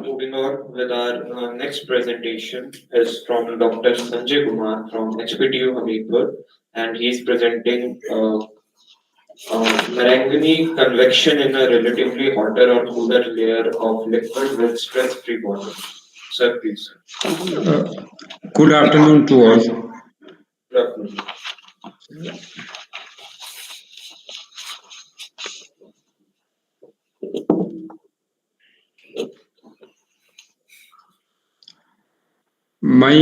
[SPEAKER 3] Moving on with our next presentation is from Dr. Sanjay Kumar from HPTU Hamirpur, and he is presenting Marangoni convection in a relatively hotter or cooler layer of liquid with stress-free water. Sir, please.
[SPEAKER 7] Good afternoon to all.
[SPEAKER 3] Good afternoon.
[SPEAKER 7] My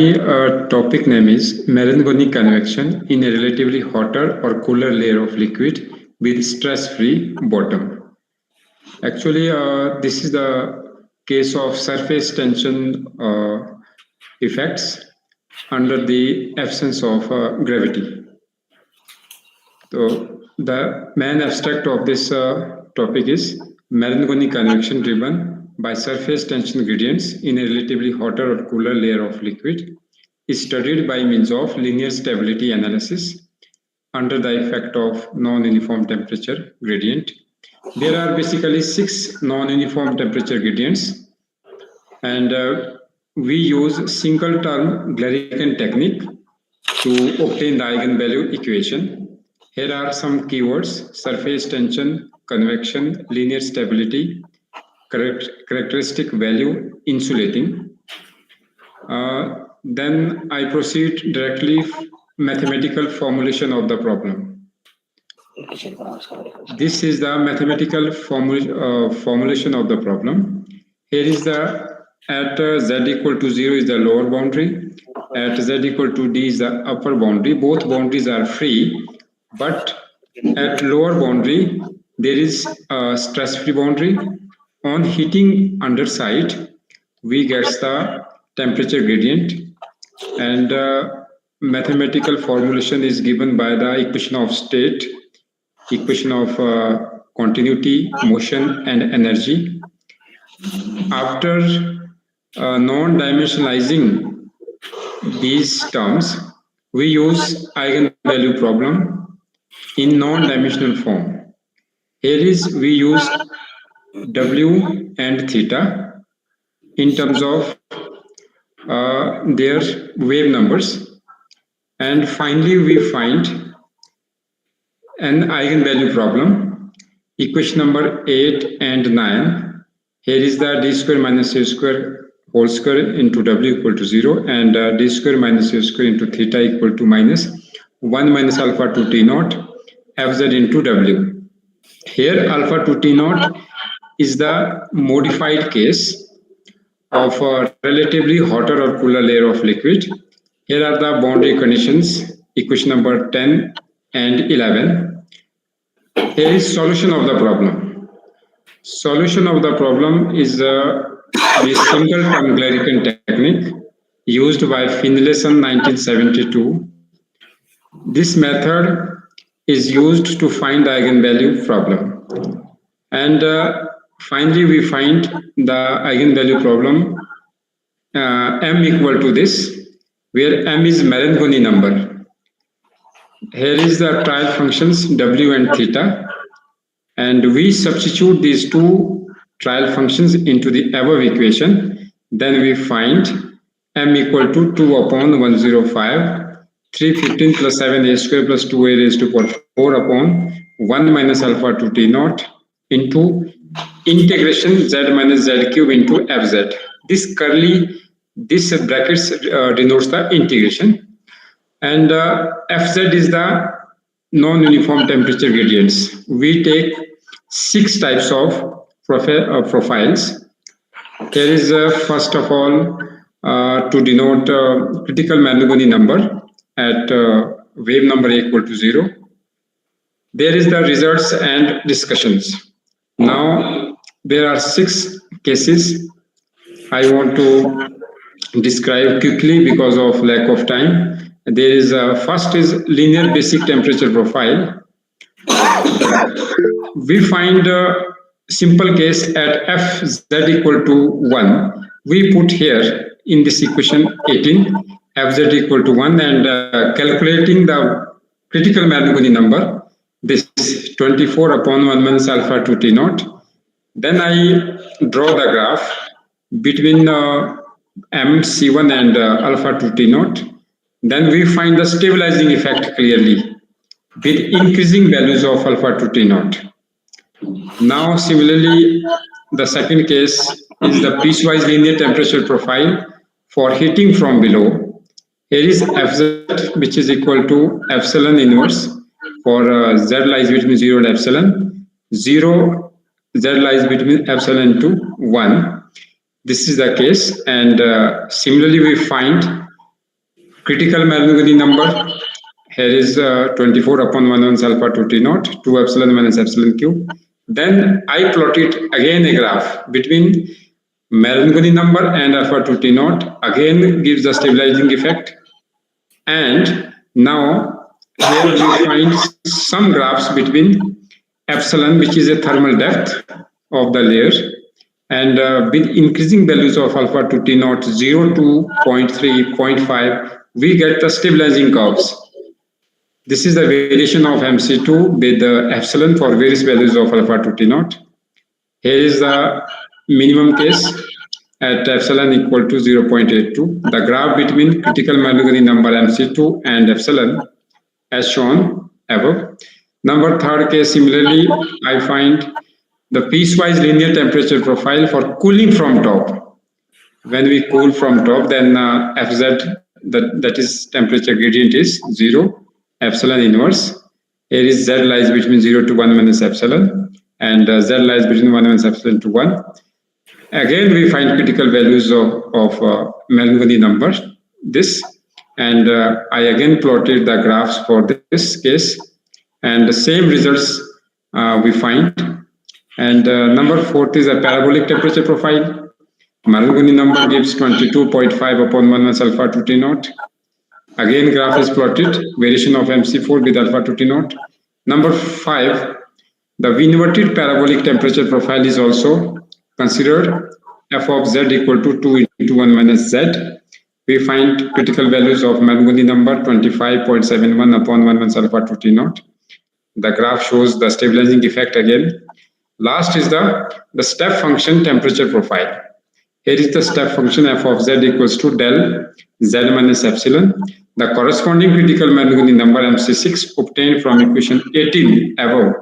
[SPEAKER 7] topic name is Marangoni convection in a relatively hotter or cooler layer of liquid with stress-free bottom. Actually, this is the case of surface tension effects under the absence of gravity. So the main abstract of this topic is Marangoni convection driven by surface tension gradients in a relatively hotter or cooler layer of liquid is studied by means of linear stability analysis under the effect of non-uniform temperature gradient. There are basically 6 non-uniform temperature gradients, and we use single term Glarykin technique to obtain the eigenvalue equation. Here are some keywords: surface tension, convection, linear stability, characteristic value, insulating. Then I proceed directly mathematical formulation of the problem. This is the mathematical formulation of the problem. Here is the at z equal to 0 is the lower boundary, at z equal to d is the upper boundary. Both boundaries are free, but at lower boundary there is a stress-free boundary. On heating underside, we get the temperature gradient, and mathematical formulation is given by the equation of state, equation of continuity, motion, and energy. After non-dimensionalizing these terms, we use eigenvalue problem in non-dimensional form. Here is we use W and theta in terms of their wave numbers, and finally we find an eigenvalue problem, equation number 8 and 9. Here is the d square minus a square whole square into W equal to 0, and d square minus a square into theta equal to minus 1 minus alpha to t naught fz into W. Here alpha to t naught is the modified case of a relatively hotter or cooler layer of liquid. Here are the boundary conditions, equation number 10 and 11. Here is solution of the problem. Solution of the problem is the single term Glarykin technique used by Finlayson 1972. This method is used to find the eigenvalue problem. And finally, we find the eigenvalue problem m equal to this, where m is Marangoni number. Here is the trial functions w and theta, and we substitute these two trial functions into the above equation. Then we find m equal to 2 upon 105, 315 plus 7a square plus 2a raised to power 4 upon 1 minus alpha 2 t naught into integration z minus z cube into fz. This brackets denotes the integration, and fz is the non-uniform temperature gradients. We take 6 types of profiles. Here is first of all to denote critical Marangoni number at wave number equal to 0. There is the results and discussions. Now there are 6 cases I want to describe quickly because of lack of time. There is first is linear basic temperature profile. We find a simple case at fz equal to 1. We put here in this equation 18 fz equal to 1 and calculating the critical Marangoni number, this 24 upon 1 minus alpha 2 t naught. Then I draw the graph between MC1 and alpha 2 t naught. Then we find the stabilizing effect clearly with increasing values of alpha 2 t naught. Now similarly, the second case is the piecewise linear temperature profile for heating from below. Here is Fz, which is equal to epsilon inverse for Z lies between 0 and epsilon. 0, Z lies between epsilon to 1. This is the case, and similarly we find critical Marangoni number. Here is 24 upon 1 minus alpha 2 t naught, 2 epsilon minus epsilon cube. Then I plotted again a graph between Marangoni number and alpha 2 t naught, again gives the stabilizing effect. And now here we find some graphs between epsilon, which is a thermal depth of the layer, and with increasing values of alpha 2 t naught 0 to 0.3, 0.5, we get the stabilizing curves. This is the variation of MC2 with epsilon for various values of alpha 2 t naught. Here is the minimum case at epsilon equal to 0.82. The graph between critical Marangoni number MC2 and epsilon as shown above. Number third case, similarly, I find the piecewise linear temperature profile for cooling from top. When we cool from top, then Fz, that is temperature gradient is 0, epsilon inverse. Here is Z lies between 0 to 1 minus epsilon, and Z lies between 1 minus epsilon to 1. Again, we find critical values of Marangoni number, this, and I again plotted the graphs for this case, and the same results we find. And number 4 is a parabolic temperature profile. Marangoni number gives 22.5 upon 1 minus alpha 2 t naught. Again, graph is plotted, variation of MC4 with alpha 2 t naught. Number 5, the inverted parabolic temperature profile is also considered. F of z equal to 2 into 1 minus z. We find critical values of Marangoni number 25.71 upon 1 minus alpha 2 t naught. The graph shows the stabilizing effect again. Last is the step function temperature profile. Here is the step function f of z equals to del z minus epsilon. The corresponding critical Marangoni number MC6 obtained from equation 18 above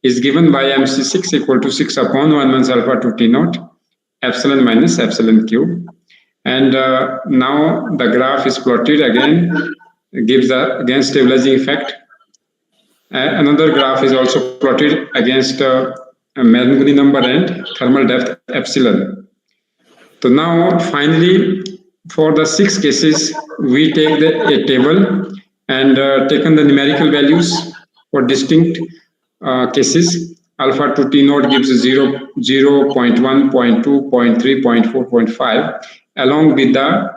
[SPEAKER 7] is given by MC6 equal to 6 upon 1 minus alpha 2 t naught, epsilon minus epsilon cube. And now the graph is plotted again, gives the again stabilizing effect. Another graph is also plotted against Marangoni number and thermal depth epsilon. So now finally, for the 6 cases, we take a table and taken the numerical values for distinct cases. Alpha 2 t naught gives 0, 0, 0.1, 0.2, 0.3, 0.4, 0.5, along with the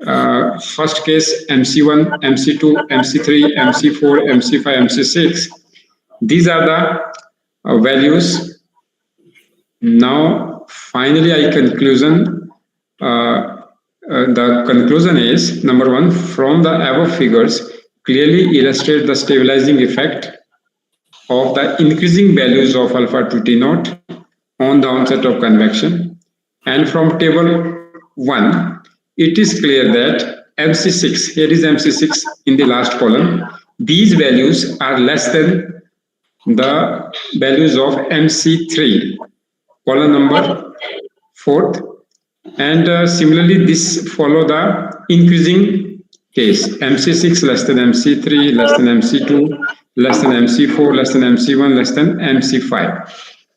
[SPEAKER 7] First case MC1, MC2, MC3, MC4, MC5, MC6. These are the values. Now, finally, the conclusion is, number one, from the above figures clearly illustrate the stabilizing effect of the increasing values of alpha 2 T naught on the onset of convection. And from table 1, it is clear that MC6, here is MC6 in the last column, these values are less than the values of MC3, column number 4th. And similarly, this follow the increasing case, MC6 less than MC3, less than MC2, less than MC4, less than MC1, less than MC5.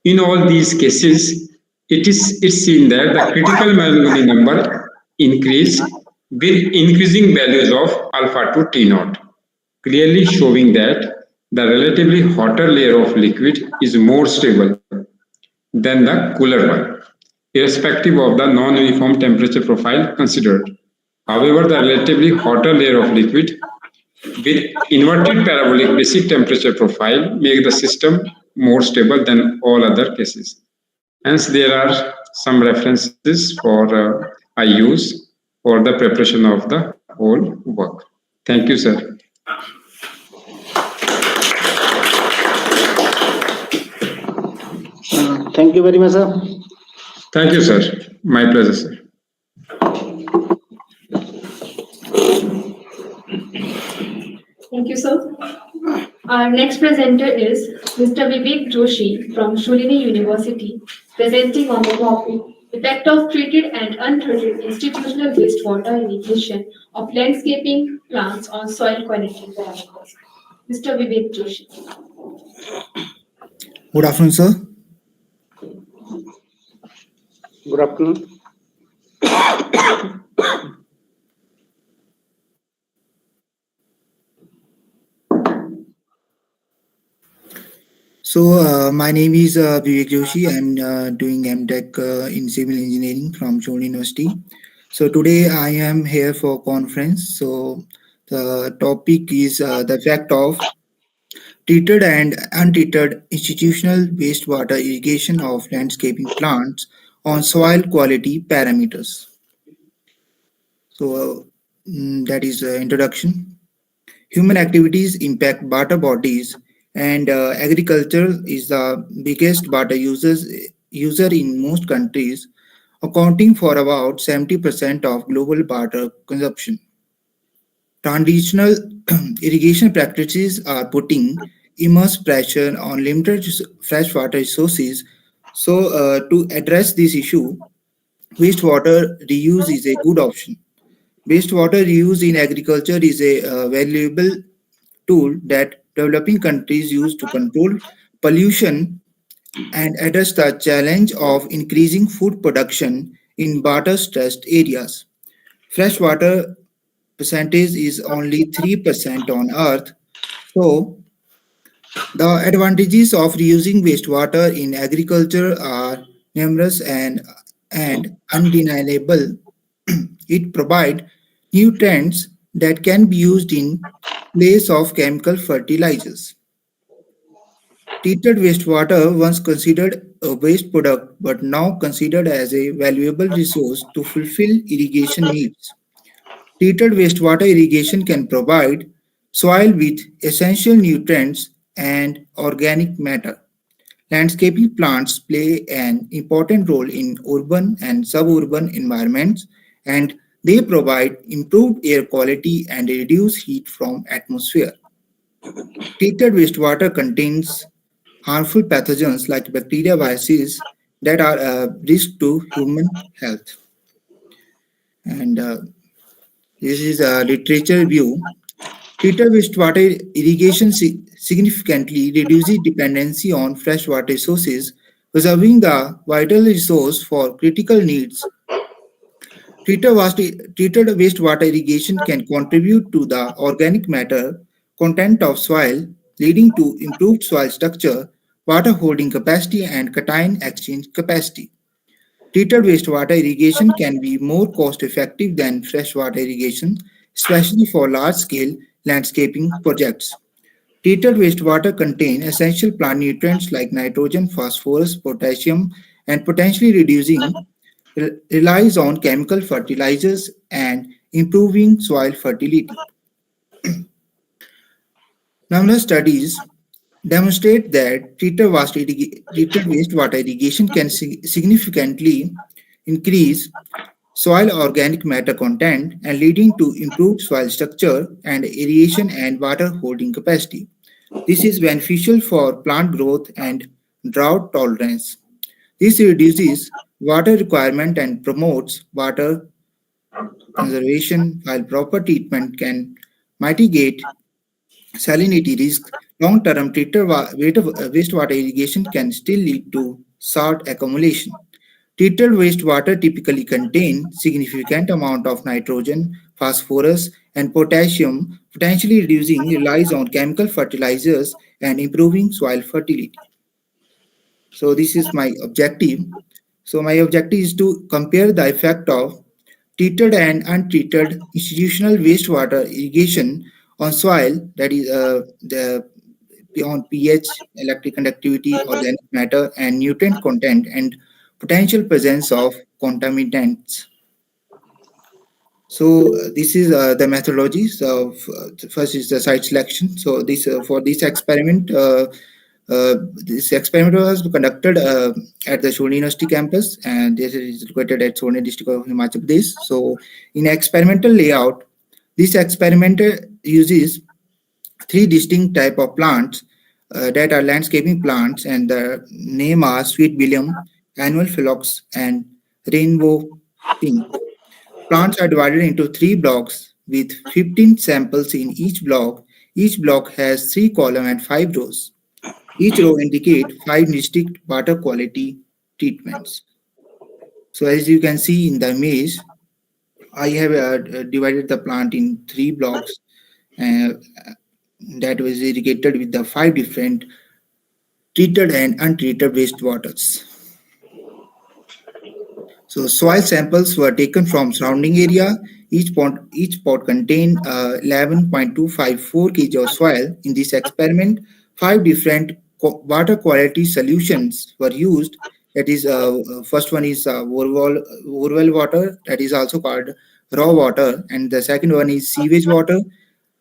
[SPEAKER 7] In all these cases, it's seen that the critical Marconi number increase with increasing values of alpha to T naught, clearly showing that the relatively hotter layer of liquid is more stable than the cooler one, irrespective of the non-uniform temperature profile considered. However, the relatively hotter layer of liquid with inverted parabolic basic temperature profile make the system more stable than all other cases. Hence, there are some references for I use for the preparation of the whole work. Thank you, sir.
[SPEAKER 8] Thank you very much, sir.
[SPEAKER 7] Thank you, sir. My pleasure, sir.
[SPEAKER 2] Thank you, sir. Our next presenter is Mr. Vivek Joshi from Sholini University, presenting on the topic Effect of Treated and Untreated Institutional Wastewater Irrigation of Landscaping Plants on Soil Quality Parameters. Mr. Vivek Joshi.
[SPEAKER 6] Good afternoon, sir.
[SPEAKER 8] Good afternoon.
[SPEAKER 6] So, my name is Vivek Joshi. I'm doing MTech in Civil Engineering from Sholini University. So, today I am here for conference. So, the topic is the effect of treated and untreated institutional wastewater irrigation of landscaping plants on soil quality parameters. So, that is the introduction. Human activities impact water bodies, and agriculture is the biggest water user in most countries, accounting for about 70% of global water consumption. Traditional irrigation practices are putting immense pressure on limited freshwater resources. So, to address this issue, wastewater reuse is a good option. Wastewater reuse in agriculture is a valuable tool that developing countries use to control pollution and address the challenge of increasing food production in water-stressed areas. Freshwater percentage is only 3% on Earth, so the advantages of reusing wastewater in agriculture are numerous and undeniable. It provides nutrients that can be used in place of chemical fertilizers. Treated wastewater, once considered a waste product but now considered as a valuable resource to fulfill irrigation needs. Treated wastewater irrigation can provide soil with essential nutrients and organic matter. Landscaping plants play an important role in urban and suburban environments, and they provide improved air quality and reduce heat from atmosphere. Treated wastewater contains harmful pathogens like bacteria, viruses that are a risk to human health. And this is a literature view. Treated wastewater irrigation significantly reduces dependency on freshwater resources, preserving the vital resource for critical needs. Treated wastewater irrigation can contribute to the organic matter content of soil, leading to improved soil structure, water holding capacity, and cation exchange capacity. Treated wastewater irrigation can be more cost effective than freshwater irrigation, especially for large scale landscaping projects. Treated wastewater contain essential plant nutrients like nitrogen, phosphorus, potassium, and potentially reducing relies on chemical fertilizers and improving soil fertility. Numerous studies demonstrate that treated wastewater irrigation can significantly increase soil organic matter content and leading to improved soil structure and aeration and water holding capacity. This is beneficial for plant growth and drought tolerance. This reduces water requirement and promotes water conservation, while proper treatment can mitigate salinity risk. Long-term wastewater irrigation can still lead to salt accumulation. Treated wastewater typically contain significant amount of nitrogen, phosphorus, and potassium, potentially reducing reliance on chemical fertilizers and improving soil fertility. So this is my objective. So my objective is to compare the effect of treated and untreated institutional wastewater irrigation on soil, that is the on pH, electric conductivity, organic matter, and nutrient content, and potential presence of contaminants. So this is the methodology. So first is the site selection. So this for this experiment was conducted at the Shore University campus, and this is located at Shore district of Himachal Pradesh. So in experimental layout, this experiment uses three distinct type of plants that are landscaping plants, and the name are sweet billium, annual phlox, and rainbow pink. Plants are divided into three blocks with 15 samples in each block. Each block has 3 columns and 5 rows. Each row indicates 5 distinct water quality treatments. So as you can see in the image, I have divided the plant in 3 blocks uh, that was irrigated with the 5 different treated and untreated wastewaters. So soil samples were taken from surrounding area. Each pot contained 11.254 kg of soil. In this experiment, 5 different water quality solutions were used. That is, first one is Vorwell water, that is also called raw water, and the second one is sewage water,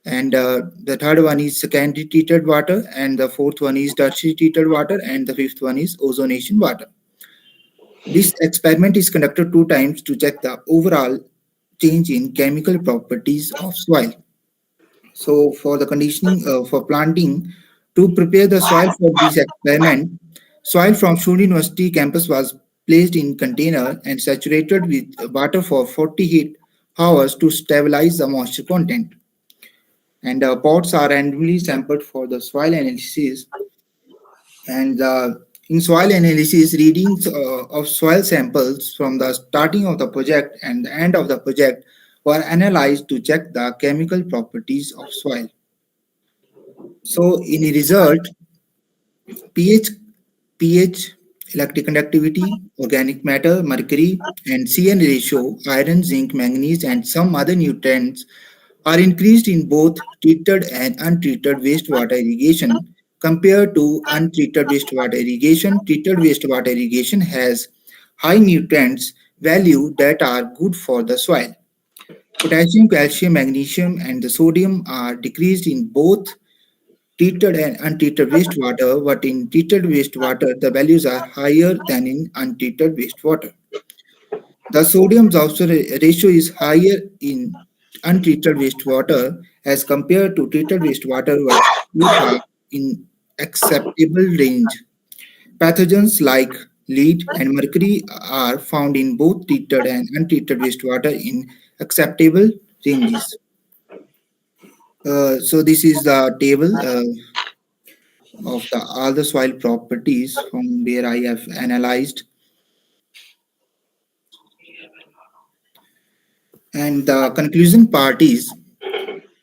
[SPEAKER 6] and the third one is secondary treated water, and the fourth one is tertiary treated water, and the fifth one is ozonation water. This experiment is conducted 2 times to check the overall change in chemical properties of soil. So for the conditioning for planting, to prepare the soil for this experiment, soil from Shore University campus was placed in container and saturated with water for 48 hours to stabilize the moisture content. And pots are randomly sampled for the soil analysis. And in soil analysis, readings of soil samples from the starting of the project and the end of the project were analyzed to check the chemical properties of soil. So in a result, pH, pH, electric conductivity, organic matter, mercury, and CN ratio, iron, zinc, manganese, and some other nutrients are increased in both treated and untreated wastewater irrigation. Compared to untreated wastewater irrigation, treated wastewater irrigation has high nutrients value that are good for the soil. Potassium, calcium, magnesium, and the sodium are decreased in both treated and untreated wastewater, but in treated wastewater, the values are higher than in untreated wastewater. The sodium absorption ratio is higher in untreated wastewater as compared to treated wastewater, but both are in acceptable range. Pathogens like lead and mercury are found in both treated and untreated wastewater in acceptable ranges. So this is the table of all the soil properties from where I have analyzed. And the conclusion part is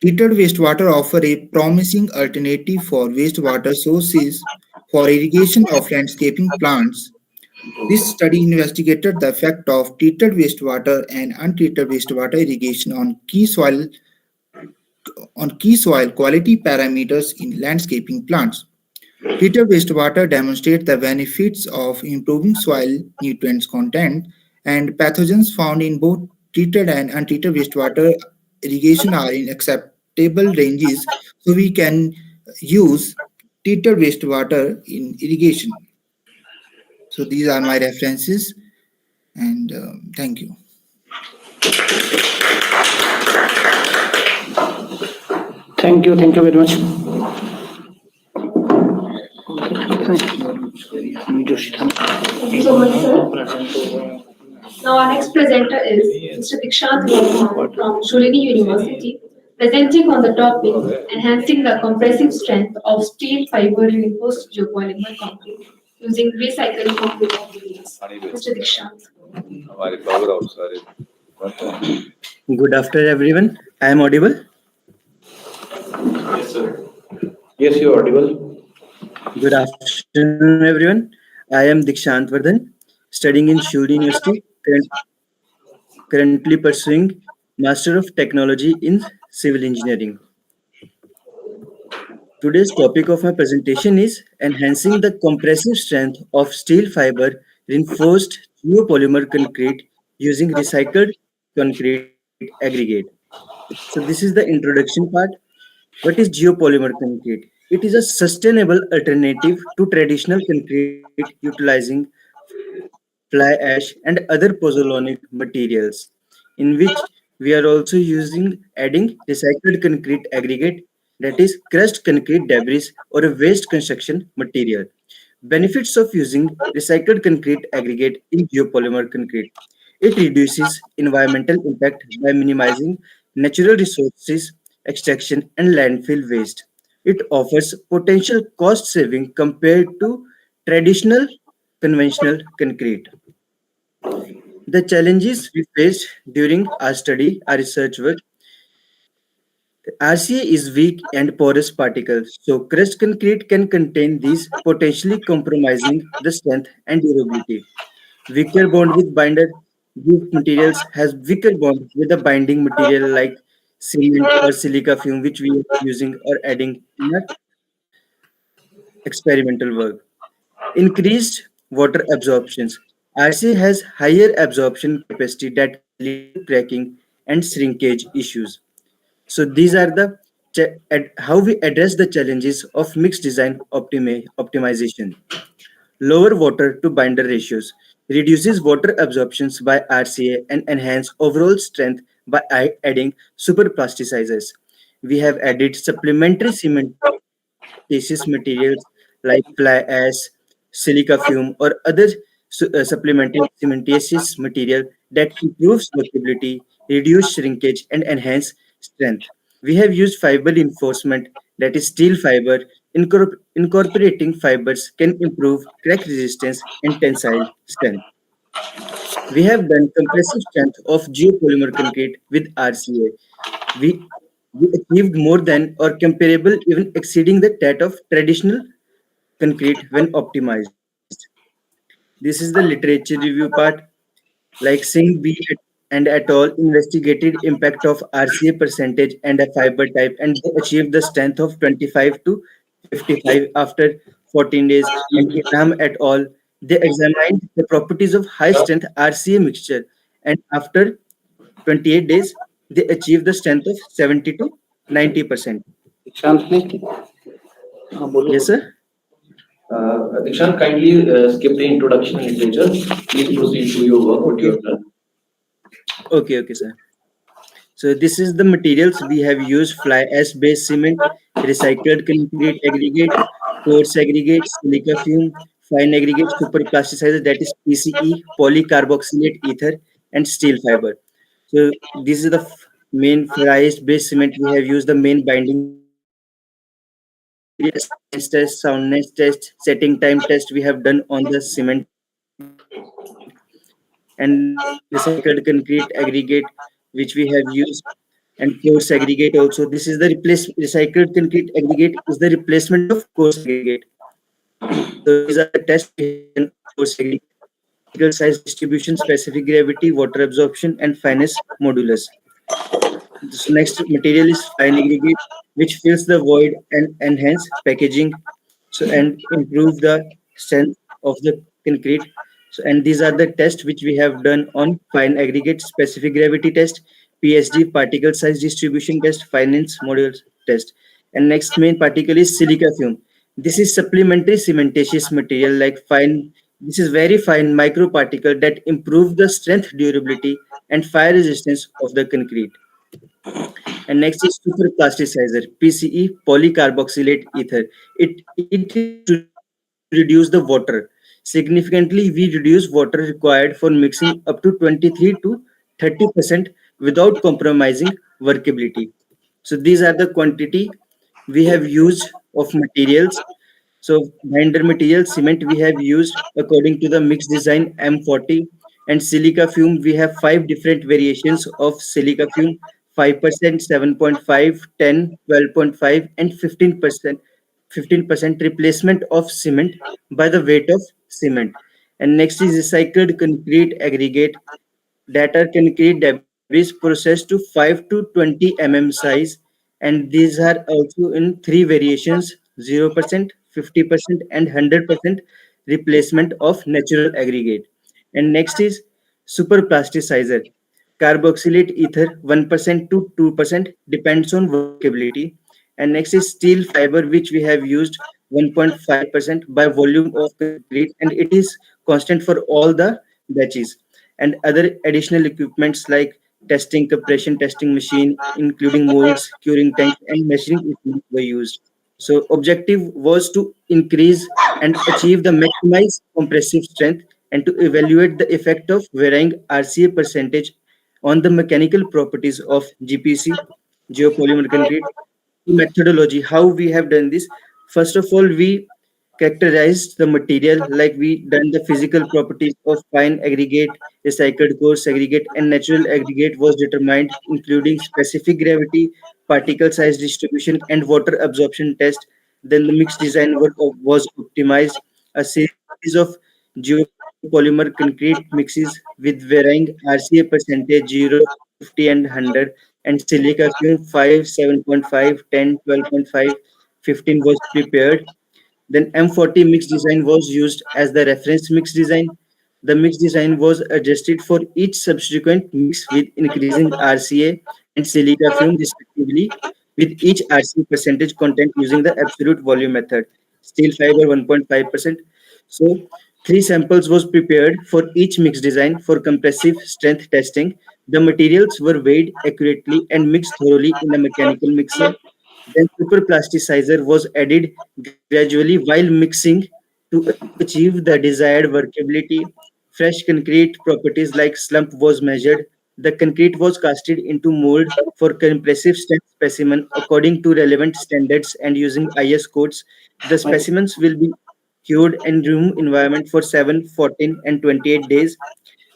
[SPEAKER 6] treated wastewater offer a promising alternative for wastewater sources for irrigation of landscaping plants. This study investigated the effect of treated wastewater and untreated wastewater irrigation on key soil quality parameters in landscaping plants. Treated wastewater demonstrate the benefits of improving soil nutrients content, and pathogens found in both treated and untreated wastewater irrigation are in acceptable ranges, so we can use treated wastewater in irrigation. So these are my references, and thank you.
[SPEAKER 8] Thank you very much.
[SPEAKER 2] Thank you so much, sir. Now our next presenter is Mr. Dikshant Verma from Sholini University, presenting on the topic enhancing the compressive strength of steel fiber reinforced geopolymer concrete using recycled concrete materials. Mr. Dikshant.
[SPEAKER 9] Good afternoon, everyone. I am audible.
[SPEAKER 3] Yes, sir. Yes, you are audible.
[SPEAKER 9] Good afternoon, everyone. I am Dikshant Vardhan, studying in Shuri University, currently pursuing Master of Technology in Civil Engineering. Today's topic of my presentation is enhancing the compressive strength of steel fiber reinforced geopolymer concrete using recycled concrete aggregate. So this is the introduction part. What is geopolymer concrete? It is a sustainable alternative to traditional concrete utilizing fly ash and other pozzolanic materials, in which we are also adding recycled concrete aggregate, that is crushed concrete debris or a waste construction material. Benefits of using recycled concrete aggregate in geopolymer concrete. It reduces environmental impact by minimizing natural resources extraction and landfill waste. It offers potential cost saving compared to traditional conventional concrete. The challenges we faced during our study, our research work, RCA is weak and porous particles, so crushed concrete can contain these, potentially compromising the strength and durability. Weaker bond with binder. These materials has weaker bond with the binding material like cement or silica fume, which we are using or adding in our experimental work. Increased water absorptions. RC has higher absorption capacity that can lead to cracking and shrinkage issues. So these are the how we address the challenges of mixed design optimization. Lower water to binder ratios reduces water absorptions by RCA and enhance overall strength by adding superplasticizers. We have added supplementary cementitious materials like fly ash, silica fume, or other supplementary cementitious material that improves workability, reduce shrinkage, and enhance strength. We have used fiber reinforcement, that is steel fiber. Incorporating fibers can improve crack resistance and tensile strength. We have done compressive strength of geopolymer concrete with RCA. We, we achieved more than or comparable, even exceeding the that of traditional concrete when optimized. This is the literature review part. Like Singh and et al. Investigated impact of RCA percentage and a fiber type, and they achieved the strength of 25 to 55 after 14 days. And Inam et al. They examined the properties of high strength RCA mixture, and after 28 days, they achieved the strength of 70 to 90%. Yes, sir.
[SPEAKER 3] Dikshant, kindly skip the introduction and literature. Please proceed to your work, what you have done.
[SPEAKER 9] Okay, sir. So this is the materials we have used: fly ash based cement, recycled concrete aggregate, coarse aggregate, silica fume, fine aggregate, super plasticizer, that is PCE, polycarboxylate ether, and steel fiber. So this is the main fly ash based cement. We have used the main binding material science test, soundness test, setting time test we have done on the cement, and recycled concrete aggregate which we have used, and coarse aggregate also. This is the recycled concrete aggregate is the replacement of coarse aggregate. So these are the tests we have done on coarse aggregate. particle size distribution, specific gravity, water absorption, and fineness modulus. This next material is fine aggregate, which fills the void and enhance packaging, so and improve the strength of the concrete. So, and these are the tests which we have done on fine aggregate, specific gravity test, PSD, particle size distribution test, finance module test. And next main particle is silica fume. This is supplementary cementitious material like fine. This is very fine microparticle that improve the strength, durability, and fire resistance of the concrete. And next is superplasticizer, PCE, polycarboxylate ether. It is used to reduce the water. Significantly, we reduce water required for mixing up to 23 to 30% without compromising workability. So these are the quantity we have used of materials. So binder material cement we have used according to the mix design M40, and silica fume we have five different variations of silica fume: 5%, 7.5, 10, 12.5, and 15%. 15% replacement of cement by the weight of cement. And next is recycled concrete aggregate that are concrete debris processed to 5 to 20 size, and these are also in three variations: 0%, 50%, and 100% replacement of natural aggregate. And next is superplasticizer, carboxylate ether, 1% to 2% depends on workability. And next is steel fiber, which we have used 1.5% by volume of concrete, and it is constant for all the batches. And other additional equipments like testing, compression testing machine, including molds, curing tank, and measuring equipment were used. So objective was to increase and achieve the maximized compressive strength and to evaluate the effect of varying RCA percentage on the mechanical properties of GPC, geopolymer concrete. Methodology, how we have done this: first of all, we characterized the material, like we done the physical properties of fine aggregate, recycled coarse aggregate, and natural aggregate was determined, including specific gravity, particle size distribution, and water absorption test. Then the mix design was optimized. A series of geopolymer concrete mixes with varying RCA percentage 0, 50, and 100, and silica fume 5, 7.5, 10, 12.5, 15 was prepared. Then M40 mix design was used as the reference mix design. The mix design was adjusted for each subsequent mix with increasing RCA and silica fume respectively, with each RCA percentage content using the absolute volume method. Steel fiber 1.5%. So three samples was prepared for each mix design for compressive strength testing. The materials were weighed accurately and mixed thoroughly in a mechanical mixer. Then superplasticizer was added gradually while mixing to achieve the desired workability. Fresh concrete properties like slump was measured. The concrete was casted into mold for compressive strength specimen according to relevant standards and using IS codes. The specimens will be cured in room environment for 7, 14, and 28 days.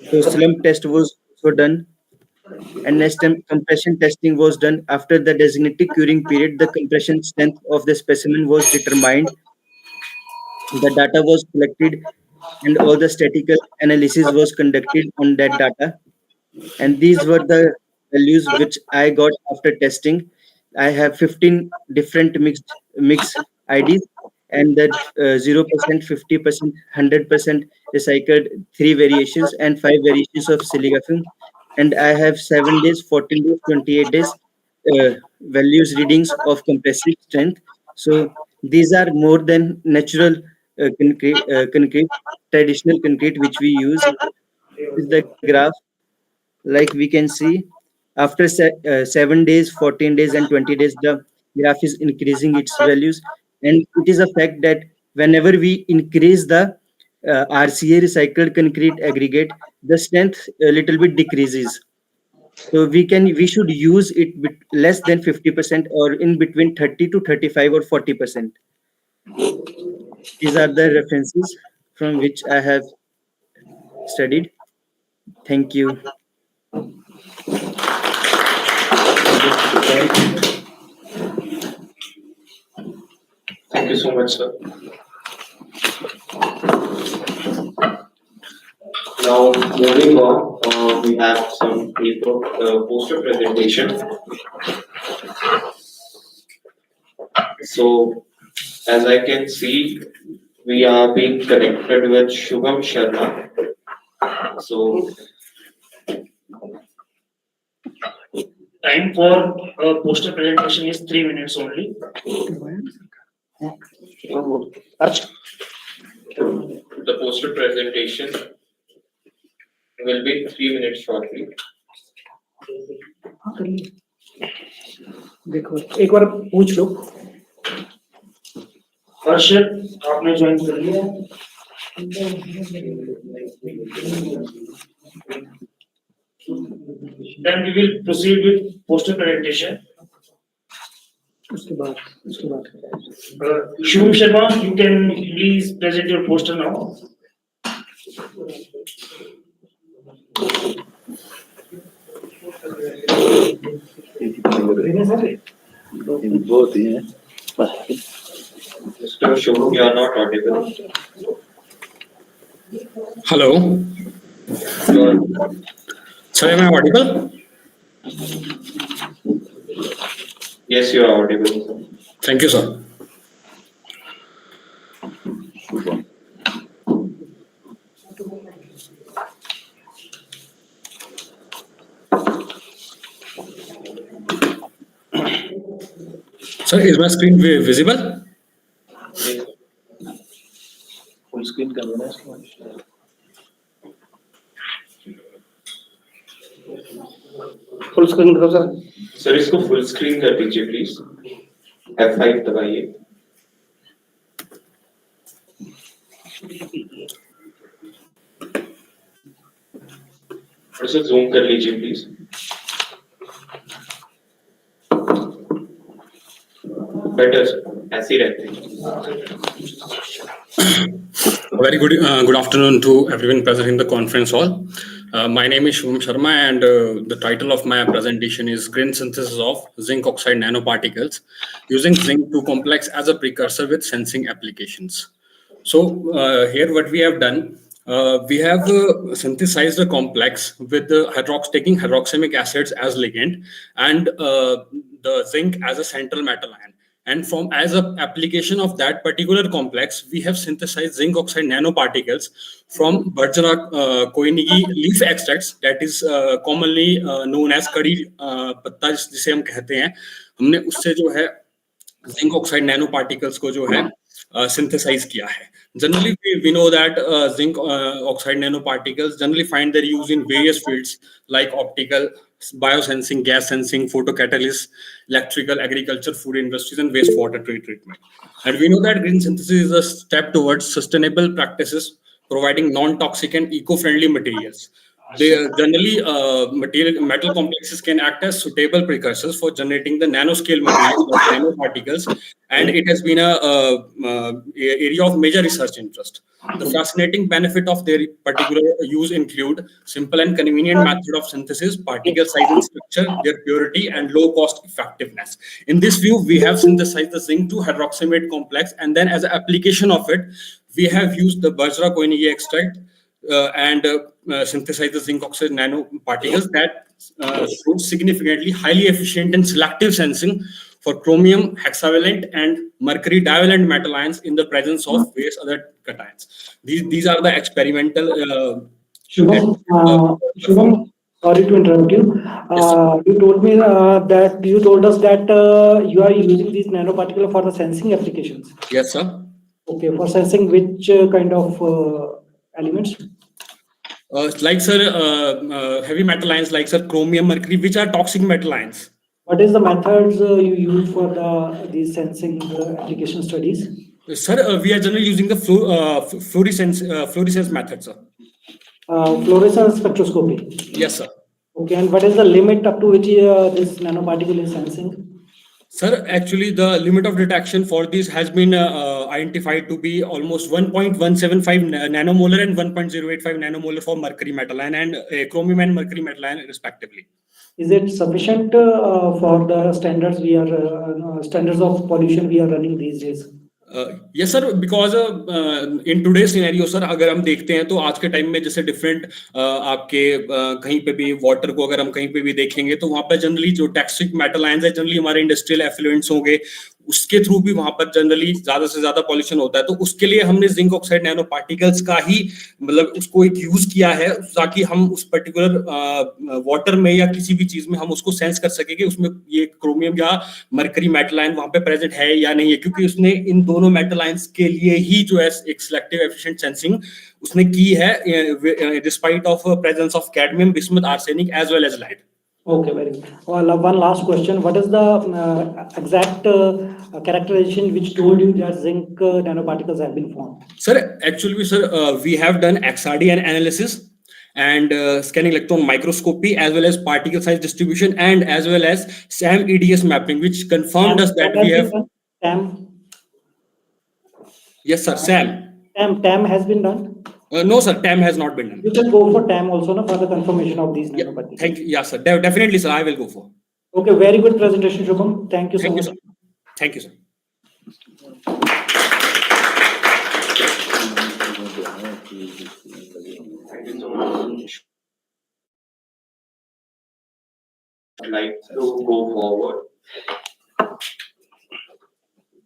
[SPEAKER 9] So slump test was also done, and next time compression testing was done. After the designated curing period, the compression strength of the specimen was determined, the data was collected, and all the statistical analysis was conducted on that data. And these were the values which I got after testing. I have 15 different mix IDs, and that 0%, 50%, 100% recycled, three variations and five variations of silica film. And I have 7 days, 14 days, 28 days values readings of compressive strength. So these are more than natural concrete, traditional concrete which we use. This is the graph, like we can see. After 7 days, 14 days, and 20 days, the graph is increasing its values. And it is a fact that whenever we increase the RCA recycled concrete aggregate, the strength a little bit decreases. So we should use it with less than 50% or in between 30 to 35 or 40%. These are the references from which I have studied. Thank you.
[SPEAKER 3] Thank you so much, sir. Now, moving on, we have some paper, poster presentation. So, as I can see, we are being connected with Shubham Sharma. So,
[SPEAKER 1] Time for poster presentation is 3 minutes only.
[SPEAKER 3] the poster presentation will be 3 minutes shortly.
[SPEAKER 19] देखो एक बार पूछ लो
[SPEAKER 1] अर्शद आपने join कर लिया then we will proceed with poster presentation.
[SPEAKER 19] उसके बाद
[SPEAKER 1] Shubham Sharma, you can please present your poster now.
[SPEAKER 3] Both, yeah. Mr. Shubham, you are not audible.
[SPEAKER 14] Hello. Sir, am I audible?
[SPEAKER 3] Yes, you are audible.
[SPEAKER 14] Thank you, sir. Sir, is my screen visible?
[SPEAKER 3] Full screen कर देना
[SPEAKER 8] full screen करो sir
[SPEAKER 3] sir इसको full screen कर दीजिए please F5 दबाइए थोड़ा सा zoom कर लीजिए प्लीज बेटर ऐसे ही रहते हैं
[SPEAKER 14] Very good afternoon to everyone present in the conference hall. My name is Shubham Sharma, and the title of my presentation is Green Synthesis of Zinc Oxide Nanoparticles Using Zinc 2 Complex as a Precursor with Sensing Applications. So here what we have done, we have synthesized a complex with taking hydroxamic acids as ligand and the zinc as a central metal ion. And as an application of that particular complex, we have synthesized zinc oxide nanoparticles from Bergerac koinigi leaf extracts, that is commonly known as कड़ी पत्ता जिसे हम कहते हैं. हमने उससे जो है zinc oxide nanoparticles को जो है synthesize किया है. Generally, we know that zinc oxide nanoparticles generally find their use in various fields like optical, biosensing, gas sensing, photocatalysis, electrical, agriculture, food industries, and wastewater treatment. And we know that green synthesis is a step towards sustainable practices, providing non-toxic and eco-friendly materials. They generally metal complexes can act as suitable precursors for generating the nanoscale materials or nanoparticles, and it has been a area of major research interest. The fascinating benefit of their particular use include simple and convenient method of synthesis, particle size and structure, their purity, and low cost effectiveness. In this view, we have synthesized the zinc 2 hydroxamate complex, and then as an application of it, we have used the Bergerac koinigi extract and synthesize the zinc oxide nanoparticles that show significantly highly efficient and selective sensing for chromium, hexavalent, and mercury divalent metal ions in the presence of various other cations. These are the experimental.
[SPEAKER 19] Shubham, sorry to interrupt you. You told me that you told us that you are using these nanoparticles for the sensing applications.
[SPEAKER 14] Yes, sir.
[SPEAKER 19] Okay, for sensing which kind of elements?
[SPEAKER 14] Like sir, heavy metal ions like sir chromium, mercury, which are toxic metal ions.
[SPEAKER 19] What is the methods you use for these sensing application studies?
[SPEAKER 14] Sir, we are generally using the fluorescence method, sir.
[SPEAKER 19] Fluorescence spectroscopy.
[SPEAKER 14] Yes, sir.
[SPEAKER 19] Okay, and what is the limit up to which this nanoparticle is sensing?
[SPEAKER 14] Sir, actually, the limit of detection for this has been identified to be almost 1.175 nanomolar and 1.085 nanomolar for mercury metal ion and chromium and mercury metal ion respectively.
[SPEAKER 19] Is it sufficient for the standards standards of pollution we are running these days?
[SPEAKER 14] Yes sir, because in today scenario sir, अगर हम देखते हैं तो आज के time में जैसे different आपके कहीं पे भी वाटर को अगर हम कहीं पे भी देखेंगे तो वहां पर जनरली जो टॉक्सिक मेटल आयंस है जनरली हमारे इंडस्ट्रियल एफ्लुएंट्स होंगे, उसके थ्रू भी वहां पर जनरली ज्यादा से ज्यादा पॉल्यूशन होता है। तो उसके लिए हमने जिंक ऑक्साइड नैनो पार्टिकल्स का ही मतलब उसको एक यूज किया है ताकि हम उस पर्टिकुलर वाटर में या किसी भी चीज में हम उसको सेंस कर सके कि उसमें ये क्रोमियम या मरकरी मेटल आयन वहां पे प्रेजेंट है या नहीं है, क्योंकि उसने इन दोनों मेटल आयंस के लिए ही जो है एक सिलेक्टिव एफिशिएंट सेंसिंग उसने की है despite of presence of cadmium, bismuth, arsenic as well as light.
[SPEAKER 19] Okay, very good. Well, one last question. What is the exact characterization which told you that zinc nanoparticles have been formed?
[SPEAKER 14] Sir, actually, sir, we have done XRD analysis and scanning electron microscopy as well as particle size distribution and as well as SAM EDS mapping, which confirmed us that we have.
[SPEAKER 19] TAM?
[SPEAKER 14] Yes, sir, SAM.
[SPEAKER 19] TAM has been done?
[SPEAKER 14] No, sir, TAM has not been done.
[SPEAKER 19] You can go for TAM also, no, for the confirmation of these nanoparticles.
[SPEAKER 14] Thank you. Yes, sir. Definitely, sir, I will go for.
[SPEAKER 19] Okay, very good presentation, Shubham. Thank you so much.
[SPEAKER 14] Sir. Thank you, sir.
[SPEAKER 3] I'd like to go forward.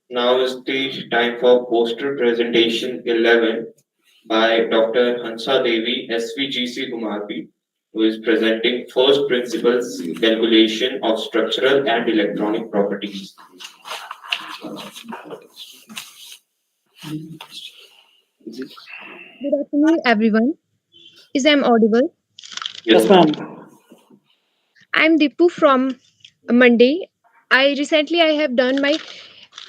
[SPEAKER 3] Now is the time for poster presentation 11 by Dr. Hansa Devi, SVGC Gumarpi, who is presenting first principles calculation of structural and electronic properties.
[SPEAKER 10] Good afternoon, everyone. Is I audible?
[SPEAKER 19] Yes, ma'am.
[SPEAKER 10] I'm Deepu from Mandi. I have done my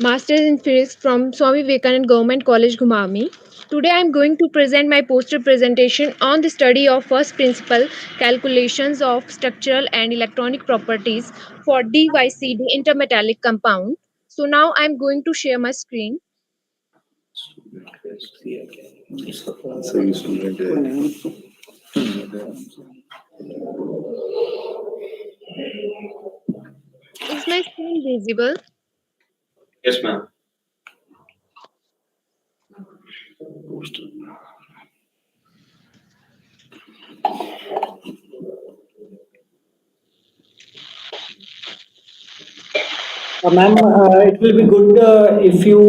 [SPEAKER 10] master's in physics from Swami Vivekanand Government College, Gumami. Today I'm going to present my poster presentation on the study of first principle calculations of structural and electronic properties for DYCD intermetallic compound. So now I'm going to share my screen. Is my screen visible?
[SPEAKER 3] Yes, ma'am.
[SPEAKER 19] Ma'am, it will be good if you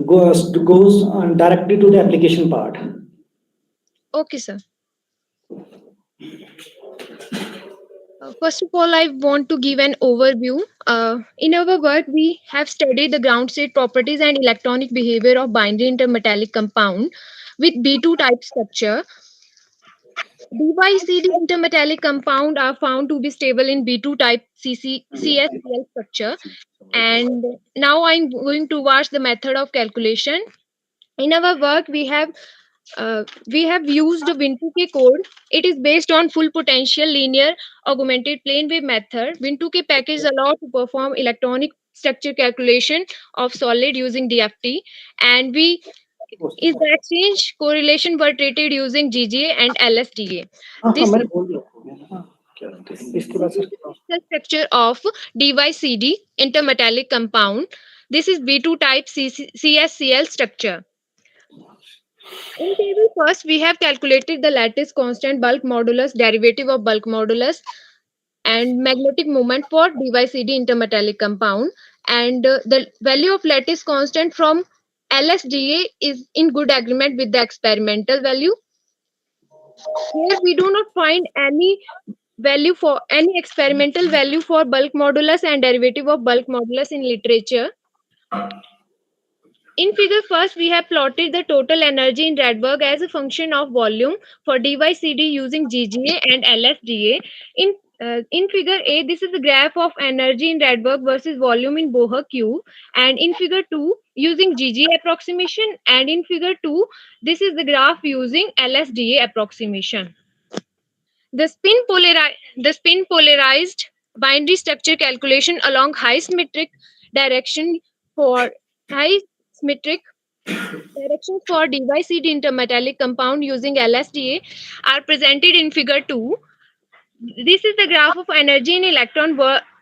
[SPEAKER 19] goes directly to the application part.
[SPEAKER 10] Okay, sir. First of all, I want to give an overview. In our work, we have studied the ground state properties and electronic behavior of binary intermetallic compound with B2 type structure. DYCD intermetallic compound are found to be stable in B2 type CSCL structure. And now I'm going towards the method of calculation. In our work, we have used the Win2K code. It is based on full potential linear augmented plane wave method. Win2K package allow to perform electronic structure calculation of solid using DFT, and we is the exchange correlation were treated using GGA and LSDA. This is the structure of DYCD intermetallic compound. This is B2 type CSCL structure. In table first, we have calculated the lattice constant, bulk modulus, derivative of bulk modulus, and magnetic moment for DYCD intermetallic compound. And the value of lattice constant from LSDA is in good agreement with the experimental value. Here we do not find any experimental value for bulk modulus and derivative of bulk modulus in literature. In figure first, we have plotted the total energy in Rydberg as a function of volume for DYCD using GGA and LSDA. In figure A, this is the graph of energy in Rydberg versus volume in Bohr Q. And in figure 2, using GGA approximation. And in figure 2, this is the graph using LSDA approximation. The spin polarized binary structure calculation along high symmetric direction for high symmetric directions for DYCD intermetallic compound using LSDA are presented in figure 2. This is the graph of energy in electron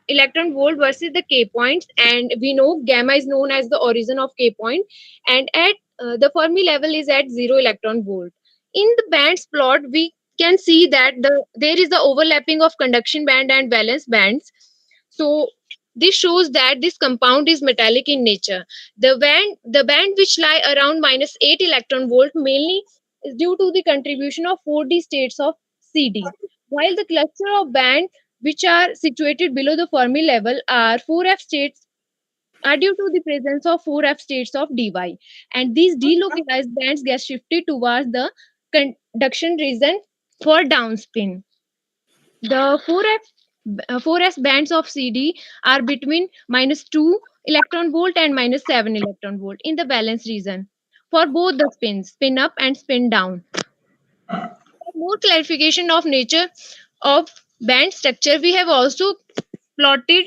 [SPEAKER 10] electron volt versus the K points, and we know gamma is known as the origin of K point, and at the Fermi level is at 0 electron volt. In the bands plot, we can see that there is the overlapping of conduction band and valence bands. So this shows that this compound is metallic in nature. The band which lie around -8 electron volt mainly is due to the contribution of 4D states of CD, while the cluster of bands which are situated below the Fermi level are 4F states are due to the presence of 4F states of dy, and these delocalized bands get shifted towards the conduction region for downspin. The 4s bands of CD are between -2 electron volt and -7 electron volt in the valence region for both the spins, spin up and spin down. For more clarification of nature of band structure, we have also plotted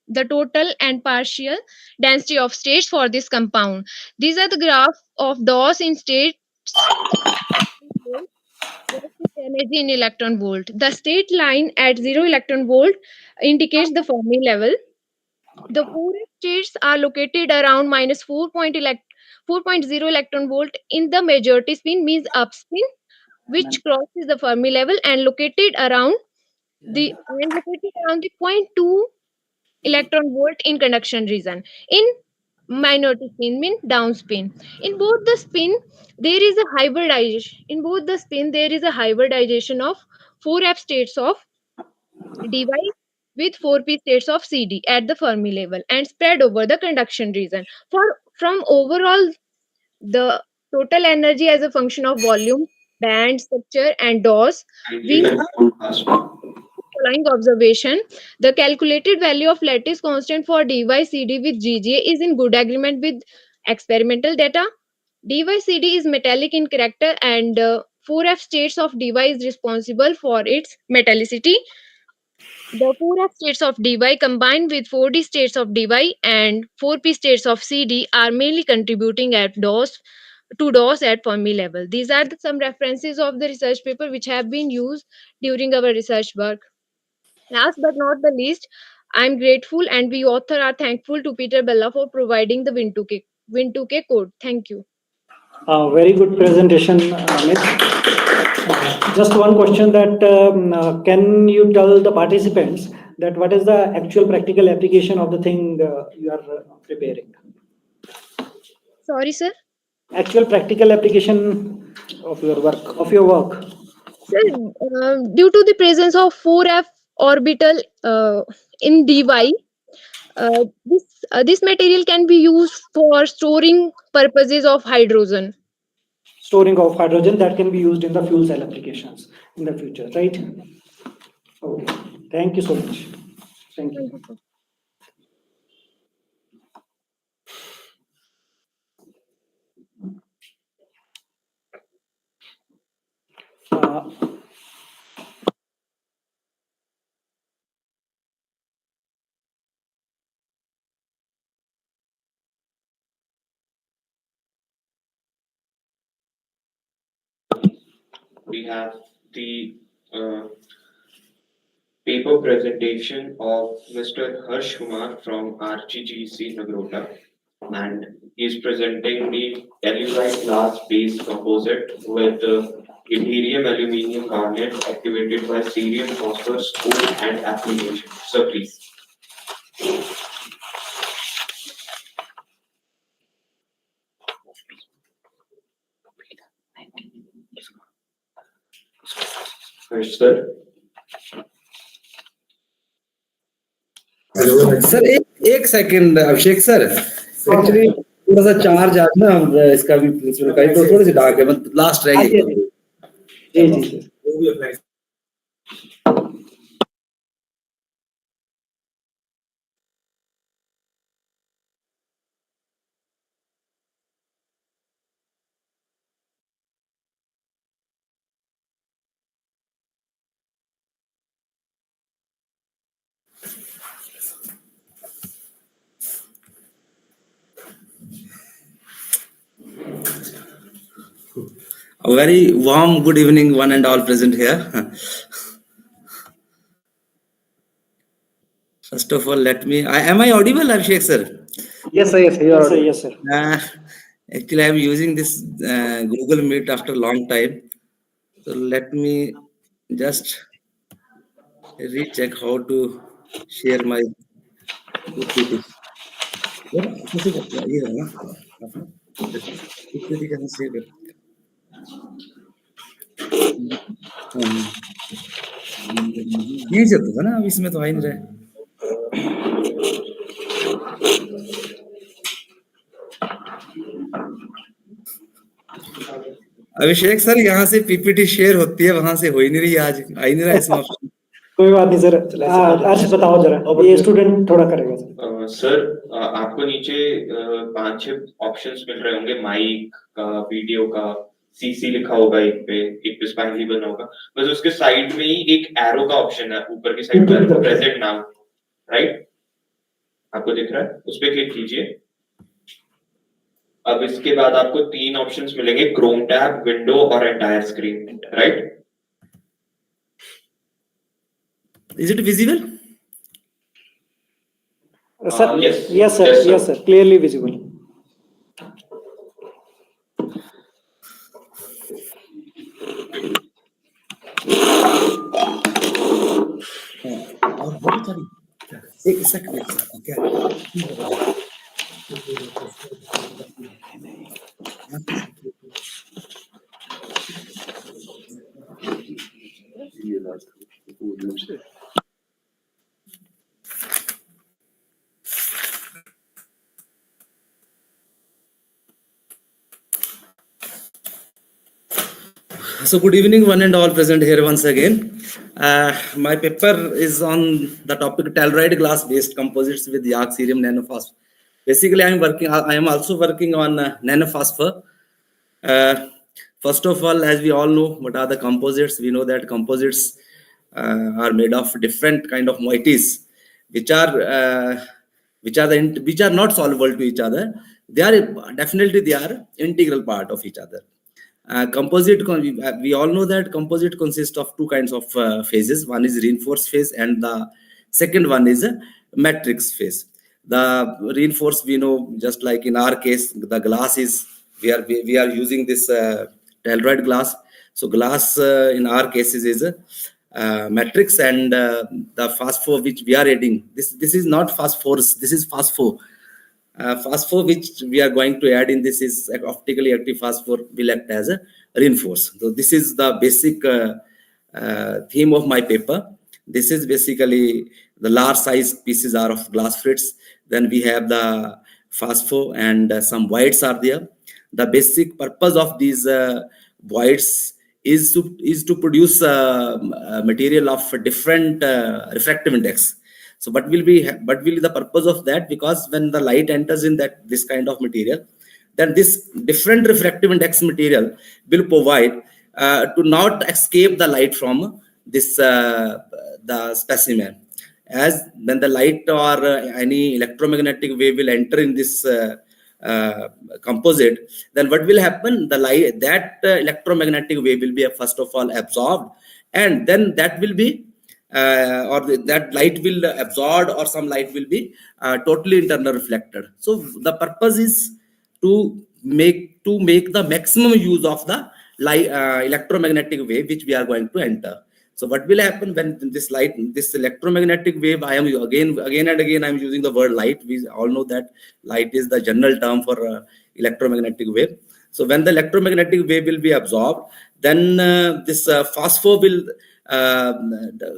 [SPEAKER 10] the total and partial density of states for this compound. These are the graph of DOS in states versus energy in electron volt. The state line at 0 electron volt indicates the Fermi level. The 4s states are located around -4.0 electron volt in the majority spin, means upspin, which crosses the Fermi level, and located around the zero point 0.2 electron volt in conduction region. In minority spin, mean downspin. In both the spin, there is a hybridization. In both the spin, there is a hybridization of 4f states of dy with 4p states of CD at the Fermi level and spread over the conduction region. From overall the total energy as a function of volume, band structure, and DOS, we following observation: the calculated value of lattice constant for dy/CD with GGA is in good agreement with experimental data. dy/CD is metallic in character, and 4f states of dy is responsible for its metallicity. The 4f states of dy combined with 4d states of dy and 4p states of CD are mainly contributing at DOS at Fermi level. These are some references of the research paper which have been used during our research work. Last but not the least, I'm grateful and we author are thankful to Peter Bella for providing the Win2K code. Thank you.
[SPEAKER 19] Very good presentation, Amit. Just one question that can you tell the participants that what is the actual practical application of the thing you are preparing?
[SPEAKER 10] Sorry, sir.
[SPEAKER 19] Actual practical application of your work.
[SPEAKER 10] Sir, due to the presence of 4f orbital in dy, this material can be used for storing purposes of hydrogen.
[SPEAKER 19] Storing of hydrogen that can be used in the fuel cell applications in the future, right? Okay. Thank you so much. Thank you.
[SPEAKER 10] Thank you, sir.
[SPEAKER 3] We have the paper presentation of Mr. Harsh Kumar from RGGC Nagrota, and he's presenting the telluride glass-based composite with Deuterium aluminium garnet activated by cerium phosphor spool and application. So please. Harsh sir.
[SPEAKER 13] Sir एक second अभिषेक sir, actually थोड़ा सा charge आज ना इसका भी principal का ही तो थोड़ी सी डार्क है, मतलब लास्ट रह गई।
[SPEAKER 19] जी जी
[SPEAKER 13] वो भी apply. A very warm good evening, one and all present here.
[SPEAKER 12] First of all, am I audible, Abhishek sir?
[SPEAKER 8] Yes, sir. Yes, sir. You are audible.
[SPEAKER 19] Yes, sir.
[SPEAKER 12] Actually, I am using this Google Meet after a long time. So let me just recheck how to share my PPT. यार, कैसे करते हैं? ये है ना, अपना PPT कैसे share करते हैं? यही चलता था ना, अब इसमें तो आ ही नहीं रहा है। अभिषेक सर, यहाँ से पीपीटी शेयर होती है, वहां से हो ही नहीं रही, आज आ ही नहीं रहा इसमें ऑप्शन।
[SPEAKER 19] कोई बात नहीं सर। अर्श बताओ जरा, ये स्टूडेंट थोड़ा करेगा सर।
[SPEAKER 3] सर आपको नीचे 5-6 ऑप्शंस मिल रहे होंगे, माइक का, वीडियो का, सीसी लिखा होगा एक पे स्माइली बना होगा, बस उसके साइड में ही एक एरो का ऑप्शन है, ऊपर की साइड पर प्रेजेंट नाउ, राइट? आपको दिख रहा है? उस पे क्लिक कीजिए। अब इसके बाद आपको 3 ऑप्शंस मिलेंगे, क्रोम टैब, विंडो और entire screen, right?
[SPEAKER 12] Is it visible?
[SPEAKER 19] Sir, yes sir, clearly visible.
[SPEAKER 12] और बहुत सारी, एक सेकंड, क्या So good evening, one and all present here once again. My paper is on the topic telluride glass based composites with yak cerium nanophosphor. Basically, I am also working on nanophosphor. First of all, as we all know, what are the composites? We know that composites are made of different kind of moieties, which are not soluble to each other. They are integral part of each other. Composite, we all know that composite consists of two kinds of phases. One is reinforced phase and the second one is a matrix phase. The reinforced, we know, just like in our case, the glass is, we are using this telluride glass. So glass in our cases is a matrix, and the phosphor which we are adding, this is not phosphorus, this is phosphor. Phosphor which we are going to add in this is optically active phosphor, will act as a reinforce. So this is the basic theme of my paper. This is basically the large size pieces are of glass frits. Then we have the phosphor and some voids are there. The basic purpose of these voids is to produce material of different refractive index. So what will be the purpose of that? Because when the light enters in this kind of material, then this different refractive index material will provide to not escape the light from this the specimen. As when the light or any electromagnetic wave will enter in this composite, then what will happen? The light, that electromagnetic wave will be first of all absorbed, and then that will be that light will absorb, or some light will be totally internal reflected. So the purpose is to make the maximum use of the light, electromagnetic wave which we are going to enter. So what will happen when this electromagnetic wave, I am again and again I am using the word light. We all know that light is the general term for electromagnetic wave. So when the electromagnetic wave will be absorbed, then this phosphor will,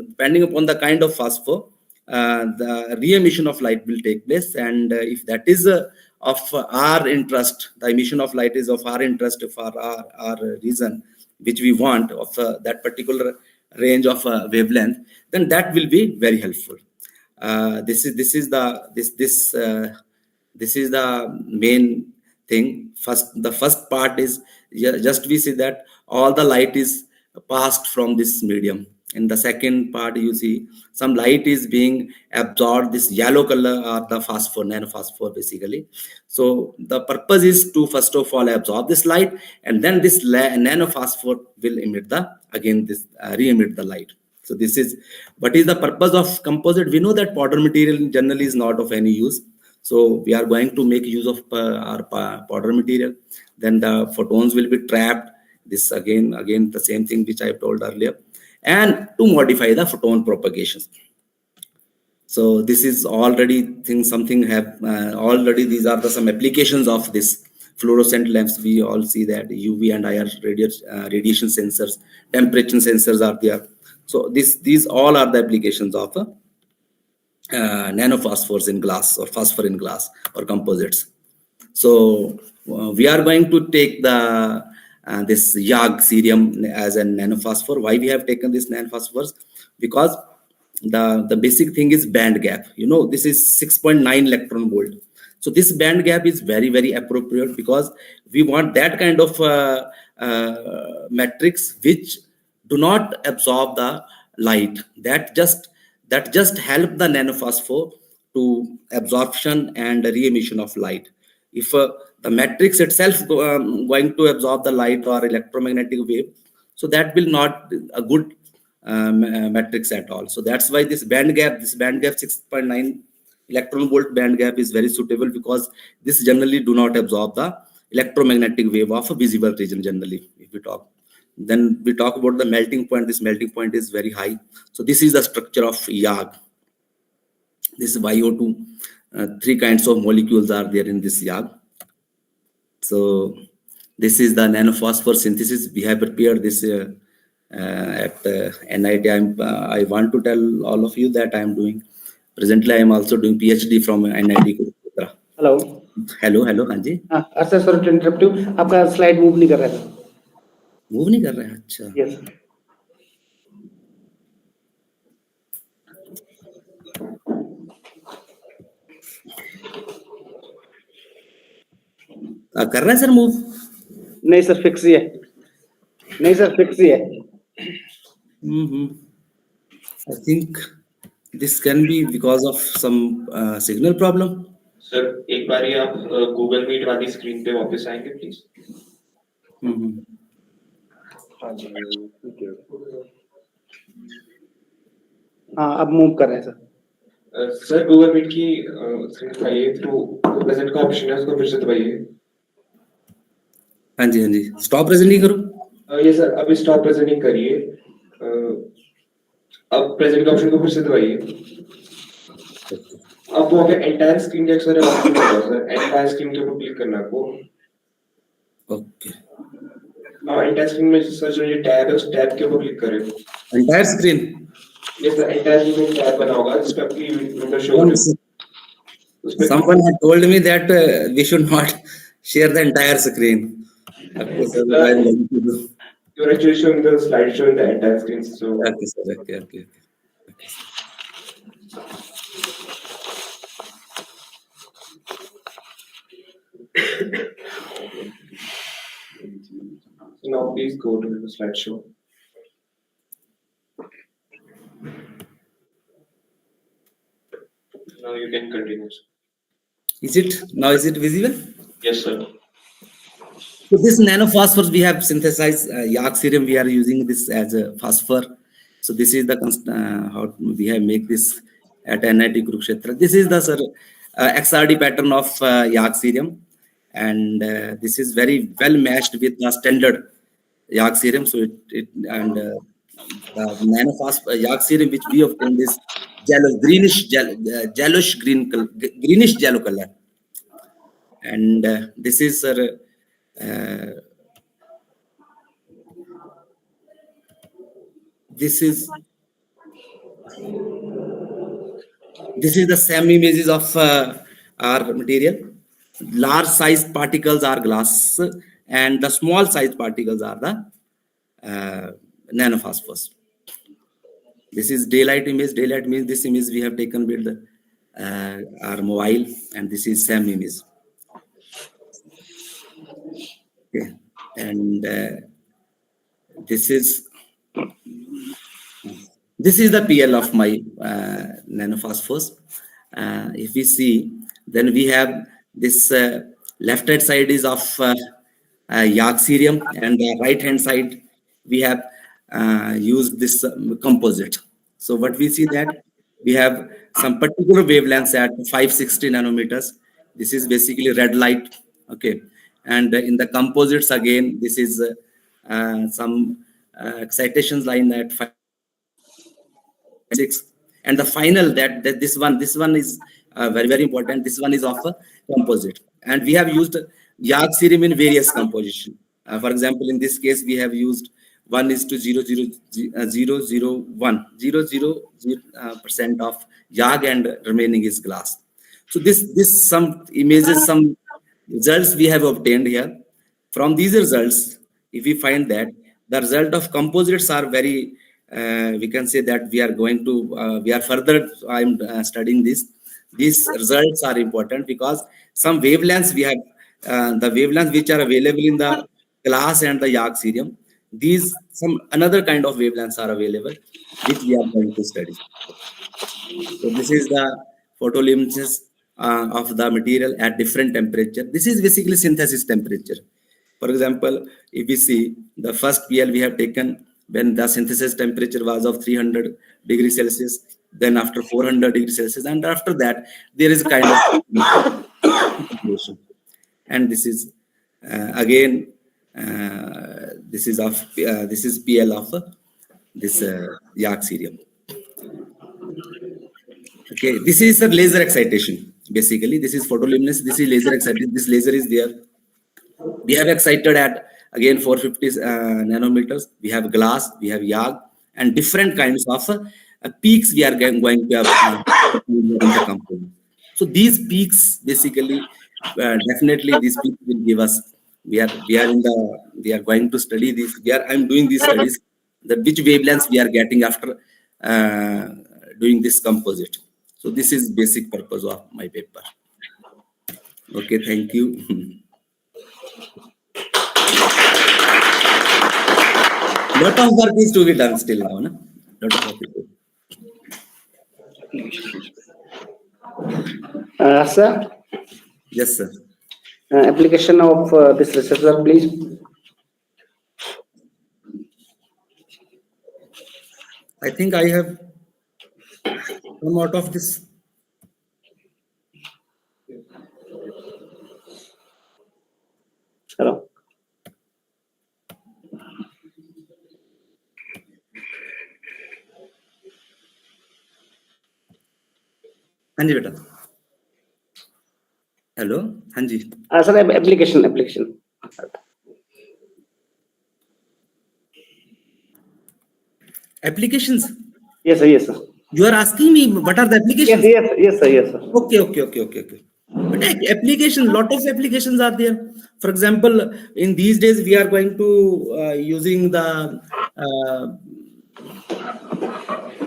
[SPEAKER 12] depending upon the kind of phosphor, the re-emission of light will take place. And if that is of our interest, the emission of light is of our interest for our reason, which we want of that particular range of wavelength, then that will be very helpful. This is the main thing. The first part is just we see that all the light is passed from this medium. In the second part, you see some light is being absorbed, this yellow color or the phosphor, nanophosphor basically. So the purpose is to first of all absorb this light, and then this nanophosphor will emit re-emit the light. So this is what is the purpose of composite. We know that powder material generally is not of any use. So we are going to make use of our powder material. Then the photons will be trapped. This again the same thing which I have told earlier, and to modify the photon propagations. So this is already something have already these are some applications of this fluorescent lamps. We all see that UV and IR radiation sensors, temperature sensors are there. So these all are the applications of nanophosphors in glass or phosphor in glass or composites. So we are going to take the this YAG cerium as a nanophosphor. Why we have taken this nanophosphors? Because the basic thing is band gap. You know, this is 6.9 electron volt. So this band gap is very appropriate because we want that kind of matrix which do not absorb the light. That just help the nanophosphor to absorption and re-emission of light. If the matrix itself going to absorb the light or electromagnetic wave, so that will not a good matrix at all. So that's why this band gap 6.9 electron volt band gap is very suitable, because this generally do not absorb the electromagnetic wave of a visible region generally. If we talk, then we talk about the melting point. This melting point is very high. So this is the structure of YAG. This YO2, 3 kinds of molecules are there in this YAG. So this is the nanophosphor synthesis. We have prepared this at NIT. I want to tell all of you that I am doing. Presently, I am also doing PhD from NIT.
[SPEAKER 8] Hello.
[SPEAKER 12] Hello, हाँ जी.
[SPEAKER 8] Sir sorry to interrupt you, आपका slide move नहीं कर रहा था.
[SPEAKER 12] Move नहीं कर रहा है? अच्छा.
[SPEAKER 8] यस.
[SPEAKER 12] कर रहा है सर मूव?
[SPEAKER 8] नहीं सर, फिक्स ही है. नहीं सर, फिक्स ही है.
[SPEAKER 12] I think this can be because of some signal problem.
[SPEAKER 3] Sir एक बार ही आप गूगल मीट वाली स्क्रीन पे वापस आएंगे प्लीज.
[SPEAKER 8] हाँ जी, ठीक है. हाँ, अब मूव कर रहे हैं सर.
[SPEAKER 3] सर गूगल मीट की स्क्रीन दबाइए, तो प्रेजेंट का ऑप्शन है उसको फिर से दबाइए.
[SPEAKER 12] हाँ जी, स्टॉप प्रेजेंटिंग करूं?
[SPEAKER 3] ये सर अभी स्टॉप प्रेजेंटिंग करिए. अब प्रेजेंट का ऑप्शन को फिर से दबाइए. अब वो एंटायर स्क्रीन का सर ऑप्शन होगा सर, एंटायर स्क्रीन के ऊपर क्लिक करना है आपको.
[SPEAKER 12] ओके.
[SPEAKER 3] हाँ, एंटायर स्क्रीन में सर जो ये टैब है उस टैब के ऊपर क्लिक करें.
[SPEAKER 12] Entire screen?
[SPEAKER 3] Yes sir, entire screen में टैब बना होगा जिस पे आपकी विंडो शो हो रही है.
[SPEAKER 12] Someone had told me that we should not share the entire screen. Okay, sir, I am going to do.
[SPEAKER 3] You're actually showing the slide showing the entire screen. So
[SPEAKER 12] Okay, sir. Okay.
[SPEAKER 3] now please go to the slideshow. Now you can continue.
[SPEAKER 12] Is it visible?
[SPEAKER 3] Yes, sir.
[SPEAKER 12] So this nanophosphors we have synthesized YAG cerium. We are using this as a phosphor. So this is the how we have make this at NIT Kurukshetra. This is the sir XRD pattern of YAG cerium, and this is very well matched with the standard YAG cerium. So the nanophosphor YAG cerium which we obtained is greenish yellow color, and this is this is the same images of our material. Large size particles are glass, and the small size particles are the nanophosphors. This is daylight image. Daylight means this image we have taken with our mobile, and this is same image. Okay. And this is the PL of my nanophosphors. If we see, then we have this left hand side is of YAG cerium, and the right hand side we have use this composite. So what we see that we have some particular wavelengths at 560 nanometers. This is basically red light. Okay. And in the composites again, this is some excitations line at 5.6, and the final that this one is very important. This one is of a composite, and we have used YAG serum in various composition. For example, in this case, we have used 1:0.001% of YAG, and remaining is glass. So this some images, some results we have obtained here. From these results, if we find that the result of composites are very, we can say that we are going to, we are further, I'm studying this. These results are important because some wavelengths we have, the wavelengths which are available in the glass and the YAG serum, these some another kind of wavelengths are available, which we are going to study. So this is the photoluminescence of the material at different temperature. This is basically synthesis temperature. For example, if we see the first PL we have taken when the synthesis temperature was of 300 degrees Celsius, then after 400 degrees Celsius, and after that there is a kind of situation. And this is again this is PL of this YAG serum. Okay, this is a laser excitation. Basically, this is photoluminescence. This is laser excitation. This laser is there. We have excited at again 450 nanometers. We have glass, we have YAG, and different kinds of peaks we are going to have in the component. So these peaks basically, definitely these peaks will give us. We are going to study this. I'm doing these studies. That which wavelengths we are getting after doing this composite. So this is basic purpose of my paper. Okay, thank you. Lot of work is to be done still now, no? Lot of work is to be.
[SPEAKER 8] Sir?
[SPEAKER 12] Yes, sir.
[SPEAKER 8] Application of this research, sir, please.
[SPEAKER 12] I think I have come out of this.
[SPEAKER 8] Hello.
[SPEAKER 12] हाँ जी बेटा. Hello. हाँ जी.
[SPEAKER 8] Sir, application.
[SPEAKER 12] Applications.
[SPEAKER 8] Yes, sir.
[SPEAKER 12] You are asking me what are the applications?
[SPEAKER 8] Yes, sir.
[SPEAKER 12] Okay. But application, lot of applications are there. For example, in these days we are going to using the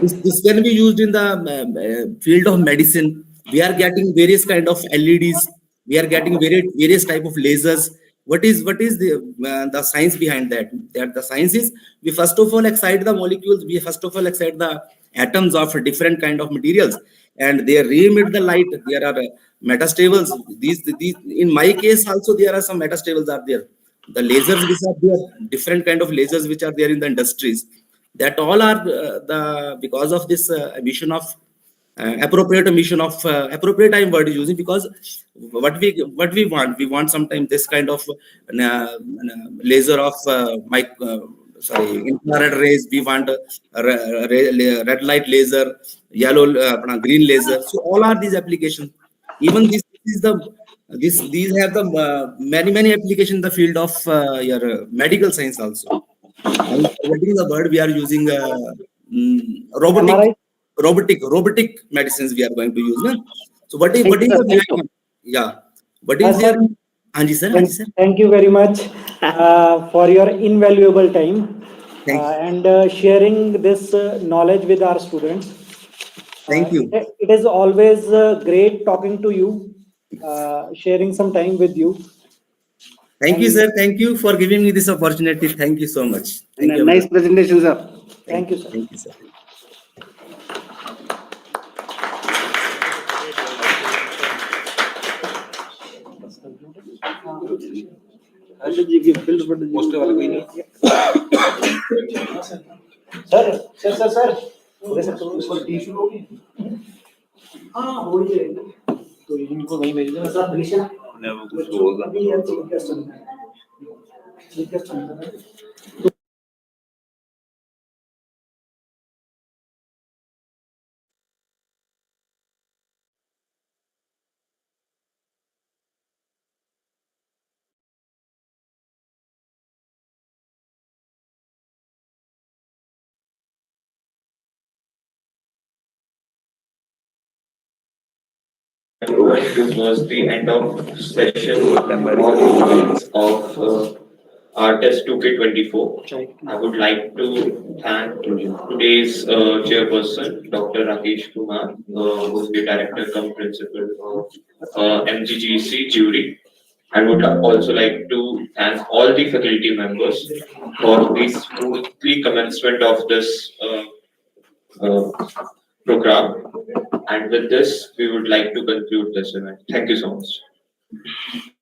[SPEAKER 12] this can be used in the field of medicine. We are getting various kind of LEDs. We are getting various type of lasers. What is the science behind that? That the science is we first of all excite the molecules. We first of all excite the atoms of different kind of materials, and they re-emit the light. There are metastables. These in my case also there are some metastables are there. The lasers which are there, different kind of lasers which are there in the industries. That all are because of this emission of appropriate emission of appropriate I'm word using, because what we want sometimes this kind of laser of infrared rays. We want red light laser, yellow green laser. So all are these applications. Even these have the many applications in the field of your medical science also. I'm forgetting the word. We are using robotic medicines we are going to use. No? So what is the what is there? Anji sir.
[SPEAKER 19] Thank you very much for your invaluable time and sharing this knowledge with our students.
[SPEAKER 12] Thank you.
[SPEAKER 19] It is always great talking to you, sharing some time with you.
[SPEAKER 12] Thank you, sir. Thank you for giving me this opportunity. Thank you so much. Thank you.
[SPEAKER 8] Nice presentation, sir.
[SPEAKER 19] Thank you, sir.
[SPEAKER 12] Thank you, sir.
[SPEAKER 13] Harshad जी की field पर poster वाला कोई नहीं
[SPEAKER 19] sir थोड़े से तो इसको tissue लोगे हाँ हो ही जाएगा तो इनको वहीं भेज देना सर हमेशा वो कुछ बोल रहा
[SPEAKER 3] This was the end of session of Rtest 2K24. I would like to thank today's chairperson, Dr. Rakesh Kumar, who is the director cum principal of MGGC jury. I would also like to thank all the faculty members for the smoothly commencement of this uh, program. And with this, we would like to conclude this event. Thank you so much.